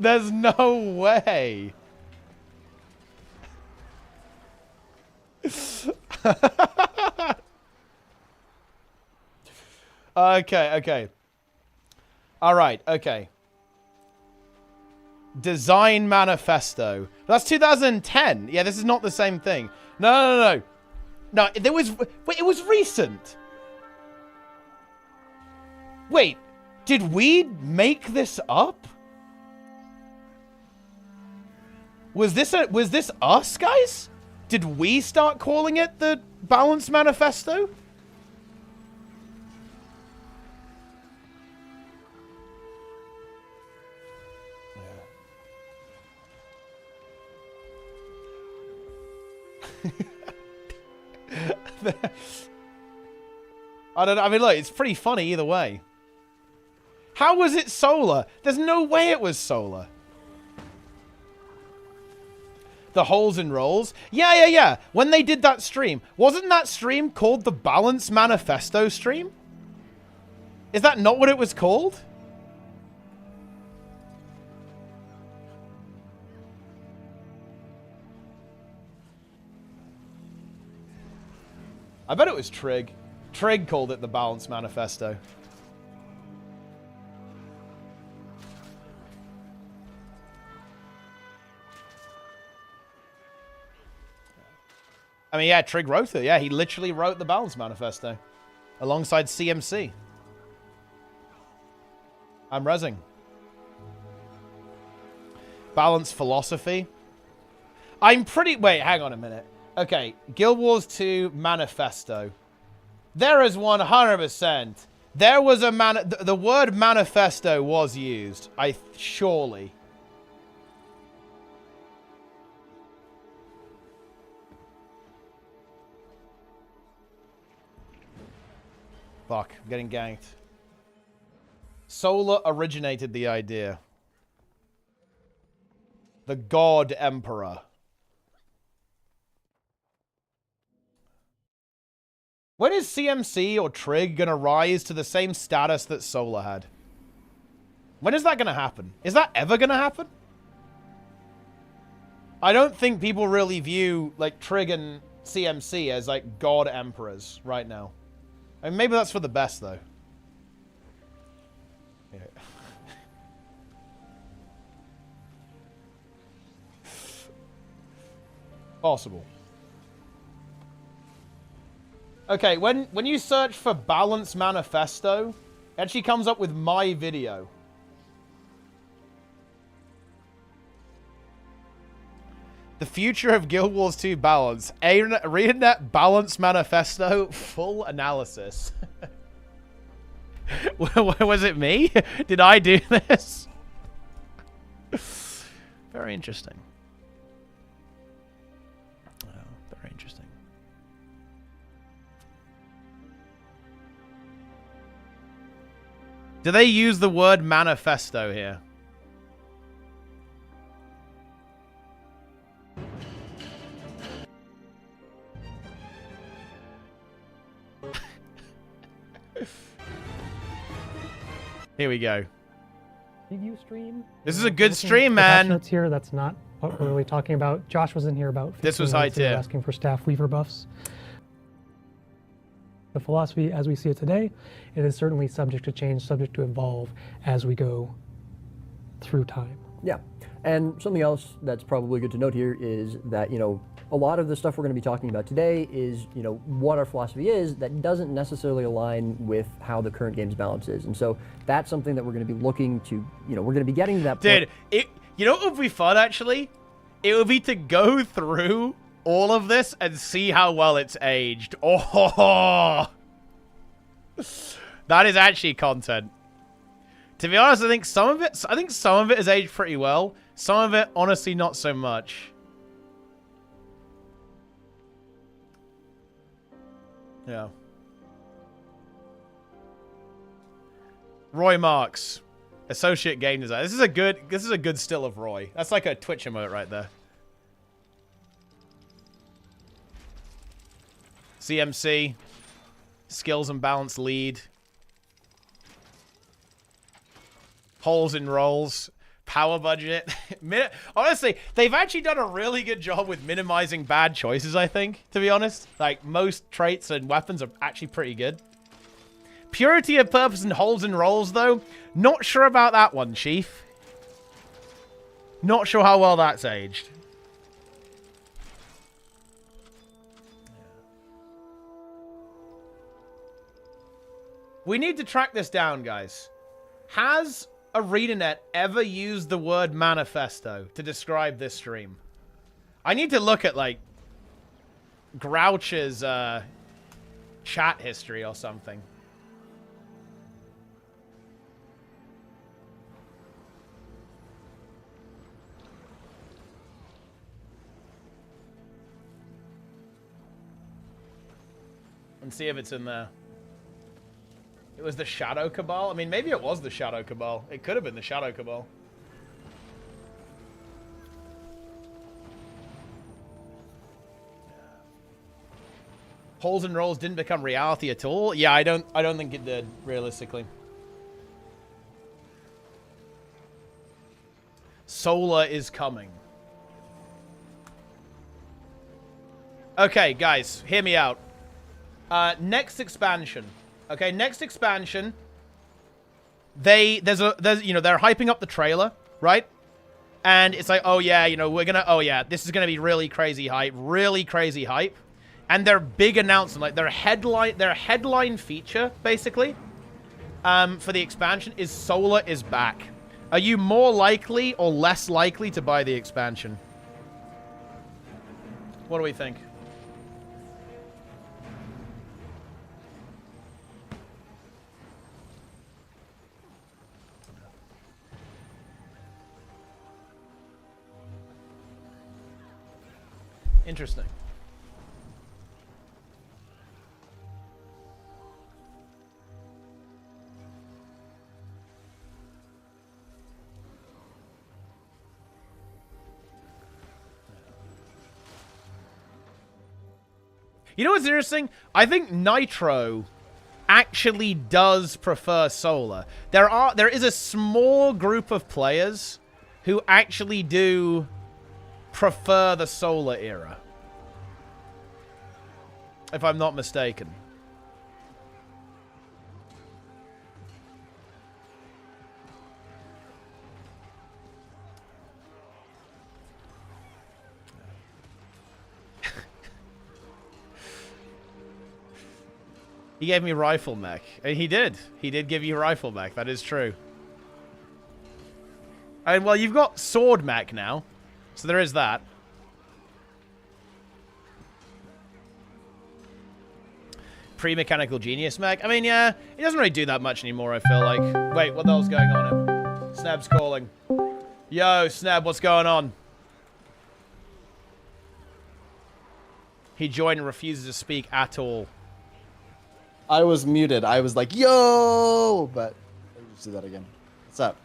There's no way. Okay. All right, okay. Design Manifesto. That's 2010. Yeah, this is not the same thing. No. No, there was... Wait, it was recent. Wait, did we make this up? Was this us, guys? Did we start calling it the Balance Manifesto? I mean, look, it's pretty funny either way. How was it Solar? There's no way it was Solar. The holes and rolls? Yeah. When they did that stream, wasn't that stream called the Balance Manifesto stream? Is that not what it was called? I bet it was Trig. Trig called it the Balance Manifesto. I mean, yeah, Trig wrote it. Yeah, he literally wrote the Balance Manifesto alongside CMC. I'm rezzing. Balance Philosophy. I'm pretty... Wait, hang on a minute. Okay, Guild Wars 2 Manifesto. There is 100%. There was a the word manifesto was used. Surely. Fuck, I'm getting ganked. Solar originated the idea. The God Emperor. When is CMC or Trig gonna rise to the same status that Solar had? When is that gonna happen? Is that ever gonna happen? I don't think people really view, like, Trig and CMC as, like, God Emperors right now. I mean, maybe that's for the best, though. Yeah. Possible. Okay, when you search for Balance Manifesto, it actually comes up with my video. The future of Guild Wars 2 balance. ArenaNet Balance Manifesto full analysis. Was it me? Did I do this? Very interesting. Very interesting. Do they use the word manifesto here? Here we go. Preview stream. This is a good stream, man. Notes here. That's not what we're really talking about. Josh was in here about. This was high tier. Asking for staff weaver buffs. The philosophy, as we see it today, it is certainly subject to change, subject to evolve as we go through time. Yeah, and something else that's probably good to note here is that, you know, a lot of the stuff we're going to be talking about today is, you know, what our philosophy is that doesn't necessarily align with how the current game's balance is. And so that's something that we're going to be looking to, you know, we're going to be getting to that point. Dude, you know what would be fun, actually? It would be to go through all of this and see how well it's aged. Oh, that is actually content. To be honest, I think some of it is aged pretty well. Some of it, honestly, not so much. Yeah. Roy Marks, associate game designer. This is a good still of Roy. That's like a Twitch emote right there. CMC, skills and balance lead. Holes in rolls, power budget. Honestly, they've actually done a really good job with minimizing bad choices, I think, to be honest. Like, most traits and weapons are actually pretty good. Purity of purpose and holes in rolls, though. Not sure about that one, Chief. Not sure how well that's aged. We need to track this down, guys. Has ArenaNet ever used the word manifesto to describe this stream? I need to look at, like, Grouch's chat history or something. And see if it's in there. It was the Shadow Cabal? I mean, maybe it was the Shadow Cabal. It could have been the Shadow Cabal. Holes and rolls didn't become reality at all? Yeah, I don't think it did, realistically. Solar is coming. Okay, guys, hear me out. Next expansion. Okay, next expansion. There's you know, they're hyping up the trailer, right? And it's like, oh yeah, you know, oh yeah, this is gonna be really crazy hype. And their big announcement, like their headline feature, basically, for the expansion is Solar is back. Are you more likely or less likely to buy the expansion? What do we think? Interesting. You know what's interesting? I think Nitro actually does prefer Solar. There is a small group of players who actually do prefer the Solar era, if I'm not mistaken. He gave me rifle mech. He did. He did give you rifle mech. That is true. And well, you've got sword mech now. So there is that. Pre-mechanical genius mech. I mean, yeah, he doesn't really do that much anymore, I feel like. Wait, what the hell's going on here? Snab's calling. Yo, Snab, what's going on? He joined and refuses to speak at all. I was muted. I was like, yo, but let's do that again. What's up?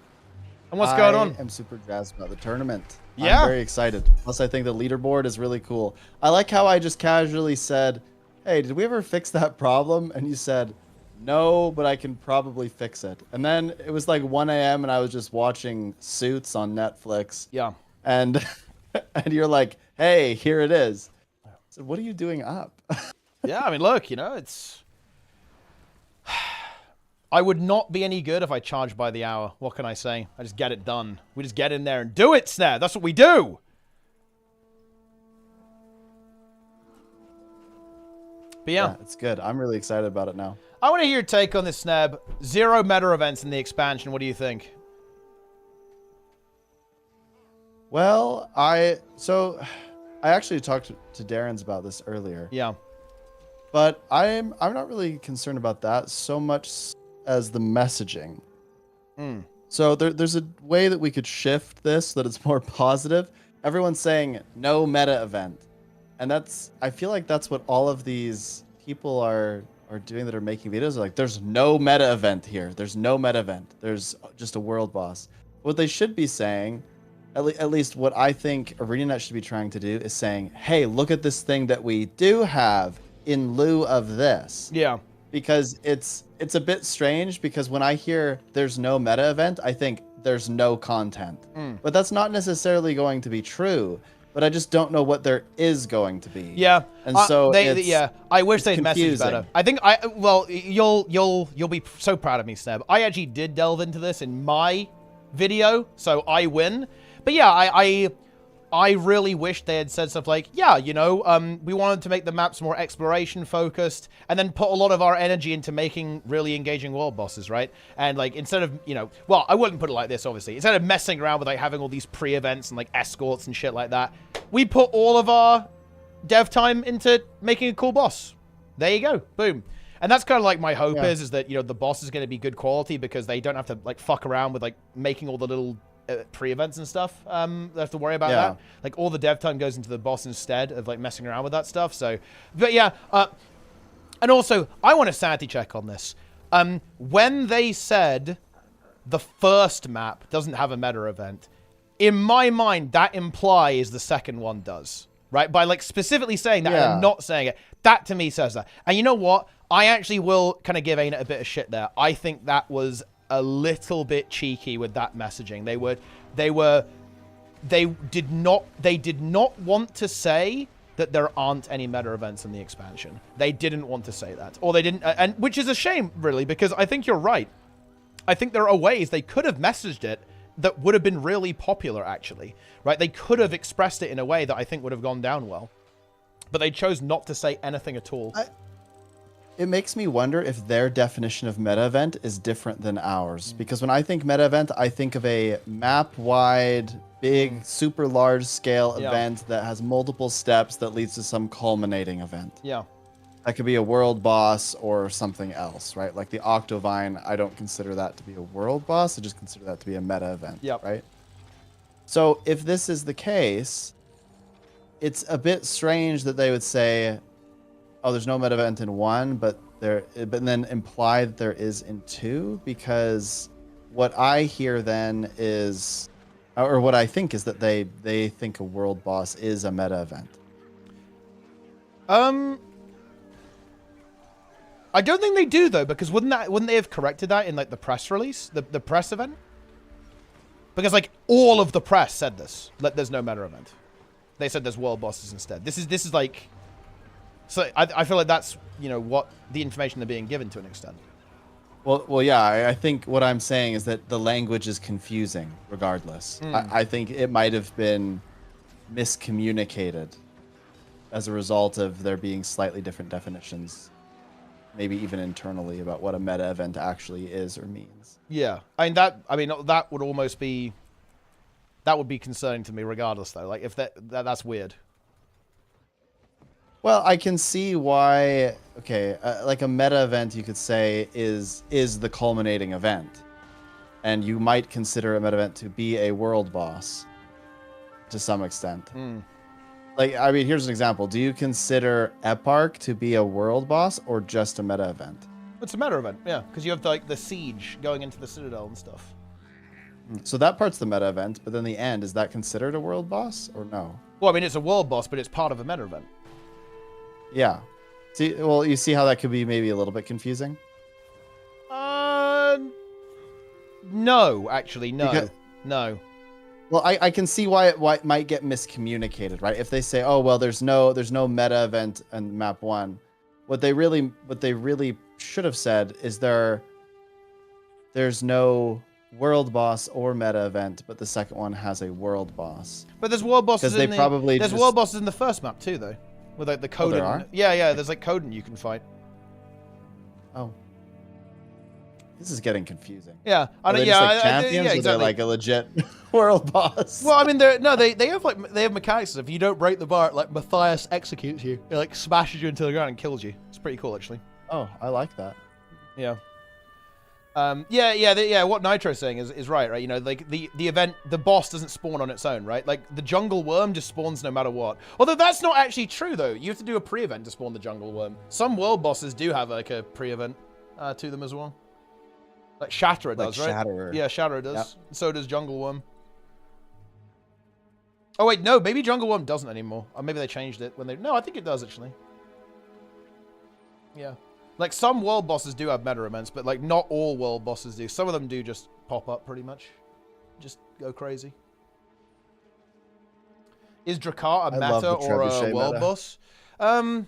And what's going on? I'm super jazzed about the tournament. Yeah. I'm very excited. Plus, I think the leaderboard is really cool. I like how I just casually said, hey, did we ever fix that problem? And you said, no, but I can probably fix it. And then it was like 1 a.m. and I was just watching Suits on Netflix. Yeah. And and you're like, hey, here it is. So what are you doing up? Yeah, I mean, look, you know, it's... I would not be any good if I charged by the hour. What can I say? I just get it done. We just get in there and do it, Snare. That's what we do. But yeah. It's good. I'm really excited about it now. I want to hear your take on this, Sneb. 0 meta events in the expansion. What do you think? Well, I actually talked to Darren's about this earlier. Yeah. But I'm not really concerned about that so much as the messaging. So there's a way that we could shift this so that it's more positive. Everyone's saying no meta event. And I feel like that's what all of these people are doing that are making videos. They're like, there's no meta event here. There's no meta event. There's just a world boss. What they should be saying, at least what I think ArenaNet should be trying to do, is saying, hey, look at this thing that we do have in lieu of this. Yeah. Because it's a bit strange, because when I hear there's no meta event, I think there's no content. But that's not necessarily going to be true. But I just don't know what there is going to be. Yeah. And so I wish they'd message confusing. better. I think you'll be so proud of me, Sneb. I actually did delve into this in my video, so I win. But yeah, I really wish they had said stuff like, yeah, you know, we wanted to make the maps more exploration focused, and then put a lot of our energy into making really engaging world bosses, right? And like, instead of, you know, well, I wouldn't put it like this, obviously. Instead of messing around with like having all these pre-events and like escorts and shit like that, we put all of our dev time into making a cool boss. There you go. Boom. And that's kind of like my hope is that, you know, the boss is going to be good quality because they don't have to like fuck around with like making all the little pre-events and stuff. They have to worry about that. Like all the dev time goes into the boss instead of like messing around with that stuff. So, but yeah. And also, I want a sanity check on this. When they said the first map doesn't have a meta event, in my mind, that implies the second one does. Right? By like specifically saying that and not saying it. That to me says that. And you know what? I actually will kind of give ArenaNet a bit of shit there. I think that was a little bit cheeky with that messaging. They did not want to say that there aren't any meta events in the expansion. They didn't want to say that, or they didn't, and which is a shame, really, because I think you're right. I think there are ways they could have messaged it that would have been really popular, actually, right? They could have expressed it in a way that I think would have gone down well, but they chose not to say anything at all. It makes me wonder if their definition of meta event is different than ours. Because when I think meta event, I think of a map-wide, big, super large-scale event that has multiple steps that leads to some culminating event. Yeah. That could be a world boss or something else, right? Like the Octovine, I don't consider that to be a world boss. I just consider that to be a meta event, right? So if this is the case, it's a bit strange that they would say, oh, there's no meta event in 1, but then imply that there is in 2, because what I hear then is, or what I think is that they think a world boss is a meta event. I don't think they do though, because wouldn't they have corrected that in like the press release, the press event? Because like all of the press said this, that there's no meta event. They said there's world bosses instead. This is like. So I feel like that's, you know, what the information they're being given to an extent. Well, yeah, I think what I'm saying is that the language is confusing regardless. I think it might have been miscommunicated as a result of there being slightly different definitions, maybe even internally, about what a meta event actually is or means. Yeah, that would almost be, that would be concerning to me regardless though. Like if that's weird. Well, I can see why. Okay, like a meta event, you could say is the culminating event, and you might consider a meta event to be a world boss, to some extent. Like, I mean, here's an example. Do you consider Eparch to be a world boss or just a meta event? It's a meta event, yeah, because you have like the siege going into the Citadel and stuff. So that part's the meta event, but then the end, is that considered a world boss or no? Well, I mean, it's a world boss, but it's part of a meta event. Yeah. See, well, you see how that could be maybe a little bit confusing? No, actually, no. Because- No. Well, I can see why it might get miscommunicated, right? If they say, "Oh, well, there's no meta event on map 1," what they really should have said is there's no world boss or meta event, but the second one has a world boss. But there's world bosses Because in they the probably there's just- world bosses in the first map too, though, with like the Coden. there are? Yeah, there's like Coden you can fight. Oh, this is getting confusing. Yeah, Are they just like champions, or exactly. they're like a legit world boss? Well, I mean, they have mechanics. If you don't break the bar, like Matthias executes you, it like smashes you into the ground and kills you. It's pretty cool, actually. Oh, I like that. Yeah. Yeah. What Nitro's saying is right. You know, like the event, the boss doesn't spawn on its own, right? Like the jungle worm just spawns no matter what. Although that's not actually true, though. You have to do a pre-event to spawn the jungle worm. Some world bosses do have like a pre-event to them as well. Like Shatterer does, right? Shatterer. Yeah, Shatterer does. Yep. So does Jungle Worm. Oh wait, no, maybe Jungle Worm doesn't anymore. Or maybe they changed it when they. No, I think it does actually. Yeah. Like some world bosses do have meta events, but like not all world bosses do. Some of them do just pop up pretty much. Just go crazy. Is Drakkar a meta or a world boss? What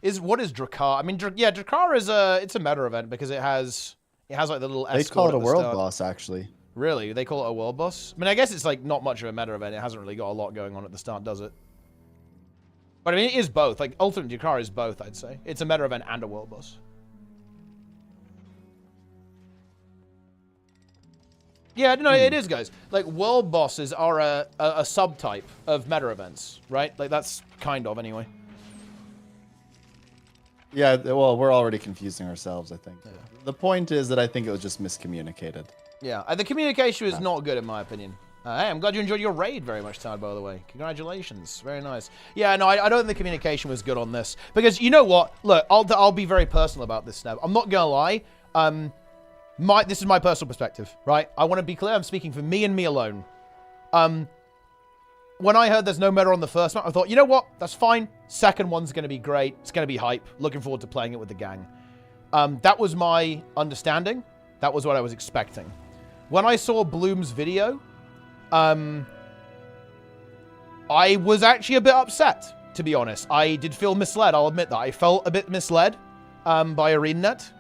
is Drakkar? I mean, Drakkar is it's a meta event because it has like the little escort. They call it at a the world start. boss, actually. Really? They call it a world boss? I mean, I guess it's like not much of a meta event. It hasn't really got a lot going on at the start, does it? But I mean, it is both. Like, Ultimate Drakkar is both, I'd say. It's a meta event and a world boss. Yeah, no, it is, guys. Like, world bosses are a subtype of meta events, right? Like, that's kind of, anyway. Yeah, well, we're already confusing ourselves, I think. Yeah. The point is that I think it was just miscommunicated. Yeah, the communication is not good, in my opinion. Hey, I'm glad you enjoyed your raid very much, Todd, by the way. Congratulations. Very nice. Yeah, no, I don't think the communication was good on this. Because, you know what? Look, I'll be very personal about this now. I'm not going to lie. This is my personal perspective, right? I want to be clear. I'm speaking for me and me alone. When I heard there's no meta on the first map, I thought, you know what? That's fine. Second one's going to be great. It's going to be hype. Looking forward to playing it with the gang. That was my understanding. That was what I was expecting. When I saw Bloom's video, I was actually a bit upset, to be honest. I did feel misled. I'll admit that. I felt a bit misled by ArenaNet.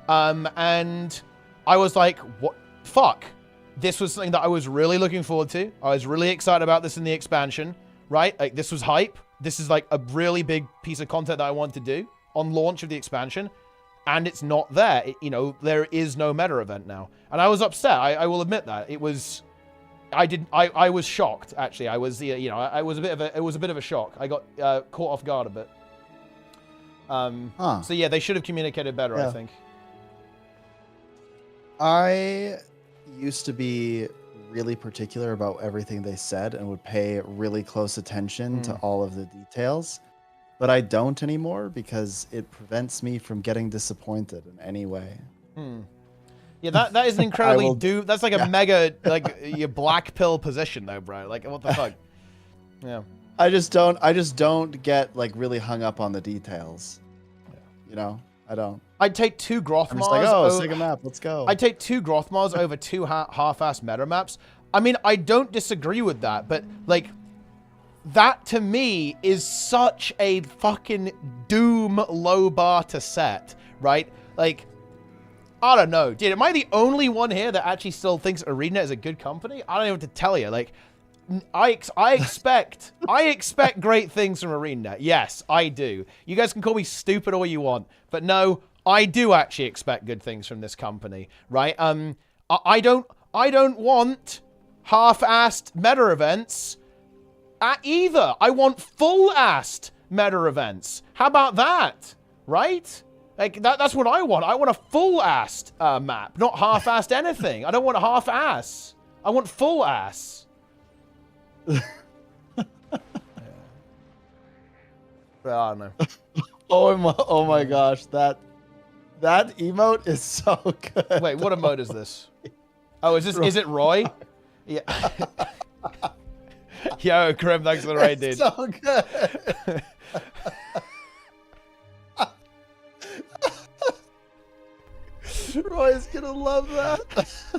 And I was like, what? Fuck. This was something that I was really looking forward to. I was really excited about this in the expansion, right? Like, this was hype. This is like a really big piece of content that I want to do on launch of the expansion. And it's not there. There is no meta event now. And I was upset. I will admit that. It was... I was shocked, actually. I was, it was a bit of a shock. I got caught off guard a bit. So yeah, they should have communicated better, I think. I used to be really particular about everything they said and would pay really close attention to all of the details. But I don't anymore because it prevents me from getting disappointed in any way. Yeah, that is an incredibly that's like a mega your black pill position though, bro. Like, what the fuck? Yeah. I just don't get like really hung up on the details. Yeah. I don't. I'd take 2 Grothmars. I'm just like, oh, sick a map, let's go. I'd take 2 Grothmars over 2 half-ass meta maps. I mean, I don't disagree with that, but like that to me is such a fucking doom low bar to set, right? Like, I don't know. Dude, am I the only one here that actually still thinks ArenaNet is a good company? I don't know what to tell you. Like, I expect great things from ArenaNet. Yes, I do. You guys can call me stupid all you want, but no, I do actually expect good things from this company, right? I don't want half-assed meta events either. I want full-assed meta events. How about that? Right? Like, that's what I want. I want a full-assed map, not half-assed anything. I don't want a half-ass. I want full-ass. But I don't know. Oh my gosh, that emote is so good. Wait, what emote is this? Oh, is it Roy? Yeah. Yo, Grim, thanks for the raid, dude. So good. Roy's gonna love that.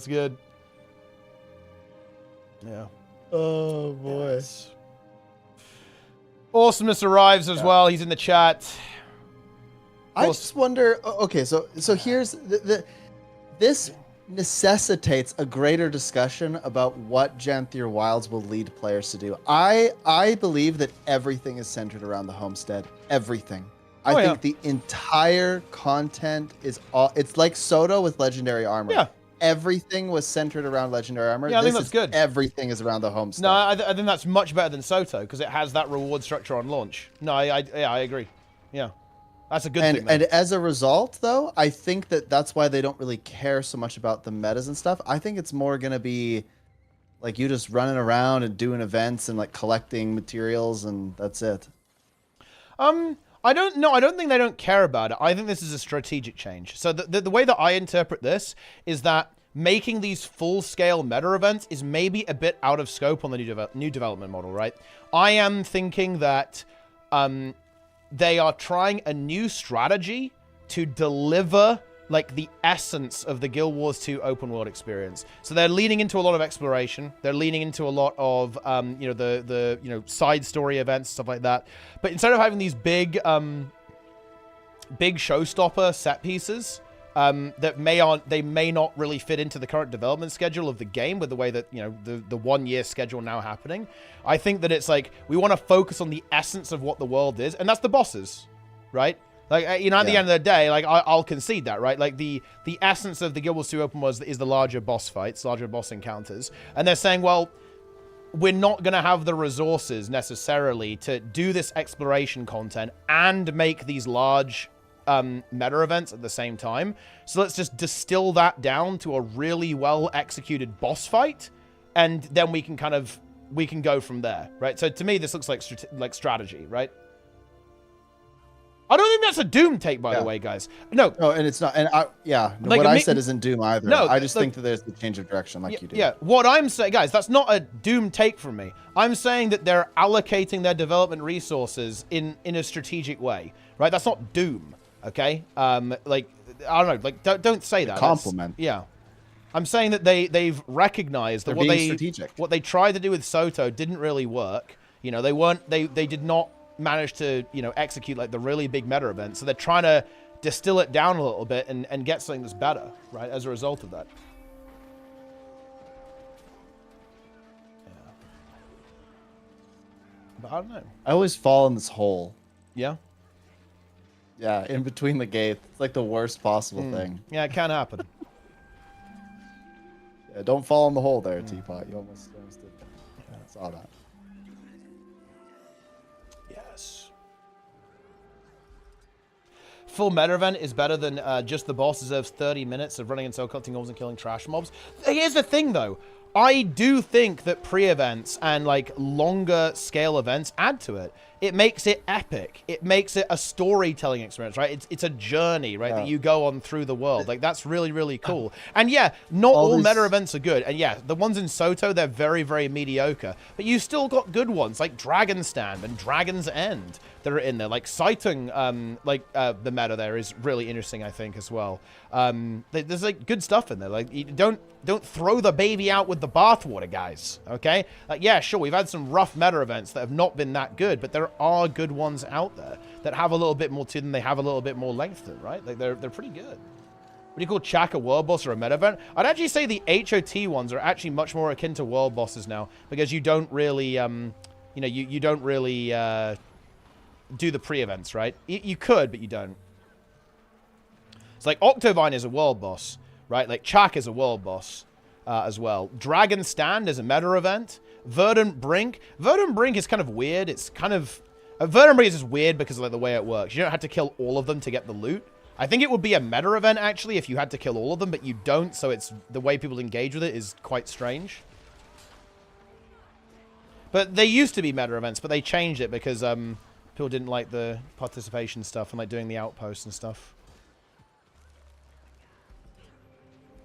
good. Yeah. Oh boy. Yes. Awesomeness arrives as well. He's in the chat. I just wonder. Okay, so here's this necessitates a greater discussion about what Janthir Wilds will lead players to do. I believe that everything is centered around the homestead. Everything. I think the entire content is all. It's like Soto with legendary armor. Yeah. Everything was centered around legendary armor. Yeah, I think that's good. Everything is around the homestead. No, I think that's much better than Soto because it has that reward structure on launch. No, I agree. Yeah, that's a good thing. And as a result, though, I think that's why they don't really care so much about the metas and stuff. I think it's more gonna be like you just running around and doing events and like collecting materials, and that's it. I don't think they don't care about it. I think this is a strategic change. So the way that I interpret this is that making these full-scale meta events is maybe a bit out of scope on the new development model, right? I am thinking that they are trying a new strategy to deliver like the essence of the Guild Wars 2 open world experience. So they're leaning into a lot of exploration. They're leaning into a lot of the side story events, stuff like that. But instead of having these big showstopper set pieces that may not really fit into the current development schedule of the game with the way that the 1 year schedule now happening, I think that it's like we want to focus on the essence of what the world is, and that's the bosses, right? Like, at the end of the day, like, I'll concede that, right? Like, the essence of the Guild Wars 2 Open World is the larger boss fights, larger boss encounters. And they're saying, well, we're not going to have the resources necessarily to do this exploration content and make these large meta events at the same time. So let's just distill that down to a really well-executed boss fight, and then we can go from there, right? So to me, this looks like strategy, right? I don't think that's a Doom take, by the way, guys. No, and it's not. And what I said isn't Doom either. No, I just think that there's the change of direction, like you do. Yeah, what I'm saying, guys, that's not a Doom take from me. I'm saying that they're allocating their development resources in a strategic way, right? That's not Doom, okay? I don't know, like don't say that. Compliment. Yeah, I'm saying that they've recognized that what they tried to do with Soto didn't really work. They did not managed to execute like the really big meta event, so they're trying to distill it down a little bit and get something that's better, right, as a result of that. But I don't know, I always fall in this hole. Yeah, in between the gates. It's like the worst possible thing. Yeah, it can happen. Yeah, don't fall in the hole there, Teapot. You almost did. Yeah, I saw that. Full meta event is better than just the boss deserves 30 minutes of running and collecting orbs and killing trash mobs. Here's the thing, though. I do think that pre-events and like longer scale events add to it. It makes it epic. It makes it a storytelling experience, right? It's a journey, right, that you go on through the world. Like, that's really, really cool. And yeah, not all meta events are good. And yeah, the ones in Soto, they're very, very mediocre. But you still got good ones like Dragon Stand and Dragon's End that are in there. Like Saitung, the meta there is really interesting, I think, as well. There's like good stuff in there. Like, you don't throw the baby out with the bathwater, guys. Okay? Like, yeah, sure, we've had some rough meta events that have not been that good, but there are good ones out there that have a little bit more to them. They have a little bit more length to them, right? Like, they're pretty good. What do you call Chak a world boss or a meta event? I'd actually say the HOT ones are actually much more akin to world bosses now, because you don't really, you don't really do the pre-events, right? You could, but you don't. It's like Octovine is a world boss, right? Like Chak is a world boss as well. Dragon Stand is a meta event. Verdant Brink is kind of weird. It's kind of Verdant Brink is just weird because of like the way it works. You don't have to kill all of them to get the loot. I think it would be a meta event actually if you had to kill all of them, but you don't. So it's the way people engage with it is quite strange. But they used to be meta events, but they changed it because people didn't like the participation stuff and like doing the outposts and stuff.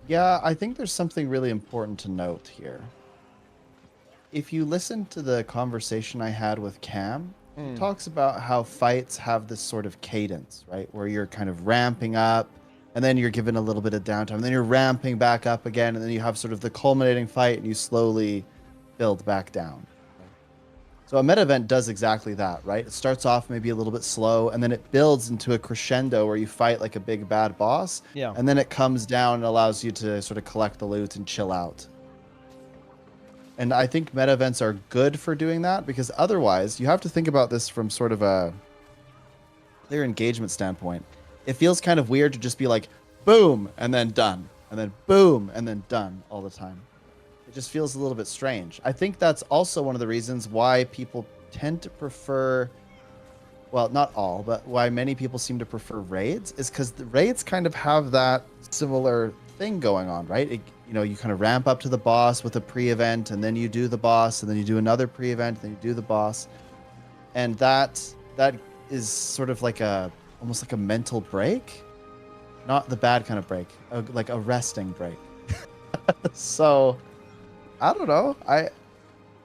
Yeah, I think there's something really important to note here. If you listen to the conversation I had with Cam, he talks about how fights have this sort of cadence, right? Where you're kind of ramping up, and then you're given a little bit of downtime, and then you're ramping back up again, and then you have sort of the culminating fight, and you slowly build back down. So a meta event does exactly that, right? It starts off maybe a little bit slow, and then it builds into a crescendo where you fight like a big bad boss, and then it comes down and allows you to sort of collect the loot and chill out. And I think meta events are good for doing that, because otherwise you have to think about this from sort of a player engagement standpoint. It feels kind of weird to just be like, boom, and then done, and then boom, and then done all the time. It just feels a little bit strange. I think that's also one of the reasons why people tend to prefer, well, not all, but why many people seem to prefer raids, is because the raids kind of have that similar thing going on, right? You know, you kind of ramp up to the boss with a pre-event, and then you do the boss, and then you do another pre-event, and then you do the boss. And that is sort of like almost like a mental break. Not the bad kind of break, like a resting break. So, I don't know.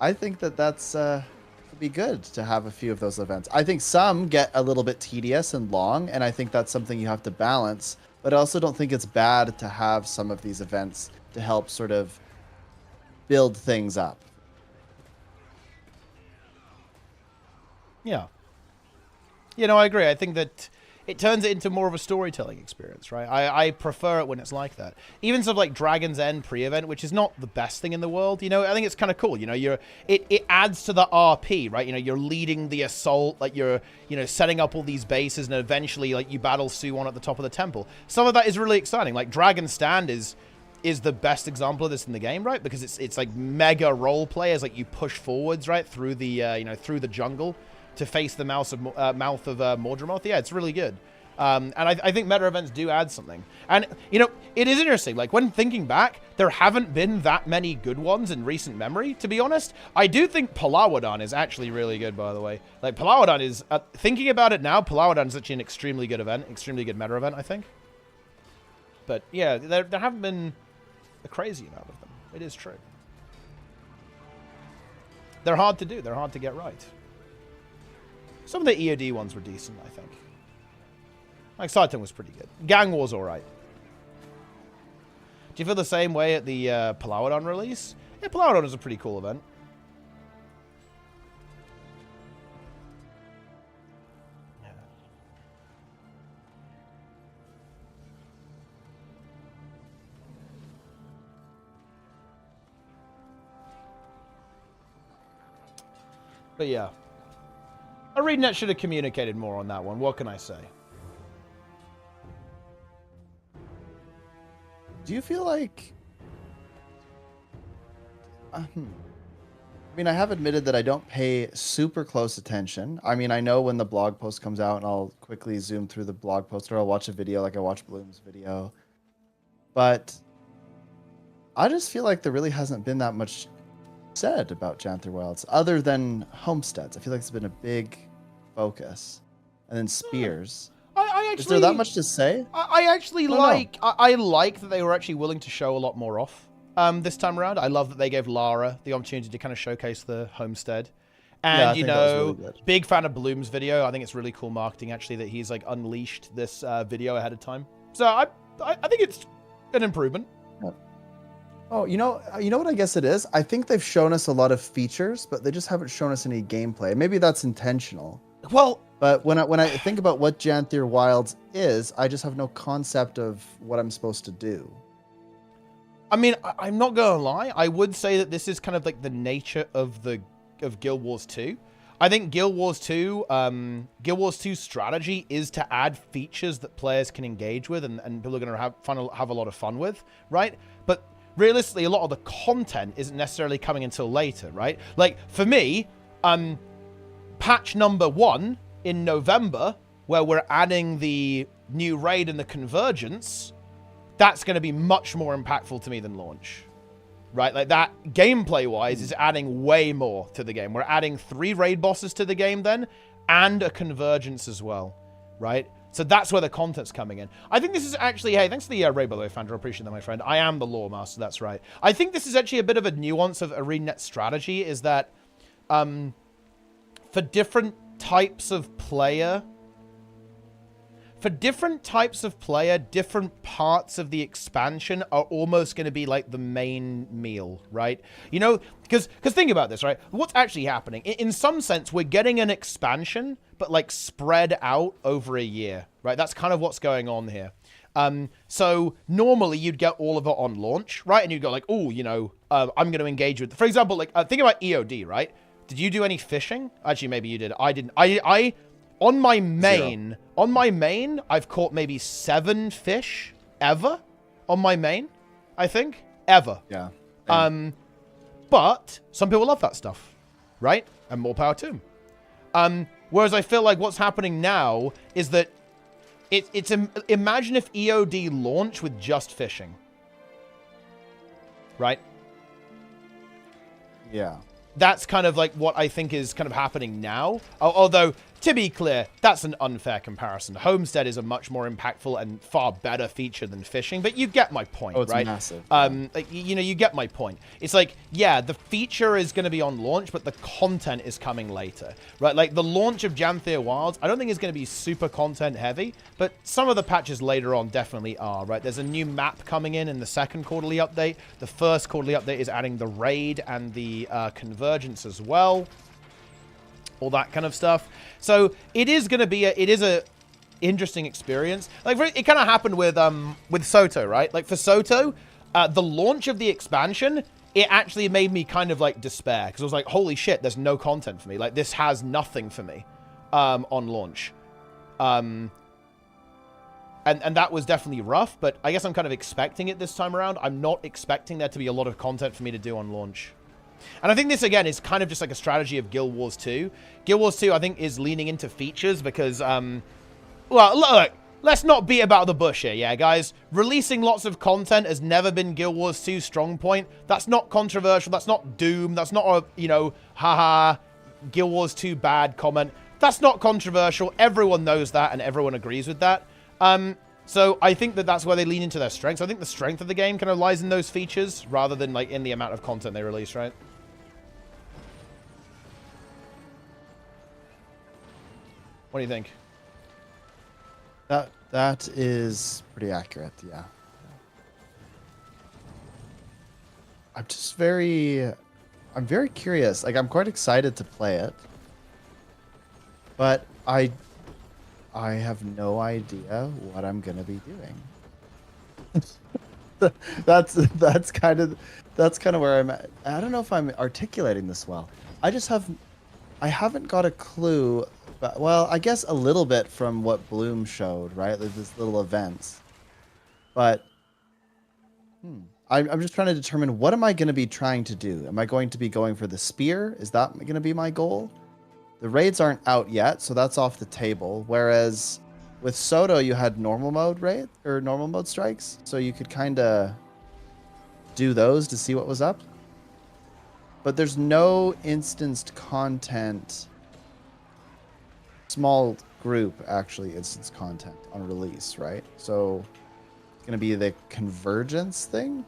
I think that's would be good to have a few of those events. I think some get a little bit tedious and long, and I think that's something you have to balance. But I also don't think it's bad to have some of these events to help sort of build things up. Yeah. You know, I agree. I think that it turns it into more of a storytelling experience, right? I prefer it when it's like that. Even sort of like Dragon's End pre-event, which is not the best thing in the world, you know, I think it's kind of cool. You know, it adds to the RP, right? You know, you're leading the assault, like you're, you know, setting up all these bases, and eventually like you battle Suwon at the top of the temple. Some of that is really exciting. Like Dragon's Stand is the best example of this in the game, right? Because it's like mega role players, like you push forwards, right, through the you know, through the jungle to face the mouth of Mordramoth. Yeah, it's really good. And I think meta events do add something. And, you know, it is interesting. Like, when thinking back, there haven't been that many good ones in recent memory, to be honest. I do think Palawadan is actually really good, by the way. Like, Palawadan is, thinking about it now, Palawadan is actually an extremely good event, extremely good meta event, I think. But, yeah, there haven't been a crazy amount of them. It is true. They're hard to do. They're hard to get right. Some of the EOD ones were decent, I think. Like, Saiton was pretty good. Gang War's alright. Do you feel the same way at the Palawadan release? Yeah, Palawadan was a pretty cool event. Yeah. But yeah. ArenaNet should have communicated more on that one. What can I say? Do you feel like... I mean, I have admitted that I don't pay super close attention. I mean, I know when the blog post comes out, and I'll quickly zoom through the blog post, or I'll watch a video like I watch Bloom's video. But I just feel like there really hasn't been that much said about Janthir Wilds, other than Homesteads. I feel like it's been a big focus. And then Spears. I actually, is there that much to say? I actually like... I like that they were actually willing to show a lot more off this time around. I love that they gave Lara the opportunity to kind of showcase the Homestead. And, yeah, you know, really big fan of Bloom's video. I think it's really cool marketing, actually, that he's, like, unleashed this video ahead of time. So I think it's an improvement. Yeah. Oh, you know what I guess it is? I think they've shown us a lot of features, but they just haven't shown us any gameplay. Maybe that's intentional. Well... But when I think about what Janthir Wilds is, I just have no concept of what I'm supposed to do. I mean, I'm not gonna lie. I would say that this is kind of like the nature of Guild Wars 2. I think Guild Wars 2's strategy is to add features that players can engage with and people are gonna have a lot of fun with, right? But realistically, a lot of the content isn't necessarily coming until later, right? Like for me, patch number 1 in November, where we're adding the new raid and the convergence, that's going to be much more impactful to me than launch, right? Like that gameplay-wise is adding way more to the game. We're adding 3 raid bosses to the game then, and a convergence as well, right? So that's where the content's coming in. I think this is actually, hey, thanks for the raid, by the way, Fandra. I appreciate that, my friend. I am the lore master, that's right. I think this is actually a bit of a nuance of ArenaNet strategy, is that for different types of player, for different types of player, different parts of the expansion are almost going to be like the main meal, right? You know, because think about this, right? What's actually happening? In some sense, we're getting an expansion, but like spread out over a year, right? That's kind of what's going on here. So normally you'd get all of it on launch, right? And you'd go like, oh, you know, I'm going to engage with, for example, like think about EOD, right? Did you do any fishing? Actually, maybe you did. I didn't. On my main, I've caught maybe 7 fish ever on my main, I think, ever. Yeah. But some people love that stuff, right? And more power to them. Whereas I feel like what's happening now is that imagine if EOD launched with just fishing, right? Yeah. That's kind of like what I think is kind of happening now. Although, to be clear, that's an unfair comparison. Homestead is a much more impactful and far better feature than fishing, but you get my point, oh, it's right? Massive. Like, you know, you get my point. It's like, yeah, the feature is going to be on launch, but the content is coming later, right? Like the launch of Janthir Wilds, I don't think is going to be super content heavy, but some of the patches later on definitely are, right? There's a new map coming in the second quarterly update. The first quarterly update is adding the raid and the convergence as well. All that kind of stuff. So it is going to be a interesting experience. Like it kind of happened with Soto, right? Like for Soto, the launch of the expansion, it actually made me kind of like despair because I was like, holy shit, there's no content for me. Like this has nothing for me on launch. And that was definitely rough, but I guess I'm kind of expecting it this time around. I'm not expecting there to be a lot of content for me to do on launch. And I think this, again, is kind of just like a strategy of Guild Wars 2. Guild Wars 2, I think, is leaning into features because, well, look, let's not beat about the bush here, yeah, guys? Releasing lots of content has never been Guild Wars 2's strong point. That's not controversial. That's not doom. That's not a, you know, haha, Guild Wars 2 bad comment. That's not controversial. Everyone knows that, and everyone agrees with that. So I think that that's where they lean into their strengths. I think the strength of the game kind of lies in those features rather than, like, in the amount of content they release, right? What do you think? That is pretty accurate, yeah. I'm very curious. Like, I'm quite excited to play it, but I have no idea what I'm gonna be doing. that's kind of where I'm at. I don't know if I'm articulating this well. I haven't got a clue. But, well, I guess a little bit from what Bloom showed, right? Like these little events. But I'm just trying to determine, what am I going to be trying to do? Am I going to be going for the spear? Is that going to be my goal? The raids aren't out yet, so that's off the table. Whereas with Soto, you had normal mode raid or normal mode strikes, so you could kind of do those to see what was up. But there's no instanced content. Small group actually instance content on release, right? So it's gonna be the convergence thing.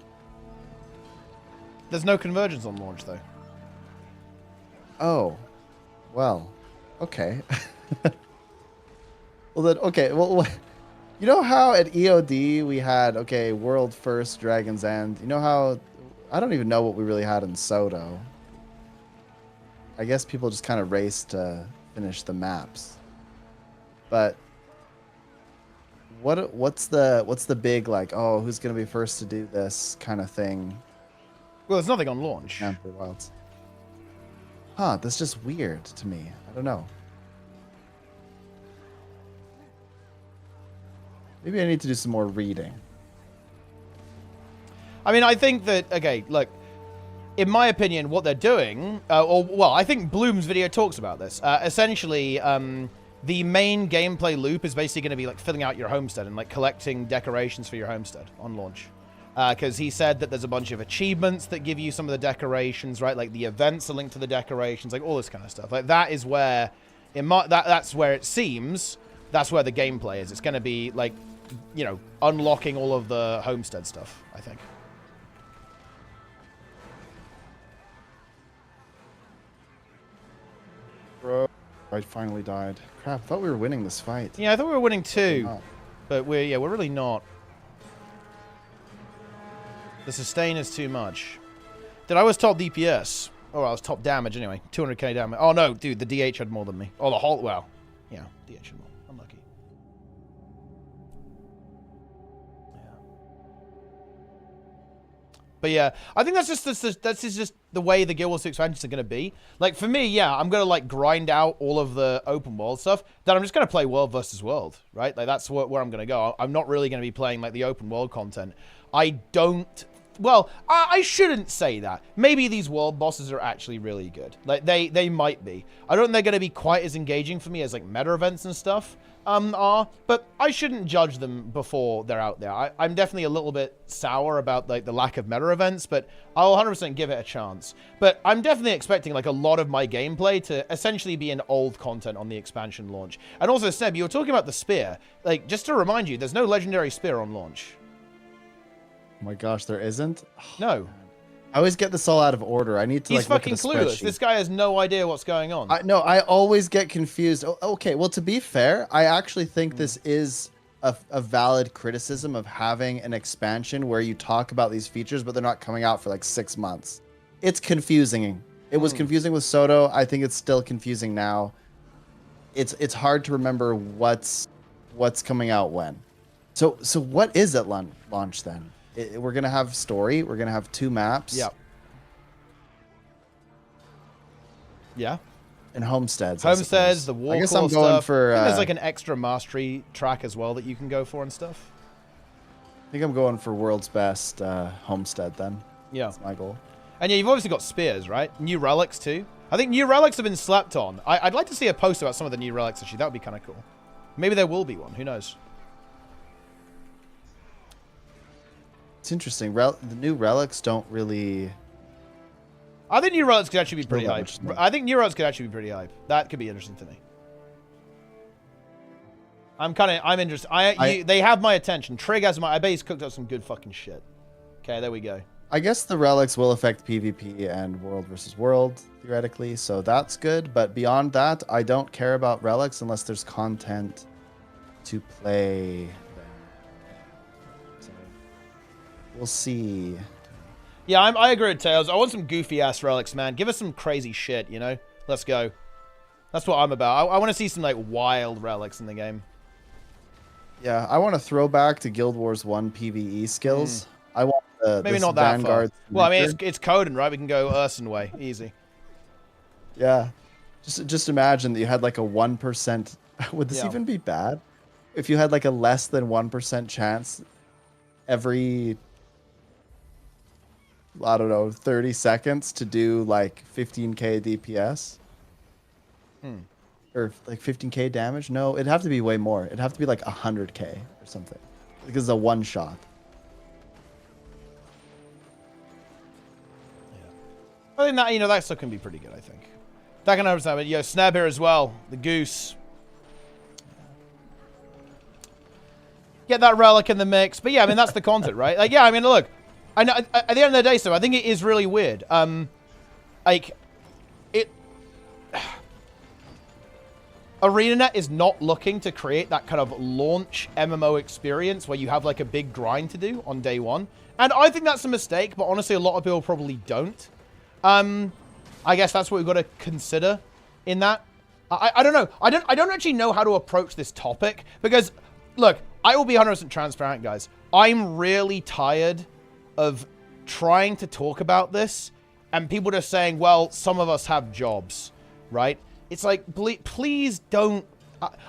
There's no convergence on launch though. Oh, well, okay. Well then, okay. Well, you know how at EOD we had world first Dragon's End. You know how I don't even know what we really had in Soto. I guess people just kind of raced to finish the maps. But what's the big, like, oh, who's gonna be first to do this kind of thing? Well, there's nothing on launch. Janthir Wilds. Huh, that's just weird to me. I don't know. Maybe I need to do some more reading. I mean, I think that, okay, look, in my opinion, what they're doing, well, I think Bloom's video talks about this. Essentially, the main gameplay loop is basically going to be like filling out your homestead and like collecting decorations for your homestead on launch. Because he said that there's a bunch of achievements that give you some of the decorations, right? Like the events are linked to the decorations, like all this kind of stuff. Like that is where, that's where it seems, that's where the gameplay is. It's going to be like, you know, unlocking all of the homestead stuff, I think. Bro. I finally died. Crap, I thought we were winning this fight. Yeah, I thought we were winning too, not. but we're really not. The sustain is too much. Did I was top DPS? Oh, I was top damage anyway. 200k damage. Oh no, dude, the DH had more than me. Oh, the whole, well, yeah, DH had more. Unlucky. Yeah. But yeah, I think that's just the way the Guild Wars 2 expansions are going to be. Like, for me, yeah, I'm going to, like, grind out all of the open world stuff. Then I'm just going to play world versus world, right? Like, that's where I'm going to go. I'm not really going to be playing, like, the open world content. I don't... Well, I shouldn't say that. Maybe these world bosses are actually really good. Like, they might be. I don't think they're going to be quite as engaging for me as, like, meta events and stuff are. But I shouldn't judge them before they're out there. I'm definitely a little bit sour about, like, the lack of meta events, but I'll 100% give it a chance. But I'm definitely expecting, like, a lot of my gameplay to essentially be in old content on the expansion launch. And also, Seb, you were talking about the spear. Like, just to remind you, there's no legendary spear on launch. Oh my gosh, there isn't? No. I always get this all out of order. I need to He's like fucking look at a clueless. spreadsheet. This guy has no idea what's going on. I always get confused. Okay, well, to be fair, I actually think this is a valid criticism of having an expansion where you talk about these features, but they're not coming out for like 6 months. It's confusing. It was confusing with Soto. I think it's still confusing now. It's hard to remember what's coming out when. So what is at launch then? We're gonna have story. We're gonna have 2 maps. Yep. Yeah. And Homesteads. Homesteads, the Warclaw I guess I'm going stuff. for. I think there's like an extra mastery track as well that you can go for and stuff. I think I'm going for world's best Homestead then. Yeah. That's my goal. And yeah, you've obviously got spears, right? New relics too. I think new relics have been slept on. I'd like to see a post about some of the new relics actually. That would be kind of cool. Maybe there will be one. Who knows? It's interesting. The new relics don't really... I think new relics could actually be pretty hype. I think new relics could actually be pretty hype. That could be interesting to me. I'm interested. They have my attention. Trig has my... I bet he's cooked up some good fucking shit. Okay, there we go. I guess the relics will affect PvP and world versus world, theoretically, so that's good. But beyond that, I don't care about relics unless there's content to play them. So we'll see. Yeah, I agree with Tails. I want some goofy-ass relics, man. Give us some crazy shit, you know? Let's go. That's what I'm about. I want to see some, like, wild relics in the game. Yeah, I want to throw back to Guild Wars 1 PvE skills. I want maybe not that far. Well, I mean, it's Coden, right? We can go Urson way. Easy. Yeah. Just imagine that you had, like, a 1%... Would this even be bad? If you had, like, a less than 1% chance every... I don't know, 30 seconds to do like 15k DPS? Or like 15k damage? No, it'd have to be way more. It'd have to be like 100k or something. Because it's a one shot. I think that, that stuff can be pretty good, I think. That can understand it. Yo, Snab here as well. The goose. Get that relic in the mix. But yeah, I mean, that's the content, right? Like, yeah, I mean, look. I know, at the end of the day, so I think it is really weird. Like, ArenaNet is not looking to create that kind of launch MMO experience where you have like a big grind to do on day one. And I think that's a mistake, but honestly, a lot of people probably don't. I guess that's what we've got to consider in that. I don't know. I don't actually know how to approach this topic because, look, I will be 100% transparent, guys. I'm really tired of trying to talk about this and people just saying, well, some of us have jobs, right? It's like, please don't.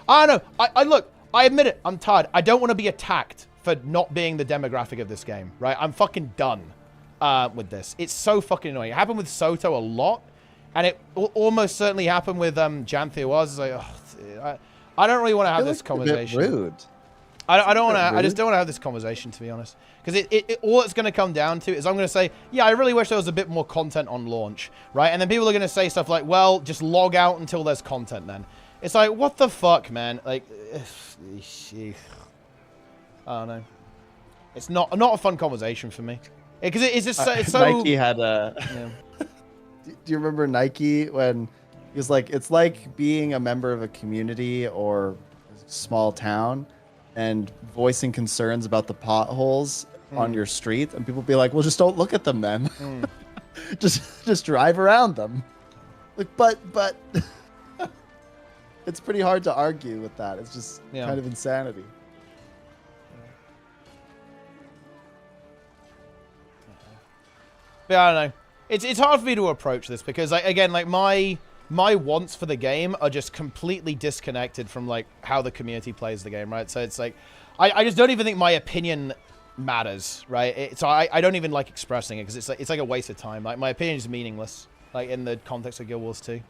I don't know. Look, I admit it. I'm tired. I don't want to be attacked for not being the demographic of this game, right? I'm fucking done with this. It's so fucking annoying. It happened with Soto a lot, and it almost certainly happened with Janthir Wilds. It's like, I don't really want to have this conversation. A bit rude. I don't want to. I just don't want to have this conversation, to be honest. Because all it's going to come down to is I'm going to say, yeah, I really wish there was a bit more content on launch, right? And then people are going to say stuff like, well, just log out until there's content then. It's like, what the fuck, man? Like, I don't know. It's not a fun conversation for me. Because it's just it's so... Nike had a... Yeah. Do you remember Nike when Because like it's like being a member of a community or a small town and voicing concerns about the potholes on your street, and people be like, well, just don't look at them then. just drive around them. Like, but it's pretty hard to argue with that. It's just kind of insanity. But I don't know. It's hard for me to approach this because, like, again, like my wants for the game are just completely disconnected from like how the community plays the game, right? So it's like I just don't even think my opinion matters, right? So I don't even like expressing it because it's like a waste of time. Like my opinion is meaningless, like in the context of Guild Wars 2.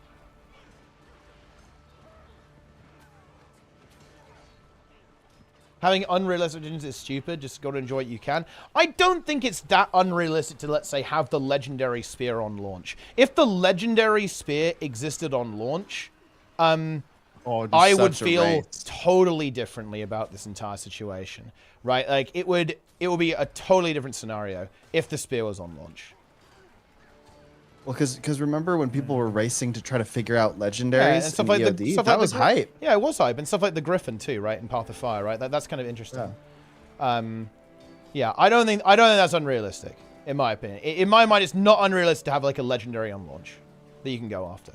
Having unrealistic visions is stupid. Just got to enjoy what you can. I don't think it's that unrealistic to, let's say, have the Legendary Spear on launch. If the Legendary Spear existed on launch, I would feel totally differently about this entire situation, right? Like, it would be a totally different scenario if the Spear was on launch. Well, because remember when people were racing to try to figure out legendaries and stuff in like EOD? That was hype. Yeah, it was hype. And stuff like the Griffin too, right? In Path of Fire, right? That's kind of interesting. Yeah, I don't think that's unrealistic, in my opinion. In my mind, it's not unrealistic to have like a legendary on launch that you can go after.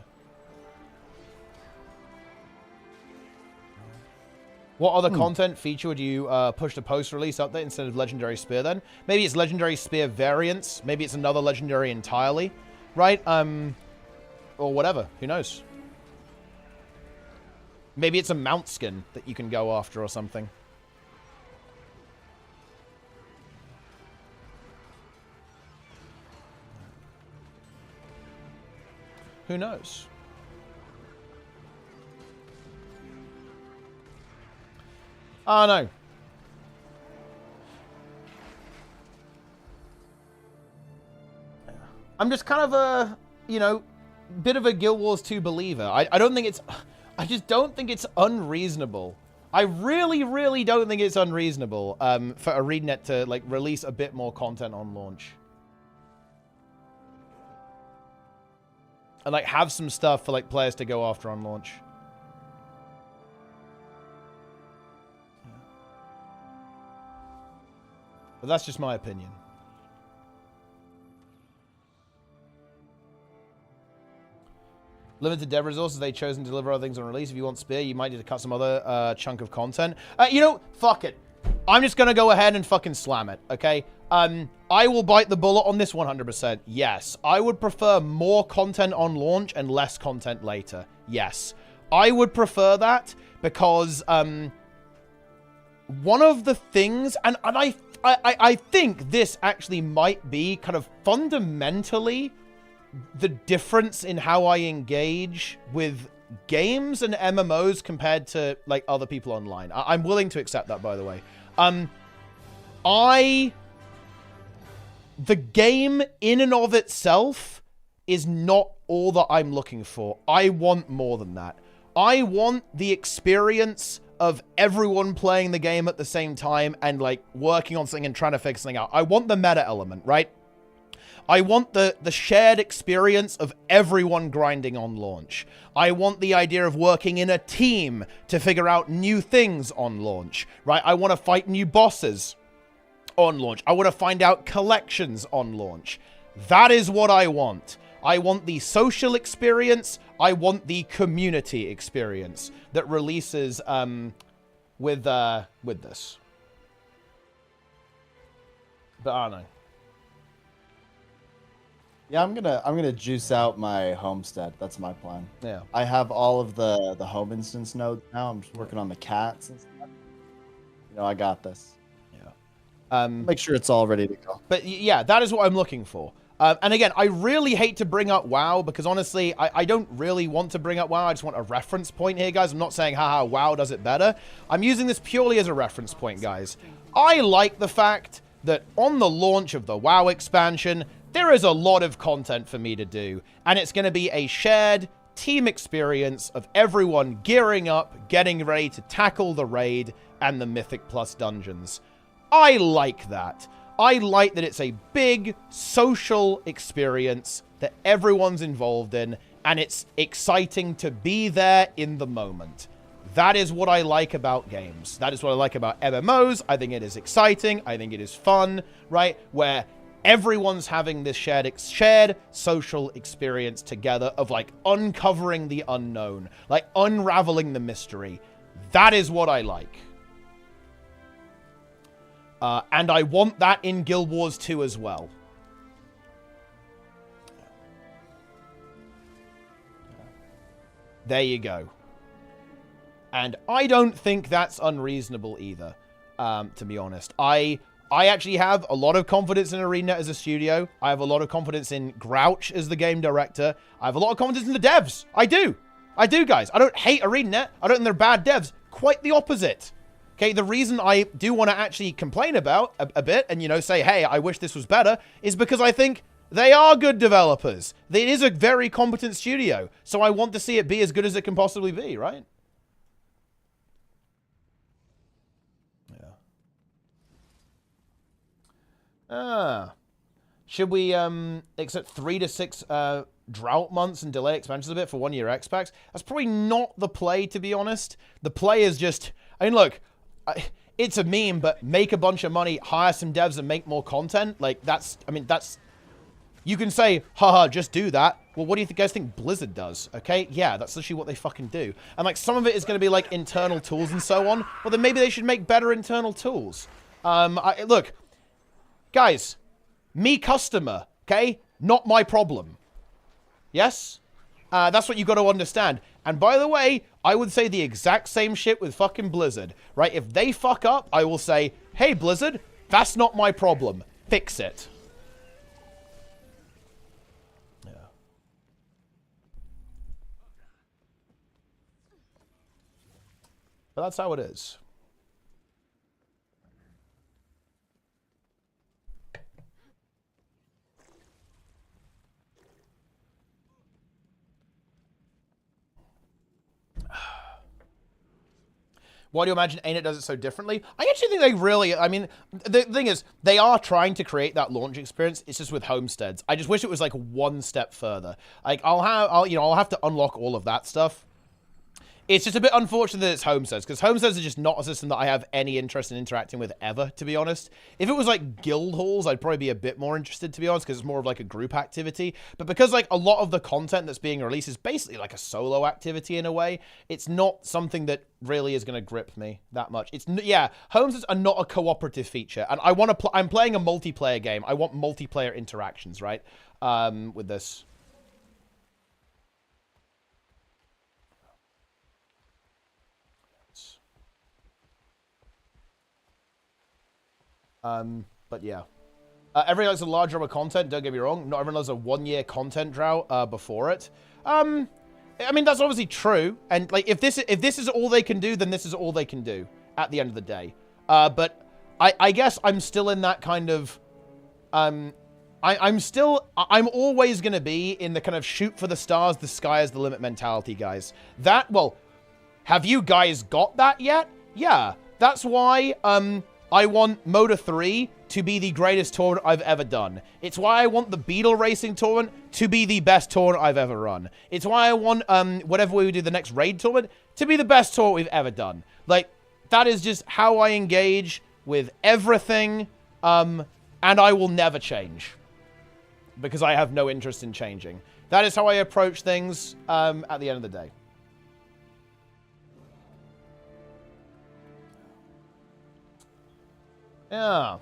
What other content feature would you push to post-release update instead of Legendary Spear then? Maybe it's Legendary Spear variants. Maybe it's another Legendary entirely. Right? Or whatever. Who knows? Maybe it's a mount skin that you can go after or something. Who knows? Oh, no. I'm just kind of a, you know, bit of a Guild Wars 2 believer. I don't think it's... I just don't think it's unreasonable. I really, really don't think it's unreasonable for ArenaNet to, like, release a bit more content on launch. And, like, have some stuff for, like, players to go after on launch. But that's just my opinion. Limited dev resources, they've chosen to deliver other things on release. If you want Spear, you might need to cut some other chunk of content. You know, fuck it. I'm just going to go ahead and fucking slam it, okay? I will bite the bullet on this 100%. Yes. I would prefer more content on launch and less content later. Yes. I would prefer that because one of the things, and I think this actually might be kind of fundamentally the difference in how I engage with games and MMOs compared to, like, other people online. I'm willing to accept that, by the way. The game in and of itself is not all that I'm looking for. I want more than that. I want the experience of everyone playing the game at the same time and, like, working on something and trying to figure something out. I want the meta element, right? I want the shared experience of everyone grinding on launch. I want the idea of working in a team to figure out new things on launch, right? I want to fight new bosses on launch. I want to find out collections on launch. That is what I want. I want the social experience. I want the community experience that releases with this. But I don't know. Yeah, I'm gonna juice out my homestead. That's my plan. Yeah. I have all of the home instance nodes now. I'm just working on the cats and stuff. You know, I got this. Yeah. Make sure it's all ready to go. But yeah, that is what I'm looking for. And again, I really hate to bring up WoW because honestly, I don't really want to bring up WoW. I just want a reference point here, guys. I'm not saying haha WoW does it better. I'm using this purely as a reference point, guys. I like the fact that on the launch of the WoW expansion, there is a lot of content for me to do, and it's going to be a shared team experience of everyone gearing up, getting ready to tackle the raid and the Mythic Plus dungeons. I like that. I like that it's a big social experience that everyone's involved in, and it's exciting to be there in the moment. That is what I like about games. That is what I like about MMOs. I think it is exciting. I think it is fun, right? Where everyone's having this shared social experience together of, like, uncovering the unknown, like, unraveling the mystery. That is what I like. And I want that in Guild Wars 2 as well. There you go. And I don't think that's unreasonable either, to be honest. I actually have a lot of confidence in ArenaNet as a studio. I have a lot of confidence in Grouch as the game director. I have a lot of confidence in the devs. I do. I do, guys. I don't hate ArenaNet. I don't think they're bad devs. Quite the opposite. Okay, the reason I do want to actually complain about a bit and, you know, say, hey, I wish this was better, is because I think they are good developers. It is a very competent studio. So I want to see it be as good as it can possibly be, right? Should we accept 3 to 6 drought months and delay expansions a bit for 1-year EXPACs? That's probably not the play, to be honest. The play is just, I mean, look, it's a meme, but make a bunch of money, hire some devs and make more content. Like, that's, I mean, that's, you can say, haha, just do that. Well, what do you guys think Blizzard does? Okay, yeah, that's literally what they fucking do. And, like, some of it is going to be, like, internal tools and so on. Well, then maybe they should make better internal tools. Look, guys, me customer, okay? Not my problem. Yes? That's what you got to understand. And by the way, I would say the exact same shit with fucking Blizzard, right? If they fuck up, I will say, hey, Blizzard, that's not my problem. Fix it. Yeah. But that's how it is. Why do you imagine ArenaNet does it so differently? I actually think they really, I mean, the thing is, they are trying to create that launch experience. It's just with Homesteads. I just wish it was like one step further. Like, I'll have to unlock all of that stuff. It's just a bit unfortunate that it's Homesteads, because Homesteads is just not a system that I have any interest in interacting with ever, to be honest. If it was like guild halls, I'd probably be a bit more interested, to be honest, because it's more of like a group activity. But because like a lot of the content that's being released is basically like a solo activity in a way, it's not something that really is going to grip me that much. Yeah, Homesteads are not a cooperative feature, and I'm playing a multiplayer game. I want multiplayer interactions, right? With this. But yeah. Everyone likes a large drop of content, don't get me wrong. Not everyone loves a 1-year content drought before it. I mean, that's obviously true. And like, if this is all they can do, then this is all they can do at the end of the day. But I guess I'm still in that kind of, I'm always going to be in the kind of shoot for the stars, the sky is the limit mentality, guys. Well, have you guys got that yet? Yeah. That's why, I want Moda 3 to be the greatest tournament I've ever done. It's why I want the Beetle Racing tournament to be the best tournament I've ever run. It's why I want, whatever we do the next raid tournament, to be the best tournament we've ever done. Like, that is just how I engage with everything, and I will never change. Because I have no interest in changing. That is how I approach things, at the end of the day. Yeah.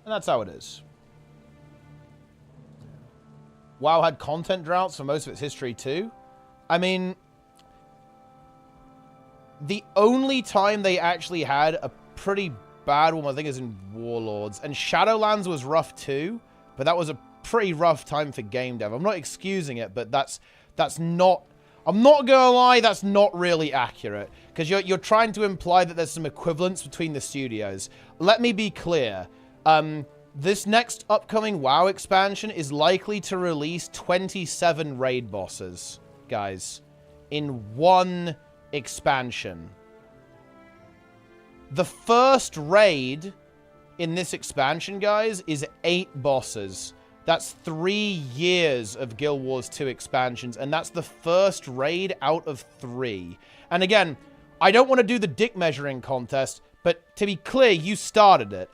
And that's how it is. WoW had content droughts for most of its history too. I mean, the only time they actually had a pretty bad one, I think, is in Warlords. And Shadowlands was rough too, but that was a pretty rough time for game dev. I'm not excusing it, but that's not, I'm not gonna lie, that's not really accurate, because you're trying to imply that there's some equivalence between the studios. Let me be clear. This next upcoming WoW expansion is likely to release 27 raid bosses, guys, in one expansion. The first raid in this expansion, guys, is 8 bosses. That's 3 years of Guild Wars 2 expansions, and that's the first raid out of 3. And again, I don't want to do the dick measuring contest, but to be clear, you started it.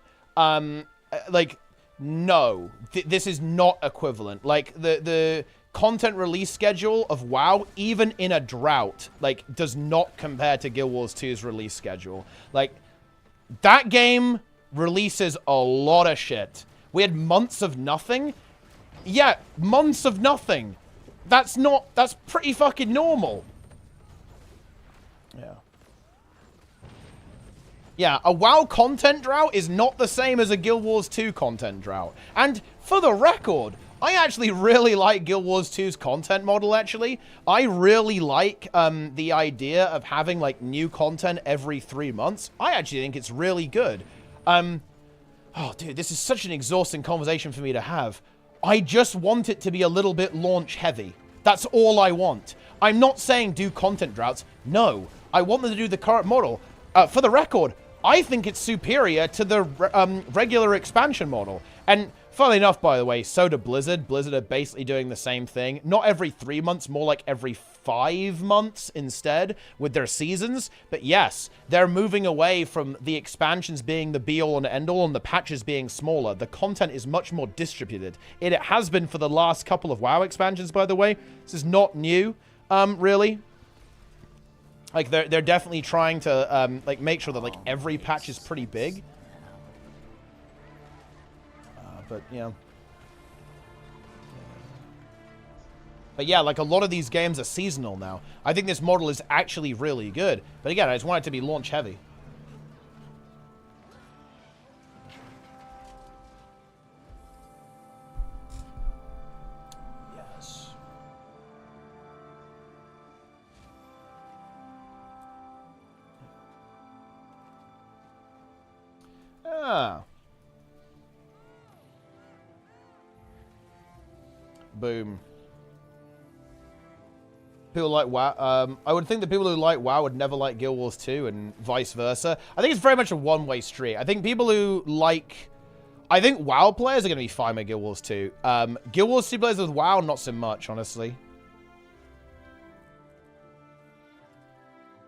Like, no. This is not equivalent. Like, the content release schedule of WoW, even in a drought, like, does not compare to Guild Wars 2's release schedule. Like, that game releases a lot of shit. We had months of nothing. Yeah, months of nothing. That's pretty fucking normal. Yeah. Yeah, a WoW content drought is not the same as a Guild Wars 2 content drought. And for the record, I actually really like Guild Wars 2's content model, actually. I really like the idea of having, like, new content every 3 months. I actually think it's really good. Oh, dude, this is such an exhausting conversation for me to have. I just want it to be a little bit launch heavy. That's all I want. I'm not saying do content droughts. No, I want them to do the current model. For the record, I think it's superior to the regular expansion model. And funnily enough, by the way, so do Blizzard. Blizzard are basically doing the same thing. Not every 3 months, more like every 5 months instead with their seasons. But yes, they're moving away from the expansions being the be-all and end-all and the patches being smaller. The content is much more distributed. It has been for the last couple of WoW expansions, by the way. This is not new, really. Like, they're definitely trying to, like, make sure that, like, every patch is pretty big. But, you know. But yeah, like, a lot of these games are seasonal now. I think this model is actually really good. But again, I just want it to be launch heavy. Yes. Ah. Boom. People like WoW. I would think that people who like WoW would never like Guild Wars 2 and vice versa. I think it's very much a one-way street. I think people who like... I think WoW players are going to be fine with Guild Wars 2. Guild Wars 2 players with WoW, not so much, honestly.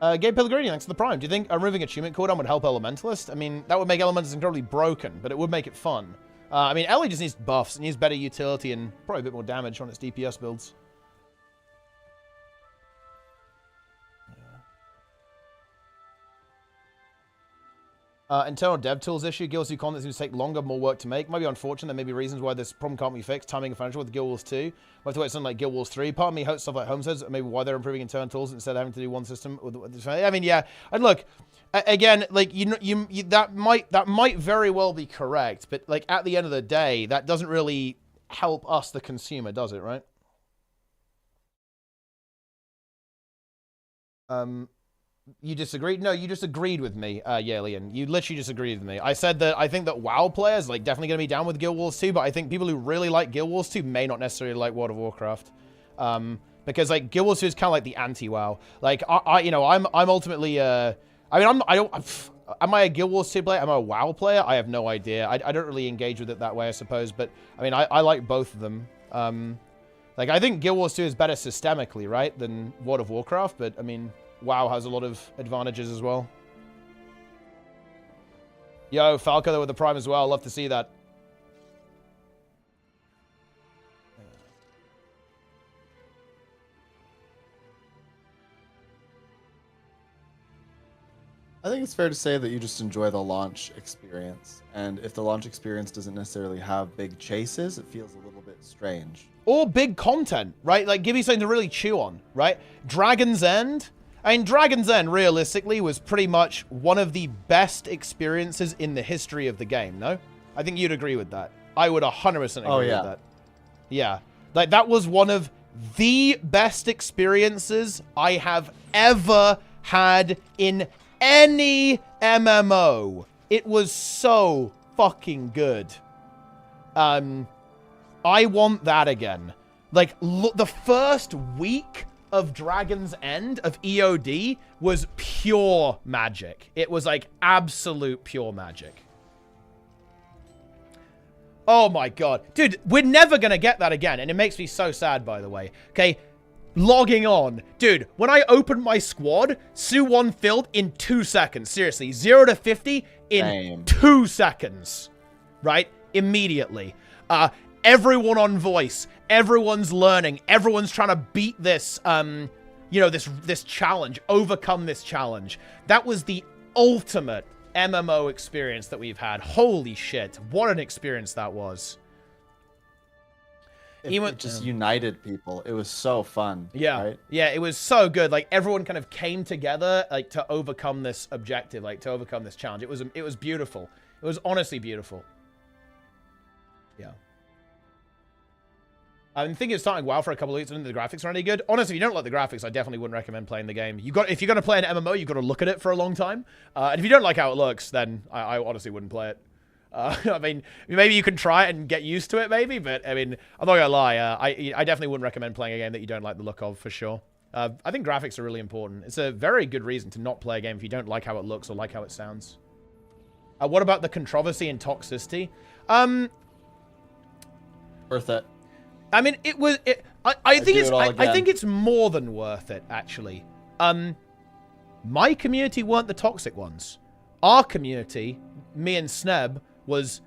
Gabe Pellegrini, thanks for the Prime. Do you think removing achievement cooldown would help Elementalist? I mean, that would make Elementalist incredibly broken, but it would make it fun. I mean, Ellie just needs buffs. It needs better utility and probably a bit more damage on its DPS builds. Internal dev tools issue. Guild Wars 2 content seems to take longer, more work to make. Might be unfortunate. There may be reasons why this problem can't be fixed. Timing and financial with Guild Wars 2. We'll have to wait something like Guild Wars 3. Part of me hopes stuff like Homesteads, maybe why they're improving internal tools instead of having to do one system. I mean, yeah. And look, again, like that might very well be correct, but like at the end of the day, that doesn't really help us, the consumer, does it? Right? You disagreed? No, you just agreed with me, Yalian. You literally just agreed with me. I said that I think that WoW players like definitely going to be down with Guild Wars 2, but I think people who really like Guild Wars 2 may not necessarily like World of Warcraft. Because like Guild Wars 2 is kind of like the anti-WoW. Like I'm ultimately am I a Guild Wars 2 player? Am I a WoW player? I have no idea. I don't really engage with it that way, I suppose, but I mean I like both of them. Like I think Guild Wars 2 is better systemically, right, than World of Warcraft, but I mean WoW has a lot of advantages as well. Yo, Falco there with the Prime as well. Love to see that. I think it's fair to say that you just enjoy the launch experience. And if the launch experience doesn't necessarily have big chases, it feels a little bit strange. Or big content, right? Like, give me something to really chew on, right? Dragon's End... I mean, Dragon's End, realistically, was pretty much one of the best experiences in the history of the game, no? I think you'd agree with that. I would 100% agree with that. Yeah. Like, that was one of the best experiences I have ever had in any MMO. It was so fucking good. I want that again. Like, the first week of Dragon's End, of EOD, was pure magic. It was, like, absolute pure magic. Oh, my God. Dude, we're never going to get that again, and it makes me so sad, by the way. Okay, logging on. Dude, when I opened my squad, Su-1 filled in 2 seconds. Seriously, 0 to 50 in 2 seconds. Right? Immediately. Everyone on voice, everyone's learning, everyone's trying to beat this, you know, this challenge, overcome this challenge. That was the ultimate MMO experience that we've had. Holy shit, what an experience that was. It just united people. It was so fun. Yeah, right? Yeah, it was so good. Like, everyone kind of came together, like, to overcome this objective, like, to overcome this challenge. It was beautiful. It was honestly beautiful. Yeah. I'm thinking of starting WoW for a couple of weeks, and the graphics are any good. Honestly, if you don't like the graphics, I definitely wouldn't recommend playing the game. If you're going to play an MMO, you've got to look at it for a long time. And if you don't like how it looks, then I honestly wouldn't play it. I mean, maybe you can try it and get used to it, maybe. But, I mean, I'm not going to lie. I definitely wouldn't recommend playing a game that you don't like the look of, for sure. I think graphics are really important. It's a very good reason to not play a game if you don't like how it looks or like how it sounds. What about the controversy and toxicity? Worth it. I mean, it was. I think it's more than worth it, actually. My community weren't the toxic ones. Our community, me and Sneb, was.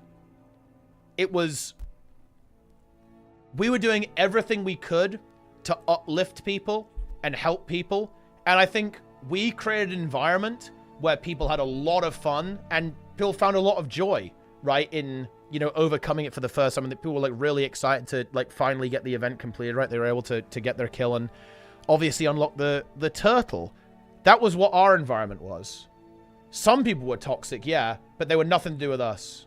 We were doing everything we could to uplift people and help people, and I think we created an environment where people had a lot of fun and people found a lot of joy, right, in, you know, overcoming it for the first time, and that people were, like, really excited to, like, finally get the event completed, right? They were able to get their kill and obviously unlock the turtle. That was what our environment was. Some people were toxic, yeah, but they were nothing to do with us.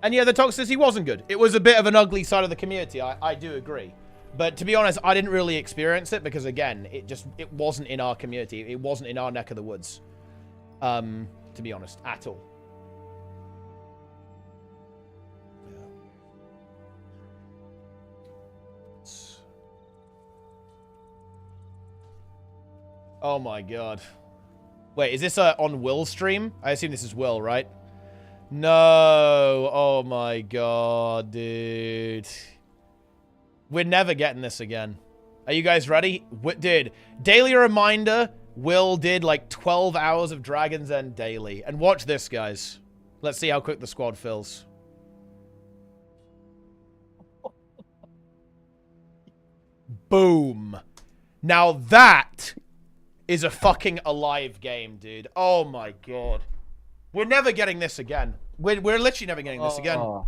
And yeah, the toxicity wasn't good. It was a bit of an ugly side of the community. I do agree. But to be honest, I didn't really experience it because, again, it wasn't in our community. It wasn't in our neck of the woods. To be honest, at all. Yeah. Oh my god. Wait, is this on Will's stream? I assume this is Will, right? No. Oh my god, dude. We're never getting this again. Are you guys ready? Dude, daily reminder, Will did like 12 hours of Dragon's End daily. And watch this, guys. Let's see how quick the squad fills. Boom. Now that is a fucking alive game, dude. Oh my god. We're never getting this again. We're literally never getting this again.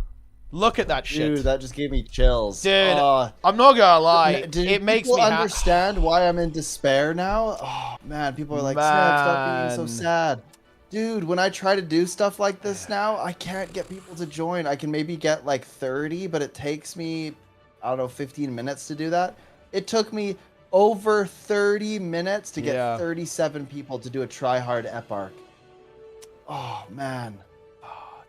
Look at that shit. Dude, that just gave me chills. Dude, I'm not gonna lie. It makes me understand why I'm in despair now? Oh, man. People are like, Snap, stop being so sad. Dude, when I try to do stuff like this now, I can't get people to join. I can maybe get like 30, but it takes me, I don't know, 15 minutes to do that. It took me over 30 minutes to get 37 people to do a try-hard eparch. Oh, man. Fuck.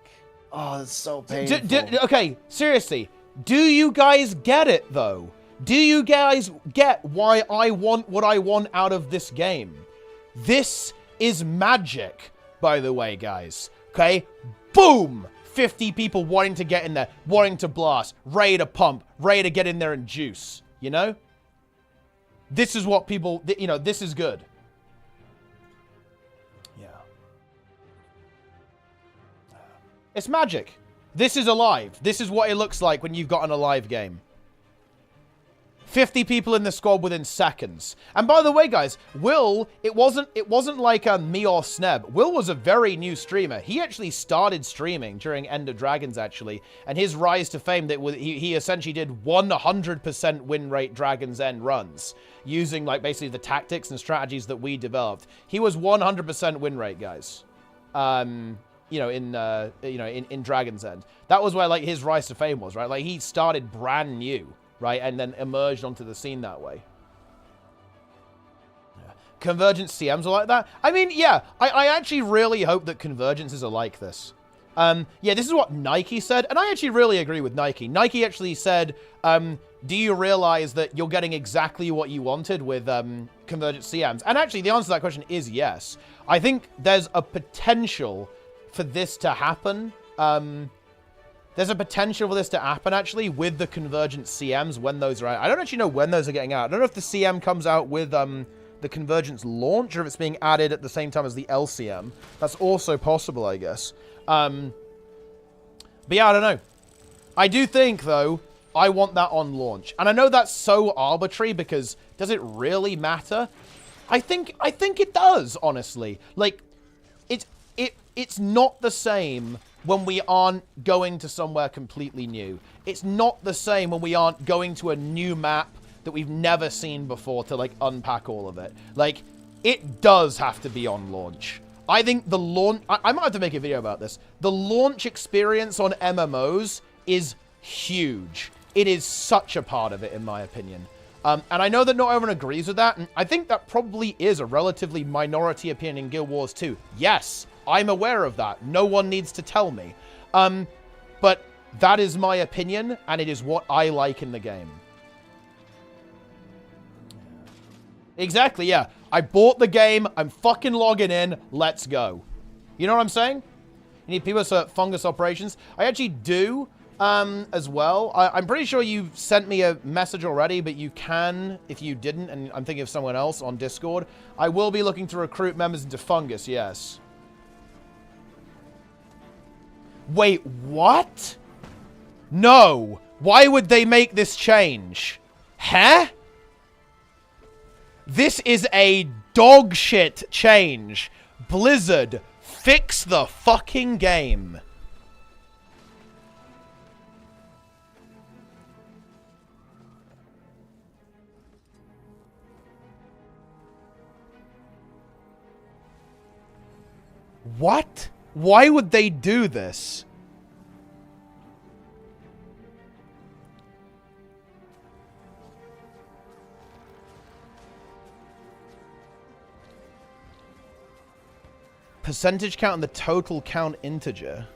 Oh, that's so painful. Okay, seriously. Do you guys get it, though? Do you guys get why I want what I want out of this game? This is magic, by the way, guys. Okay? Boom! 50 people wanting to get in there, wanting to blast, ready to pump, ready to get in there and juice. You know? This is what people, you know, this is good. Yeah. It's magic. This is alive. This is what it looks like when you've got an alive game. 50 people in the squad within seconds. And by the way, guys, Will, it wasn't like me or Sneb. Will was a very new streamer. He actually started streaming during End of Dragons, actually. And his rise to fame, he essentially did 100% win rate Dragon's End runs, using like basically the tactics and strategies that we developed. He was 100% win rate, guys. You know, in Dragon's End. That was where like his rise to fame was, right? Like he started brand new. right? And then emerged onto the scene that way. Convergence CMs are like that? I mean, yeah, I actually really hope that convergences are like this. Yeah, this is what Nike said, and I actually really agree with Nike. Nike actually said, do you realize that you're getting exactly what you wanted with convergence CMs? And actually, the answer to that question is yes. I think there's a potential for this to happen. There's a potential for this to happen, actually, with the convergent CMs when those are out. I don't actually know when those are getting out. I don't know if the CM comes out with the convergence launch or if it's being added at the same time as the LCM. That's also possible, I guess. But yeah, I don't know. I do think, though, I want that on launch. And I know that's so arbitrary because does it really matter? I think it does, honestly. Like, it's not the same when we aren't going to somewhere completely new. It's not the same when we aren't going to a new map that we've never seen before to, like, unpack all of it. Like, it does have to be on launch. I think the launch... I might have to make a video about this. The launch experience on MMOs is huge. It is such a part of it, in my opinion. And I know that not everyone agrees with that, and I think that probably is a relatively minority opinion in Guild Wars 2. Yes, I'm aware of that. No one needs to tell me. But that is my opinion, and it is what I like in the game. Exactly, yeah. I bought the game. I'm fucking logging in. Let's go. You know what I'm saying? You need people for fungus operations. I actually do as well. I'm pretty sure you sent me a message already, but you can if you didn't, and I'm thinking of someone else on Discord. I will be looking to recruit members into fungus, yes. Wait, what? No. Why would they make this change? Huh? This is a dog shit change. Blizzard, fix the fucking game. What? Why would they do this? Percentage count and the total count integer.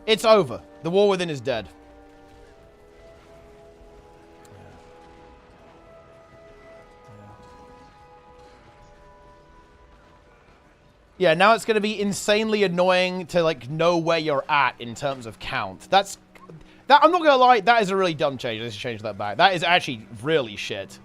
It's over. The war within is dead. Yeah, now it's going to be insanely annoying to, like, know where you're at in terms of count. That, I'm not going to lie, that is a really dumb change. Let's change that back. That is actually really shit.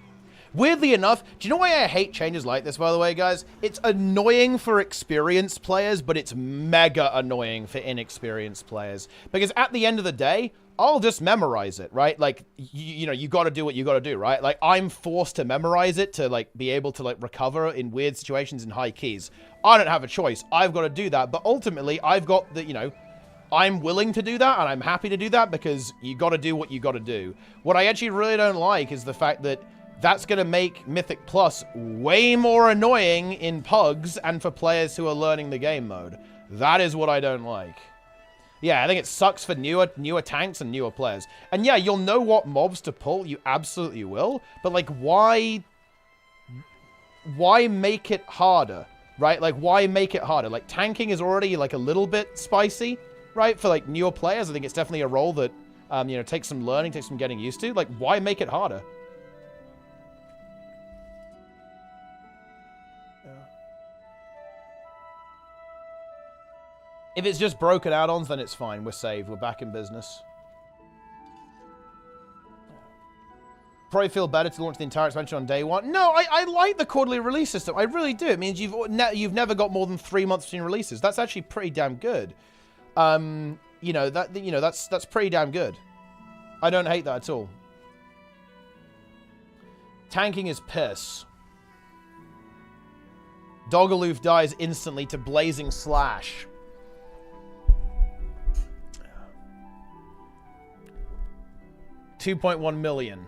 Weirdly enough, do you know why I hate changes like this, by the way, guys? It's annoying for experienced players, but it's mega annoying for inexperienced players. Because at the end of the day, I'll just memorize it, right? Like, you know, you got to do what you got to do, right? Like, I'm forced to memorize it to, like, be able to, like, recover in weird situations in high keys. I don't have a choice. I've got to do that. But ultimately, I've got the, you know, I'm willing to do that, and I'm happy to do that because you got to do what you got to do. What I actually really don't like is the fact that that's going to make Mythic Plus way more annoying in pugs and for players who are learning the game mode. That is what I don't like. Yeah, I think it sucks for newer tanks and newer players. And yeah, you'll know what mobs to pull. You absolutely will. But, like, why make it harder, right? Like, why make it harder? Like, tanking is already, like, a little bit spicy, right? For, like, newer players, I think it's definitely a role that, you know, takes some learning, takes some getting used to. Like, why make it harder? If it's just broken add-ons, then it's fine. We're saved. We're back in business. Probably feel better to launch the entire expansion on day one. No, I like the quarterly release system. I really do. It means you've never got more than 3 months between releases. That's actually pretty damn good. You know, that's pretty damn good. I don't hate that at all. Tanking is piss. Dogaloof dies instantly to Blazing Slash. 2.1 million.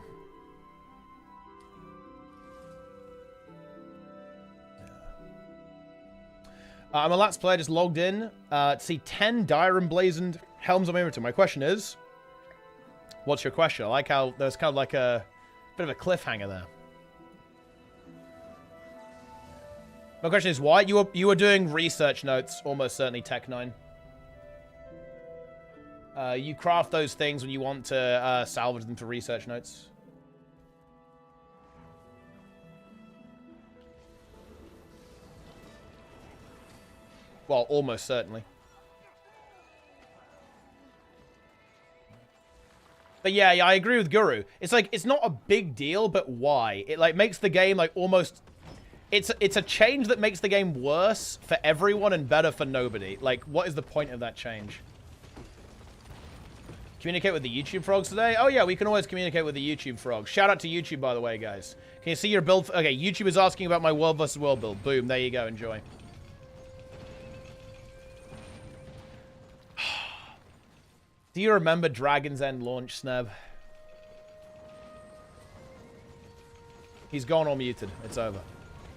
I'm a Lats player, just logged in to see 10 dire emblazoned helms on my inventory. My question is, what's your question? I like how there's kind of like a bit of a cliffhanger there. My question is why? You were doing research notes, almost certainly, Tech9. You craft those things when you want to salvage them for research notes. Well, almost certainly. But yeah, I agree with Guru. It's like, it's not a big deal, but why? It like makes the game like almost... It's a change that makes the game worse for everyone and better for nobody. Like, what is the point of that change? Communicate with the YouTube frogs today? Oh yeah, we can always communicate with the YouTube frogs. Shout out to YouTube, by the way, guys. Can you see your build? Okay, YouTube is asking about my World vs. World build. Boom, there you go, enjoy. Do you remember Dragon's End launch, Sneb? He's gone or muted. It's over.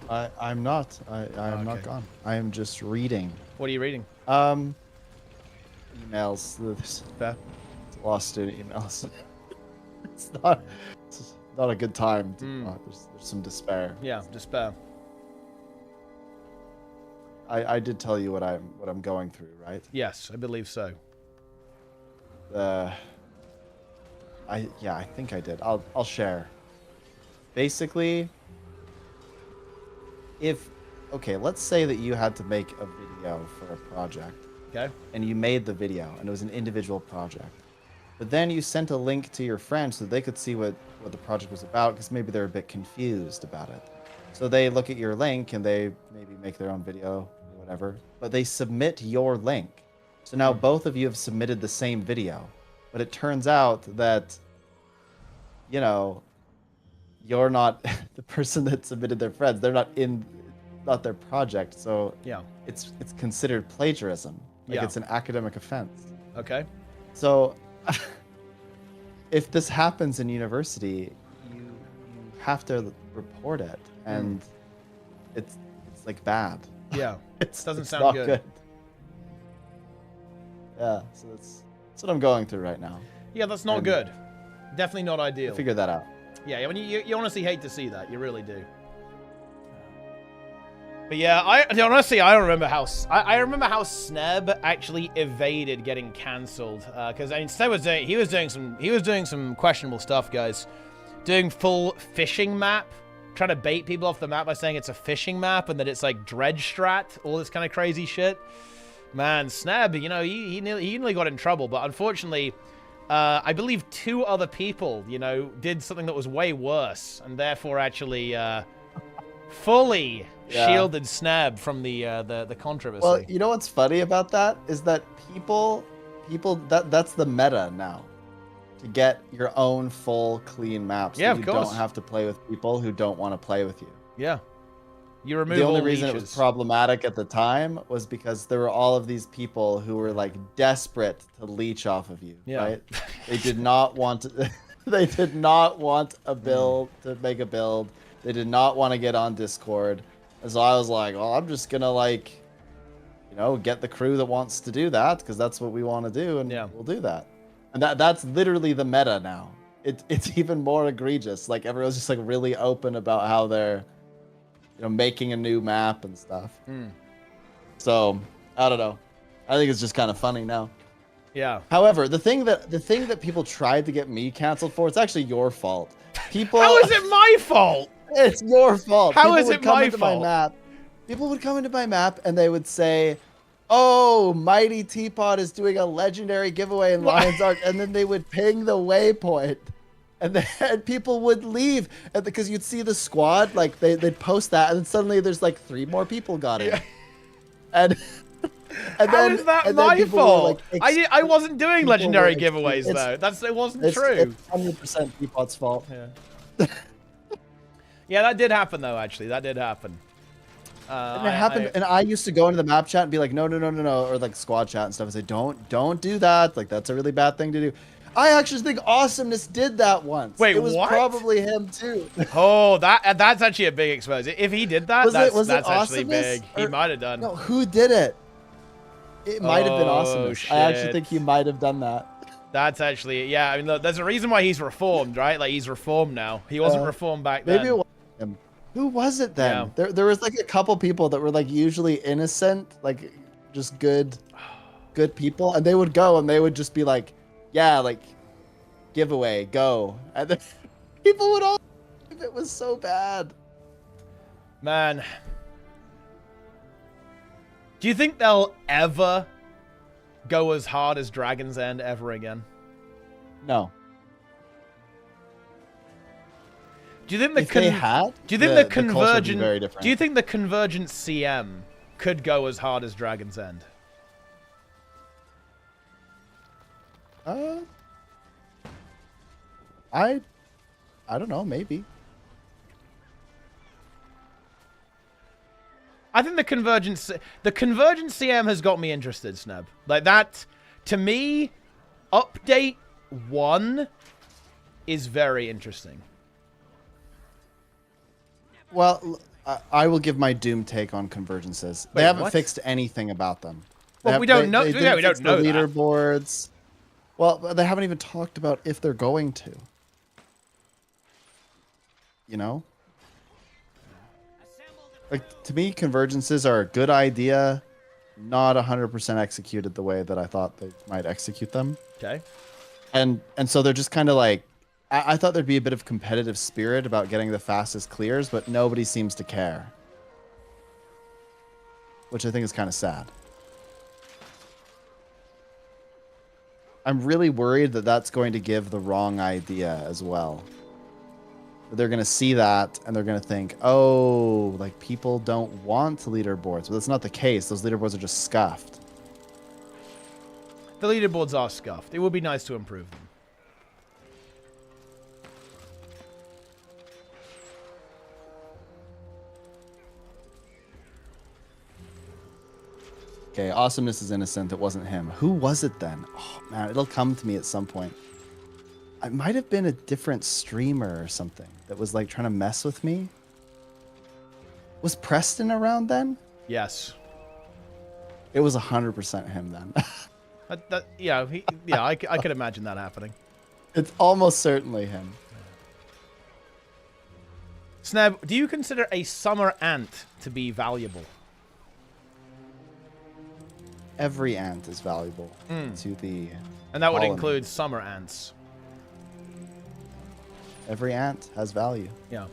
I'm not. I am not gone. I am just reading. What are you reading? Emails. Fair. Law student emails. It's not a good time. There's some despair. Yeah, despair. I did tell you what I'm going through, right? Yes, I believe so. I think I did. I'll share. Basically, let's say that you had to make a video for a project. Okay. And you made the video, and it was an individual project. But then you sent a link to your friends so they could see what the project was about, because maybe they're a bit confused about it. So they look at your link and they maybe make their own video or whatever, but they submit your link. So now both of you have submitted the same video, but it turns out that, you know, you're not the person that submitted their friends. They're not their project. So yeah, it's considered plagiarism. Like it's an academic offense. Okay. So if this happens in university, you have to report it, and it's like bad. Yeah, it doesn't sound good. Yeah, so that's what I'm going through right now. Yeah, that's not good. Definitely not ideal. Figure that out. Yeah, I mean, you honestly hate to see that. You really do. But yeah, I honestly remember how I remember how Sneb actually evaded getting cancelled because I mean Sneb was doing some questionable stuff, guys. Doing full fishing map, trying to bait people off the map by saying it's a fishing map and that it's like dredge strat, all this kind of crazy shit. Man, Sneb, you know, he nearly got in trouble, but unfortunately, I believe 2 other people, you know, did something that was way worse and therefore actually fully shielded Sneb from the controversy. Well, you know what's funny about that is that people that's the meta now, to get your own full clean map, so you don't have to play with people who don't want to play with you. Yeah, you remove the only all reason leeches. It was problematic at the time was because there were all of these people who were like desperate to leech off of you. Yeah. Right? They did not want to. They did not want a build to make a build. They did not want to get on Discord. And so I was like, well, I'm just gonna like, you know, get the crew that wants to do that because that's what we want to do, and we'll do that. And that's literally the meta now. It's even more egregious. Like everyone's just like really open about how they're, you know, making a new map and stuff. So I don't know. I think it's just kind of funny now. Yeah. However, the thing that people tried to get me canceled for, it's actually your fault. People. How is it my fault? It's your fault. How is it my fault? People would come into my map and they would say, "Oh, Mighty Teapot is doing a legendary giveaway in Lion's Arc," and then they would ping the waypoint, and then people would leave, and because you'd see the squad, like they'd post that, and then suddenly there's like 3 more people got in, and how then is that and my then people fault? were like, I wasn't doing legendary giveaways though. It wasn't true. It's 100% Teapot's fault. Yeah. Yeah, that did happen though. Actually, that did happen. And it happened, and I used to go into the map chat and be like, no, or like squad chat and stuff, and say, don't do that. Like that's a really bad thing to do. I actually think Awesomeness did that once. Wait, it was what? probably him too. Oh, that's actually a big exposure. If he did that, that's actually Awesomeness? big. He might have done. No, who did it? It might have been Oh, Awesomeness. shit. I actually think he might have done that. That's actually, yeah. I mean, look, there's a reason why he's reformed, right? Like he's reformed now. He wasn't reformed back then. Maybe it was him. Who was it then? Yeah. There was like a couple people that were like usually innocent, like just good people, and they would go and they would just be like, yeah, like giveaway, go, and then people would all. It was so bad. Man, do you think they'll ever go as hard as Dragon's End ever again? No. Do you think the if they had? Do you think the culture would be very convergent? different. Do you think the convergent CM could go as hard as Dragon's End? I don't know. Maybe. I think the convergent CM has got me interested, Sneb. Like that, to me, update 1 is very interesting. Well, I will give my Doom take on convergences. They haven't fixed anything about them. Well, we don't know. They Yeah, we don't fix know the that. leaderboards. Well, they haven't even talked about if they're going to. You know? Like, to me, convergences are a good idea, not 100% executed the way that I thought they might execute them. Okay. And so they're just kind of like, I thought there'd be a bit of competitive spirit about getting the fastest clears, but nobody seems to care. Which I think is kind of sad. I'm really worried that that's going to give the wrong idea as well. They're going to see that and they're going to think, oh, like people don't want leaderboards. But that's not the case. Those leaderboards are just scuffed. The leaderboards are scuffed. It would be nice to improve them. Okay, Awesomeness is innocent. It wasn't him. Who was it then? Oh, man, it'll come to me at some point. It might have been a different streamer or something that was like trying to mess with me. Was Preston around then? Yes. It was 100% him then. I could imagine that happening. It's almost certainly him. Sneb, do you consider a summer ant to be valuable? Every ant is valuable to the And that would colony. include summer ants. Every ant has value. Yeah.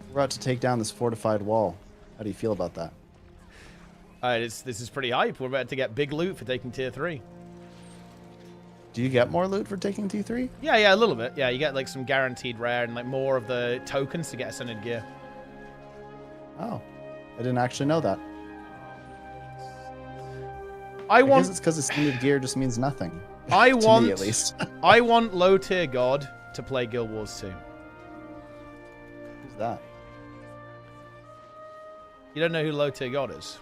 We're about to take down this fortified wall. How do you feel about that? This is pretty hype. We're about to get big loot for taking tier 3. Do you get more loot for taking T3? Yeah, a little bit. Yeah, you get like some guaranteed rare and like more of the tokens to get ascended gear. Oh, I didn't actually know that. I guess it's because ascended gear just means nothing. I to want me, at least. I want low tier god to play Guild Wars 2. Who's that? You don't know who low tier god is?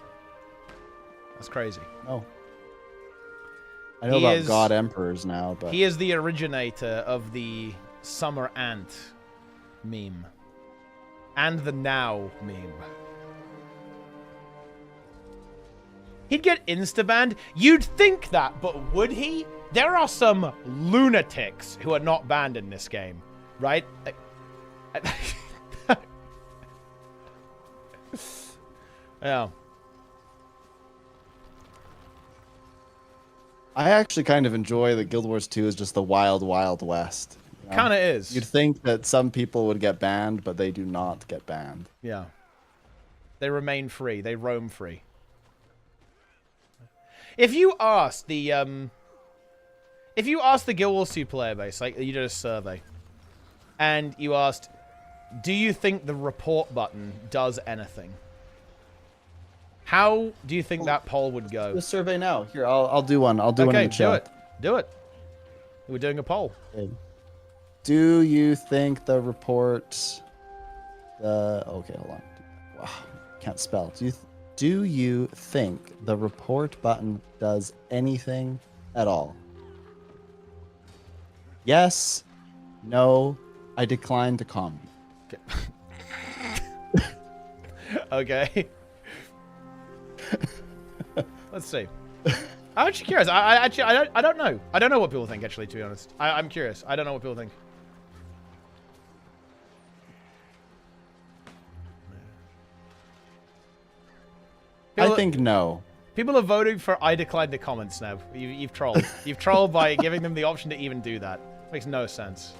That's crazy. No. I know about God Emperors now, but he is the originator of the Summer Ant meme. And the Now meme. He'd get insta-banned. You'd think that, but would he? There are some lunatics who are not banned in this game, right? Yeah. I actually kind of enjoy that Guild Wars 2 is just the wild, wild west. You know? Kind of is. You'd think that some people would get banned, but they do not get banned. Yeah. They remain free. They roam free. If you ask the Guild Wars 2 player base, like you did a survey, and you asked, do you think the report button does anything? How do you think that poll would go? Do a survey now. Here, I'll do one. I'll do one in the chat. Do it. We're doing a poll. Okay. Do you think the report... okay, hold on. Wow, can't spell. do you think the report button does anything at all? Yes, no, I decline to comment. Okay. Let's see. I'm actually curious. I don't know. I don't know what people think, actually, to be honest. I'm curious. I don't know what people think. I think no. People are voting for I decline the comments now. You've trolled. You've trolled by giving them the option to even do that. Makes no sense.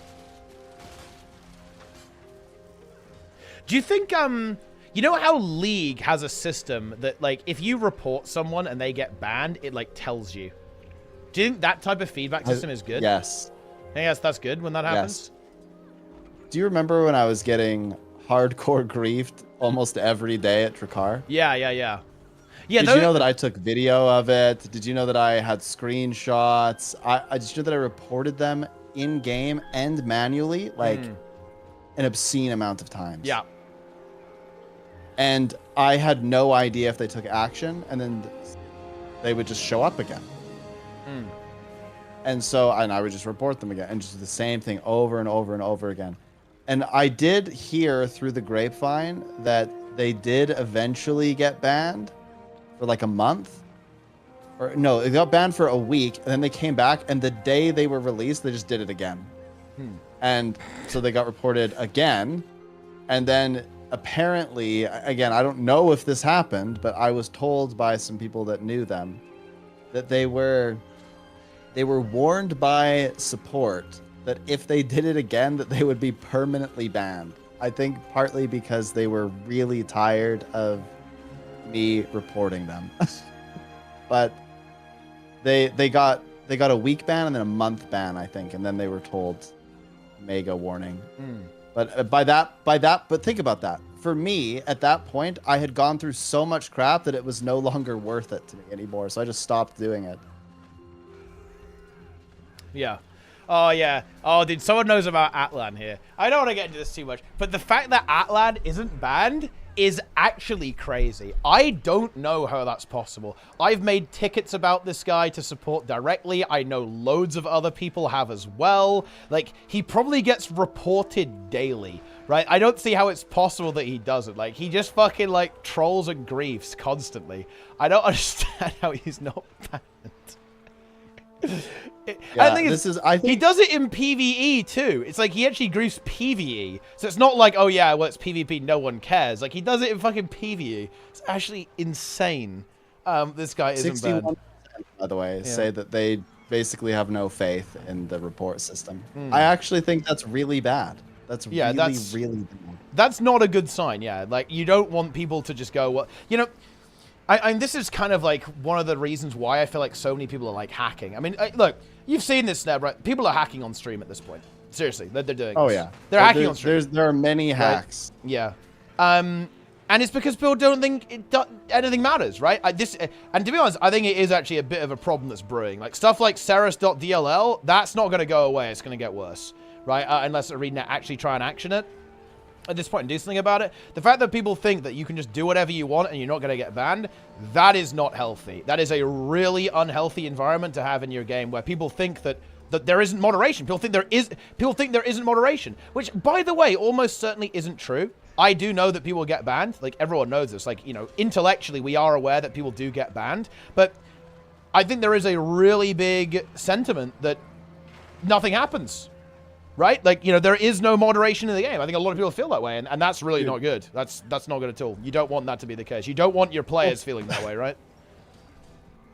Do you think, you know how League has a system that, like, if you report someone and they get banned, it, like, tells you? Do you think that type of feedback system is good? Yes. I think that's good when that happens? Yes. Do you remember when I was getting hardcore griefed almost every day at Drakkar? Yeah. Yeah, did you know that I took video of it? Did you know that I had screenshots? Did you know that I reported them in-game and manually, like, an obscene amount of times? Yeah. And I had no idea if they took action, and then they would just show up again. And so, and I would just report them again, and just the same thing over and over and over again. And I did hear through the grapevine that they did eventually get banned for like a month. Or no, it got banned for a week, and then they came back, and the day they were released, they just did it again. And so they got reported again, and then apparently, again, I don't know if this happened, but I was told by some people that knew them that they were warned by support that if they did it again, that they would be permanently banned. I think partly because they were really tired of me reporting them. But they got a week ban and then a month ban, I think, and then they were told mega warning. But but think about that. For me, at that point, I had gone through so much crap that it was no longer worth it to me anymore. So I just stopped doing it. Yeah. Oh, yeah. Oh, dude, someone knows about Atlan here. I don't want to get into this too much, but the fact that Atlan isn't banned is actually crazy. I don't know how that's possible. I've made tickets about this guy to support directly. I know loads of other people have as well. Like, he probably gets reported daily, right? I don't see how it's possible that he doesn't. Like, he just fucking, like, trolls and griefs constantly. I don't understand how he's not banned. Yeah, I think he does it in PvE too. It's like he actually griefs PvE. So it's not like, oh yeah, well it's PvP, no one cares. Like he does it in fucking PvE. It's actually insane. This guy isn't banned. By the way, say that they basically have no faith in the report system. I actually think that's really bad. That's really bad. That's not a good sign, yeah. Like you don't want people to just go, well, you know, and this is kind of like one of the reasons why I feel like so many people are like hacking. I mean, look, you've seen this, Sneb, right? People are hacking on stream at this point. Seriously, they're doing this. Oh, yeah. They're hacking on stream. There are many hacks. Right? Yeah. And it's because people don't think anything matters, right? And to be honest, I think it is actually a bit of a problem that's brewing. Like stuff like Ceres.dll, that's not going to go away. It's going to get worse, right? Unless ArenaNet actually try and action it at this point and do something about it. The fact that people think that you can just do whatever you want and you're not going to get banned, that is not healthy. That is a really unhealthy environment to have in your game where people think that there isn't moderation. People think there isn't moderation, which, by the way, almost certainly isn't true. I do know that people get banned. Like, everyone knows this. Like, you know, intellectually, we are aware that people do get banned. But I think there is a really big sentiment that nothing happens. Right? Like, you know, there is no moderation in the game. I think a lot of people feel that way, and that's really not good. That's not good at all. You don't want that to be the case. You don't want your players feeling that way, right?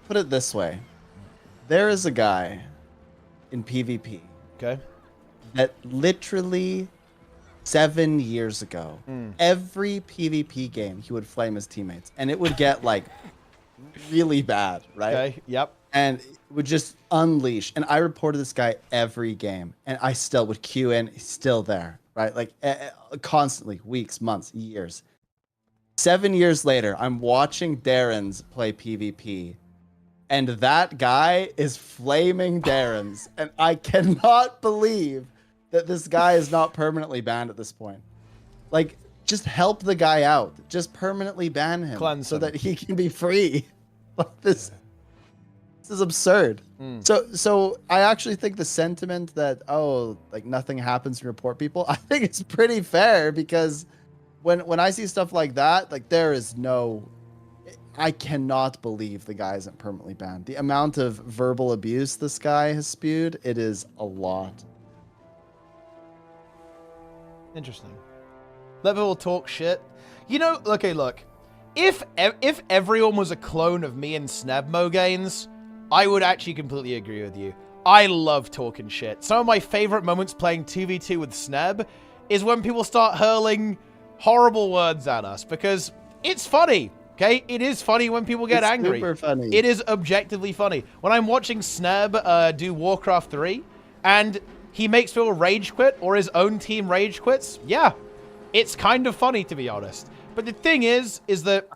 Put it this way. There is a guy in PvP. Okay. That literally 7 years ago, every PvP game, he would flame his teammates, and it would get, like, really bad, right? Okay, yep. And would just unleash. And I reported this guy every game, and I still would queue in. He's still there, right? Like constantly, weeks, months, years. 7 years later, I'm watching Darren's play PvP, and that guy is flaming Darren's, and I cannot believe that this guy is not permanently banned at this point. Like, just help the guy out. Just permanently ban him Cleanse so him. that he can be free. Like this is absurd. So I actually think the sentiment that, oh, like nothing happens to report people, I think it's pretty fair, because when I see stuff like that, like there is no, I cannot believe the guy isn't permanently banned. The amount of verbal abuse this guy has spewed, it is a lot. Interesting. Let people talk shit. You know, okay, look. If everyone was a clone of me and Snebmo gains, I would actually completely agree with you. I love talking shit. Some of my favorite moments playing 2v2 with Sneb is when people start hurling horrible words at us, because it's funny, okay? It is funny when people get angry. Super funny. It is objectively funny. When I'm watching Sneb do Warcraft 3, and he makes people rage quit, or his own team rage quits, yeah, it's kind of funny, to be honest. But the thing is that,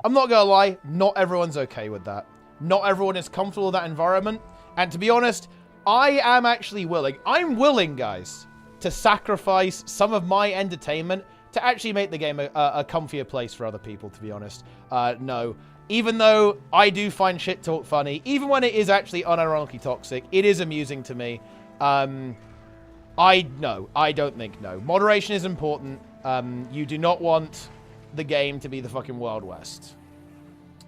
I'm not gonna lie, not everyone's okay with that. Not everyone is comfortable with that environment. And to be honest, I am actually willing. I'm willing, guys, to sacrifice some of my entertainment to actually make the game a comfier place for other people, to be honest. No. Even though I do find shit talk funny, even when it is actually unironically toxic, it is amusing to me. I don't think no. Moderation is important. You do not want the game to be the fucking Wild West.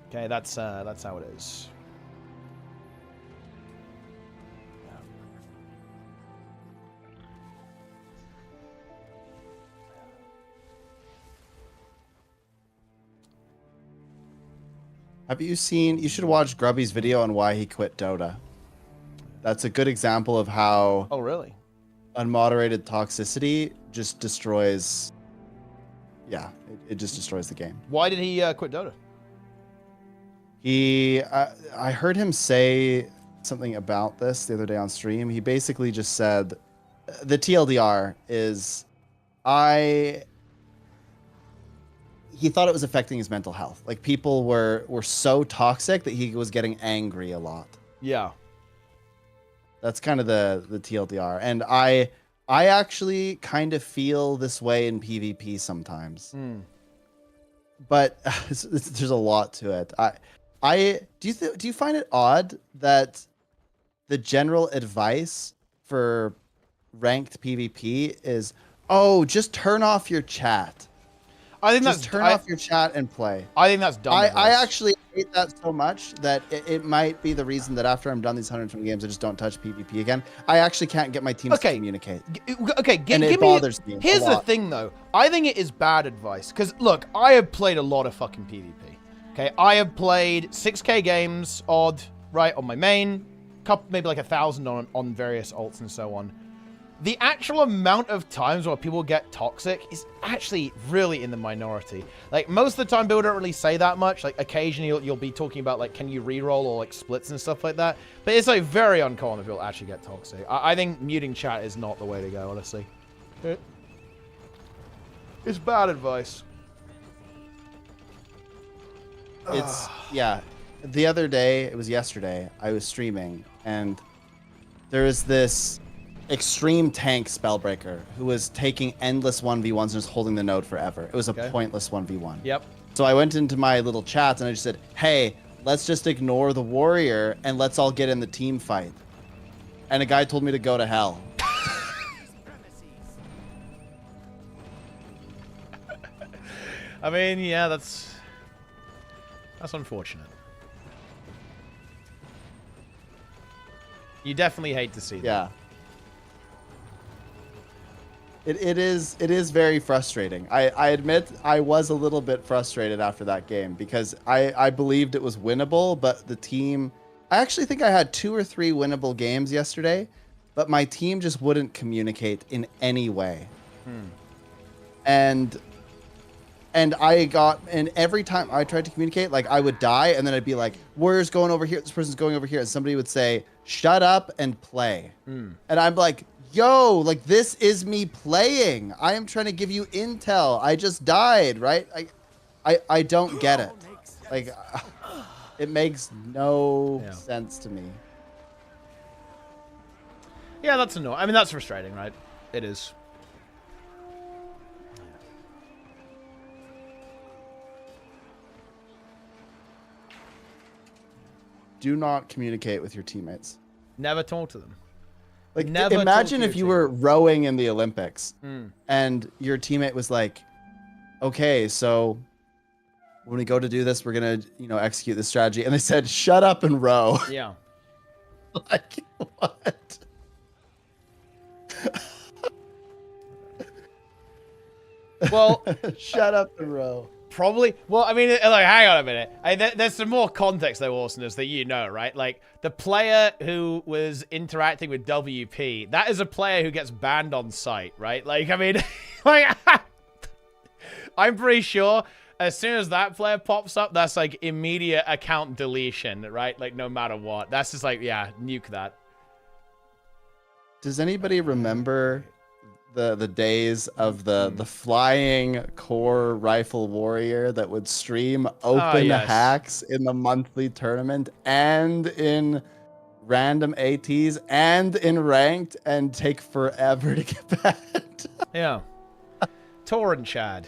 Okay, that's how it is. Have you seen, you should watch Grubby's video on why he quit Dota. That's a good example of how Oh, really? unmoderated toxicity just destroys, yeah, it just destroys the game. Why did he quit Dota? I heard him say something about this the other day on stream. He basically just said, the TLDR is, he thought it was affecting his mental health. Like, people were so toxic that he was getting angry a lot. Yeah. That's kind of the TLDR. And I actually kind of feel this way in PvP sometimes. But there's a lot to it. Do you find it odd that the general advice for ranked PvP is, oh, just turn off your chat? I think just turn off your chat and play. I think that's dumb. I actually hate that so much that it might be the reason that after I'm done these 120 games, I just don't touch PvP again. I actually can't get my teams to communicate. Okay, and it bothers me. Here's the thing, though. I think it is bad advice. Because, look, I have played a lot of fucking PvP. Okay, I have played 6K games, odd, right, on my main. Couple, maybe like 1,000 on various alts and so on. The actual amount of times where people get toxic is actually really in the minority. Like, most of the time, people don't really say that much. Like, occasionally, you'll be talking about, like, can you reroll or, like, splits and stuff like that. But it's, like, very uncommon if people actually get toxic. I think muting chat is not the way to go, honestly. It's bad advice. It's, yeah. The other day, it was yesterday, I was streaming, and there was this extreme tank spellbreaker who was taking endless 1v1s and just holding the node forever. It was a pointless 1v1. Yep. So I went into my little chat and I just said, hey, let's just ignore the warrior and let's all get in the team fight. And a guy told me to go to hell. I mean, yeah, that's unfortunate. You definitely hate to see that. Yeah. It is very frustrating. I admit I was a little bit frustrated after that game because I believed it was winnable, but the team, I actually think I had 2 or 3 winnable games yesterday, but my team just wouldn't communicate in any way. And every time I tried to communicate, like, I would die and then I'd be like, warrior's going over here, this person's going over here, and somebody would say, shut up and play. And I'm like, yo, like, this is me playing. I am trying to give you intel. I just died, right? I don't get it. Like, it makes no sense to me. Yeah, that's annoying. I mean, that's frustrating, right? It is. do not communicate with your teammates. Never talk to them. Like, Never imagine talk to if your you were rowing in the Olympics and your teammate was like, okay, so when we go to do this, we're going to, execute this strategy. And they said, shut up and row. Yeah. Like, what? Well, shut up and row. Probably. Well, I mean, like, hang on a minute. There's some more context, though, Awesomeness, that right? Like, the player who was interacting with WP, that is a player who gets banned on site, right? Like, I mean, like, I'm pretty sure as soon as that player pops up, that's, like, immediate account deletion, right? Like, no matter what. That's just like, yeah, nuke that. Does anybody remember the days of the flying core rifle warrior that would stream open hacks in the monthly tournament and in random ATs and in ranked and take forever to get banned? Yeah. Torrent Chad.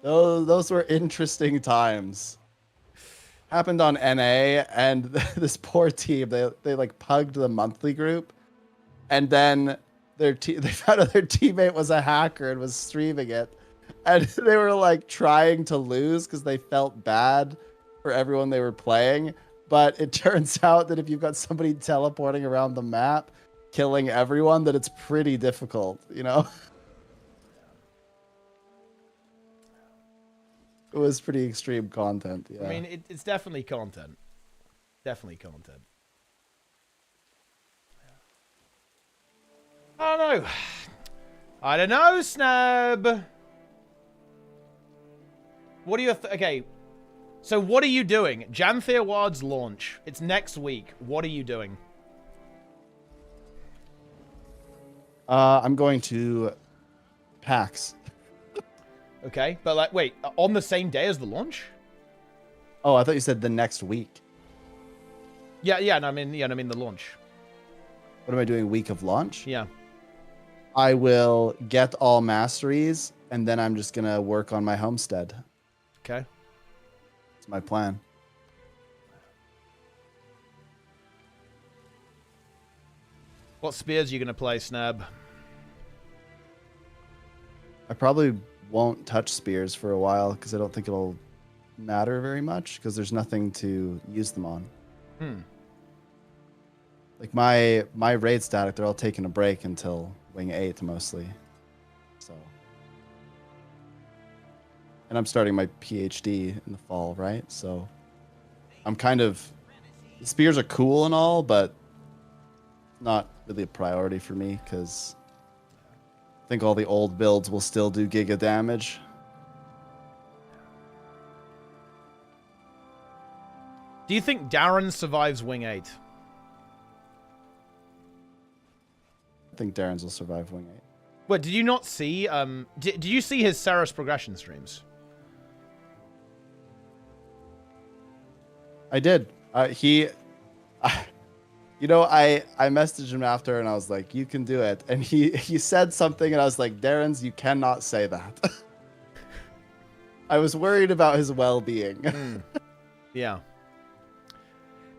Those were interesting times. Happened on NA, and this poor team, they like pugged the monthly group, and then they found out their teammate was a hacker and was streaming it, and they were like trying to lose because they felt bad for everyone they were playing. But it turns out that if you've got somebody teleporting around the map, killing everyone, that it's pretty difficult, It was pretty extreme content, yeah. I mean, it's definitely content. Definitely content. I don't know. I don't know, Snab. What are you... okay. So what are you doing? Janthir Wilds launch. It's next week. What are you doing? I'm going to PAX. Okay, but like, wait, on the same day as the launch? Oh, I thought you said the next week. Yeah, no, I mean the launch. What am I doing week of launch? Yeah. I will get all masteries, and then I'm just going to work on my homestead. Okay. That's my plan. What spears are you going to play, Snab? I probably won't touch spears for a while because I don't think it'll matter very much because there's nothing to use them on. Like my raid static, they're all taking a break until Wing 8 mostly. So, and I'm starting my PhD in the fall, right? So I'm kind of, the spears are cool and all, but not really a priority for me because I think all the old builds will still do giga damage. Do you think Darren survives Wing 8? I think Darren's will survive Wing 8. Wait, did you not see, did you see his Ceres progression streams? I did. I messaged him after and I was like, you can do it. And he said something and I was like, Darren's, you cannot say that. I was worried about his well-being. Yeah.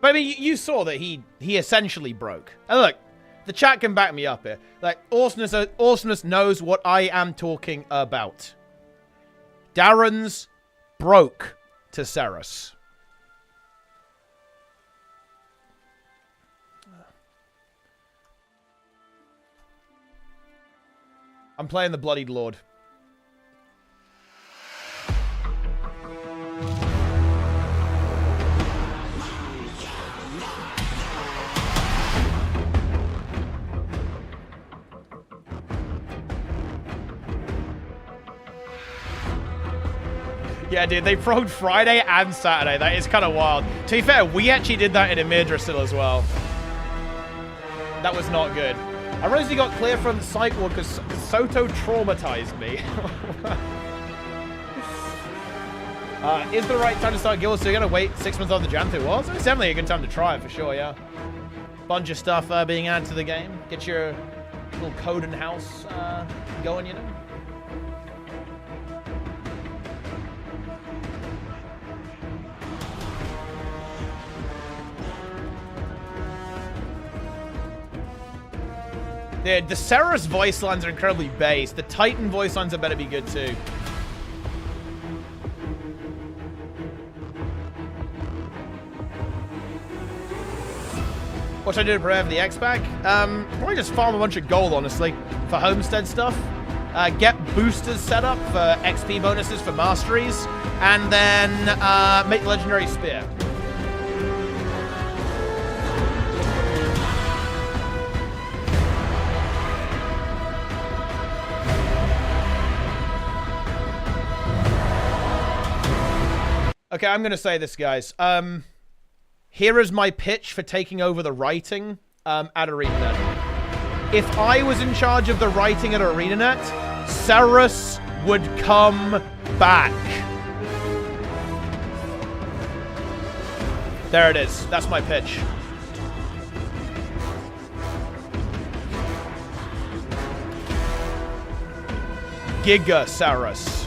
But I mean, you saw that he essentially broke. And look, the chat can back me up here. Like, Awesomeness knows what I am talking about. Darren's broke to Ceres. I'm playing the Bloodied Lord. Yeah, dude, they progged Friday and Saturday. That is kind of wild. To be fair, we actually did that in Imidra as well. That was not good. I recently got clear from the psych ward because Soto traumatized me. Is the right time to start guilds? So you're gonna wait 6 months after Janthir Wilds? It's definitely a good time to try it for sure, yeah. Bunch of stuff being added to the game. Get your little code and house going, you know. Dude, the Cerus voice lines are incredibly base. The Titan voice lines are better be good too. What should I do to prepare for the EXPAC? Probably just farm a bunch of gold, honestly, for Homestead stuff. Get boosters set up for XP bonuses for masteries, and then make the legendary spear. Okay, I'm gonna say this, guys. Here is my pitch for taking over the writing at ArenaNet. If I was in charge of the writing at ArenaNet, Cerus would come back. There it is. That's my pitch. Giga Cerus.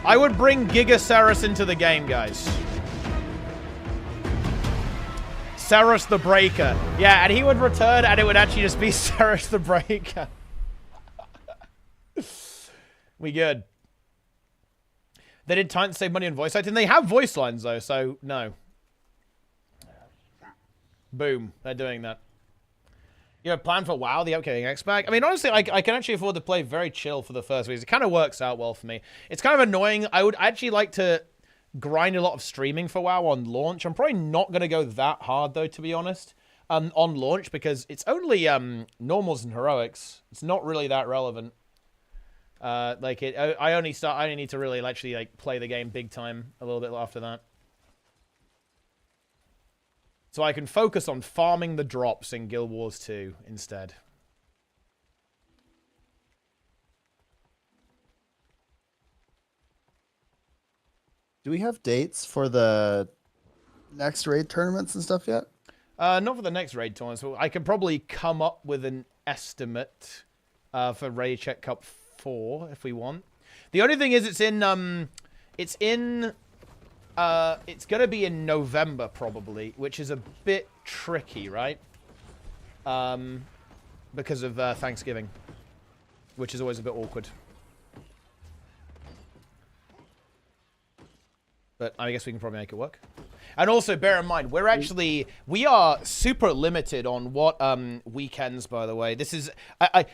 I would bring Giga Cerus into the game, guys. Cerus the Breaker. Yeah, and he would return and it would actually just be Cerus the Breaker. We good. They did time to save money on voice acting. They have voice lines though, so no. Boom. They're doing that. You have a plan for WoW, the upcoming EXPAC? I mean, honestly, I can actually afford to play very chill for the first weeks. It kind of works out well for me. It's kind of annoying. I would actually like to grind a lot of streaming for WoW on launch. I'm probably not going to go that hard, though, to be honest, on launch, because it's only normals and heroics. It's not really that relevant. I only need to really actually like play the game big time a little bit after that. So I can focus on farming the drops in Guild Wars 2 instead. Do we have dates for the next raid tournaments and stuff yet? Not for the next raid tournaments. So I could probably come up with an estimate for Raid Check Cup 4 if we want. The only thing is it's gonna be in November probably, which is a bit tricky, right? Because of Thanksgiving, which is always a bit awkward. But I guess we can probably make it work. And also, bear in mind, we are super limited on what weekends, by the way. This is, I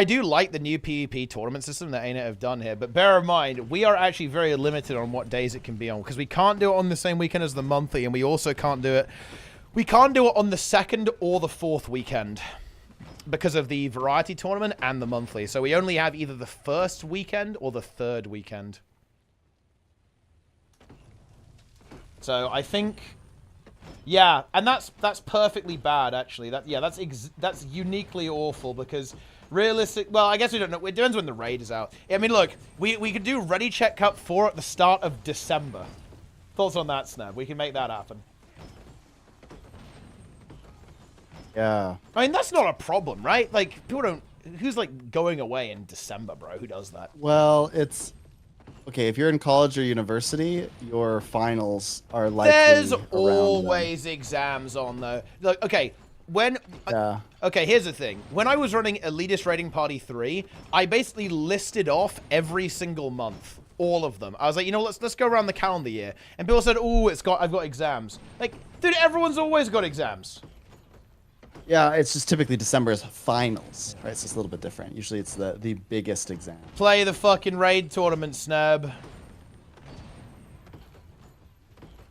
do like the new PvP tournament system that ArenaNet have done here, but bear in mind, we are actually very limited on what days it can be on, because we can't do it on the same weekend as the monthly, and we also can't do it, on the second or the fourth weekend, because of the variety tournament and the monthly. So we only have either the first weekend or the third weekend. So I think, yeah, and that's perfectly bad, actually. That's uniquely awful, because realistic. Well, I guess we don't know. It depends when the raid is out. I mean, look, we could do Ready Check Cup 4 at the start of December. Thoughts on that, Snap? We can make that happen. Yeah. I mean, that's not a problem, right? Like, people don't. Who's like going away in December, bro? Who does that? Well, it's okay. If you're in college or university, your finals are likely. There's always exams on though. Look, okay. Okay, here's the thing. When I was running Elitist Raiding Party 3, I basically listed off every single month, all of them. I was like, you know, let's go around the calendar year. And people said, "Oh, I've got exams." Like, dude, everyone's always got exams. Yeah, it's just typically December's finals, right? So it's a little bit different. Usually it's the biggest exam. Play the fucking raid tournament, Snub.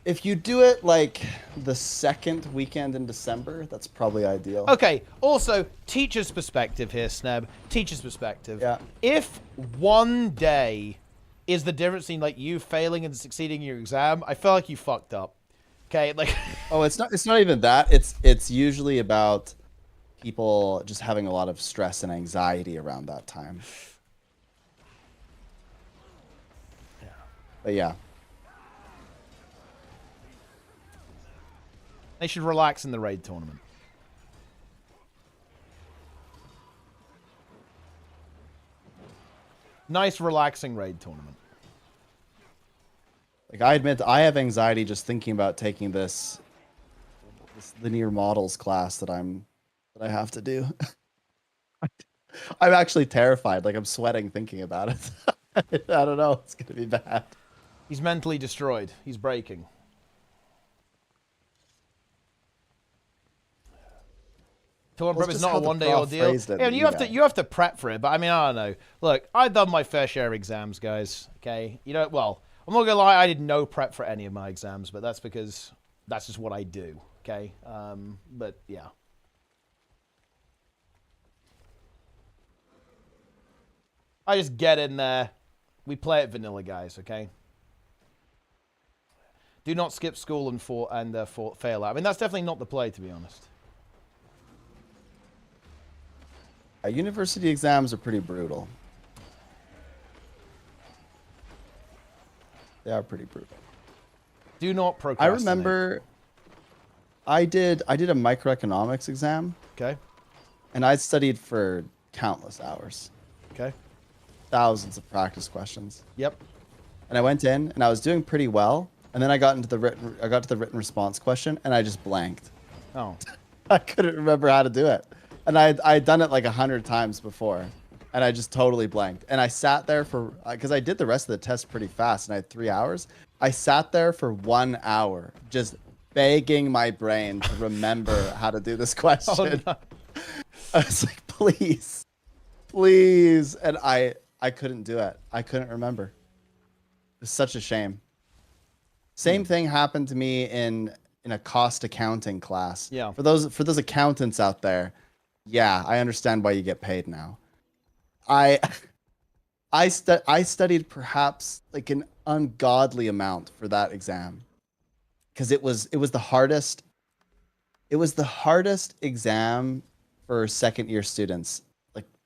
If you do it like the second weekend in December, that's probably ideal. Okay, also, teacher's perspective here, Sneb. Teacher's perspective. Yeah. If one day is the difference between like you failing and succeeding in your exam, I feel like you fucked up. Okay, like oh, it's not even that. It's usually about people just having a lot of stress and anxiety around that time. Yeah. But yeah. They should relax in the raid tournament. Nice, relaxing raid tournament. Like, I admit I have anxiety just thinking about taking this linear models class that I have to do. I'm actually terrified. Like I'm sweating thinking about it. I don't know. It's gonna be bad. He's mentally destroyed. He's breaking. Fill on prep is not a one-day ordeal. Yeah, and you have to prep for it. But I mean, I don't know. Look, I've done my fair share of exams, guys. Okay, you know, well, I'm not gonna lie. I did no prep for any of my exams, but that's because that's just what I do. Okay, but yeah. I just get in there. We play it vanilla, guys. Okay. Do not skip school and fail out. I mean, that's definitely not the play, to be honest. University exams are pretty brutal. They are pretty brutal. Do not procrastinate. I remember I did a microeconomics exam. Okay. And I studied for countless hours. Okay. Thousands of practice questions. Yep. And I went in and I was doing pretty well. And then I got to the written response question and I just blanked. Oh. I couldn't remember how to do it. And I'd done it like 100 times before. And I just totally blanked. And I sat there because I did the rest of the test pretty fast and I had 3 hours. I sat there for 1 hour just begging my brain to remember how to do this question. Oh, no. I was like, please. And I couldn't do it. I couldn't remember. It's such a shame. Same thing happened to me in a cost accounting class. Yeah. For those accountants out there, yeah, I understand why you get paid now. I studied perhaps like an ungodly amount for that exam because it was the hardest. It was the hardest exam for second year students.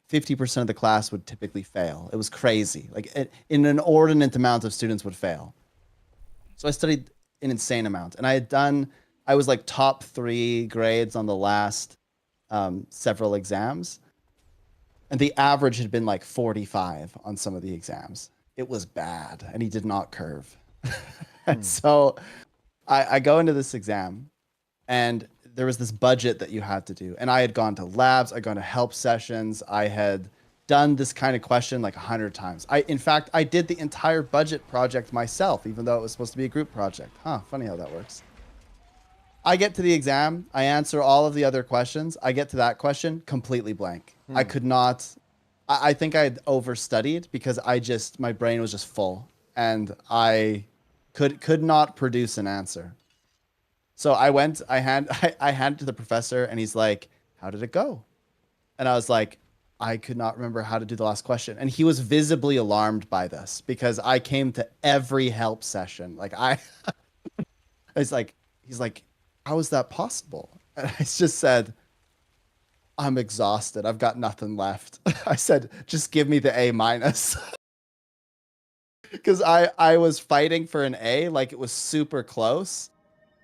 50% of the class would typically fail. It was crazy. Like an inordinate amount of students would fail. So I studied an insane amount. And I was like top 3 grades on the last several exams. And the average had been like 45 on some of the exams. It was bad. And he did not curve. And so I go into this exam and there was this budget that you had to do. And I had gone to labs, I'd gone to help sessions. I had done this kind of question like 100 times. In fact, I did the entire budget project myself, even though it was supposed to be a group project. Funny how that works. I get to the exam, I answer all of the other questions. I get to that question, completely blank. I could not, I think I had overstudied because my brain was just full and I could not produce an answer. So I handed it to the professor and he's like, how did it go? And I was like, I could not remember how to do the last question. And he was visibly alarmed by this because I came to every help session. He's like, how is that possible? And I just said, I'm exhausted. I've got nothing left. I said, just give me the A-. Because I was fighting for an A, like it was super close.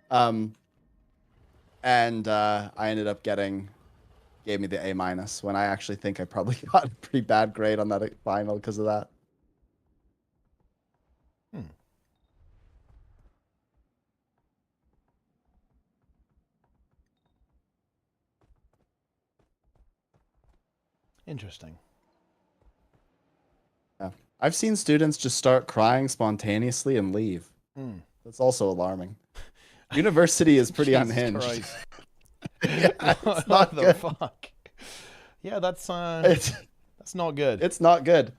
And I ended up gave me the A- when I actually think I probably got a pretty bad grade on that final because of that. Interesting. Yeah. I've seen students just start crying spontaneously and leave. That's also alarming. University is pretty unhinged. Yeah, it's not good. Fuck? Yeah, that's not good. It's not good.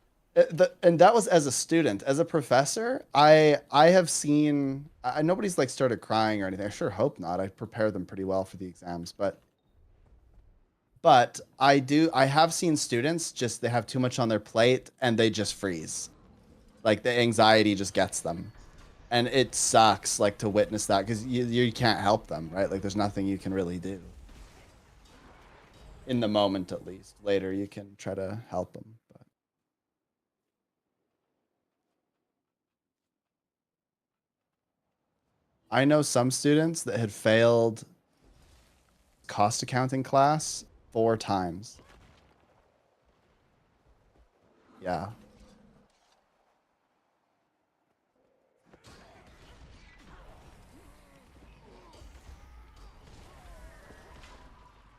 And that was as a student. As a professor, I have seen nobody's like started crying or anything. I sure hope not. I prepare them pretty well for the exams, but I have seen students they have too much on their plate and they just freeze. Like the anxiety just gets them. And it sucks, like, to witness that because you can't help them, right? Like, there's nothing you can really do. In the moment, at least. Later, you can try to help them. But I know some students that had failed cost accounting class 4 times. Yeah.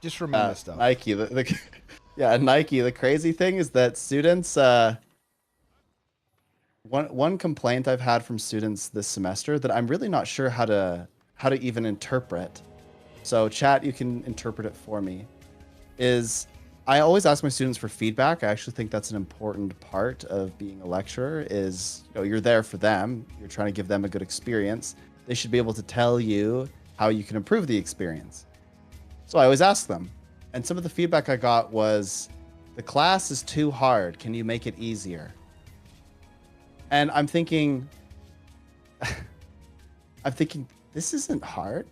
Just remember stuff. Mikey, Yeah, Nike. The crazy thing is that students. One complaint I've had from students this semester that I'm really not sure how to even interpret. So chat, you can interpret it for me. Is I always ask my students for feedback. I actually think that's an important part of being a lecturer. Is you're there for them. You're trying to give them a good experience. They should be able to tell you how you can improve the experience. So I always ask them. And some of the feedback I got was, the class is too hard. Can you make it easier? And I'm thinking, this isn't hard.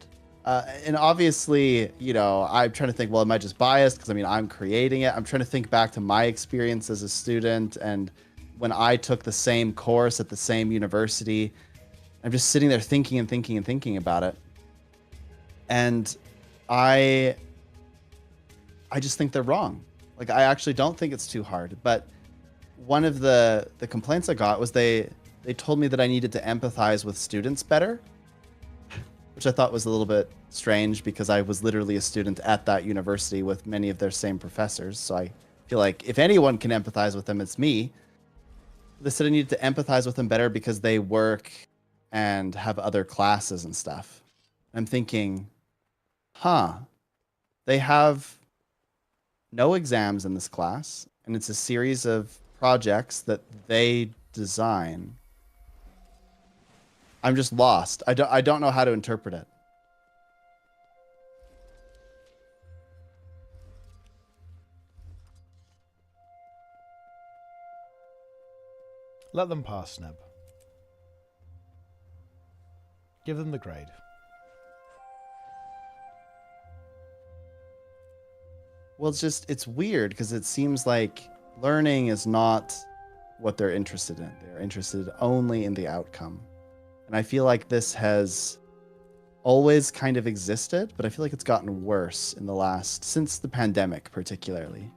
And obviously, I'm trying to think, well, am I just biased? Because I'm creating it. I'm trying to think back to my experience as a student and when I took the same course at the same university. I'm just sitting there thinking and thinking and thinking about it. And I just think they're wrong. Like, I actually don't think it's too hard. But one of the complaints I got was they told me that I needed to empathize with students better, which I thought was a little bit strange because I was literally a student at that university with many of their same professors. So I feel like if anyone can empathize with them, it's me. They said I needed to empathize with them better because they work and have other classes and stuff. I'm thinking, they have no exams in this class, and it's a series of projects that they design. I'm just lost. I don't know how to interpret it. Let them pass, Sneb. Give them the grade. Well, it's weird because it seems like learning is not what they're interested in. They're interested only in the outcome. And I feel like this has always kind of existed, but I feel like it's gotten worse since the pandemic, particularly.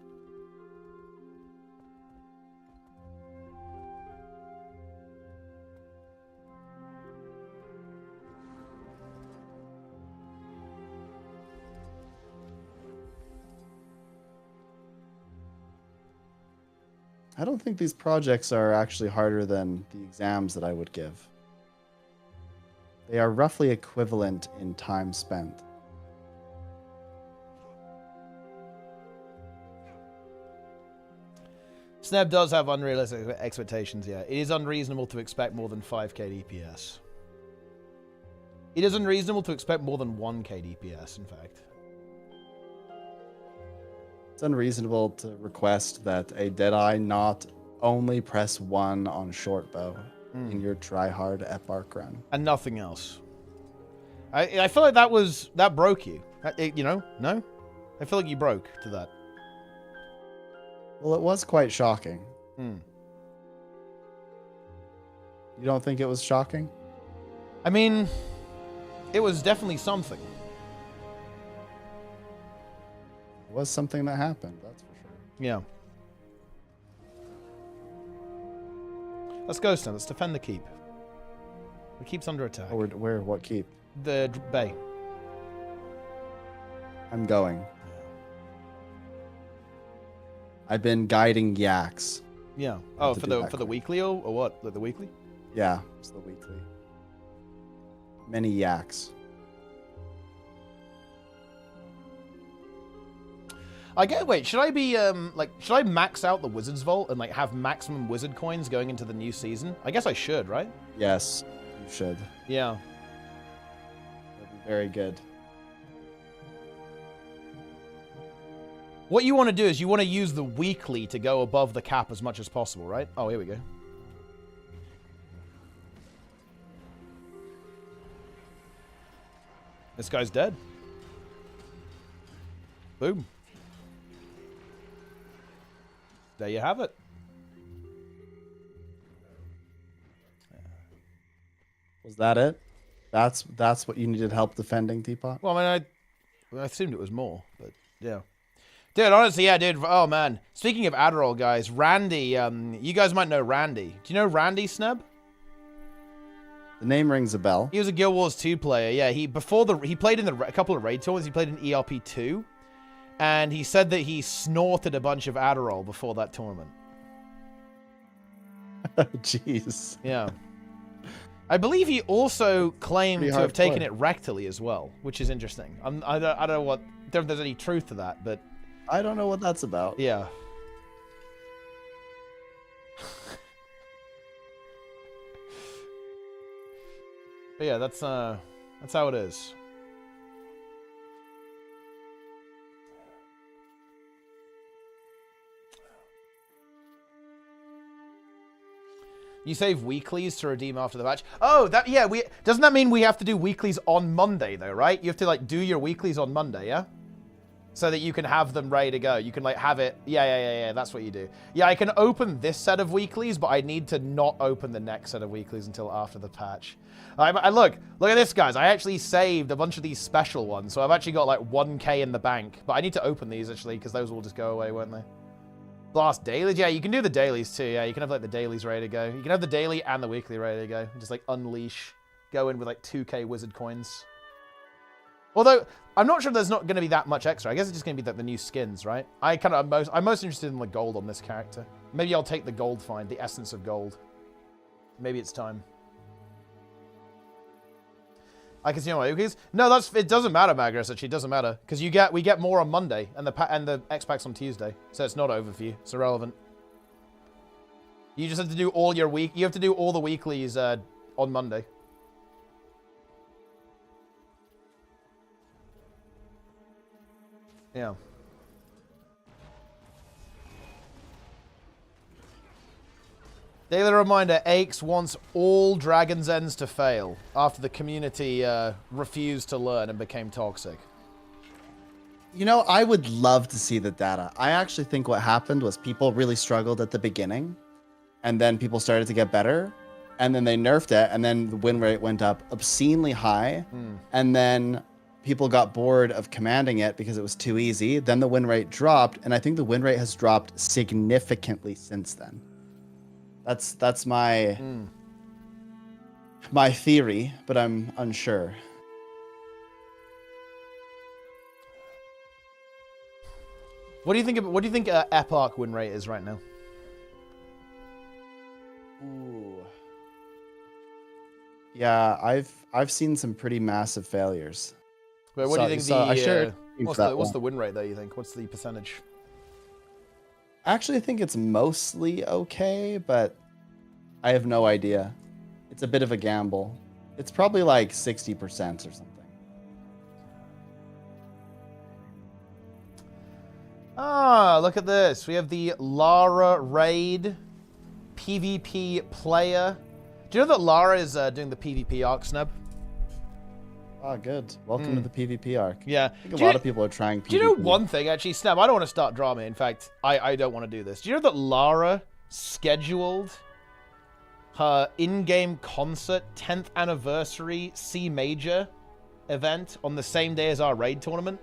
I don't think these projects are actually harder than the exams that I would give. They are roughly equivalent in time spent. Sneb does have unrealistic expectations, yeah. It is unreasonable to expect more than 5k DPS. It is unreasonable to expect more than 1k DPS, in fact. It's unreasonable to request that a Deadeye not only press 1 on short bow in your try-hard Epark run. And nothing else. I feel like that broke you. No? I feel like you broke to that. Well, it was quite shocking. Mm. You don't think it was shocking? I mean, it was definitely something. It was something that happened, that's for sure. Yeah. Let's go, Stan. Let's defend the keep. The keep's under attack. Oh, where? What keep? The bay. I'm going. I've been guiding yaks. Yeah. Oh, for the weekly or what? The weekly? Yeah, it's the weekly. Many yaks. Wait, should I be, should I max out the Wizard's Vault and, have maximum Wizard coins going into the new season? I guess I should, right? Yes, you should. Yeah. That'd be very good. What you want to do is you want to use the weekly to go above the cap as much as possible, right? Oh, here we go. This guy's dead. Boom. There you have it. Was that it? That's what you needed help defending, Teapot? Well, I assumed it was more, but yeah. Dude, honestly, yeah, dude. Oh, man. Speaking of Adderall, guys, Randy, you guys might know Randy. Do you know Randy, Sneb? The name rings a bell. He was a Guild Wars 2 player. Yeah, he played in a couple of raid tournaments. He played in ERP 2. And he said that he snorted a bunch of Adderall before that tournament. Jeez. Yeah. I believe he also claimed Pretty to have taken hardcore. it rectally as well, which is interesting. I don't know what, don't know if there's any truth to that, but I don't know what that's about. yeah. But yeah, that's how it is. You save weeklies to redeem after the match. Oh, that yeah. Doesn't that mean we have to do weeklies on Monday though, right? You have to like do your weeklies on Monday, yeah? So that you can have them ready to go. You can like have it. Yeah. That's what you do. Yeah, I can open this set of weeklies, but I need to not open the next set of weeklies until after the patch. I look at this, guys. I actually saved a bunch of these special ones, so I've actually got like 1K in the bank. But I need to open these actually because those will just go away, won't they? Blast dailies? Yeah, you can do the dailies too. Yeah, you can have like the dailies ready to go. You can have the daily and the weekly ready to go. Just like unleash. Go in with like 2K wizard coins. Although, I'm not sure there's not going to be that much extra. I guess it's just going to be the new skins, right? I'm most interested in the gold on this character. Maybe I'll take the gold find, the essence of gold. Maybe it's time. I can see my weeklies. No, it doesn't matter, Magnus. Actually, it doesn't matter because we get more on Monday and the EXPAC's on Tuesday, so it's not over for you. It's irrelevant. You just have to do all your You have to do all the weeklies on Monday. Yeah. Daily reminder, Aches wants all Dragon's Ends to fail after the community refused to learn and became toxic. You know, I would love to see the data. I actually think what happened was people really struggled at the beginning, and then people started to get better, and then they nerfed it, and then the win rate went up obscenely high, and then people got bored of commanding it because it was too easy. Then the win rate dropped, and I think the win rate has dropped significantly since then. That's my my theory, but I'm unsure. What do you think? What do you think Epoch win rate is right now? Ooh. Yeah, I've seen some pretty massive failures. But what do you think what's the one. win rate there? You think? What's the percentage? Actually, I think it's mostly okay, but I have no idea. It's a bit of a gamble. It's probably like 60% or something. Ah, look at this. We have the Lara raid PvP player. Do you know that Lara is doing the PvP arc, Snub? Oh, good. Welcome to the PvP arc. Yeah. I think a lot of people are trying PvP. Do you know one thing, actually, Snub? I don't want to start drama. In fact, I don't want to do this. Do you know that Lara scheduled her in-game concert 10th anniversary C major event on the same day as our raid tournament?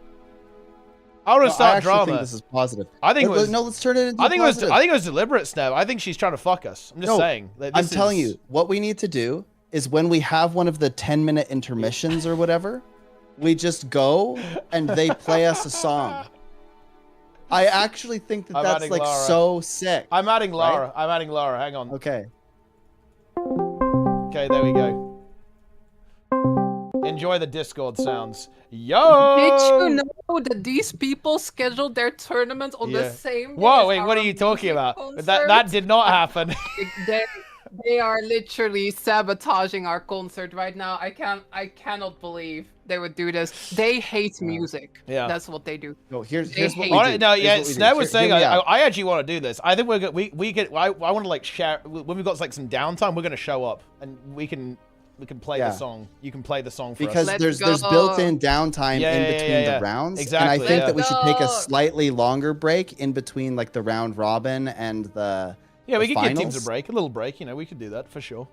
I want to start drama. I think this is positive. I think it was no. Let's turn it into. I think positive. it was deliberate, Snub. I think she's trying to fuck us. I'm just saying. I'm telling you, what we need to do is when we have one of the 10-minute intermissions or whatever, we just go and they play us a song. I actually think that's like Lara. so sick. I'm adding Lara. Right? I'm adding Lara. Hang on. Okay. Okay, there we go. Enjoy the Discord sounds. Yo! Did you know that these people scheduled their tournament on the same day? Whoa, wait, what are you talking about? That did not happen. They are literally sabotaging our concert right now. I cannot believe they would do this. They hate music. Yeah. That's what they do. No, here's what we do. No, yeah, Here's what we Snell do. was saying, Hear me out. I actually want to do this. I think I want to like share, when we've got like some downtime, we're going to show up and we can play the song. You can play the song for because us. there's built-in downtime in between the rounds. Exactly. And I think that we should take a slightly longer break in between like the round robin and the Yeah, we could finals. give teams a break, a little break. You know, we could do that for sure.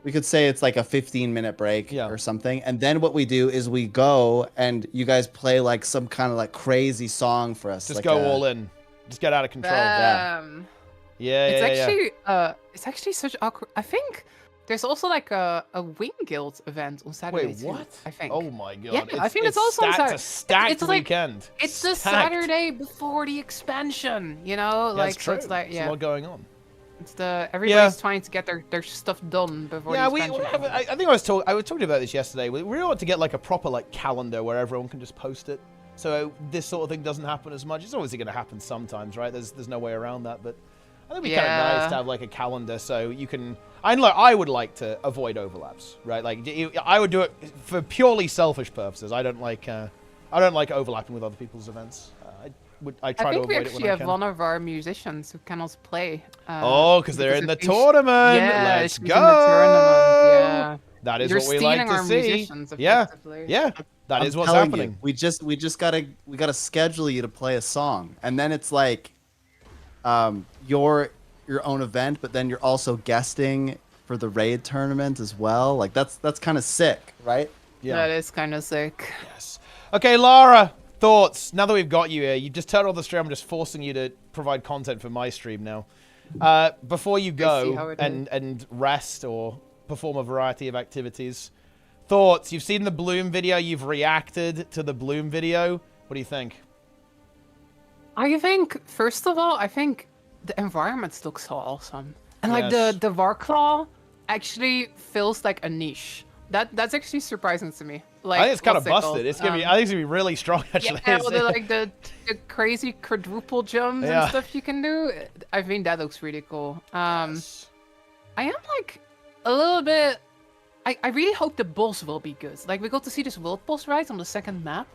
We could say it's like a 15-minute break or something. And then what we do is we go and you guys play like some kind of like crazy song for us. Just like go all in. Just get out of control. It's actually such awkward. I think There's also like a Wing Guild event on Saturday. Wait, too, what? I think. Oh my god. Yeah, I think it's also on Saturday. It's a stacked It's like weekend. it's the Stacked. Saturday before the expansion. You know, Yeah, like it's so true. it's like There's a lot going on. It's everybody's trying to get their stuff done before the expansion. I think I was talking about this yesterday. We really want to get like a proper like calendar where everyone can just post it. So this sort of thing doesn't happen as much. It's obviously going to happen sometimes, right? There's no way around that, but I think it'd be kind of nice to have like a calendar so you can. I would like to avoid overlaps, right? Like I would do it for purely selfish purposes. I don't like overlapping with other people's events. I try to avoid it when I can. I think we actually have one of our musicians who cannot play. Because they're in the tournament. Yeah, Let's she's go. in the tournament. Yeah. That is You're what we like stealing to our see. musicians, Yeah, effectively. yeah. That I'm is what's telling happening. You, we gotta schedule you to play a song, and then it's like, your own event, but then you're also guesting for the raid tournament as well. Like that's kind of sick, right? Yeah. That is kind of sick. Yes. Okay, Lara, thoughts? Now that we've got you here, you just turned on the stream. I'm just forcing you to provide content for my stream now. Before you go and rest or perform a variety of activities, thoughts? You've seen the Bloom video. You've reacted to the Bloom video. What do you think? I think, first of all, the environments look so awesome. And like the Warclaw actually feels like a niche. That's actually surprising to me. Like, I think it's kind of what's it busted. called? It's gonna be. I think it's gonna be really strong. Actually, Yeah, the crazy quadruple jumps Yeah. and stuff you can do. I think that looks really cool. I am like a little bit. I really hope the boss will be good. Like we got to see this world boss right on the second map.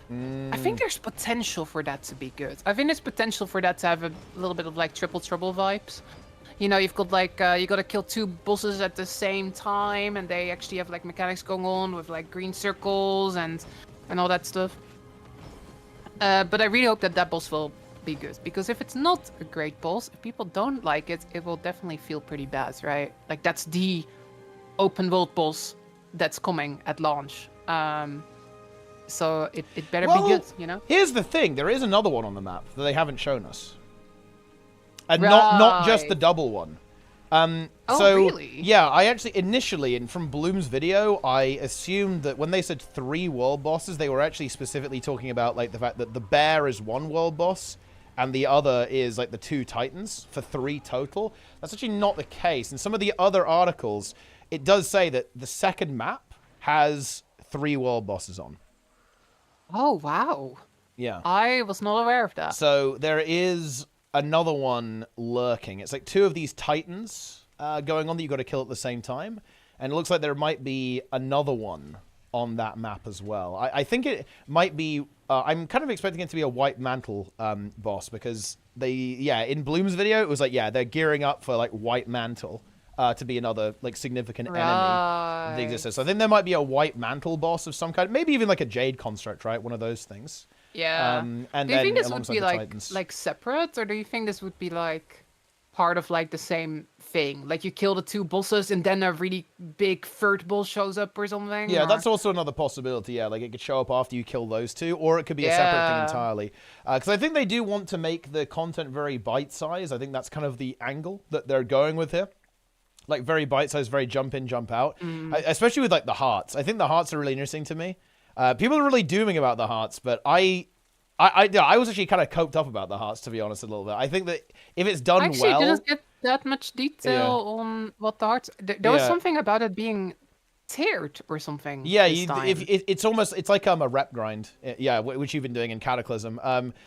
I think there's potential for that to be good. I think there's potential for that to have a little bit of like triple trouble vibes. You know, you've got like you gotta kill two bosses at the same time, and they actually have like mechanics going on with like green circles and all that stuff. But I really hope that boss will be good, because if it's not a great boss, if people don't like it, it will definitely feel pretty bad, right? Like that's the open world boss that's coming at launch. So it better be good, you know? Here's the thing. There is another one on the map that they haven't shown us. And not just the double one. So, really? Yeah, I actually, initially, from Bloom's video, I assumed that when they said 3 world bosses, they were actually specifically talking about, like, the fact that the bear is 1 world boss, and the other is, like, the 2 titans, for 3 total. That's actually not the case. In some of the other articles, it does say that the second map has 3 world bosses on. Oh, wow. Yeah. I was not aware of that. So there is another one lurking. It's like 2 of these titans going on that you got to kill at the same time. And it looks like there might be another one on that map as well. I think it might be... I'm kind of expecting it to be a White Mantle boss, because in Bloom's video, it was like, they're gearing up for like White Mantle to be another like significant enemy that exists. So I think there might be a White Mantle boss of some kind. Maybe even like a Jade Construct, right? One of those things. Yeah. And do you think this would alongside be the like separate, or do you think this would be like part of like the same thing? Like you kill the 2 bosses and then a really big third boss shows up or something? Yeah, or... that's also another possibility. Yeah, like it could show up after you kill those 2, or it could be a separate thing entirely. Because I think they do want to make the content very bite-sized. I think that's kind of the angle that they're going with here. Like very bite-sized, very jump in, jump out. Especially with like the hearts. I think the hearts are really interesting to me. People are really dooming about the hearts, but I was actually kind of coped up about the hearts, to be honest, a little bit. I think that if it's done actually well... didn't get that much detail on what the hearts... There was something about it being tiered or something. Yeah, it's like a rep grind. Yeah, which you've been doing in Cataclysm.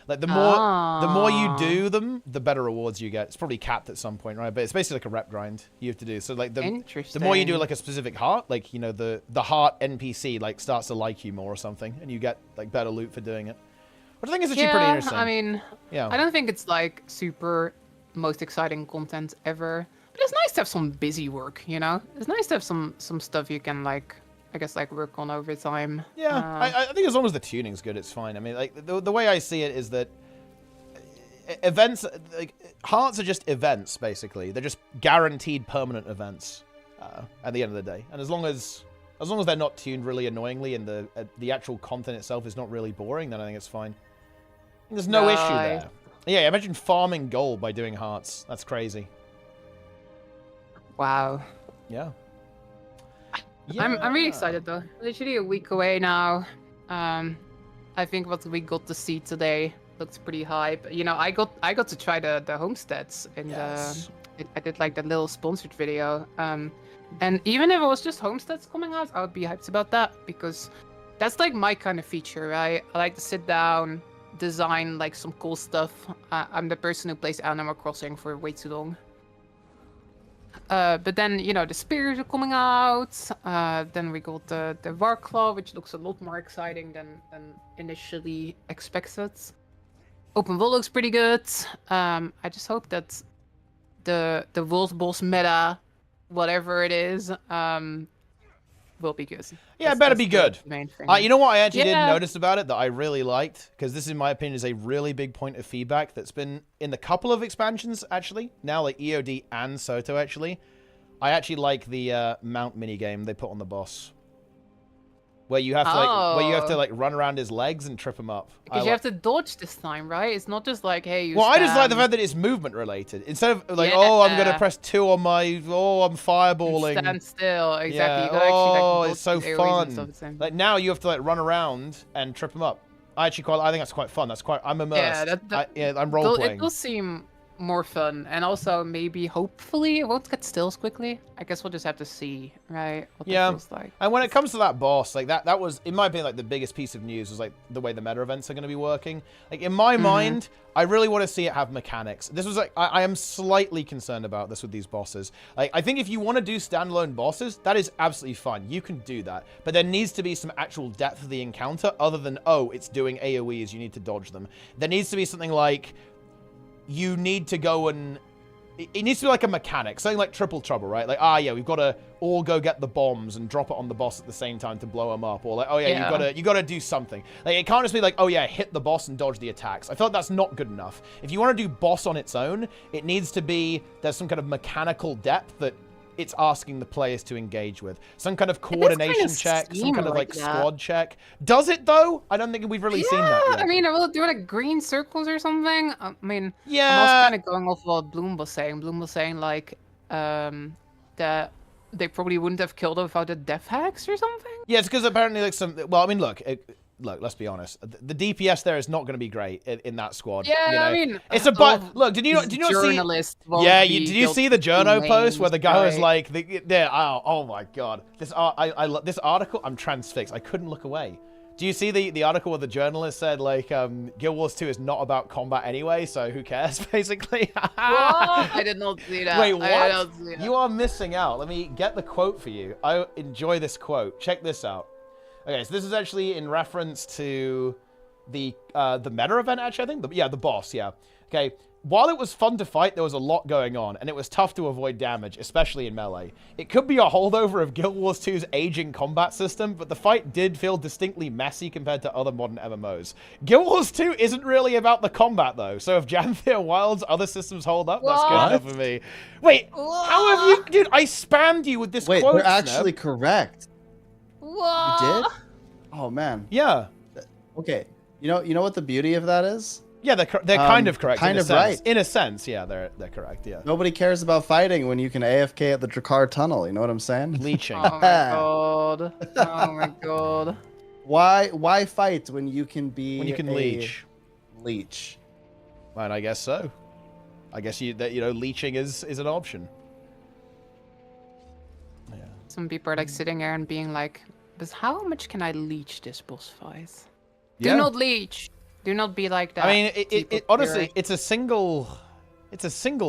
Like the more you do them, the better rewards you get. It's probably capped at some point, right? But it's basically like a rep grind you have to do. So like the more you do like a specific heart, like you know the heart NPC like starts to like you more or something, and you get like better loot for doing it. Which I think is actually pretty interesting. I mean, I don't think it's like super most exciting content ever. But it's nice to have some busy work, you know? It's nice to have some stuff you can like, I guess like work on over time. Yeah, I think as long as the tuning's good, it's fine. I mean, like the way I see it is that events, like hearts are just events, basically. They're just guaranteed permanent events at the end of the day. And as long as they're not tuned really annoyingly and the actual content itself is not really boring, then I think it's fine. There's no issue there. Yeah, imagine farming gold by doing hearts. That's crazy. Wow. Yeah. I'm really excited though. Literally a week away now. I think what we got to see today looks pretty hype. You know, I got to try the homesteads in I did like that little sponsored video. And even if it was just homesteads coming out, I would be hyped about that because that's like my kind of feature, right? I like to sit down, design like some cool stuff. I'm the person who plays Animal Crossing for way too long. But then, you know, the spears are coming out. Then we got the Warclaw, which looks a lot more exciting than initially expected. Open world looks pretty good. I just hope that the Wolf Boss meta, whatever it is, will be good. Yeah, it better be good. Main thing. You know what I actually did notice about it that I really liked? Because this, in my opinion, is a really big point of feedback that's been in the couple of expansions, actually. Now, like EOD and Soto, actually. I actually like the mount minigame they put on the boss. Where you have to like run around his legs and trip him up. Because you have to dodge this time, right? It's not just like, hey, you Well, stand... I just like the fact that it's movement related. Instead of like, oh, I'm going to press 2 on my, I'm fireballing. Stand still, exactly. Yeah. You gotta actually, like, it's so fun. Like now you have to like run around and trip him up. I think that's quite fun. That's quite, I'm immersed. I'm role playing. It will seem more fun, and also maybe, hopefully, it won't get stills quickly. I guess we'll just have to see, right? What that feels like. And when it comes to that boss, like that was, in my opinion, like the biggest piece of news was like the way the meta events are going to be working. Like in my mind, I really want to see it have mechanics. This was like, I am slightly concerned about this with these bosses. Like, I think if you want to do standalone bosses, that is absolutely fine. You can do that. But there needs to be some actual depth of the encounter other than, oh, it's doing AoEs, you need to dodge them. There needs to be something like, you need to go and... It needs to be like a mechanic. Something like Triple Trouble, right? Like, yeah, we've got to all go get the bombs and drop it on the boss at the same time to blow him up. Or like, oh yeah, you gotta do something. Like, it can't just be like, oh yeah, hit the boss and dodge the attacks. I feel like that's not good enough. If you want to do boss on its own, it needs to be... There's some kind of mechanical depth that it's asking the players to engage with. Some kind of coordination check, some kind of like squad check. Does it though? I don't think we've really seen that yet. I mean, will it do like green circles or something? I mean, yeah. I'm also kind of going off what Bloom was saying. Bloom was saying like that they probably wouldn't have killed him without the death hacks or something. Yeah, it's because apparently like some... Well, I mean, look, let's be honest. The DPS there is not going to be great in that squad. Yeah, you know? I mean, it's a look. Did you not see? Yeah, did you see the journo post where the guy was like, oh my god, I love this article. I'm transfixed. I couldn't look away. Do you see the article where the journalist said like, Guild Wars 2 is not about combat anyway, so who cares, basically? What? I did not see that. Wait, what? You are missing out. Let me get the quote for you. I enjoy this quote. Check this out. Okay, so this is actually in reference to the meta event, actually, I think. The boss, yeah. Okay, while it was fun to fight, there was a lot going on, and it was tough to avoid damage, especially in melee. It could be a holdover of Guild Wars 2's aging combat system, but the fight did feel distinctly messy compared to other modern MMOs. Guild Wars 2 isn't really about the combat, though, so if Janthir Wilds' other systems hold up, that's good enough for me. Wait, how have you... Dude, I spammed you with this quote, Wait, they're actually correct. What? You did? Oh man. Yeah. Okay. You know what the beauty of that is? Yeah, they're kind of correct. Kind of right. In a sense, yeah, they're correct. Yeah. Nobody cares about fighting when you can AFK at the Drakkar tunnel. You know what I'm saying? Leeching. Oh my god. Oh my god. Why fight when you can be when you can leech? Leech. Right, I guess so. I guess leeching is an option. Yeah. Some people are like sitting there and being like, but how much can I leech this boss fight? Yeah. Do not leech. Do not be like that. I mean, it honestly, it's a single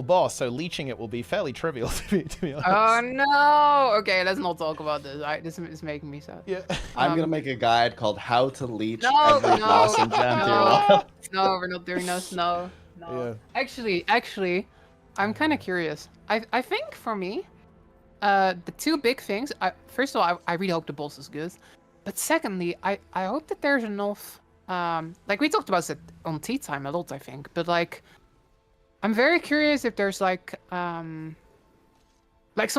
boss, so leeching it will be fairly trivial to be honest. Oh no! Okay, let's not talk about this. This is making me sad. Yeah. I'm gonna make a guide called "How to Leech Every Boss in Janthir Wilds." No, we're not doing this. No. Yeah. Actually, I'm kind of curious. I think for me, the two big things. First of all, I really hope the boss is good, but secondly, I hope that there's enough. Like we talked about it on Tea Time a lot, I think, but like, I'm very curious if there's like some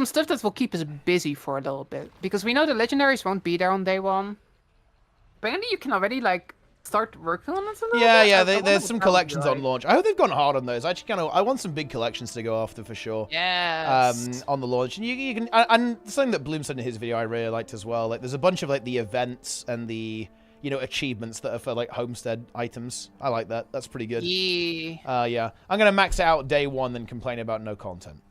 stuff that will keep us busy for a little bit, because we know the legendaries won't be there on day one. Apparently, you can already like start working on it a little Yeah, bit? there's some collections on launch. I hope they've gone hard on those. I actually I want some big collections to go after for sure. Yes. On the launch, and you can, and something that Bloom said in his video I really liked as well. Like, there's a bunch of like the events and the achievements that are for like homestead items. I like that. That's pretty good. Yeah. Yeah. I'm gonna max it out day one, then complain about no content.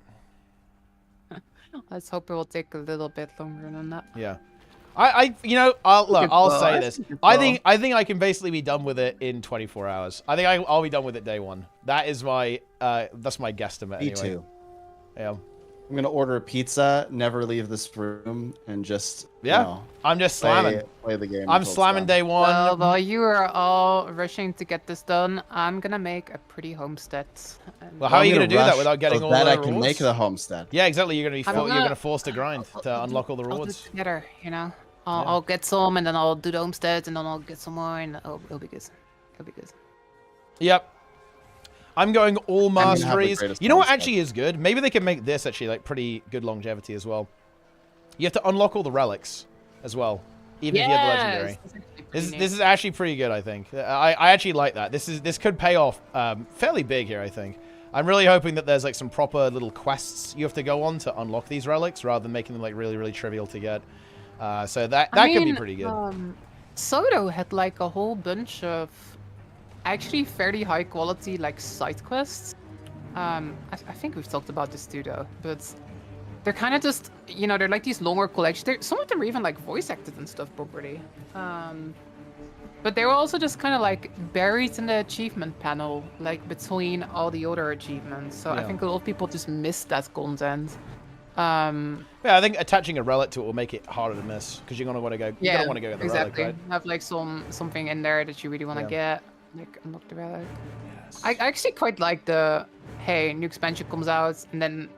Let's hope it will take a little bit longer than that. Yeah. I'll say this. I think I can basically be done with it in 24 hours. I think I'll be done with it day one. That is my that's my guesstimate. Me anyway. too. Yeah. I'm gonna order a pizza, never leave this room, and just I'm just slamming. Play the game. I'm slamming day one. Well, while you are all rushing to get this done, I'm gonna make a pretty homestead. Well, how are you gonna do that without getting all the rewards? I can make the homestead. Yeah, exactly. You're gonna force to grind to unlock all the rewards. I'll do it together, I'll get some, and then I'll do the homesteads, and then I'll get some more, and it'll be good. It'll be good. Yep. I'm going all masteries. You know what homestead. actually is good? Maybe they can make this actually like pretty good longevity as well. You have to unlock all the relics as well, even if you have the legendary. This is actually pretty good, I think. I actually like that. This could pay off fairly big here, I think. I'm really hoping that there's like some proper little quests you have to go on to unlock these relics, rather than making them like really, really trivial to get. So that could be pretty good. Soto had like a whole bunch of actually fairly high quality like side quests. I think we've talked about this too though, but they're kind of just, they're like these longer collections. Some of them are even like voice acted and stuff properly. But they were also just kind of like buried in the achievement panel, like between all the other achievements. So I think a lot of people just missed that content. Yeah, I think attaching a relic to it will make it harder to miss, because you're gonna want to go. You're gonna want to go get the exactly. relic, right? Have like something in there that you really want to get, like unlock the relic. Yes. I actually quite like the new expansion comes out, and then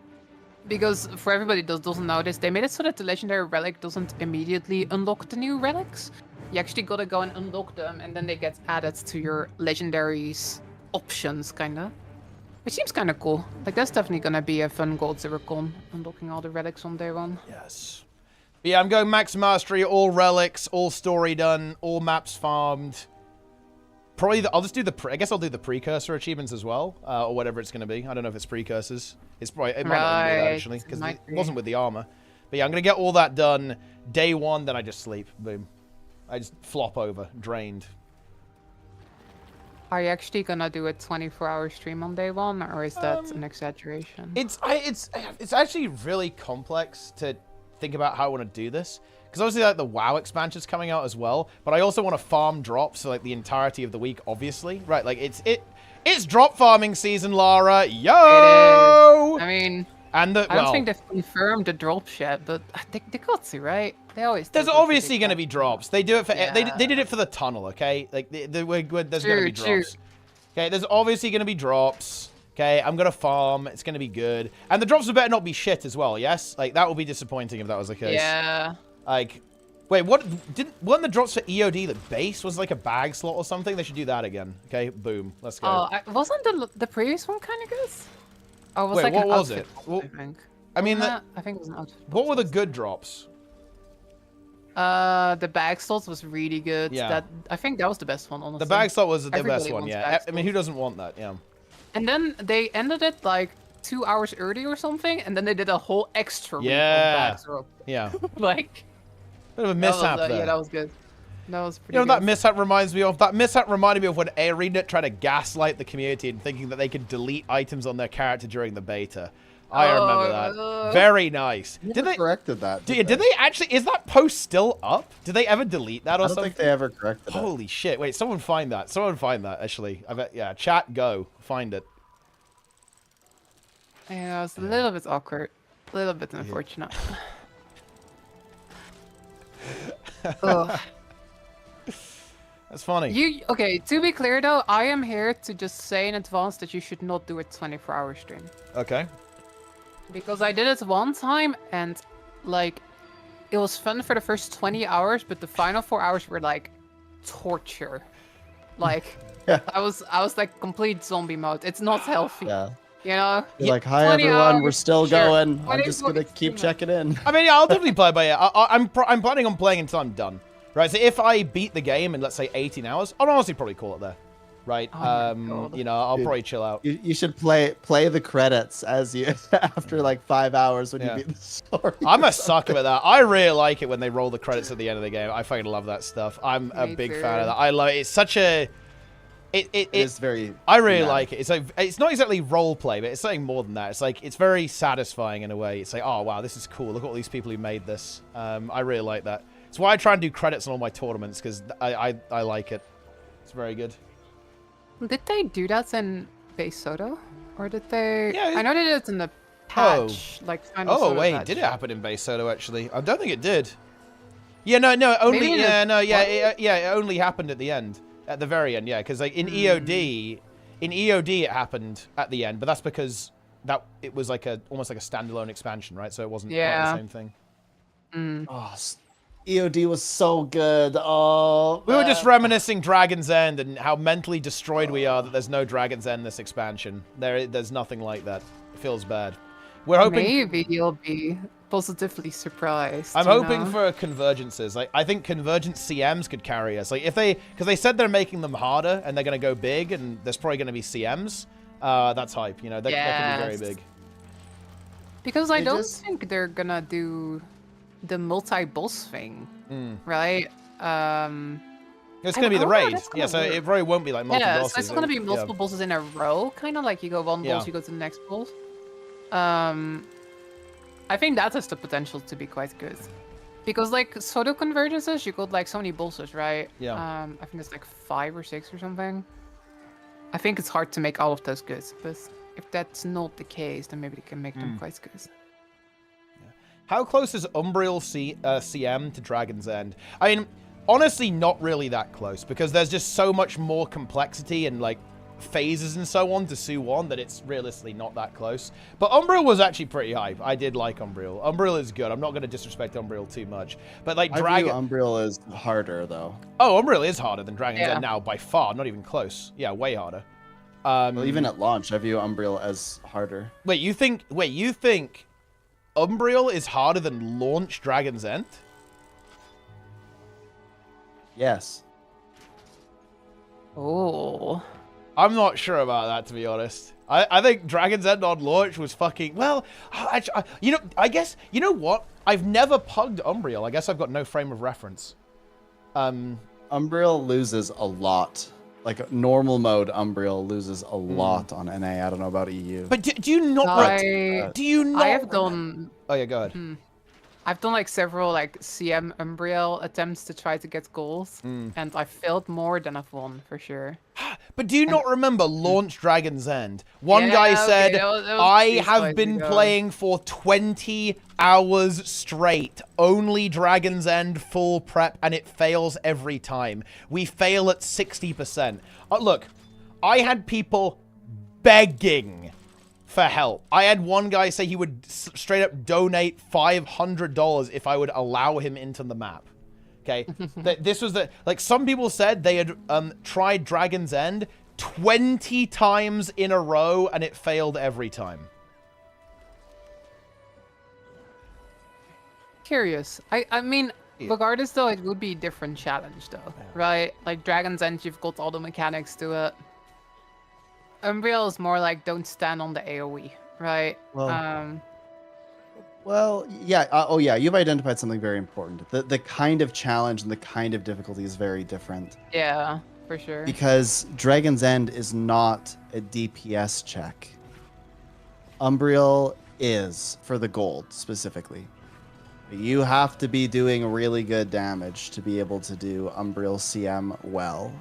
because for everybody that doesn't know this, they made it so that the legendary relic doesn't immediately unlock the new relics. You actually gotta go and unlock them, and then they get added to your legendaries options, kinda. Which seems kind of cool. Like, that's definitely gonna be a fun gold to work on, unlocking all the relics on day one. Yes. But yeah, I'm going max mastery, all relics, all story done, all maps farmed. Probably, I'll just do I guess I'll do the precursor achievements as well, or whatever it's gonna be. I don't know if it's precursors. It might not be that, actually, because it wasn't with the armor. But yeah, I'm gonna get all that done day one, then I just sleep. Boom. I just flop over, drained. Are you actually gonna do a 24-hour stream on day one, or is that an exaggeration? It's actually really complex to think about how I want to do this, because obviously like the WoW expansion's coming out as well, but I also want to farm drops for like the entirety of the week, obviously, right? Like it's drop farming season, Lara. Yo! I mean, I don't think they've confirmed the drops yet, but they got to, right? They always. There's obviously going to be drops. They do it for. They did it for the tunnel, okay? Like there's going to be drops. Okay, there's obviously going to be drops. Okay, I'm going to farm. It's going to be good, and the drops better not be shit as well. Yes, like that would be disappointing if that was the case. Yeah. Like, wait, weren't the drops for EOD the base was like a bag slot or something? They should do that again. Okay, boom, let's go. Oh, wasn't the previous one kind of good? Oh, it was wait, like what an was outfit, it? Well, I think. I mean, I think it was an outfit. What were the good drops? The bag slots was really good. Yeah. I think that was the best one, honestly. The bag slot was the best one, wants yeah. I mean, who doesn't want that? Yeah. And then they ended it like 2 hours early or something, and then they did a whole extra week of Yeah. bags. Yeah. Like, bit of a mishap there. yeah, that was good. That was pretty You know good. what that mishap reminds me of? That mishap reminded me of when ArenaNet tried to gaslight the community and thinking that they could delete items on their character during the beta. I remember that. Very nice. Did they corrected that? Did they actually? Is that post still up? Did they ever delete that or something? I don't think they ever corrected it. Holy shit! Wait, someone find that. Someone find that. Actually, I bet. Yeah, chat, go find it. Yeah, it's a little bit awkward, a little bit unfortunate. Ugh. That's funny. Okay, to be clear though, I am here to just say in advance that you should not do a 24-hour stream. Okay. Because I did it one time and like it was fun for the first 20 hours, but the final 4 hours were like torture. Like I was like complete zombie mode. It's not healthy. Yeah. You know? You're like, hi everyone, we're still going. I'm just gonna keep checking in. I mean, yeah, I'll definitely play by it. I'm planning on playing until I'm done. Right, so if I beat the game in, let's say, 18 hours, I'd honestly probably call it there. Right? You know, I'll probably chill out. You should play the credits as you after like 5 hours when you beat the story. I'm a sucker at that. I really like it when they roll the credits at the end of the game. I fucking love that stuff. I'm a big fan of that. I love it. It's such a... It is very... I really like it. It's like, it's not exactly role play, but it's something more than that. It's like, it's very satisfying in a way. It's like, oh, wow, this is cool. Look at all these people who made this. I really like that. It's why I try and do credits on all my tournaments, because I like it. It's very good. Did they do that in Base Soda? Or did they... Yeah, I know they did it in the patch, like Final Soda wait, patch. did it happen in Base Soda, actually? I don't think it did. Yeah, no, only... Maybe it only happened at the end. At the very end, yeah, because like in EOD it happened at the end, but that's because it was like almost like a standalone expansion, right? So it wasn't quite the same thing. Oh, EOD was so good. Oh, we were just reminiscing Dragon's End and how mentally destroyed we are that there's no Dragon's End this expansion. There's nothing like that. It feels bad. We're hoping maybe you'll be positively surprised. I'm hoping for convergences. Like, I think convergent CMs could carry us. Like, because they said they're making them harder and they're going to go big, and there's probably going to be CMs. That's hype. You know, that can be very big. Because I don't think they're gonna do the multi-boss thing, right? It's going to be the raid. Yeah, so it probably won't be like multiple bosses. So it's going to be multiple bosses in a row, kind of like you go one boss, you go to the next boss. I think that has the potential to be quite good. Because, like, Soda convergences, you got, like, so many bosses, right? Yeah. I think it's, like, 5 or 6 or something. I think it's hard to make all of those good, but if that's not the case, then maybe they can make them quite good. How close is Umbriel CM to Dragon's End? I mean, honestly, not really that close, because there's just so much more complexity and, like, phases and so on to Sue 1 that it's realistically not that close. But Umbriel was actually pretty hype. I did like Umbriel. Umbriel is good. I'm not going to disrespect Umbriel too much. But, like, Umbriel is harder, though. Oh, Umbriel is harder than Dragon's End now, by far. Not even close. Yeah, way harder. Well, even at launch, I view Umbriel as harder. Wait, you think Umbriel is harder than launch Dragon's End? Yes. Oh. I'm not sure about that, to be honest. I think Dragon's End on launch was fucking... Well, you know, I guess... You know what? I've never pugged Umbriel. I guess I've got no frame of reference. Umbriel loses a lot. Like, normal mode, Umbriel loses a lot on NA. I don't know about EU. But do you not... do you not... I have done... Oh, yeah, go ahead. I've done like several like CM Umbriel attempts to try to get goals, and I failed more than I've won for sure. But do you not remember launch Dragon's End? One guy said, I have been playing for 20 hours straight, only Dragon's End full prep, and it fails every time. We fail at 60%. Look, I had people begging for help. I had one guy say he would straight up donate $500 if I would allow him into the map. Okay, this was like some people said they had tried Dragon's End 20 times in a row and it failed every time. Curious. I mean, regardless though, it would be a different challenge though, right? Like Dragon's End, you've got all the mechanics to it. Umbriel is more like don't stand on the AoE, right? Well, yeah. Oh, yeah. You've identified something very important. The kind of challenge and the kind of difficulty is very different. Yeah, for sure. Because Dragon's End is not a DPS check. Umbriel is for the gold specifically. You have to be doing really good damage to be able to do Umbriel CM well.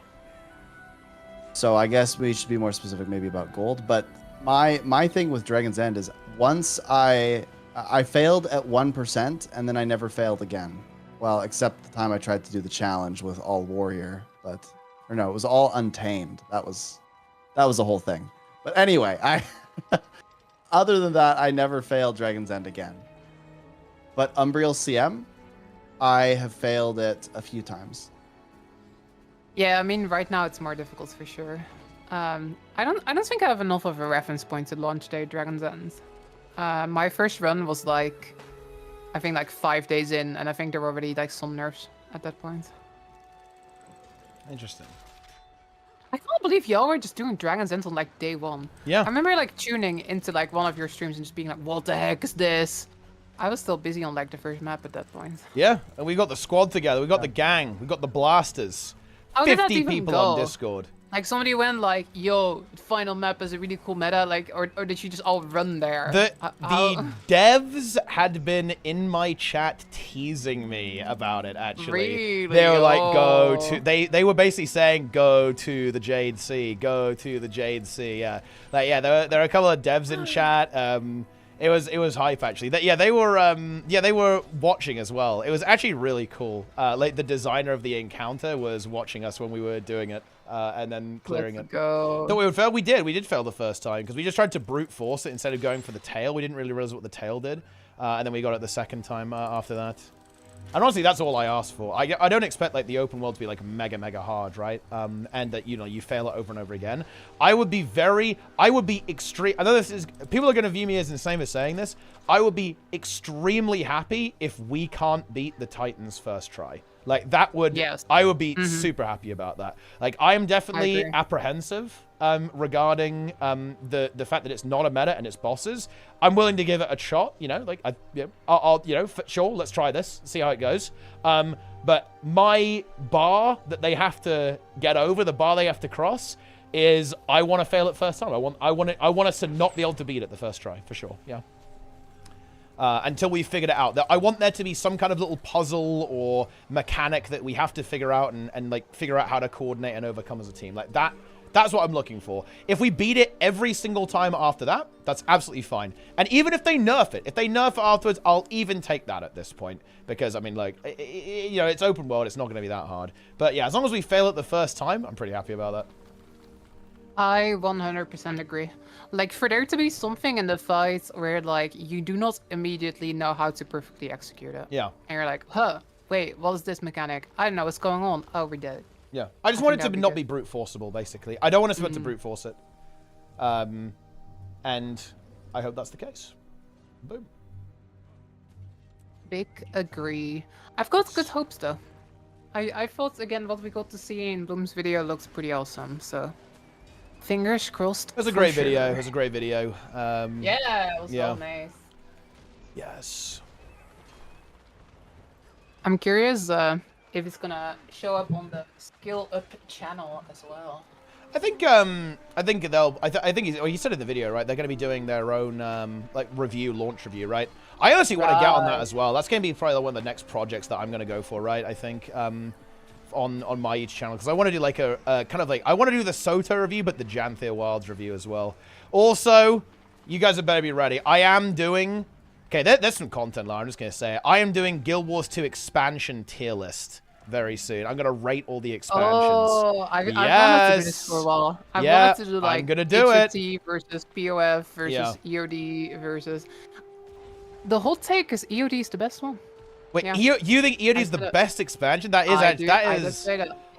So I guess we should be more specific maybe about gold. But my thing with Dragon's End is once I failed at 1% and then I never failed again. Well, except the time I tried to do the challenge with all warrior, it was all untamed. That was the whole thing. But anyway, other than that, I never failed Dragon's End again. But Umbriel CM, I have failed it a few times. Yeah, I mean, right now it's more difficult for sure. I don't think I have enough of a reference point to launch day Dragon's End. My first run was like, I think like 5 days in, and I think there were already like some nerfs at that point. Interesting. I can't believe y'all were just doing Dragon's End on like day 1. Yeah. I remember like tuning into like one of your streams and just being like, what the heck is this? I was still busy on like the first map at that point. Yeah, and we got the squad together. We got the gang. We got the blasters. How did that 50 even people go? on Discord. Like somebody went like, yo, final map is a really cool meta, like, or did you just all run there? The devs had been in my chat teasing me about it, actually. Really? They were like, go to... They were basically saying, go to the Jade Sea. Go to the Jade Sea, yeah. Like, yeah, there are a couple of devs in chat. It was hype, actually. They were watching as well. It was actually really cool. Like, the designer of the encounter was watching us when we were doing it. And then clearing it. Go. Though we would fail, we did fail the first time because we just tried to brute force it instead of going for the tail. We didn't really realize what the tail did, and then we got it the second time after that. And honestly, that's all I asked for. I don't expect like the open world to be like mega hard, right? And that you fail it over and over again. I would be extreme. I know this is people are going to view me as insane for saying this. I would be extremely happy if we can't beat the Titans first try. Like that would, yes. I would be super happy about that. Like I am definitely apprehensive regarding the fact that it's not a meta and it's bosses. I'm willing to give it a shot. I'll sure, let's try this, see how it goes. But my bar that they have to get over, the bar they have to cross, is I want to fail it first time. I want us to not be able to beat it the first try for sure. Yeah. Until we figured it out. I want there to be some kind of little puzzle or mechanic that we have to figure out and like figure out how to coordinate and overcome as a team. Like that's what I'm looking for. If we beat it every single time after that, that's absolutely fine. And even if they nerf it, afterwards, I'll even take that at this point. Because, I mean, like, it's open world. It's not going to be that hard. But yeah, as long as we fail it the first time, I'm pretty happy about that. I 100% agree. Like, for there to be something in the fight where, like, you do not immediately know how to perfectly execute it. Yeah. And you're like, huh, wait, what is this mechanic? I don't know what's going on. Oh, we did it. Yeah. I just want it to not be brute forceable, basically. I don't want us to brute force it. And I hope that's the case. Boom. Big agree. I've got good hopes, though. I thought, again, what we got to see in Bloom's video looks pretty awesome, so... Fingers crossed. It was a great video. It was a great video. Yeah, it was so nice. Yes. I'm curious if it's gonna show up on the Skill Up channel as well. I think they'll. I think he said in the video, right? They're going to be doing their own like launch review, right? I honestly want to get on that as well. That's going to be probably one of the next projects that I'm going to go for, right? I think. On my channel, because I want to do like a kind of like I want to do the Soto review, but the Janthir Wilds review as well. Also, you guys had better be ready. I am doing there's some content, Lara. I'm just gonna say it. I am doing Guild Wars 2 expansion tier list very soon. I'm gonna rate all the expansions. Oh, I've wanted to do this for a while. I've wanted to do like I'm gonna do HOT versus POF versus EOD versus. The whole take is EOD is the best one. Wait, you think EOD is the best expansion? That is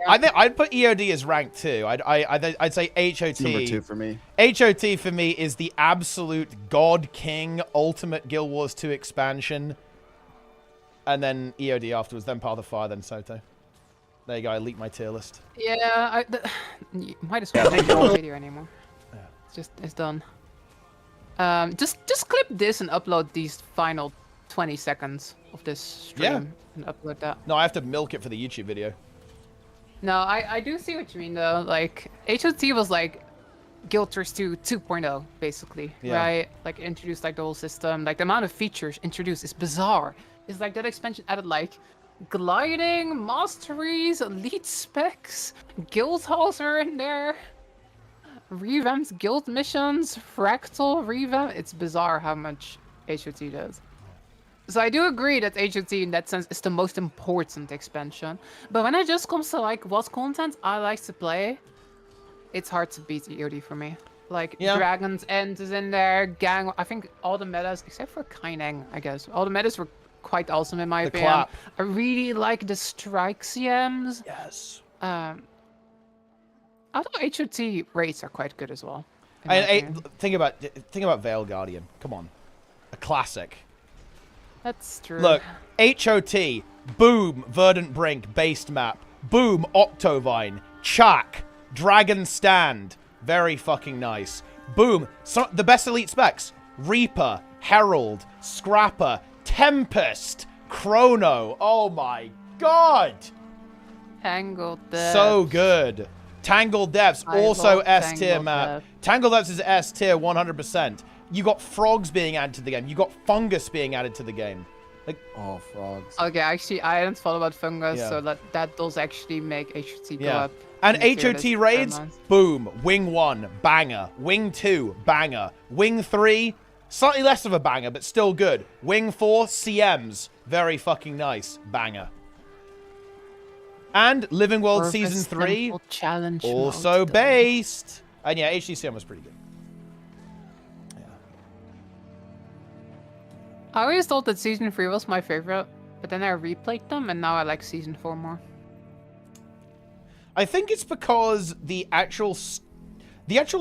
I think I'd put EOD as rank 2. I'd say HOT. Number 2 for me. HOT for me is the absolute God King ultimate Guild Wars 2 expansion, and then EOD afterwards, then Path of Fire, then Soto. There you go. I leaked my tier list. Yeah, you might as well make no video anymore. It's done. Just clip this and upload these final 20 seconds of this stream and upload that. No, I have to milk it for the YouTube video. No, I do see what you mean though. Like HOT was like Guild Wars 2 2.0 basically, right? Like introduced like the whole system. Like the amount of features introduced is bizarre. It's like that expansion added like gliding, masteries, elite specs, guild halls are in there. Revamped guild missions, fractal revamp. It's bizarre how much HOT does. So I do agree that HOT in that sense is the most important expansion. But when it just comes to like what content I like to play, it's hard to beat EOD for me. Like Dragon's End is in there, Gang. I think all the metas, except for Kaineng, I guess, all the metas were quite awesome in my opinion. Clap. I really like the strike CMs. Yes. I thought HOT rates are quite good as well. Think about Veil Guardian. Come on, a classic. That's true. Look, HOT, boom, Verdant Brink, based map. Boom, Octovine. Chak, Dragon Stand. Very fucking nice. Boom, the best elite specs. Reaper, Herald, Scrapper, Tempest, Chrono. Oh my god. Tangled Depths. So good. Tangled Depths, also S tier Tangled map. Depths. Tangled Depths is S tier 100%. You got frogs being added to the game. You got fungus being added to the game. Like, oh, frogs. Okay, actually, I hadn't thought about fungus, Yeah. so that does actually make HOT go yeah. up. And in the tier HOT list. raids, Very nice. boom. Wing 1, banger. Wing 2, banger. Wing 3, slightly less of a banger, but still good. Wing 4, CMs, very fucking nice. Banger. And Living World Purpose Season 3, Temple Challenge also mode, though. based. And yeah, HDCM was pretty good. I always thought that Season 3 was my favorite, but then I replayed them, and now I like Season 4 more. I think it's because the actual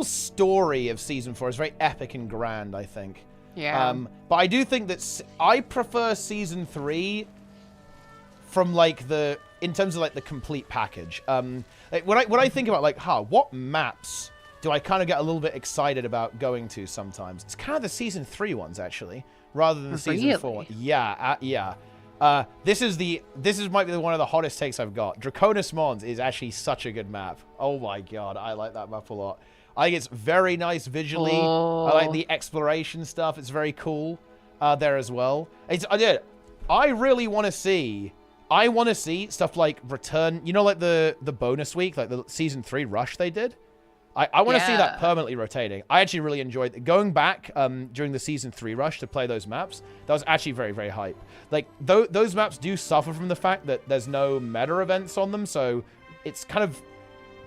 story of Season 4 is very epic and grand, I think. Yeah. But I do think that I prefer Season 3 from, like, in terms of, like, the complete package. Like, when I think about, like, what maps do I kind of get a little bit excited about going to sometimes? It's kind of the Season 3 ones, actually, rather than the Season 4 ones. Yeah, yeah. This might be one of the hottest takes I've got. Draconis Mons is actually such a good map. Oh my god, I like that map a lot. I think it's very nice visually. Oh. I like the exploration stuff. It's very cool there as well. I really want to see. I want to see stuff like Return. You know, like the bonus week, like the Season 3 rush they did. I want to see that permanently rotating. I actually really enjoyed going back during the Season 3 rush to play those maps. That was actually very, very hype. Like, those maps do suffer from the fact that there's no meta events on them, so it's kind of...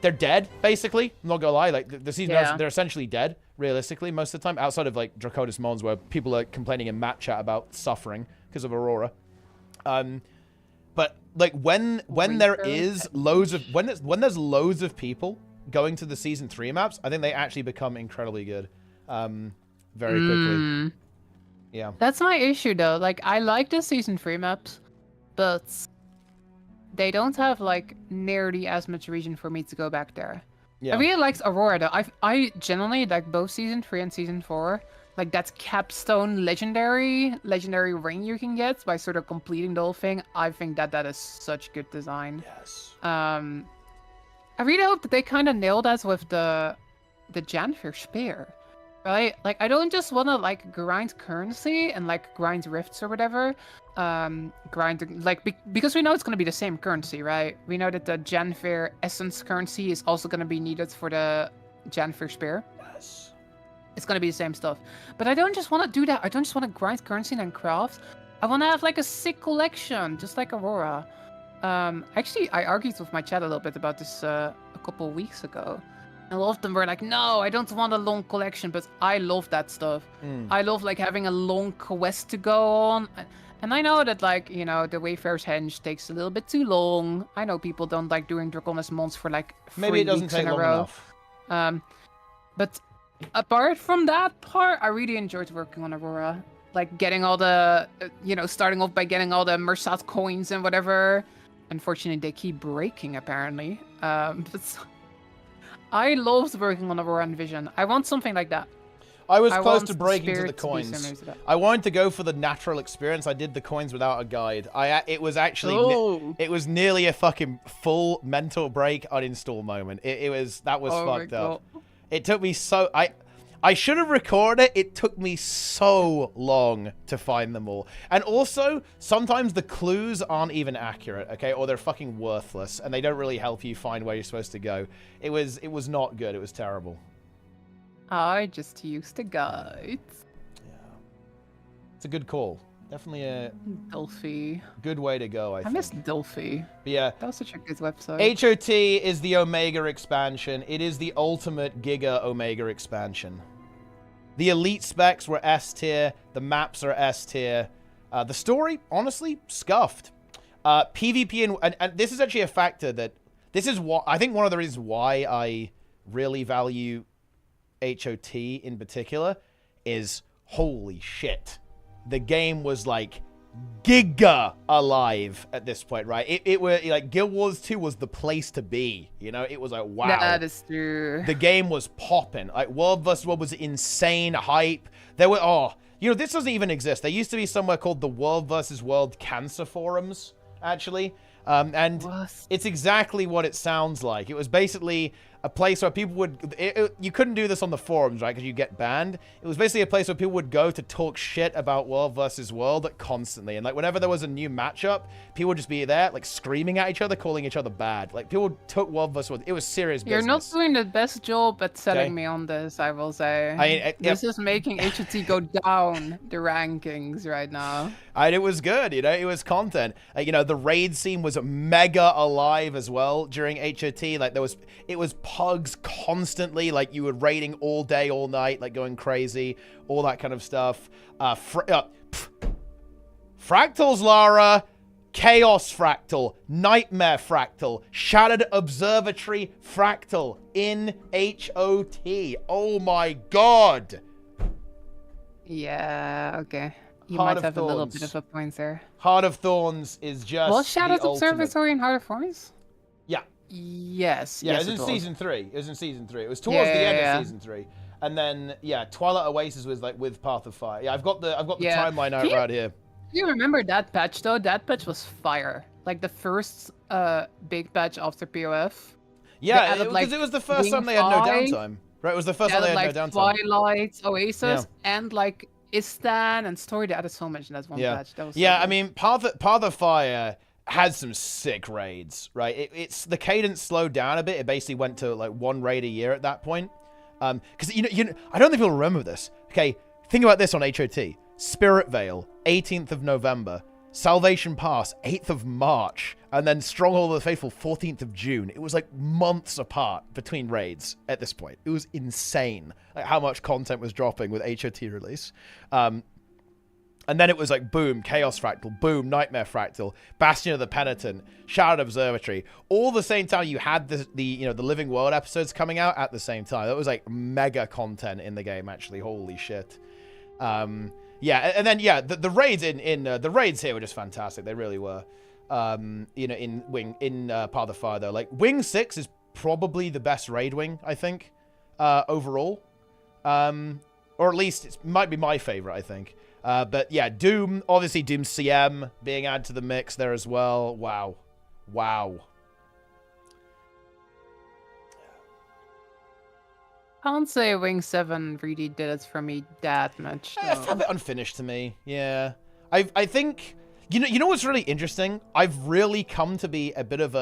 They're dead, basically. I'm not gonna lie. Like, the season, they're essentially dead, realistically, most of the time, outside of, like, Draconis Mons, where people are complaining in map chat about suffering because of Aurora. But, like, when there is loads of... When there's loads of people going to the Season 3 maps, I think they actually become incredibly good very quickly. Yeah. That's my issue, though. Like, I like the Season 3 maps, but they don't have, like, nearly as much reason for me to go back there. Yeah. I really liked Aurora, though. I genuinely like both Season 3 and Season 4. Like, that capstone legendary ring you can get by sort of completing the whole thing. I think that is such good design. Yes. I really hope that they kind of nailed us with the Janthir Spear, right? Like, I don't just want to, like, grind currency and, like, grind rifts or whatever. Because we know it's going to be the same currency, right? We know that the Janthir Essence currency is also going to be needed for the Janthir Spear. Yes. It's going to be the same stuff. But I don't just want to do that. I don't just want to grind currency and then craft. I want to have, like, a sick collection, just like Aurora. Actually, I argued with my chat a little bit about this a couple weeks ago. And a lot of them were like, no, I don't want a long collection, but I love that stuff. I love, like, having a long quest to go on. And I know that, like, you know, the Wayfarer's Henge takes a little bit too long. I know people don't like doing Draconis Mons for, like, 3 Maybe it doesn't weeks take in a long row. enough. But apart from that part, I really enjoyed working on Aurora. Like, getting all the, starting off by getting all the Mersat coins and whatever. Unfortunately, they keep breaking, apparently. But I loved working on Aurora and Vision. I want something like that. I was close want to the breaking to spirit the to be coins. similar to that. I wanted to go for the natural experience. I did the coins without a guide. It was actually it was nearly a fucking full mental break uninstall moment. That was fucked up. It took me so I should have recorded it. It took me so long to find them all. And also, sometimes the clues aren't even accurate, okay? Or they're fucking worthless, and they don't really help you find where you're supposed to go. It was not good. It was terrible. I just used the guides. Yeah. It's a good call. Definitely a Delphi. Good way to go, I think. miss Delphi. But yeah. That was such a good website. HOT is the Omega expansion. It is the ultimate Giga Omega expansion. The elite specs were S tier. The maps are S tier. The story, honestly, scuffed. PvP and this is actually a factor that this is what I think one of the reasons why I really value HOT in particular is holy shit. The game was like giga alive at this point, right? It were like Guild Wars 2 was the place to be. You know, it was like, wow. That is true. The game was popping. Like World vs. World was insane hype. There were this doesn't even exist. There used to be somewhere called the World vs. World Cancer Forums, actually. And it's exactly what it sounds like. It was basically a place where people would... you couldn't do this on the forums, right? Because you get banned. It was basically a place where people would go to talk shit about World versus World constantly. And, like, whenever there was a new matchup, people would just be there, like, screaming at each other, calling each other bad. Like, people took World versus World. It was serious business. You're not doing the best job at selling me on this, I will say. This is making HOT go down the rankings right now. And it was good, you know? It was content. The raid scene was mega alive as well during HOT. Like, it was pugs constantly. Like, you were raiding all day, all night, like, going crazy. All that kind of stuff. Fractals, Lara. Chaos Fractal. Nightmare Fractal. Shattered Observatory Fractal in HOT. Oh my god. Yeah, okay. You Heart might of have a little Thorns. bit of a point there. Heart of Thorns is just Was Shadow's the ultimate. Observatory in Heart of Thorns? Yeah. Yes. Yeah, yes, it was in season 3. It was in season 3. It was towards Yeah, the end yeah, of season 3. And then Twilight Oasis was like with Path of Fire. Yeah, I've got the timeline out right here. Do you remember that patch though? That patch was fire. Like the first big patch after POF. Yeah, because it was the first time they had no downtime. Right, it was the first time they had no downtime. Twilight, Oasis, and like Istan and Story. They added so much in that one patch. That was so good. I mean, Path of Fire had some sick raids, right? It's the cadence slowed down a bit. It basically went to like 1 raid a year at that point. Because I don't think you'll remember this. Okay, think about this on HOT. Spirit Vale, 18th of November. Salvation Pass, 8th of March. And then Stronghold of the Faithful, 14th of June. It was like months apart between raids at this point. It was insane like how much content was dropping with HOT release. And then it was like, boom, Chaos Fractal, boom, Nightmare Fractal, Bastion of the Penitent, Shattered Observatory. All the same time you had the Living World episodes coming out at the same time. That was like mega content in the game, actually. Holy shit. Yeah, and then the raids the raids here were just fantastic. They really were. In Path of Fire though, like Wing 6 is probably the best raid wing, I think, overall. Or at least it might be my favorite, I think. But yeah, Doom, obviously Doom CM being added to the mix there as well. Wow. Can't say Wing 7 really did it for me that much. It's a bit unfinished to me. Yeah, I think you know what's really interesting. I've really come to be a bit of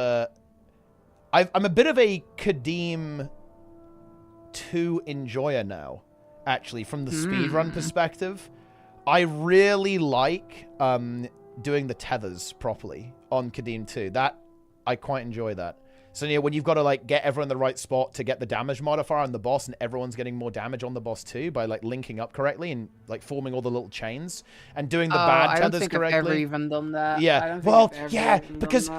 I'm a bit of a Kadim 2 enjoyer now. Actually, from the speedrun perspective, I really like doing the tethers properly on Kadim 2. That I quite enjoy that. So when you've got to like get everyone in the right spot to get the damage modifier on the boss, and everyone's getting more damage on the boss too by like linking up correctly and like forming all the little chains and doing the bad tethers I don't think correctly. I've ever even done that. Yeah, because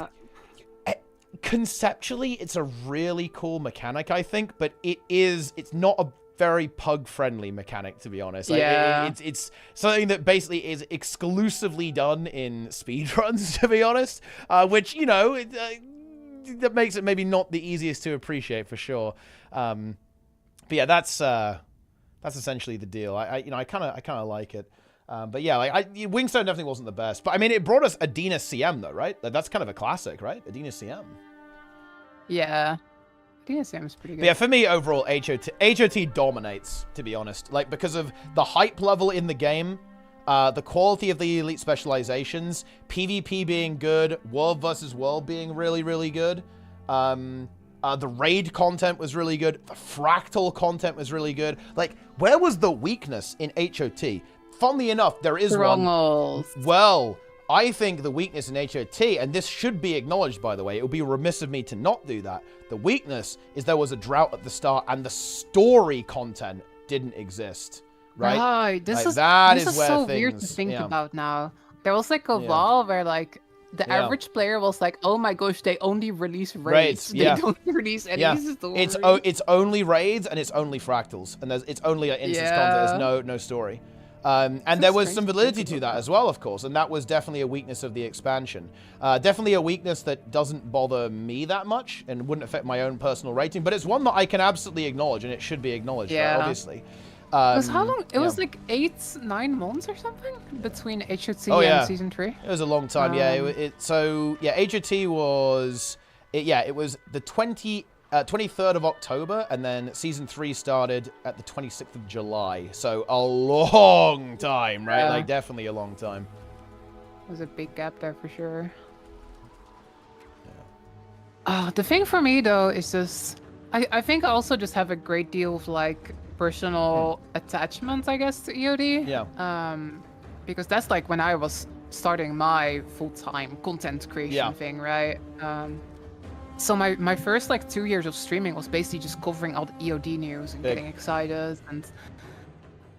conceptually it's a really cool mechanic, I think, but it's not a very pug-friendly mechanic, to be honest. Like, it's something that basically is exclusively done in speedruns, to be honest, which that makes it maybe not the easiest to appreciate for sure. But yeah, that's essentially the deal. I kind of like it. But yeah, like Wingstone definitely wasn't the best. But I mean, it brought us Adina CM though, right? That's kind of a classic, right? Adina CM. Yeah. Adina CM is pretty good. But yeah, for me overall, HOT dominates, to be honest. Like because of the hype level in the game. The quality of the elite specializations, PvP being good, World versus World being really, really good. The raid content was really good. The fractal content was really good. Like, where was the weakness in HOT? Funnily enough, there is one. Well, I think the weakness in HOT, and this should be acknowledged, by the way, it would be remiss of me to not do that. The weakness is there was a drought at the start, and the story content didn't exist. Right? This like, is so weird to think about now. There was like a while where like the average player was like, "Oh my gosh, they only release raids. They don't release any story." It's only raids and it's only fractals, and it's only an instance content. There's no story. And there was some validity to that as well, of course, and that was definitely a weakness of the expansion. Definitely a weakness that doesn't bother me that much and wouldn't affect my own personal rating, but it's one that I can absolutely acknowledge, and it should be acknowledged, right, obviously. It was how long? It was like 8-9 months or something between HOT and Season 3. It was a long time, So, HOT was... it was the 23rd of October, and then Season 3 started at the 26th of July. So, a long time, right? Like, definitely a long time. There's a big gap there for sure. The thing for me, though, is just... I think I also just have a great deal of, like, personal attachment, I guess, to EOD. Yeah. Because that's, like, when I was starting my full-time content creation thing, right? So my first, like, 2 years of streaming was basically just covering all the EOD news and getting excited. And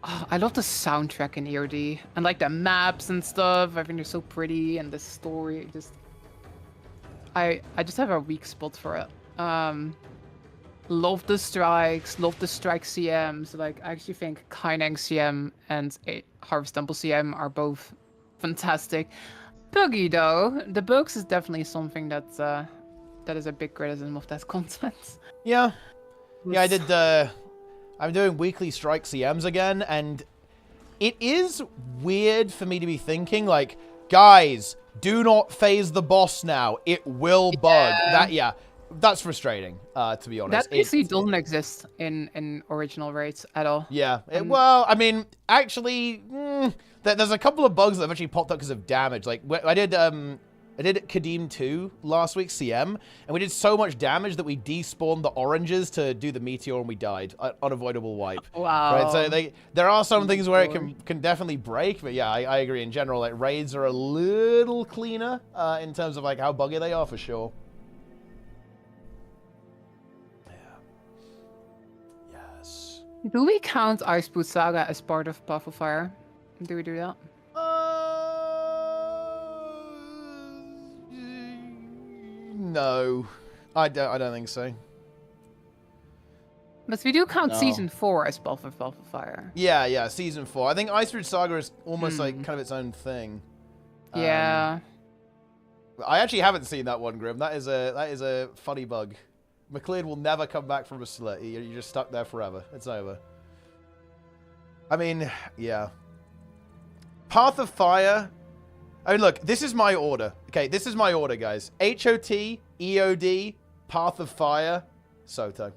I love the soundtrack in EOD. And, like, the maps and stuff. I think they're so pretty. And the story, just... I just have a weak spot for it. Love the strikes, love the strike CMs. Like, I actually think Kaineng CM and Harvest Temple CM are both fantastic. Buggy, though. The bugs is definitely something that is a big criticism of that content. Yeah. Yeah, I'm doing weekly strike CMs again, and it is weird for me to be thinking, like, guys, do not phase the boss now. It will bug. That's frustrating, to be honest. That basically doesn't exist in original raids at all. Yeah. Well, I mean, actually, there's a couple of bugs that have actually popped up because of damage. Like, I did Kadim 2 last week, CM, and we did so much damage that we despawned the oranges to do the meteor and we died. Unavoidable wipe. Wow. Right, so there are some things where it can definitely break, but yeah, I agree. In general, like, raids are a little cleaner in terms of, like, how buggy they are, for sure. Do we count Ice Boot Saga as part of Path of Fire? Do we do that? No, I don't think so. But we do count Season 4 as Path of Fire. Yeah, Season 4. I think Ice Boot Saga is almost like kind of its own thing. Yeah. I actually haven't seen that one, Grim. That is a funny bug. McLeod will never come back from a slit. You're just stuck there forever. It's over. I mean, yeah. Path of Fire. I mean, look, this is my order. Okay, this is my order, guys. HOT, EOD, Path of Fire, Soto.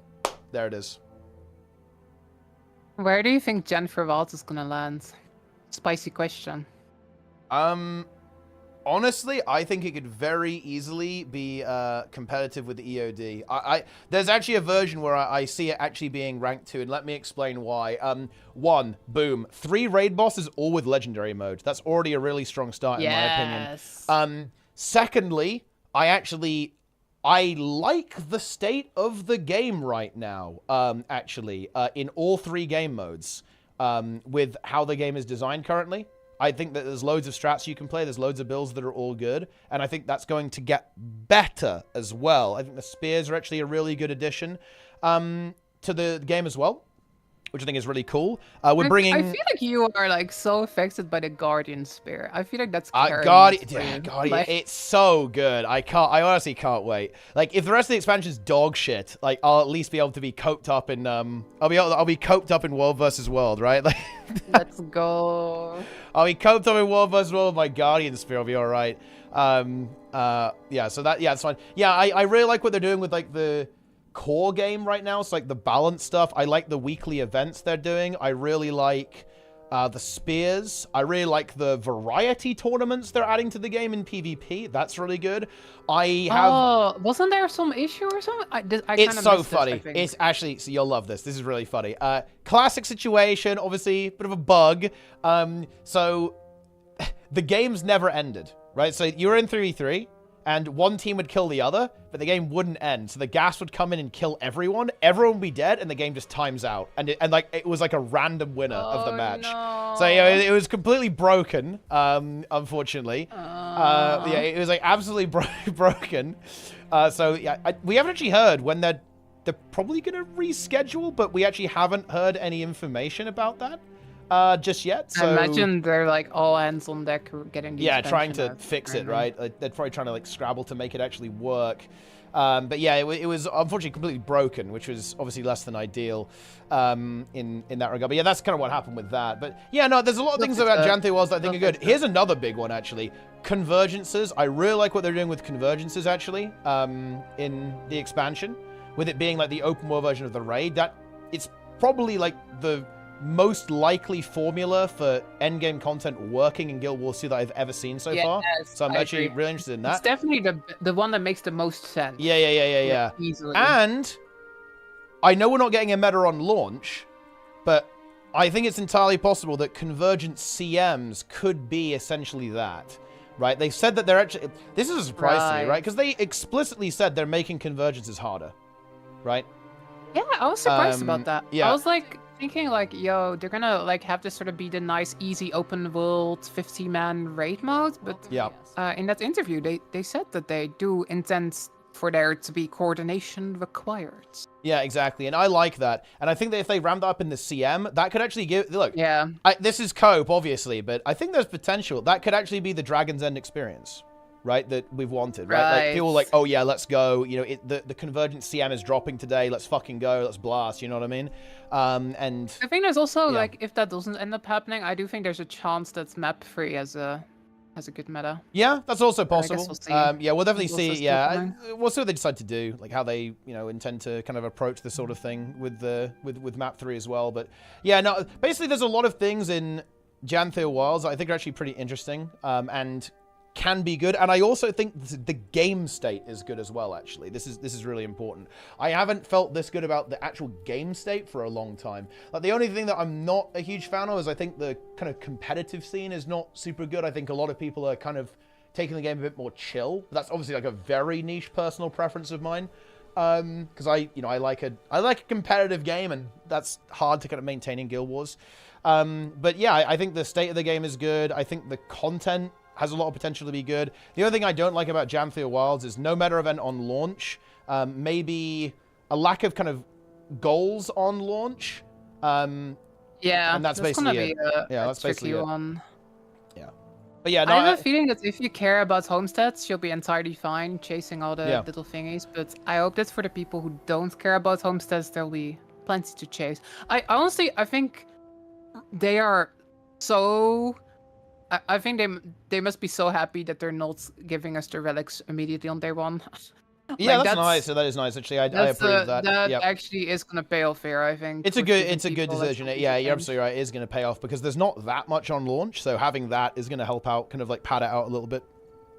There it is. Where do you think Janthir Wilds is gonna land? Spicy question. Honestly, I think it could very easily be competitive with the EOD. There's actually a version where I see it actually being ranked 2, and let me explain why. 1, boom, 3 raid bosses, all with legendary mode. That's already a really strong start, in my opinion. Secondly, I like the state of the game right now, in all 3 game modes, with how the game is designed currently. I think that there's loads of strats you can play. There's loads of builds that are all good. And I think that's going to get better as well. I think the spears are actually a really good addition to the game as well, which I think is really cool. We're bringing... I feel like you are, like, so affected by the Guardian Spear. I feel like that's Guardian, like... it's so good. I honestly can't wait. Like, if the rest of the expansion is dog shit, like, I'll at least be able to be coped up in I'll be coped up in World vs. World, right? Like, let's go. I'll be coped up in World vs. World with my Guardian Spear. I'll be all right. So that's fine. Yeah, I really like what they're doing with, like, the core game right now. It's like the balance stuff. I like the weekly events they're doing. I really like the spears. I really like the variety tournaments they're adding to the game in PvP. That's really good. Wasn't there some issue or something? It's so funny. It's actually, so you'll love this. This is really funny. Classic situation, obviously, bit of a bug. So the game's never ended, right? So you were in 3v3. And one team would kill the other, but the game wouldn't end. So the gas would come in and kill everyone. Everyone would be dead, and the game just times out. And it was like a random winner of the match. No. So yeah, it was completely broken, unfortunately. Yeah, it was like absolutely broken. So yeah, we haven't actually heard when they're probably gonna reschedule, but we actually haven't heard any information about that. just yet. So I imagine they're like all hands on deck getting the trying to expansion out fix it, now. right? Like, they're probably trying to like scrabble to make it actually work. But yeah, it was unfortunately completely broken, which was obviously less than ideal in that regard. But yeah, that's kind of what happened with that. But yeah, no, there's a lot of things about Janthir Wilds that I think are good. Here's another big one, actually. Convergences. I really like what they're doing with convergences, actually, in the expansion. With it being like the open world version of the raid, that it's probably like the most likely formula for endgame content working in Guild Wars 2 that I've ever seen so far. So I'm actually really interested in that. It's definitely the one that makes the most sense. Yeah. Easily. And I know we're not getting a meta on launch, but I think it's entirely possible that convergent CMs could be essentially that. Right? They said that they're actually... This is a surprise to me, right? Because they explicitly said they're making convergences harder. Right? Yeah, I was surprised about that. Yeah. I was like thinking like, yo, they're gonna like have this sort of be the nice, easy open world 50-man raid mode, but in that interview they said that they do intend for there to be coordination required. Yeah, exactly, and I like that. And I think that if they ramp that up in the CM, that could actually give... Look, this is cope, obviously, but I think there's potential. That could actually be the Dragon's End experience, right, that we've wanted, right? Like, people are like, oh yeah, let's go. You know, the convergent CM is dropping today. Let's fucking go. Let's blast, you know what I mean? And I think there's also, like, if that doesn't end up happening, I do think there's a chance that map free has a good meta. Yeah, that's also possible. We'll see. Yeah, we'll definitely see. Yeah, we'll see what they decide to do, like how they, you know, intend to kind of approach this sort of thing with map 3 as well. But yeah, no, basically there's a lot of things in Janthir Wilds that I think are actually pretty interesting and can be good. And I also think the game state is good as well, actually. This is really important. I haven't felt this good about the actual game state for a long time. Like, the only thing that I'm not a huge fan of is I think the kind of competitive scene is not super good. I think a lot of people are kind of taking the game a bit more chill. That's obviously like a very niche personal preference of mine. Because I like a competitive game, and that's hard to kind of maintain in Guild Wars. But yeah, I think the state of the game is good. I think the content has a lot of potential to be good. The only thing I don't like about Janthir Wilds is no meta event on launch, maybe a lack of kind of goals on launch. Yeah, and that's basically it. That's basically it. One. Yeah, but yeah, no, I have a feeling that if you care about homesteads, you'll be entirely fine chasing all the little thingies. But I hope that for the people who don't care about homesteads, there'll be plenty to chase. I honestly think they are so. I think they must be so happy that they're not giving us the relics immediately on day one. Yeah, that's nice. So that is nice. Actually, I approve that. That actually is going to pay off here, I think. It's a good decision. Yeah, you're absolutely right. It is going to pay off because there's not that much on launch, so having that is going to help out, kind of like pad it out a little bit.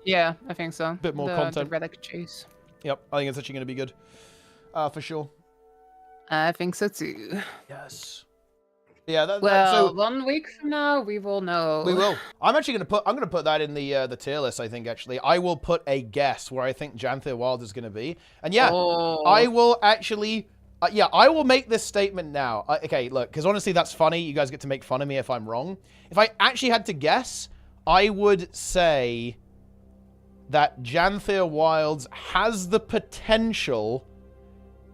Yeah, I think so. Bit more content. The relic chase. Yep, I think it's actually going to be good, for sure. I think so too. Yes. Yeah. So 1 week from now, we will know. We will. I'm actually gonna put that in the tier list. I think actually, I will put a guess where I think Janthir Wilds is gonna be, and yeah, I will actually. I will make this statement now. Okay, look, because honestly, that's funny. You guys get to make fun of me if I'm wrong. If I actually had to guess, I would say that Janthir Wilds has the potential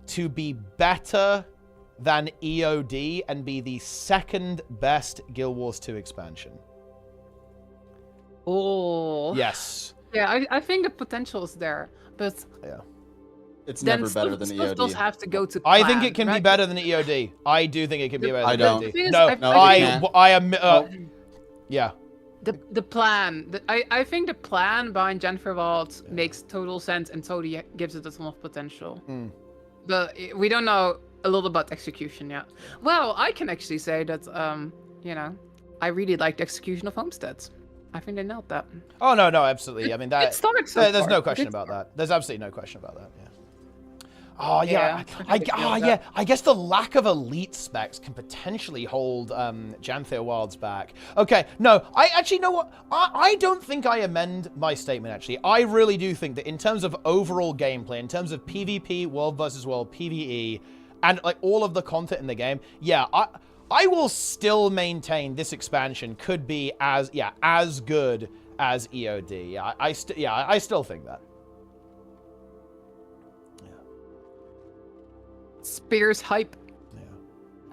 to be better than EOD and be the second best Guild Wars 2 expansion. Oh. Yes. Yeah, I think the potential is there, but yeah, it's never better than EOD. Does have to go to plan, I think it can be better than EOD. I do think it can be better than EOD. No, I am. Yeah. The plan. I think the plan behind Janthir Wilds makes total sense and totally gives it a ton of potential. But we don't know a lot about execution yet. Well, I can actually say that, I really like the execution of Homesteads. I think they nailed that. Oh, no, absolutely. I mean, that. There's no question about that. There's absolutely no question about that, yeah. Oh, yeah. I guess the lack of elite specs can potentially hold Janthir Wilds back. Okay, no, I actually know what. I don't think I amend my statement, actually. I really do think that in terms of overall gameplay, in terms of PvP, World versus World, PvE, and like all of the content in the game, yeah, I will still maintain this expansion could be as good as EOD. Yeah, I still think that. Spears hype. Yeah.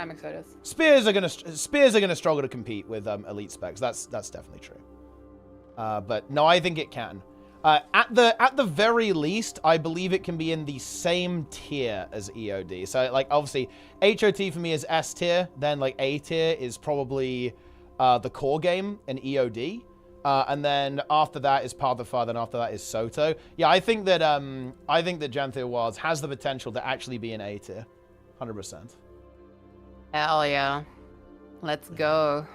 I'm excited. Spears are gonna struggle to compete with elite specs. That's definitely true. But no, I think it can. At the very least, I believe it can be in the same tier as EOD. So like obviously, HOT for me is S tier. Then like A tier is probably the core game and EOD. And then after that is Pathfinder, then after that is Soto. Yeah, I think that Janthir Wilds has the potential to actually be an A tier, 100%. Hell yeah, let's go.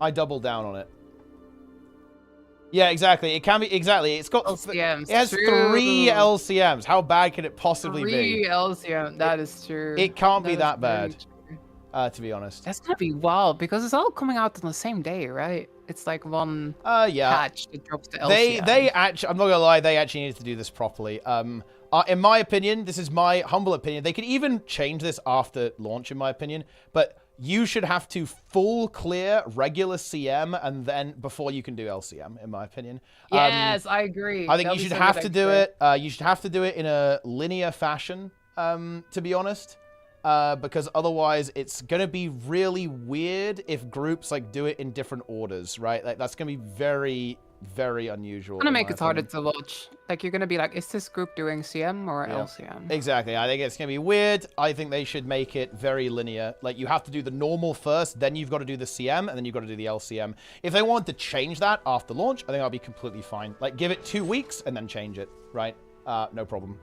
I double down on it. Yeah, exactly. It can be exactly. It's got LCMs. It has true. 3 LCMs. How bad can it possibly be? 3 LCM. That is true. It can't be that bad. To be honest. That's gonna be wild because it's all coming out on the same day, right? It's like one patch that drops the LCM. They actually, I'm not gonna lie, they actually needed to do this properly. In my opinion, this is my humble opinion. They could even change this after launch, in my opinion. But you should have to full clear regular CM and then before you can do LCM, in my opinion. Yes, I agree. I think you should have to do it. You should have to do it in a linear fashion, to be honest. Because otherwise it's gonna be really weird if groups like do it in different orders, right? Like that's gonna be very, very unusual. It's gonna make it harder to watch. Like you're gonna be like, is this group doing CM or LCM? Exactly. I think it's gonna be weird. I think they should make it very linear. Like you have to do the normal first, then you've got to do the CM, and then you've got to do the LCM. If they want to change that after launch, I think I'll be completely fine. Like give it 2 weeks and then change it, right? No problem.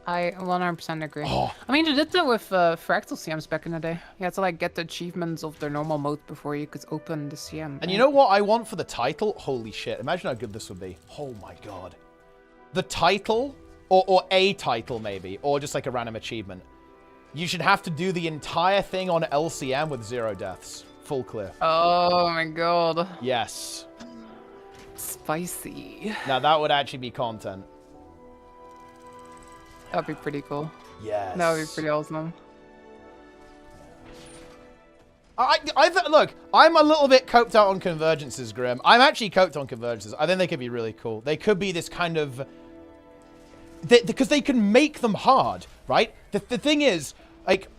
I 100% agree. I mean, they did that with Fractal CMs back in the day. You had to like get the achievements of their normal mode before you could open the CM. And you know what I want for the title? Holy shit. Imagine how good this would be. Oh my god. The title, or a title maybe, or just like a random achievement. You should have to do the entire thing on LCM with 0 deaths. Full clear. Oh my god. Yes. Spicy. Now that would actually be content. That'd be pretty cool. Yes. That would be pretty awesome. Look, I'm a little bit coped out on convergences, Grim. I'm actually coped on convergences. I think they could be really cool. They could be this kind of... because they can make them hard, right? The thing is, like...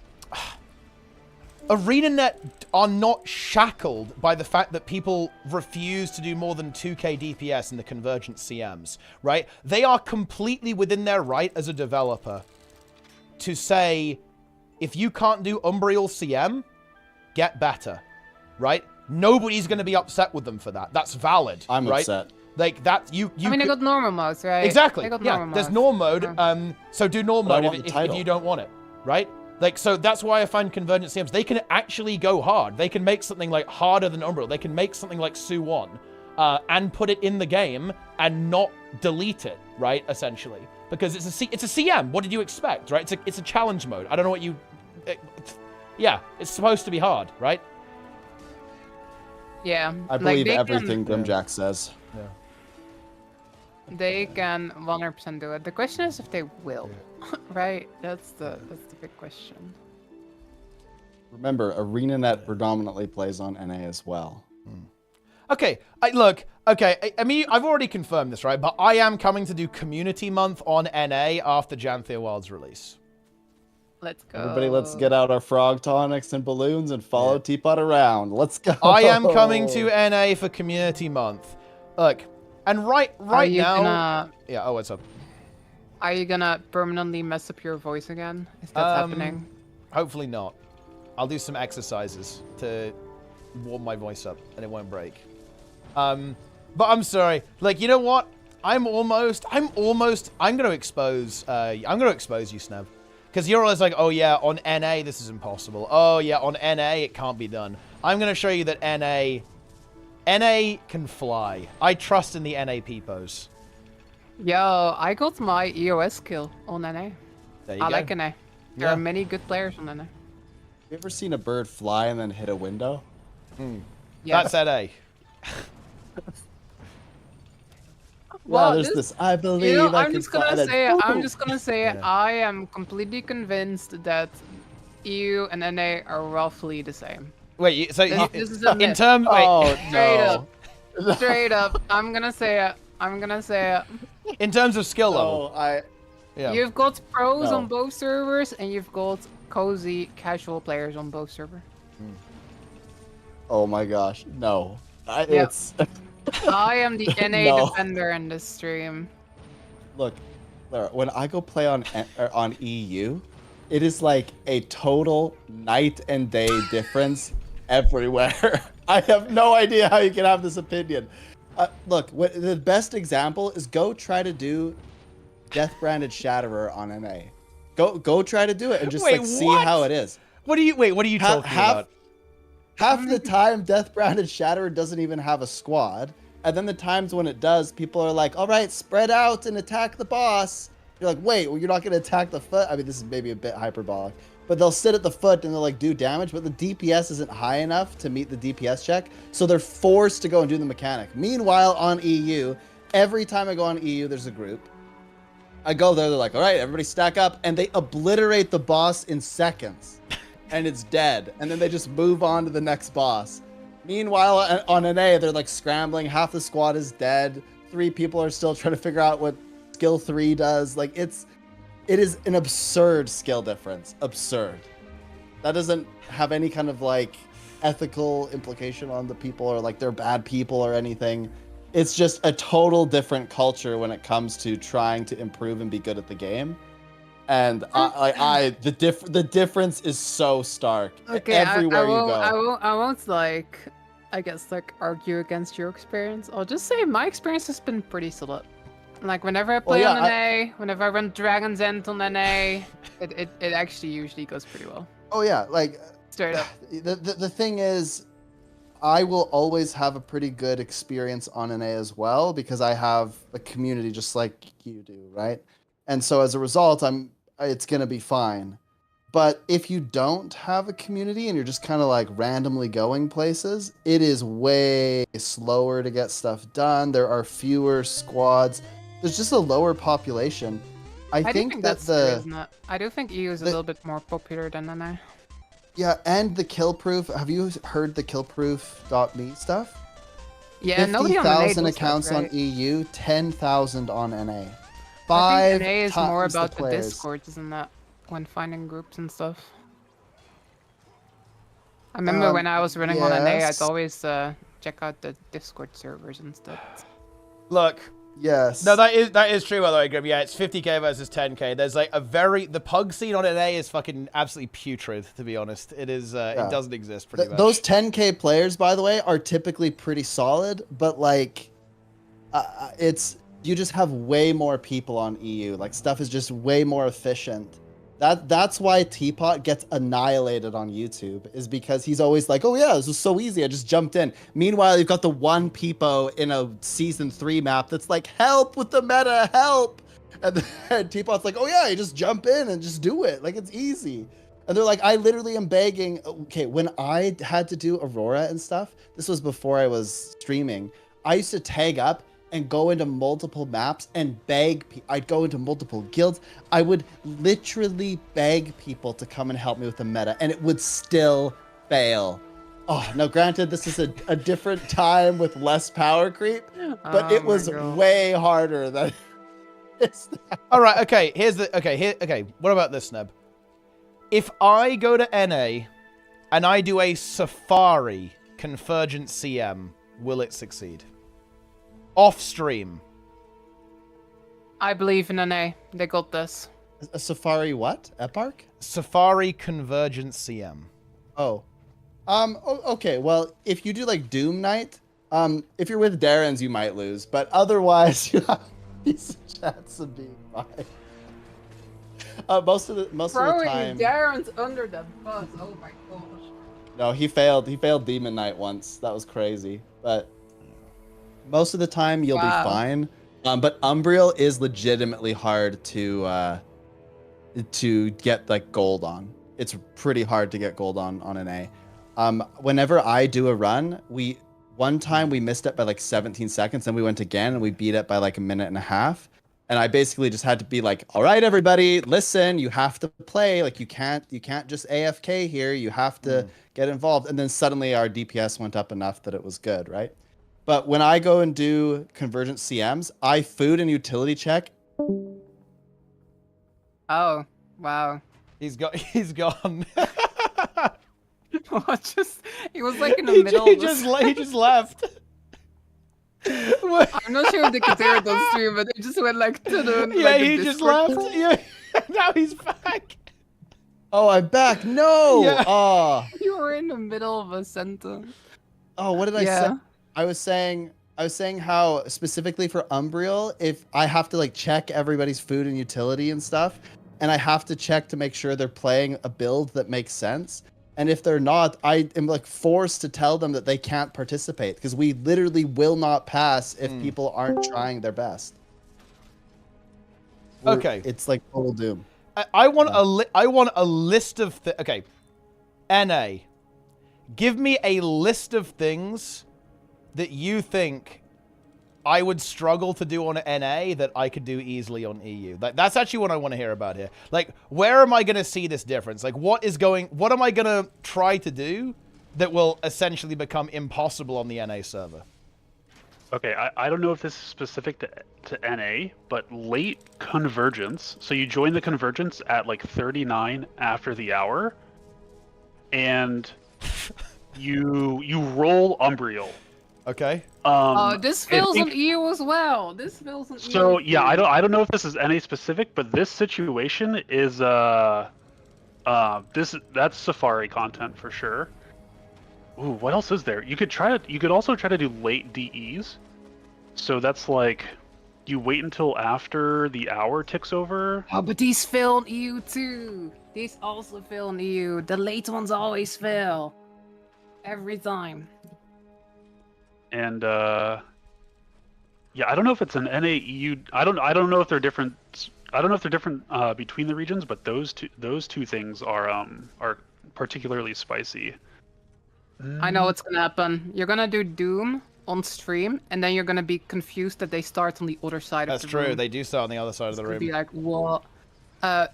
ArenaNet are not shackled by the fact that people refuse to do more than 2k DPS in the convergent CMs, right? They are completely within their right as a developer to say, if you can't do Umbriel CM, get better, right? Nobody's going to be upset with them for that. That's valid, I'm right? upset. Like that, you I mean, they got normal modes, right? Exactly. They got Yeah, there's norm mode. So do norm But I mode want the if title. you don't want it, right? Like, so that's why I find convergent CMs, they can actually go hard. They can make something like harder than Umbriel. They can make something like Su-1 and put it in the game and not delete it, right? Essentially, because it's a CM. What did you expect, right? It's a challenge mode. I don't know what you. Yeah, it's supposed to be hard, right? Yeah. I believe everything Grimjack says. Yeah. They can 100% do it. The question is if they will, right? That's the big question. Remember, ArenaNet predominantly plays on NA as well. Okay, look, okay, I mean, I've already confirmed this, right? But I am coming to do Community Month on NA after Janthir Wilds release. Let's go. Everybody, let's get out our frog tonics and balloons and follow Teapot around. Let's go. I am coming to NA for Community Month. Look, and right now... Yeah, oh, what's up? Are you gonna permanently mess up your voice again? Is that happening? Hopefully not. I'll do some exercises to warm my voice up and it won't break. But I'm sorry. Like, you know what? I'm gonna expose you, Snev. Because you're always like, oh yeah, on NA this is impossible. Oh yeah, on NA it can't be done. I'm gonna show you that NA can fly. I trust in the NA peepos. Yo, I got my EOS kill on NA. There you I go. like NA. There are many good players on NA. You ever seen a bird fly and then hit a window? That's NA. Well, there's this. I believe you know, I I'm can just gonna fly say. that. I'm just gonna say. I am completely convinced that EU and NA are roughly the same. Wait, so this is a in myth. terms, wait, Straight up. I'm gonna say it. I'm gonna say it. In terms of skill level. I Yeah. You've got pros No. on both servers, and you've got cozy casual players on both servers. Oh my gosh, no. Yep. It's I am the NA No. defender in this stream. Look, Lara, when I go play on EU, it is like a total night and day difference everywhere. I have no idea how you can have this opinion. Look, the best example is go try to do Death Branded Shatterer on NA. Go try to do it and just Wait, like see what? how it is. What are you talking about? Half the time, Death Branded Shatterer doesn't even have a squad. And then the times when it does, people are like, all right, spread out and attack the boss. You're like, wait, well, you're not going to attack the foot? I mean, this is maybe a bit hyperbolic. But they'll sit at the foot and they'll like do damage, but the DPS isn't high enough to meet the DPS check. So they're forced to go and do the mechanic. Meanwhile, on EU, every time I go on EU, there's a group. I go there, they're like, all right, everybody stack up. And they obliterate the boss in seconds. And it's dead. And then they just move on to the next boss. Meanwhile, on NA, they're like scrambling. Half the squad is dead. 3 people are still trying to figure out what skill 3 does. Like, it is an absurd skill difference. Absurd. That doesn't have any kind of like ethical implication on the people or like they're bad people or anything. It's just a total different culture when it comes to trying to improve and be good at the game. And the difference is so stark. Okay, everywhere you go. I won't like, I guess like argue against your experience. I'll just say my experience has been pretty solid. Like whenever I play on NA, whenever I run Dragon's End on NA, it actually usually goes pretty well. Oh yeah, like straight up. The thing is, I will always have a pretty good experience on NA as well because I have a community just like you do, right? And so as a result, it's gonna be fine. But if you don't have a community and you're just kind of like randomly going places, it is way slower to get stuff done. There are fewer squads. There's just a lower population. I think that's true, isn't it? I do think EU is a little bit more popular than NA. Yeah, and the killproof. Have you heard the killproof.me stuff? Yeah, nobody on NA 50,000 does accounts that, right? on EU, 10,000 on NA. I think NA is more times about the the players. Discord, isn't that? When finding groups and stuff. I remember when I was running on NA, I'd yes. always check out the Discord servers and stuff. Look. Yes. No, that is true, by the way, Grim. Yeah, it's 50k versus 10k. There's like the pug scene on NA is fucking absolutely putrid, to be honest. It is, it doesn't exist pretty much. Those 10k players, by the way, are typically pretty solid, but like, you just have way more people on EU. Like stuff is just way more efficient. That's why Teapot gets annihilated on YouTube, is because he's always like, oh yeah, this was so easy, I just jumped in. Meanwhile, you've got the one peepo in a season 3 map that's like, help with the meta, help. And then Teapot's like, oh yeah, you just jump in and just do it. Like it's easy. And they're like, I literally am begging. Okay, when I had to do Aurora and stuff, this was before I was streaming, I used to tag up and go into multiple maps and beg I'd go into multiple guilds. I would literally beg people to come and help me with the meta, and it would still fail. Oh, now granted, this is a different time with less power creep, but it was way harder than it's now. All right, okay, okay, what about this, Neb? If I go to NA and I do a Safari Convergent CM, will it succeed? Off stream. I believe in NA. They got this. A Safari what? Epark? Safari Convergent CM. Oh. Okay, well, if you do like Doom Night, if you're with Darren's, you might lose, but otherwise you have a decent chance of being fine. Most of the time. Darren's under the bus. Oh my gosh. No, he failed Demon Knight once. That was crazy. But most of the time you'll be fine. But Umbriel is legitimately hard to get like gold on. It's pretty hard to get gold on NA. Whenever I do a run, one time we missed it by like 17 seconds, then we went again and we beat it by like a minute and a half. And I basically just had to be like, all right, everybody, listen, you have to play. Like you can't just AFK here. You have to get involved. And then suddenly our DPS went up enough that it was good, right? But when I go and do Convergent CMs, I food and utility check Oh, wow. He's gone. What? He was like in the middle. He just left. I'm not sure if they could hear it on stream, but they just went like to the. Yeah, like, he the just Discord. left. Yeah, now he's back. Oh, I'm back. No. Yeah. Oh. You were in the middle of a sentence. Oh, what did I say? I was saying how specifically for Umbriel, if I have to like check everybody's food and utility and stuff, and I have to check to make sure they're playing a build that makes sense. And if they're not, I am like forced to tell them that they can't participate because we literally will not pass if people aren't trying their best. Okay. It's like total doom. I want a list of okay. NA. Give me a list of things that you think I would struggle to do on NA that I could do easily on EU. That's actually what I want to hear about here. Like, where am I going to see this difference? Like, what am I going to try to do that will essentially become impossible on the NA server? Okay, I don't know if this is specific to NA, but late convergence. So you join the convergence at like 39 after the hour, and you roll Umbriel. Okay. This fails on EU as well. This fails on EU. So yeah, I don't know if this is NA specific, but this situation is that's Safari content for sure. Ooh, what else is there? You could also try to do late DEs. So that's like you wait until after the hour ticks over. Oh, but these fail on EU too. These also fail on EU. The late ones always fail. Every time. And yeah, I don't know if it's an NA EU. I don't know if they're different. I don't know if they're different between the regions, but those two things are particularly spicy. I know what's gonna happen. You're gonna do Doom on stream, and then you're gonna be confused that they start on the other side That's of the room. true. They do start on the other side of the room. Be like, what?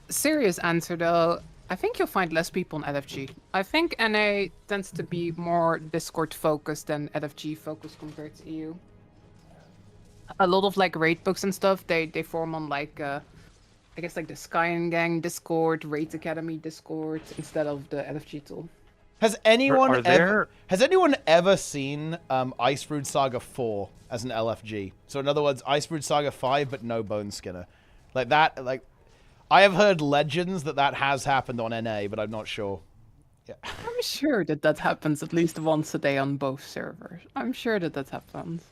Serious answer though. I think you'll find less people on LFG. I think NA tends to be more Discord focused than LFG focused compared to EU. A lot of like raid books and stuff, they form on like I guess like the Skyen Gang Discord, Raid Academy Discord instead of the LFG tool. Has anyone ever seen Icebrood Saga 4 as an LFG? So in other words, Icebrood Saga 5 but no Bone Skinner. Like that, like I have heard legends that has happened on NA, but I'm not sure. Yeah. I'm sure that happens at least once a day on both servers. I'm sure that happens.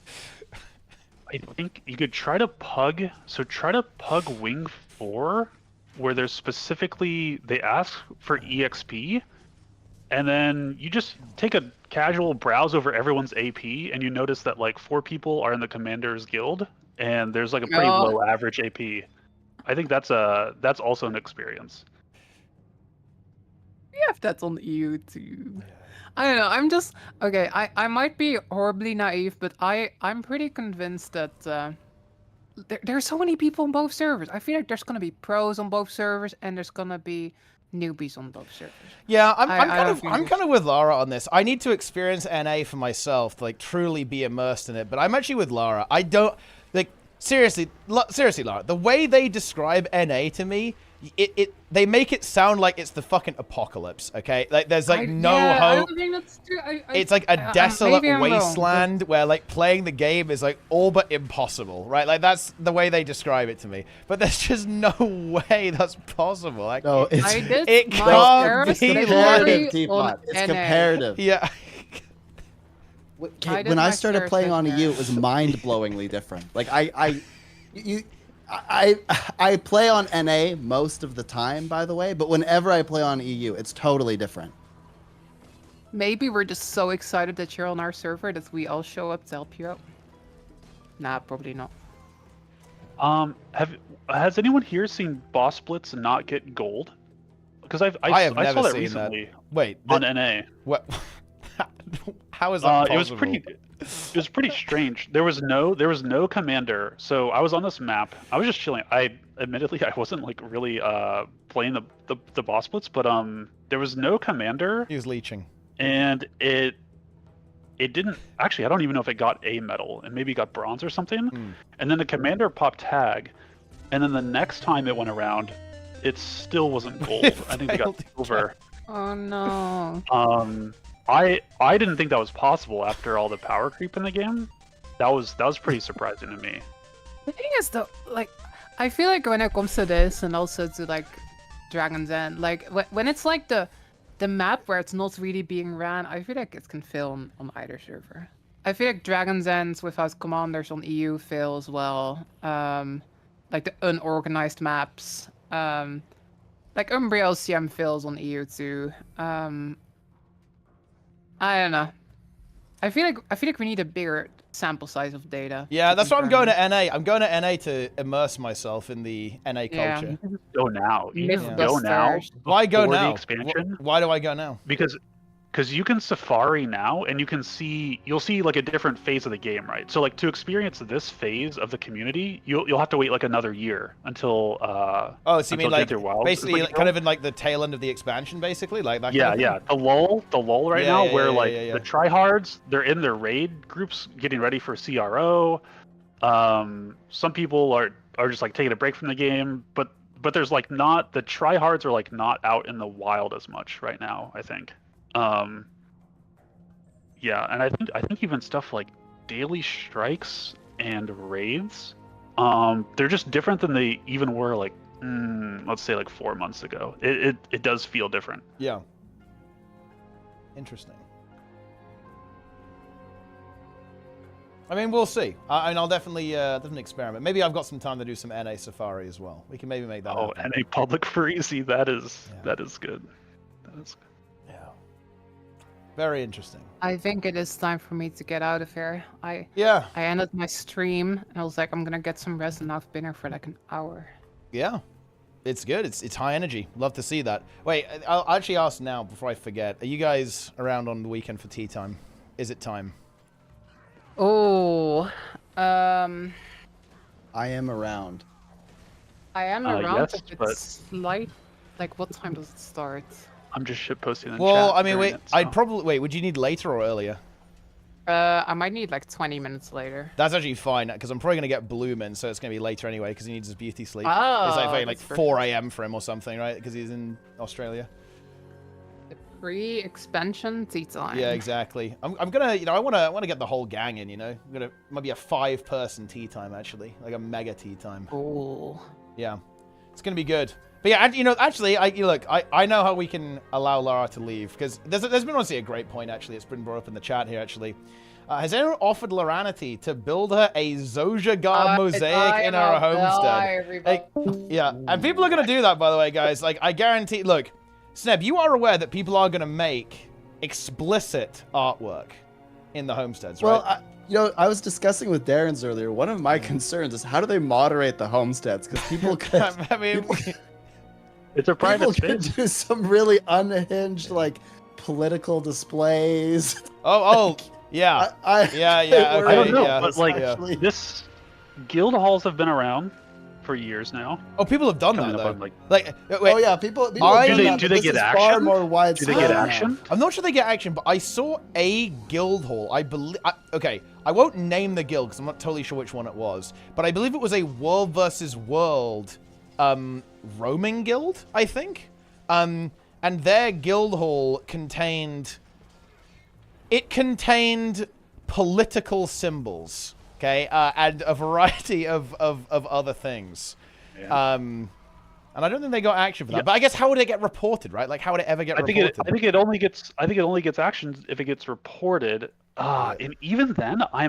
I think you could try to pug. So try to pug Wing 4, where there's specifically they ask for EXP, and then you just take a casual browse over everyone's AP, and you notice that like 4 people are in the Commander's Guild, and there's like a pretty low average AP. I think that's also an experience. Yeah, if that's on YouTube. I don't know. I'm just okay. I might be horribly naive, but I'm pretty convinced that there are so many people on both servers. I feel like there's gonna be pros on both servers, and there's gonna be newbies on both servers. Yeah, I'm kind of with Lara on this. I need to experience NA for myself to like truly be immersed in it. But I'm actually with Lara. I don't like seriously, Lara. The way they describe NA to me, they make it sound like it's the fucking apocalypse. Okay, like there's like no hope. I don't think that's true. It's like a desolate wasteland where like playing the game is like all but impossible, right? Like that's the way they describe it to me. But there's just no way that's possible. Like, no, it can't be. Comparative, Teapot. It's comparative. Yeah. When I started playing on EU, it was mind-blowingly different. Like I play on NA most of the time, by the way, but whenever I play on EU, it's totally different. Maybe we're just so excited that you're on our server that we all show up to help you out. Nah, probably not. Has anyone here seen Boss Blitz not get gold? Because I saw that recently. Wait, on NA. What? How is that possible? It was pretty strange. There was no commander. So I was on this map. I was just chilling. Admittedly I wasn't like really playing the boss blitz, but there was no commander. He was leeching. And it didn't actually, I don't even know if it got a medal, and maybe it got bronze or something. And then the commander popped tag, and then the next time it went around, it still wasn't gold. I think they got silver. Oh no. I didn't think that was possible after all the power creep in the game. That was pretty surprising to me. The thing is though, like, I feel like when it comes to this and also to like Dragon's End, like when it's like the map where it's not really being ran, I feel like it can fail on either server. I feel like Dragon's End without commanders on EU fail as well. Like the unorganized maps. Like Umbria LCM fails on EU too. I don't know. I feel like we need a bigger sample size of data. Yeah, that's why I'm going to NA. I'm going to NA to immerse myself in the NA culture. You can just go now. You can just go now. Why go before now? The expansion. Why do I go now? Because you can Safari now, and you'll see like a different phase of the game, right? So like to experience this phase of the community, you'll have to wait like another year until so you mean like Janthir Wilds basically like, kind of in like the tail end of the expansion, basically like that. Yeah, kind of the lull right now, where like yeah. the tryhards, they're in their raid groups getting ready for CRO. Some people are just like taking a break from the game, but there's like not the tryhards are like not out in the wild as much right now, I think. Yeah, and I think even stuff like daily strikes and raids, they're just different than they even were like let's say like 4 months ago. It does feel different. Yeah. Interesting. I mean, we'll see. I'll definitely experiment. Maybe I've got some time to do some NA Safari as well. We can maybe make that happen. NA public freezy, that is good. That is good. Yeah. Very interesting. I think it is time for me to get out of here. I ended my stream and I was like, I'm gonna get some rest and have dinner for like an hour. Yeah. It's good. It's high energy. Love to see that. Wait, I'll actually ask now before I forget. Are you guys around on the weekend for tea time? Is it time? I am around. I am around, yes, if it's light. Like, what time does it start? I'm just shitposting in Well, chat I mean, wait. during it, so. I'd probably wait. Would you need later or earlier? I might need like 20 minutes later. That's actually fine because I'm probably gonna get Bloom in, so it's gonna be later anyway because he needs his beauty sleep. Oh, it's like that's 4 a.m. for him or something, right? Because he's in Australia. The pre-expansion tea time. Yeah, exactly. I'm gonna, I wanna get the whole gang in. I'm gonna maybe a 5-person tea time actually, like a mega tea time. Oh. Yeah, it's gonna be good. But yeah, actually, I know how we can allow Lara to leave because there's been honestly a great point actually. It's been brought up in the chat here actually. Has anyone offered Laranity to build her a Zoja Guard mosaic in her homestead? Yeah, and people are gonna do that, by the way, guys. Like, I guarantee. Look, Sneb, you are aware that people are gonna make explicit artwork in the homesteads, right? Well, I was discussing with Darren's earlier. One of my concerns is how do they moderate the homesteads? Because people could. I mean, it's a private people could do some really unhinged, like, political displays. Oh. Yeah. Okay, I don't know, yeah, but like this guild halls have been around for years now. Oh, people have done that though. Wait, oh yeah, people do they get action? Far more widespread. Do they get action? I'm not sure they get action, but I saw a guild hall. I believe. Okay, I won't name the guild because I'm not totally sure which one it was, but I believe it was a world versus world roaming guild. I think, and their guild hall contained political symbols. Okay, and a variety of other things. Yeah. And I don't think they got action for that. Yeah. But I guess how would it get reported, right? Like, how would it ever get reported? I think it only gets action if it gets reported. And even then, I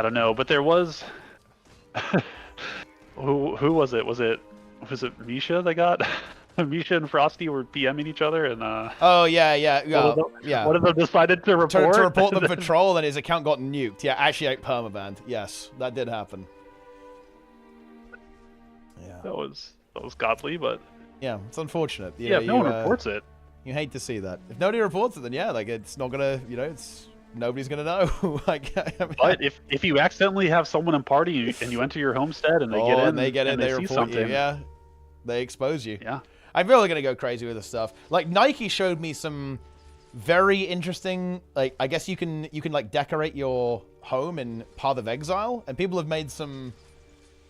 don't know. But there was who was it? Was it Misha that got? Misha and Frosty were PMing each other, and oh yeah. One of them decided to report them for troll, and his account got nuked. Yeah, actually, like permabanned. Yes, that did happen. Yeah, that was godly, but yeah, it's unfortunate. Yeah, if no one reports it. You hate to see that. If nobody reports it, then yeah, like it's not gonna, nobody's gonna know. Like, but if you accidentally have someone in party and you enter your homestead and they get in, they see report something, you. Yeah, they expose you. Yeah. I'm really gonna go crazy with this stuff. Like Nike showed me some very interesting. Like I guess you can like decorate your home in Path of Exile, and people have made some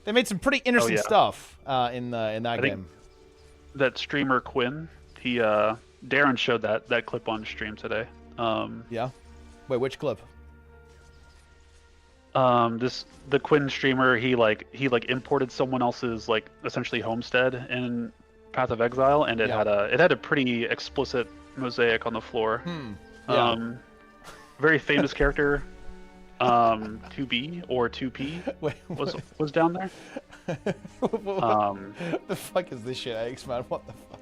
They made some pretty interesting yeah. stuff in that I game. think that streamer Quinn, Darren showed that clip on stream today. Yeah. Wait, which clip? The Quinn streamer, he imported someone else's like essentially homestead in Path of Exile, and it had a pretty explicit mosaic on the floor. Yeah. Very famous character, 2B or 2P was down there. What the fuck is this shit, X man? What the fuck?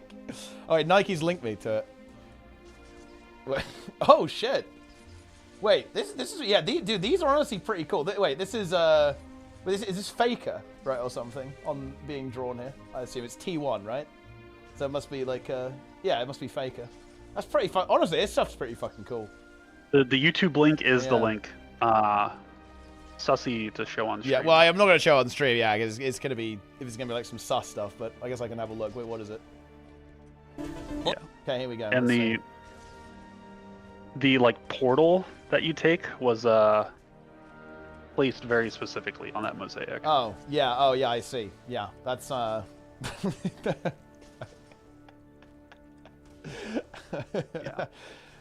Oh wait, Nike's linked me to it. Wait. Oh shit. Wait, this is dude, these are honestly pretty cool. Wait, this is is this Faker, right, or something on being drawn here? I assume it's T1, right? So it must be like yeah, it must be Faker. That's pretty fun. Honestly, this stuff's pretty fucking cool. The YouTube link is the link. Sussy to show on stream. Yeah, well, I'm not gonna show it on stream. Yeah, because it's gonna be like some sus stuff. But I guess I can have a look. Wait, what is it? Yeah. Okay, here we go. And the like portal that you take was placed very specifically on that mosaic. Oh yeah, I see. Yeah, that's Yeah.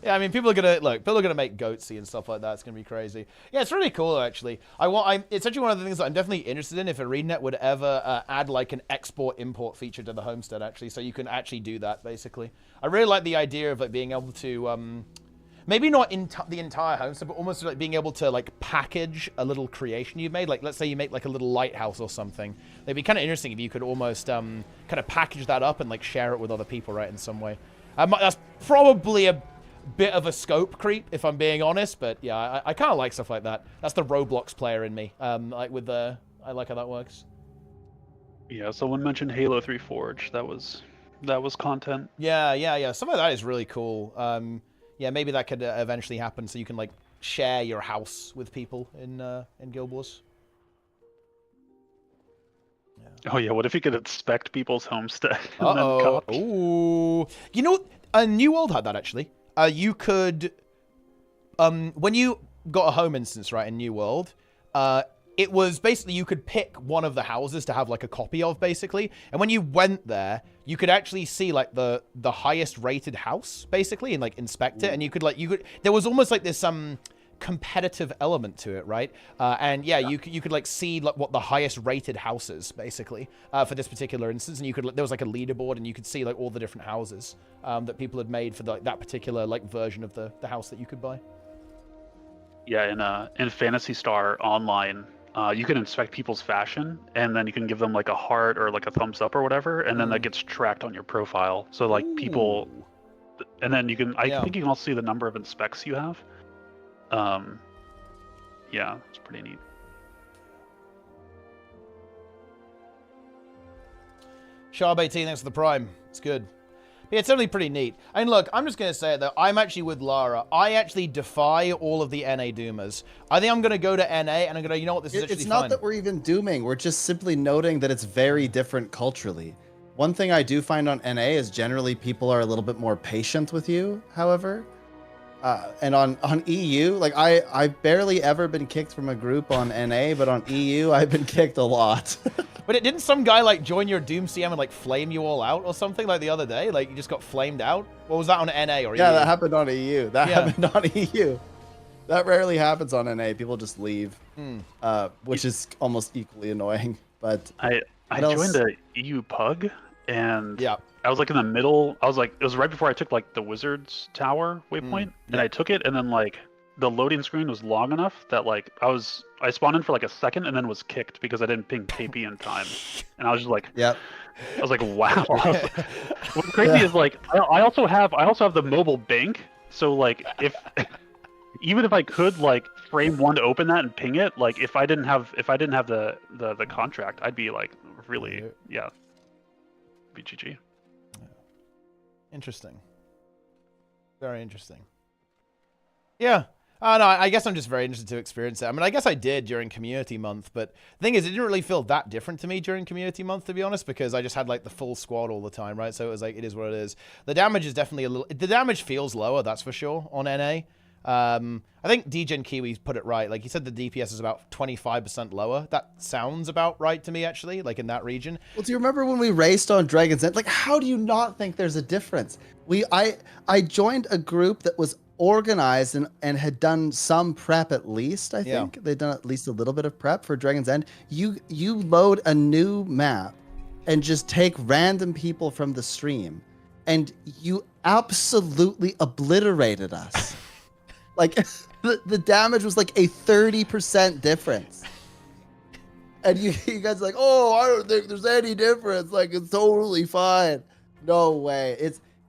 Yeah, I mean, people are gonna make goatsy and stuff like that. It's gonna be crazy. Yeah, it's really cool actually. It's actually one of the things that I'm definitely interested in. If ArenaNet would ever add like an export-import feature to the Homestead, actually, so you can actually do that. Basically, I really like the idea of like being able to maybe not in the entire Homestead, but almost like being able to like package a little creation you've made. Like let's say you make like a little lighthouse or something. It'd be kind of interesting if you could almost kind of package that up and like share it with other people, right, in some way. That's probably a bit of a scope creep, if I'm being honest, but yeah, I kind of like stuff like that. That's the Roblox player in me. Like with I like how that works. Yeah, someone mentioned Halo 3 Forge. That was content. Yeah. Some of that is really cool. Yeah, maybe that could eventually happen, so you can like share your house with people in Guild Wars. Yeah. Oh yeah, what if you could inspect people's homestead? Ooh. You know, New World had that actually. You could, when you got a home instance, right, in New World, it was basically you could pick one of the houses to have like a copy of, basically. And when you went there, you could actually see like the highest rated house, basically, and like inspect it. And you could there was almost like this competitive element to it, right? And yeah, you could like see like what the highest rated house is, basically, for this particular instance. And there was like a leaderboard, and you could see like all the different houses that people had made for that particular like version of the house that you could buy. Yeah, in Phantasy Star Online, you can inspect people's fashion, and then you can give them like a heart or like a thumbs up or whatever, and then that gets tracked on your profile. So like people, and then you can, I think you can also see the number of inspects you have. Yeah, it's pretty neat. Sharp 18, thanks for the Prime. It's good. Yeah, it's certainly pretty neat. And look, I'm just going to say it though. I'm actually with Lara. I actually defy all of the NA doomers. I think I'm going to go to NA and I'm going to, you know what, this is actually It's not fine. that we're even dooming. We're just simply noting that it's very different culturally. One thing I do find on NA is generally people are a little bit more patient with you, however. And on EU, like I've barely ever been kicked from a group on NA, but on EU, I've been kicked a lot. But didn't some guy like join your Doom CM and like flame you all out or something like the other day? Like you just got flamed out? What was that on NA or EU? Yeah, that happened on EU. That happened on EU. That rarely happens on NA. People just leave, which is almost equally annoying. But I joined the EU Pug, and I was like in the middle. I was like, it was right before I took like the Wizard's Tower waypoint, and I took it, and then like the loading screen was long enough that like I spawned in for like a second and then was kicked because I didn't ping KP in time, and I was just like, I was like, wow. What's crazy is like I also have the mobile bank, so like even if I could like frame one to open that and ping it, like if I didn't have the contract, I'd be like really BGG. Interesting. Very interesting. Yeah. No, I guess I'm just very interested to experience it. I mean, I guess I did during Community Month, but the thing is, it didn't really feel that different to me during Community Month, to be honest, because I just had like the full squad all the time, right? So it was like, it is what it is. The damage is definitely the damage feels lower, that's for sure, on NA. I think DGen Kiwi's put it right. Like, he said the DPS is about 25% lower. That sounds about right to me, actually, like in that region. Well, do you remember when we raced on Dragon's Den? Like, how do you not think there's a difference? I joined a group that was organized and had done some prep at least, I think. They'd done at least a little bit of prep for Dragon's End. You load a new map and just take random people from the stream, and you absolutely obliterated us. Like, the damage was like a 30% difference. And you guys are like, oh, I don't think there's any difference. Like, it's totally fine. No way.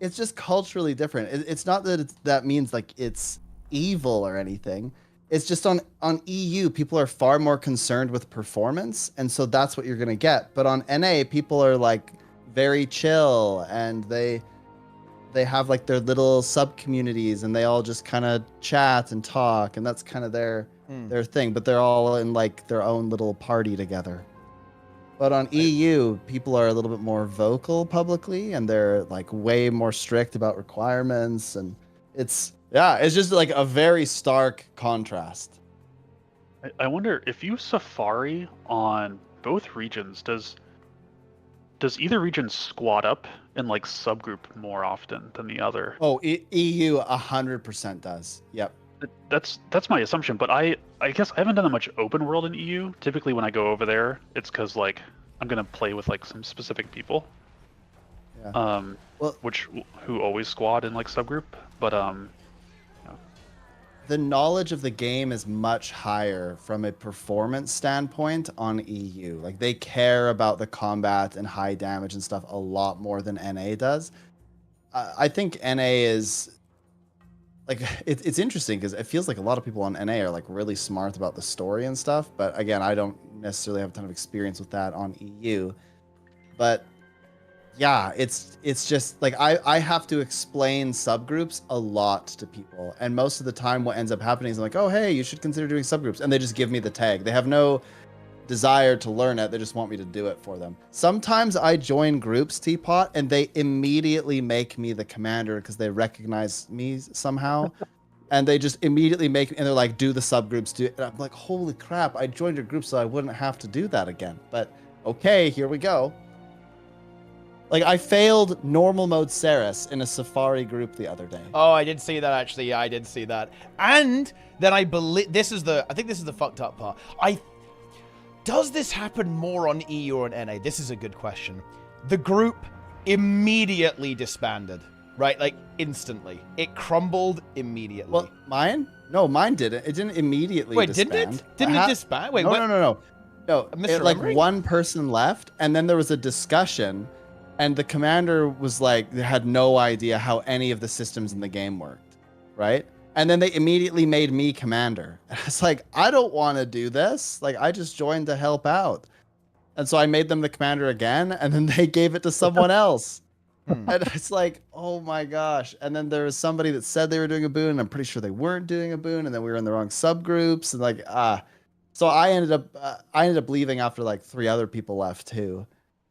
It's just culturally different. It's not that that means like it's evil or anything. It's just on EU, people are far more concerned with performance, and so that's what you're gonna get. But on NA, people are like very chill, and they have like their little sub communities, and they all just kind of chat and talk, and that's kind of their thing. But they're all in like their own little party together. But on EU, people are a little bit more vocal publicly, and they're like way more strict about requirements, and it's just like a very stark contrast. I wonder if you Safari on both regions, does either region squad up and like subgroup more often than the other? Oh, EU 100% does. Yep. That's my assumption, but I guess I haven't done that much open world in EU. Typically when I go over there, it's because like I'm gonna play with like some specific people. Yeah. Who always squad in like subgroup, but the knowledge of the game is much higher from a performance standpoint on EU. Like, they care about the combat and high damage and stuff a lot more than NA does. I think NA is like, it's interesting because it feels like a lot of people on NA are like really smart about the story and stuff. But again, I don't necessarily have a ton of experience with that on EU. But yeah, it's just like I have to explain subgroups a lot to people, and most of the time what ends up happening is I'm like, oh hey, you should consider doing subgroups, and they just give me the tag. They have no desire to learn it, they just want me to do it for them. Sometimes I join groups, Teapot, and they immediately make me the commander because they recognize me somehow. And they just immediately make me, and they're like, do the subgroups, do it. And I'm like, holy crap, I joined your group so I wouldn't have to do that again. But okay, here we go. Like, I failed normal mode Ceres in a Safari group the other day. Oh, I did see that, actually. Yeah, I did see that. And then I believe I think this is the fucked up part. Does this happen more on EU or on NA? This is a good question. The group immediately disbanded, right? Like, instantly. It crumbled immediately. Well, mine? No, mine didn't. It didn't immediately disband. Wait, didn't it? Didn't it disband? Wait, what? No. Like, one person left, and then there was a discussion, and the commander was like, they had no idea how any of the systems in the game worked, right? And then they immediately made me commander. And it's like, I don't want to do this. Like, I just joined to help out. And so I made them the commander again, and then they gave it to someone else. And it's like, oh my gosh. And then there was somebody that said they were doing a boon, and I'm pretty sure they weren't doing a boon, and then we were in the wrong subgroups, and like, so I ended up leaving after like 3 other people left too.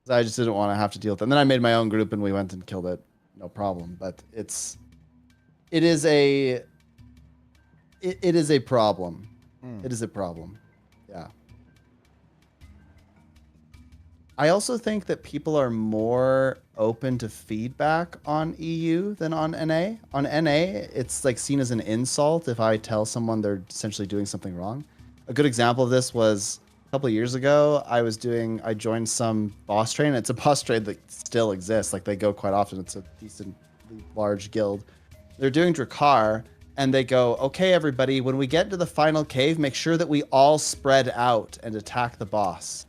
I just didn't want to have to deal with it. And then I made my own group, and we went and killed it. No problem. But it is a problem. It is a problem. Yeah. I also think that people are more open to feedback on EU than on NA. On NA, it's like seen as an insult if I tell someone they're essentially doing something wrong. A good example of this was a couple of years ago. I joined some boss train. It's a boss train that still exists. Like, they go quite often. It's a decently large guild. They're doing Drakkar, and they go, okay, everybody, when we get to the final cave, make sure that we all spread out and attack the boss.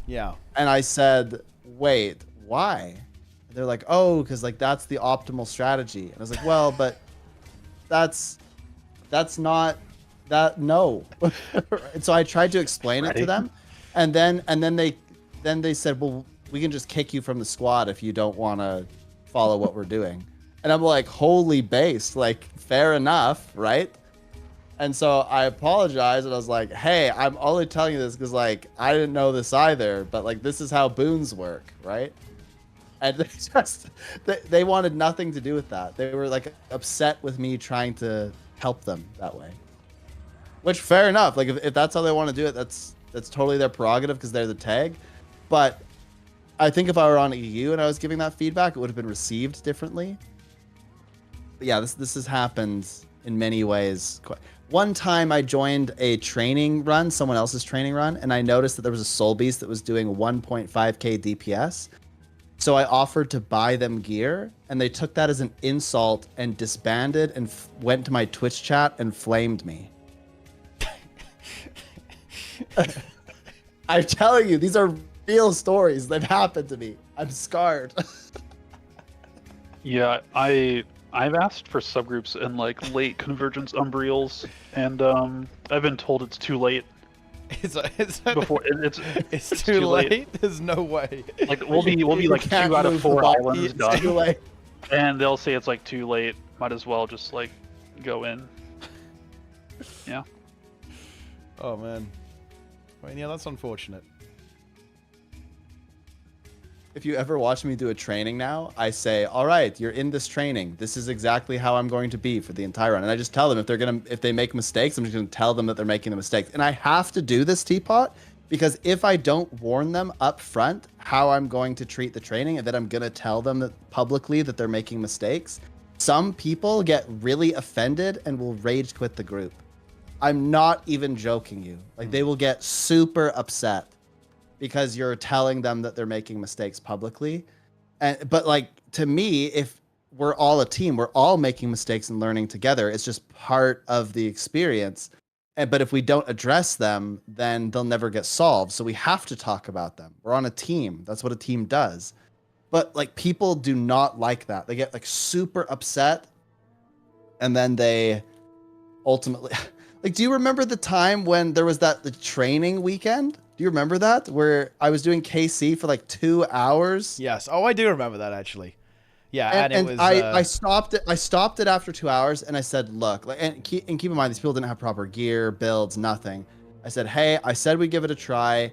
Yeah. And I said, wait, why? And they're like, oh, because like that's the optimal strategy. And I was like, well, but that's not that. No. And so I tried to explain it to them, and then they said, well, we can just kick you from the squad if you don't want to follow what we're doing. And I'm like, holy base, like, fair enough, right? And so I apologized, and I was like, hey, I'm only telling you this because, like, I didn't know this either, but, like, this is how boons work, right? And they wanted nothing to do with that. They were, like, upset with me trying to help them that way. Which, fair enough. Like, if that's how they want to do it, that's totally their prerogative because they're the tag. But I think if I were on EU and I was giving that feedback, it would have been received differently. But yeah, this has happened in many ways. One time I joined a training run, someone else's training run, and I noticed that there was a soul beast that was doing 1.5k DPS. So I offered to buy them gear, and they took that as an insult and disbanded and went to my Twitch chat and flamed me. I'm telling you, these are real stories that happened to me. I'm scarred. Yeah, I've asked for subgroups in like late Convergence Umbrials, and I've been told it's too late. It's too late. There's no way. Like we'll be like 2 out of 4 islands done, too late. And they'll say it's like too late. Might as well just like go in. Yeah. Oh man. I mean, yeah, that's unfortunate. If you ever watch me do a training now, I say, all right, you're in this training. This is exactly how I'm going to be for the entire run. And I just tell them if they make mistakes, I'm just going to tell them that they're making the mistakes. And I have to do this, Teapot, because if I don't warn them up front how I'm going to treat the training and that I'm going to tell them that publicly that they're making mistakes, some people get really offended and will rage quit the group. I'm not even joking you. Like, they will get super upset because you're telling them that they're making mistakes publicly. But like, to me, if we're all a team, we're all making mistakes and learning together. It's just part of the experience. But if we don't address them, then they'll never get solved. So we have to talk about them. We're on a team. That's what a team does. But like, people do not like that. They get like super upset. And then they ultimately, like, do you remember the time when there was the training weekend? Do you remember that? Where I was doing KC for like 2 hours? Yes. Oh, I do remember that actually. Yeah, and it was. I stopped it. I stopped it after 2 hours, and I said, "Look," and keep in mind, these people didn't have proper gear, builds, nothing. I said, "Hey, I said we give it a try.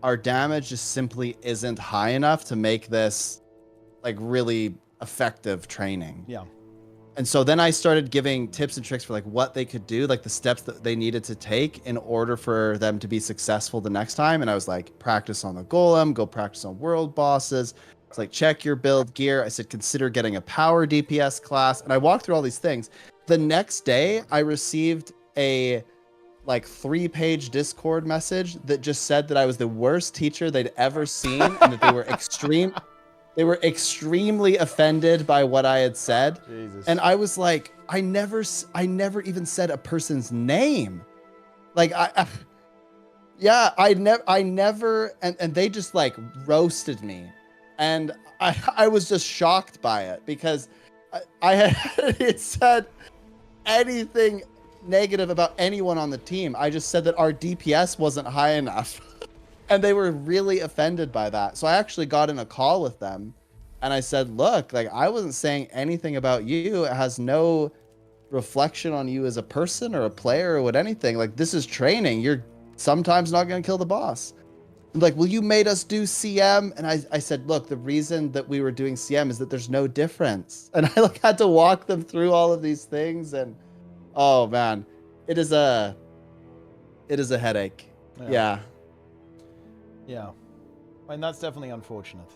Our damage just simply isn't high enough to make this like really effective training." Yeah. And so then I started giving tips and tricks for like what they could do, like the steps that they needed to take in order for them to be successful the next time. And I was like, practice on the golem, go practice on world bosses. It's like, check your build gear. I said, consider getting a power DPS class. And I walked through all these things. The next day I received a like 3-page Discord message that just said that I was the worst teacher they'd ever seen and that they were They were extremely offended by what I had said. Jesus. And I was like, I never even said a person's name. Like, I never, and they just like roasted me. And I was just shocked by it because I hadn't said anything negative about anyone on the team. I just said that our DPS wasn't high enough. And they were really offended by that. So I actually got in a call with them and I said, look, like, I wasn't saying anything about you. It has no reflection on you as a person or a player or what anything. Like, this is training. You're sometimes not going to kill the boss. And like, well, you made us do CM. And I said, look, the reason that we were doing CM is that there's no difference. And I like had to walk them through all of these things. And oh man, it is a headache. Yeah. Yeah, I mean, that's definitely unfortunate.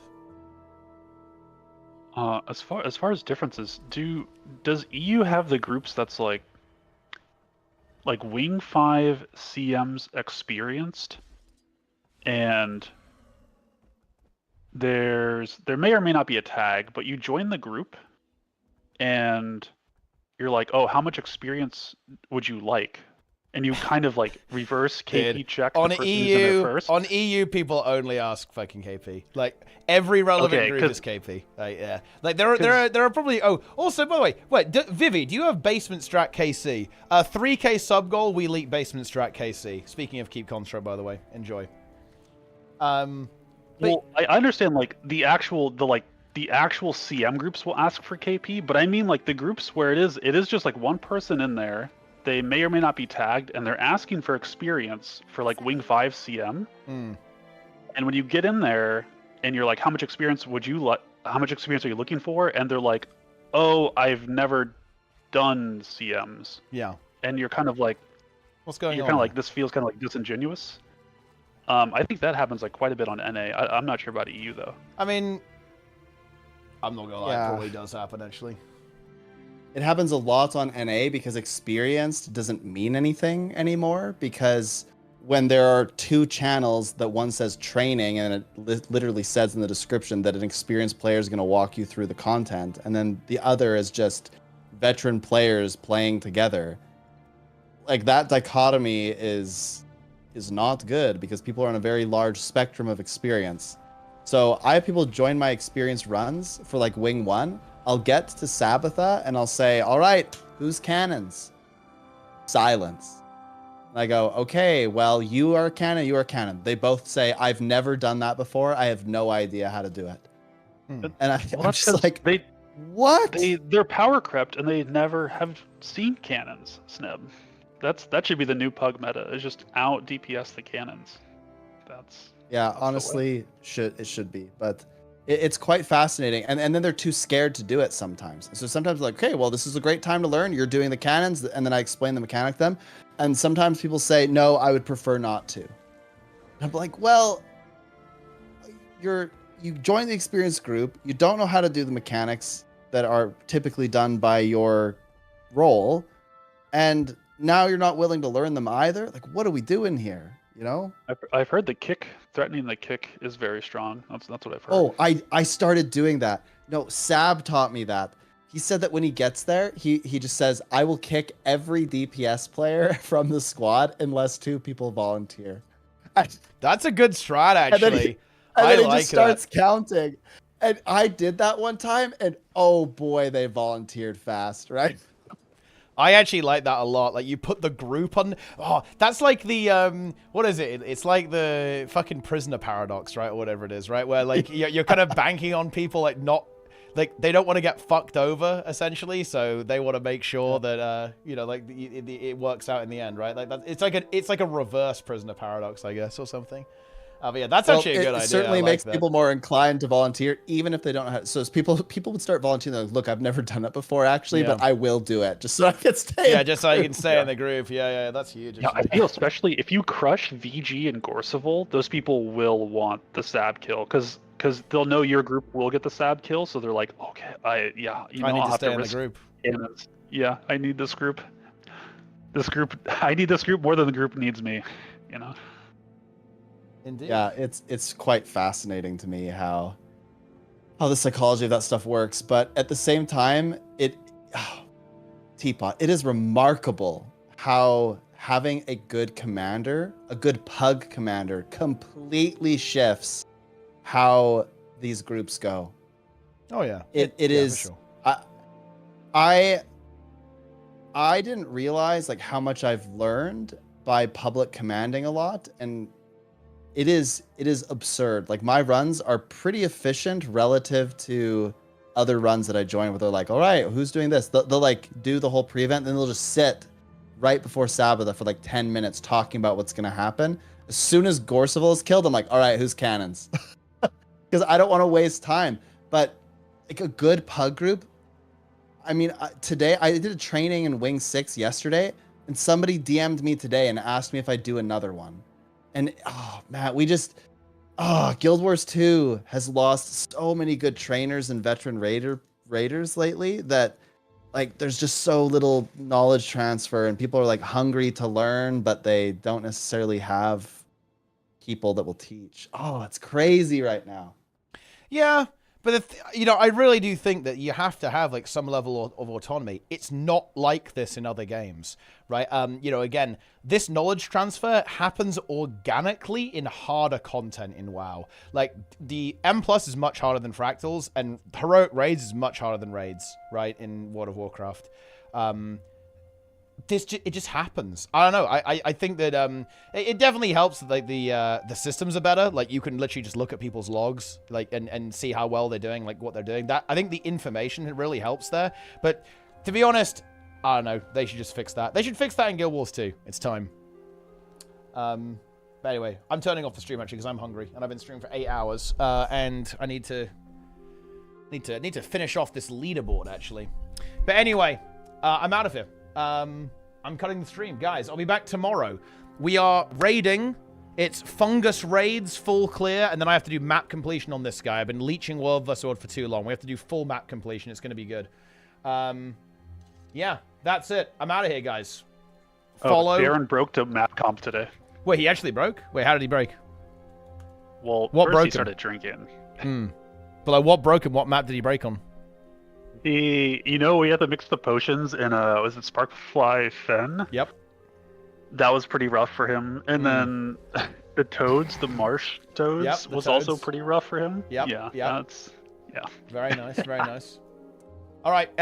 As far as differences, does EU have the groups that's like Wing 5 CMs experienced, and there may or may not be a tag, but you join the group, and you're like, oh, how much experience would you like? And you kind of like reverse KP check on the person EU. who's in there first. On EU, people only ask fucking KP. Like, every relevant group is KP. Like, yeah. Like, there are probably. Oh, also, by the way, wait, Vivi, do you have basement strat KC? 3K sub goal. We elite basement strat KC. Speaking of keep construct, by the way, enjoy. Well, I understand like the actual CM groups will ask for KP, but I mean like the groups where it is just like one person in there. They may or may not be tagged, and they're asking for experience for like Wing 5 CM. Mm. And when you get in there, and you're like, "How much experience would you like? How much experience are you looking for?" And they're like, "Oh, I've never done CMs. Yeah. And you're kind of like, what's going on? You're kind of like, this feels kind of like disingenuous. I think that happens like quite a bit on NA. I'm not sure about EU though. I mean, I'm not gonna lie, Yeah. it probably does happen actually. It happens a lot on NA because experienced doesn't mean anything anymore, because when there are two channels that one says training and it literally says in the description that an experienced player is going to walk you through the content, and then the other is just veteran players playing together, like that dichotomy is not good because people are on a very large spectrum of experience. So I have people join my experienced runs for like Wing 1. I'll get to Sabbatha and I'll say, all right, who's cannons? Silence. And I go, okay, well, you are a cannon, you are a cannon. They both say, I've never done that before. I have no idea how to do it. And I'm just like, what? They're power crept and they never have seen cannons, Snib. That should be the new pug meta, is just out DPS the cannons. Yeah, honestly, it should be, but it's quite fascinating. And then they're too scared to do it sometimes. So sometimes like, okay, well, this is a great time to learn. You're doing the cannons, and then I explain the mechanic to them. And sometimes people say, no, I would prefer not to. And I'm like, well, you join the experienced group. You don't know how to do the mechanics that are typically done by your role. And now you're not willing to learn them either. Like, what are we doing here? You know? I've heard the kick, threatening the kick is very strong. That's what I've heard. Oh, I started doing that. No, Sab taught me that. He said that when he gets there, he just says, I will kick every DPS player from the squad unless 2 people volunteer. That's a good strat, actually. And then he like just starts counting. And I did that one time, and oh boy, they volunteered fast, right? I actually like that a lot. Like, you put the group on. Oh, that's like the what is it? It's like the fucking prisoner paradox, right, or whatever it is, right? Where like you're kind of banking on people like not like they don't want to get fucked over essentially, so they want to make sure that you know, like it works out in the end, right? Like that, it's like a reverse prisoner paradox, I guess, or something. But yeah, that's actually a good idea. It certainly makes people more inclined to volunteer, even if they don't know how to. So people would start volunteering. Like, look, I've never done it before, actually, but I will do it just so I can stay. Yeah, just so you can stay in the group. Yeah, that's huge. Yeah, I feel especially if you crush VG and Gorseval, those people will want the stab kill because they'll know your group will get the stab kill. So they're like, okay, I need to stay in the group. Cannons. Yeah, I need this group. I need this group more than the group needs me. You know. Indeed. Yeah, it's quite fascinating to me how the psychology of that stuff works, but at the same time, Teapot, it is remarkable how having a good commander, a good pug commander, completely shifts how these groups go. Oh yeah, it is. For sure. I didn't realize like how much I've learned by public commanding a lot, and it is absurd. Like, my runs are pretty efficient relative to other runs that I join where they're like, all right, who's doing this? They'll like do the whole pre-event, then they'll just sit right before Sabbatha for like 10 minutes talking about what's going to happen. As soon as Gorseval is killed, I'm like, all right, who's cannons? Because I don't want to waste time. But like a good pug group, I mean, today I did a training in Wing 6 yesterday, and somebody DM'd me today and asked me if I'd do another one. And, oh, man, Guild Wars 2 has lost so many good trainers and veteran raiders lately that, like, there's just so little knowledge transfer, and people are, like, hungry to learn, but they don't necessarily have people that will teach. Oh, it's crazy right now. Yeah, but I really do think that you have to have like some level of autonomy. It's not like this in other games, right? Again, this knowledge transfer happens organically in harder content in WoW. Like, the M+ is much harder than Fractals, and Heroic Raids is much harder than Raids, right, in World of Warcraft. It just happens. I don't know. I think that it definitely helps that like the systems are better. Like, you can literally just look at people's logs, like, and see how well they're doing, like what they're doing. That, I think the information really helps there. But to be honest, I don't know. They should just fix that. They should fix that in Guild Wars 2. It's time. But anyway, I'm turning off the stream actually because I'm hungry and I've been streaming for 8 hours, and I need to finish off this leaderboard actually. But anyway. I'm out of here. I'm cutting the stream. Guys, I'll be back tomorrow. We are raiding. It's fungus raids, full clear, and then I have to do map completion on this guy. I've been leeching World of the Sword for too long. We have to do full map completion. It's going to be good. Yeah, that's it. I'm out of here, guys. Follow. Darren broke to map comp today. Wait, he actually broke? Wait, how did he break? Well, what first broke he him? started drinking. But like, what broke him? What map did he break on? We had to mix the potions in was it Sparkfly Fen? Yep. That was pretty rough for him. And then the toads, the marsh toads, was also pretty rough for him. Yep. Yeah. Yep. That's Very nice. Very nice. All right.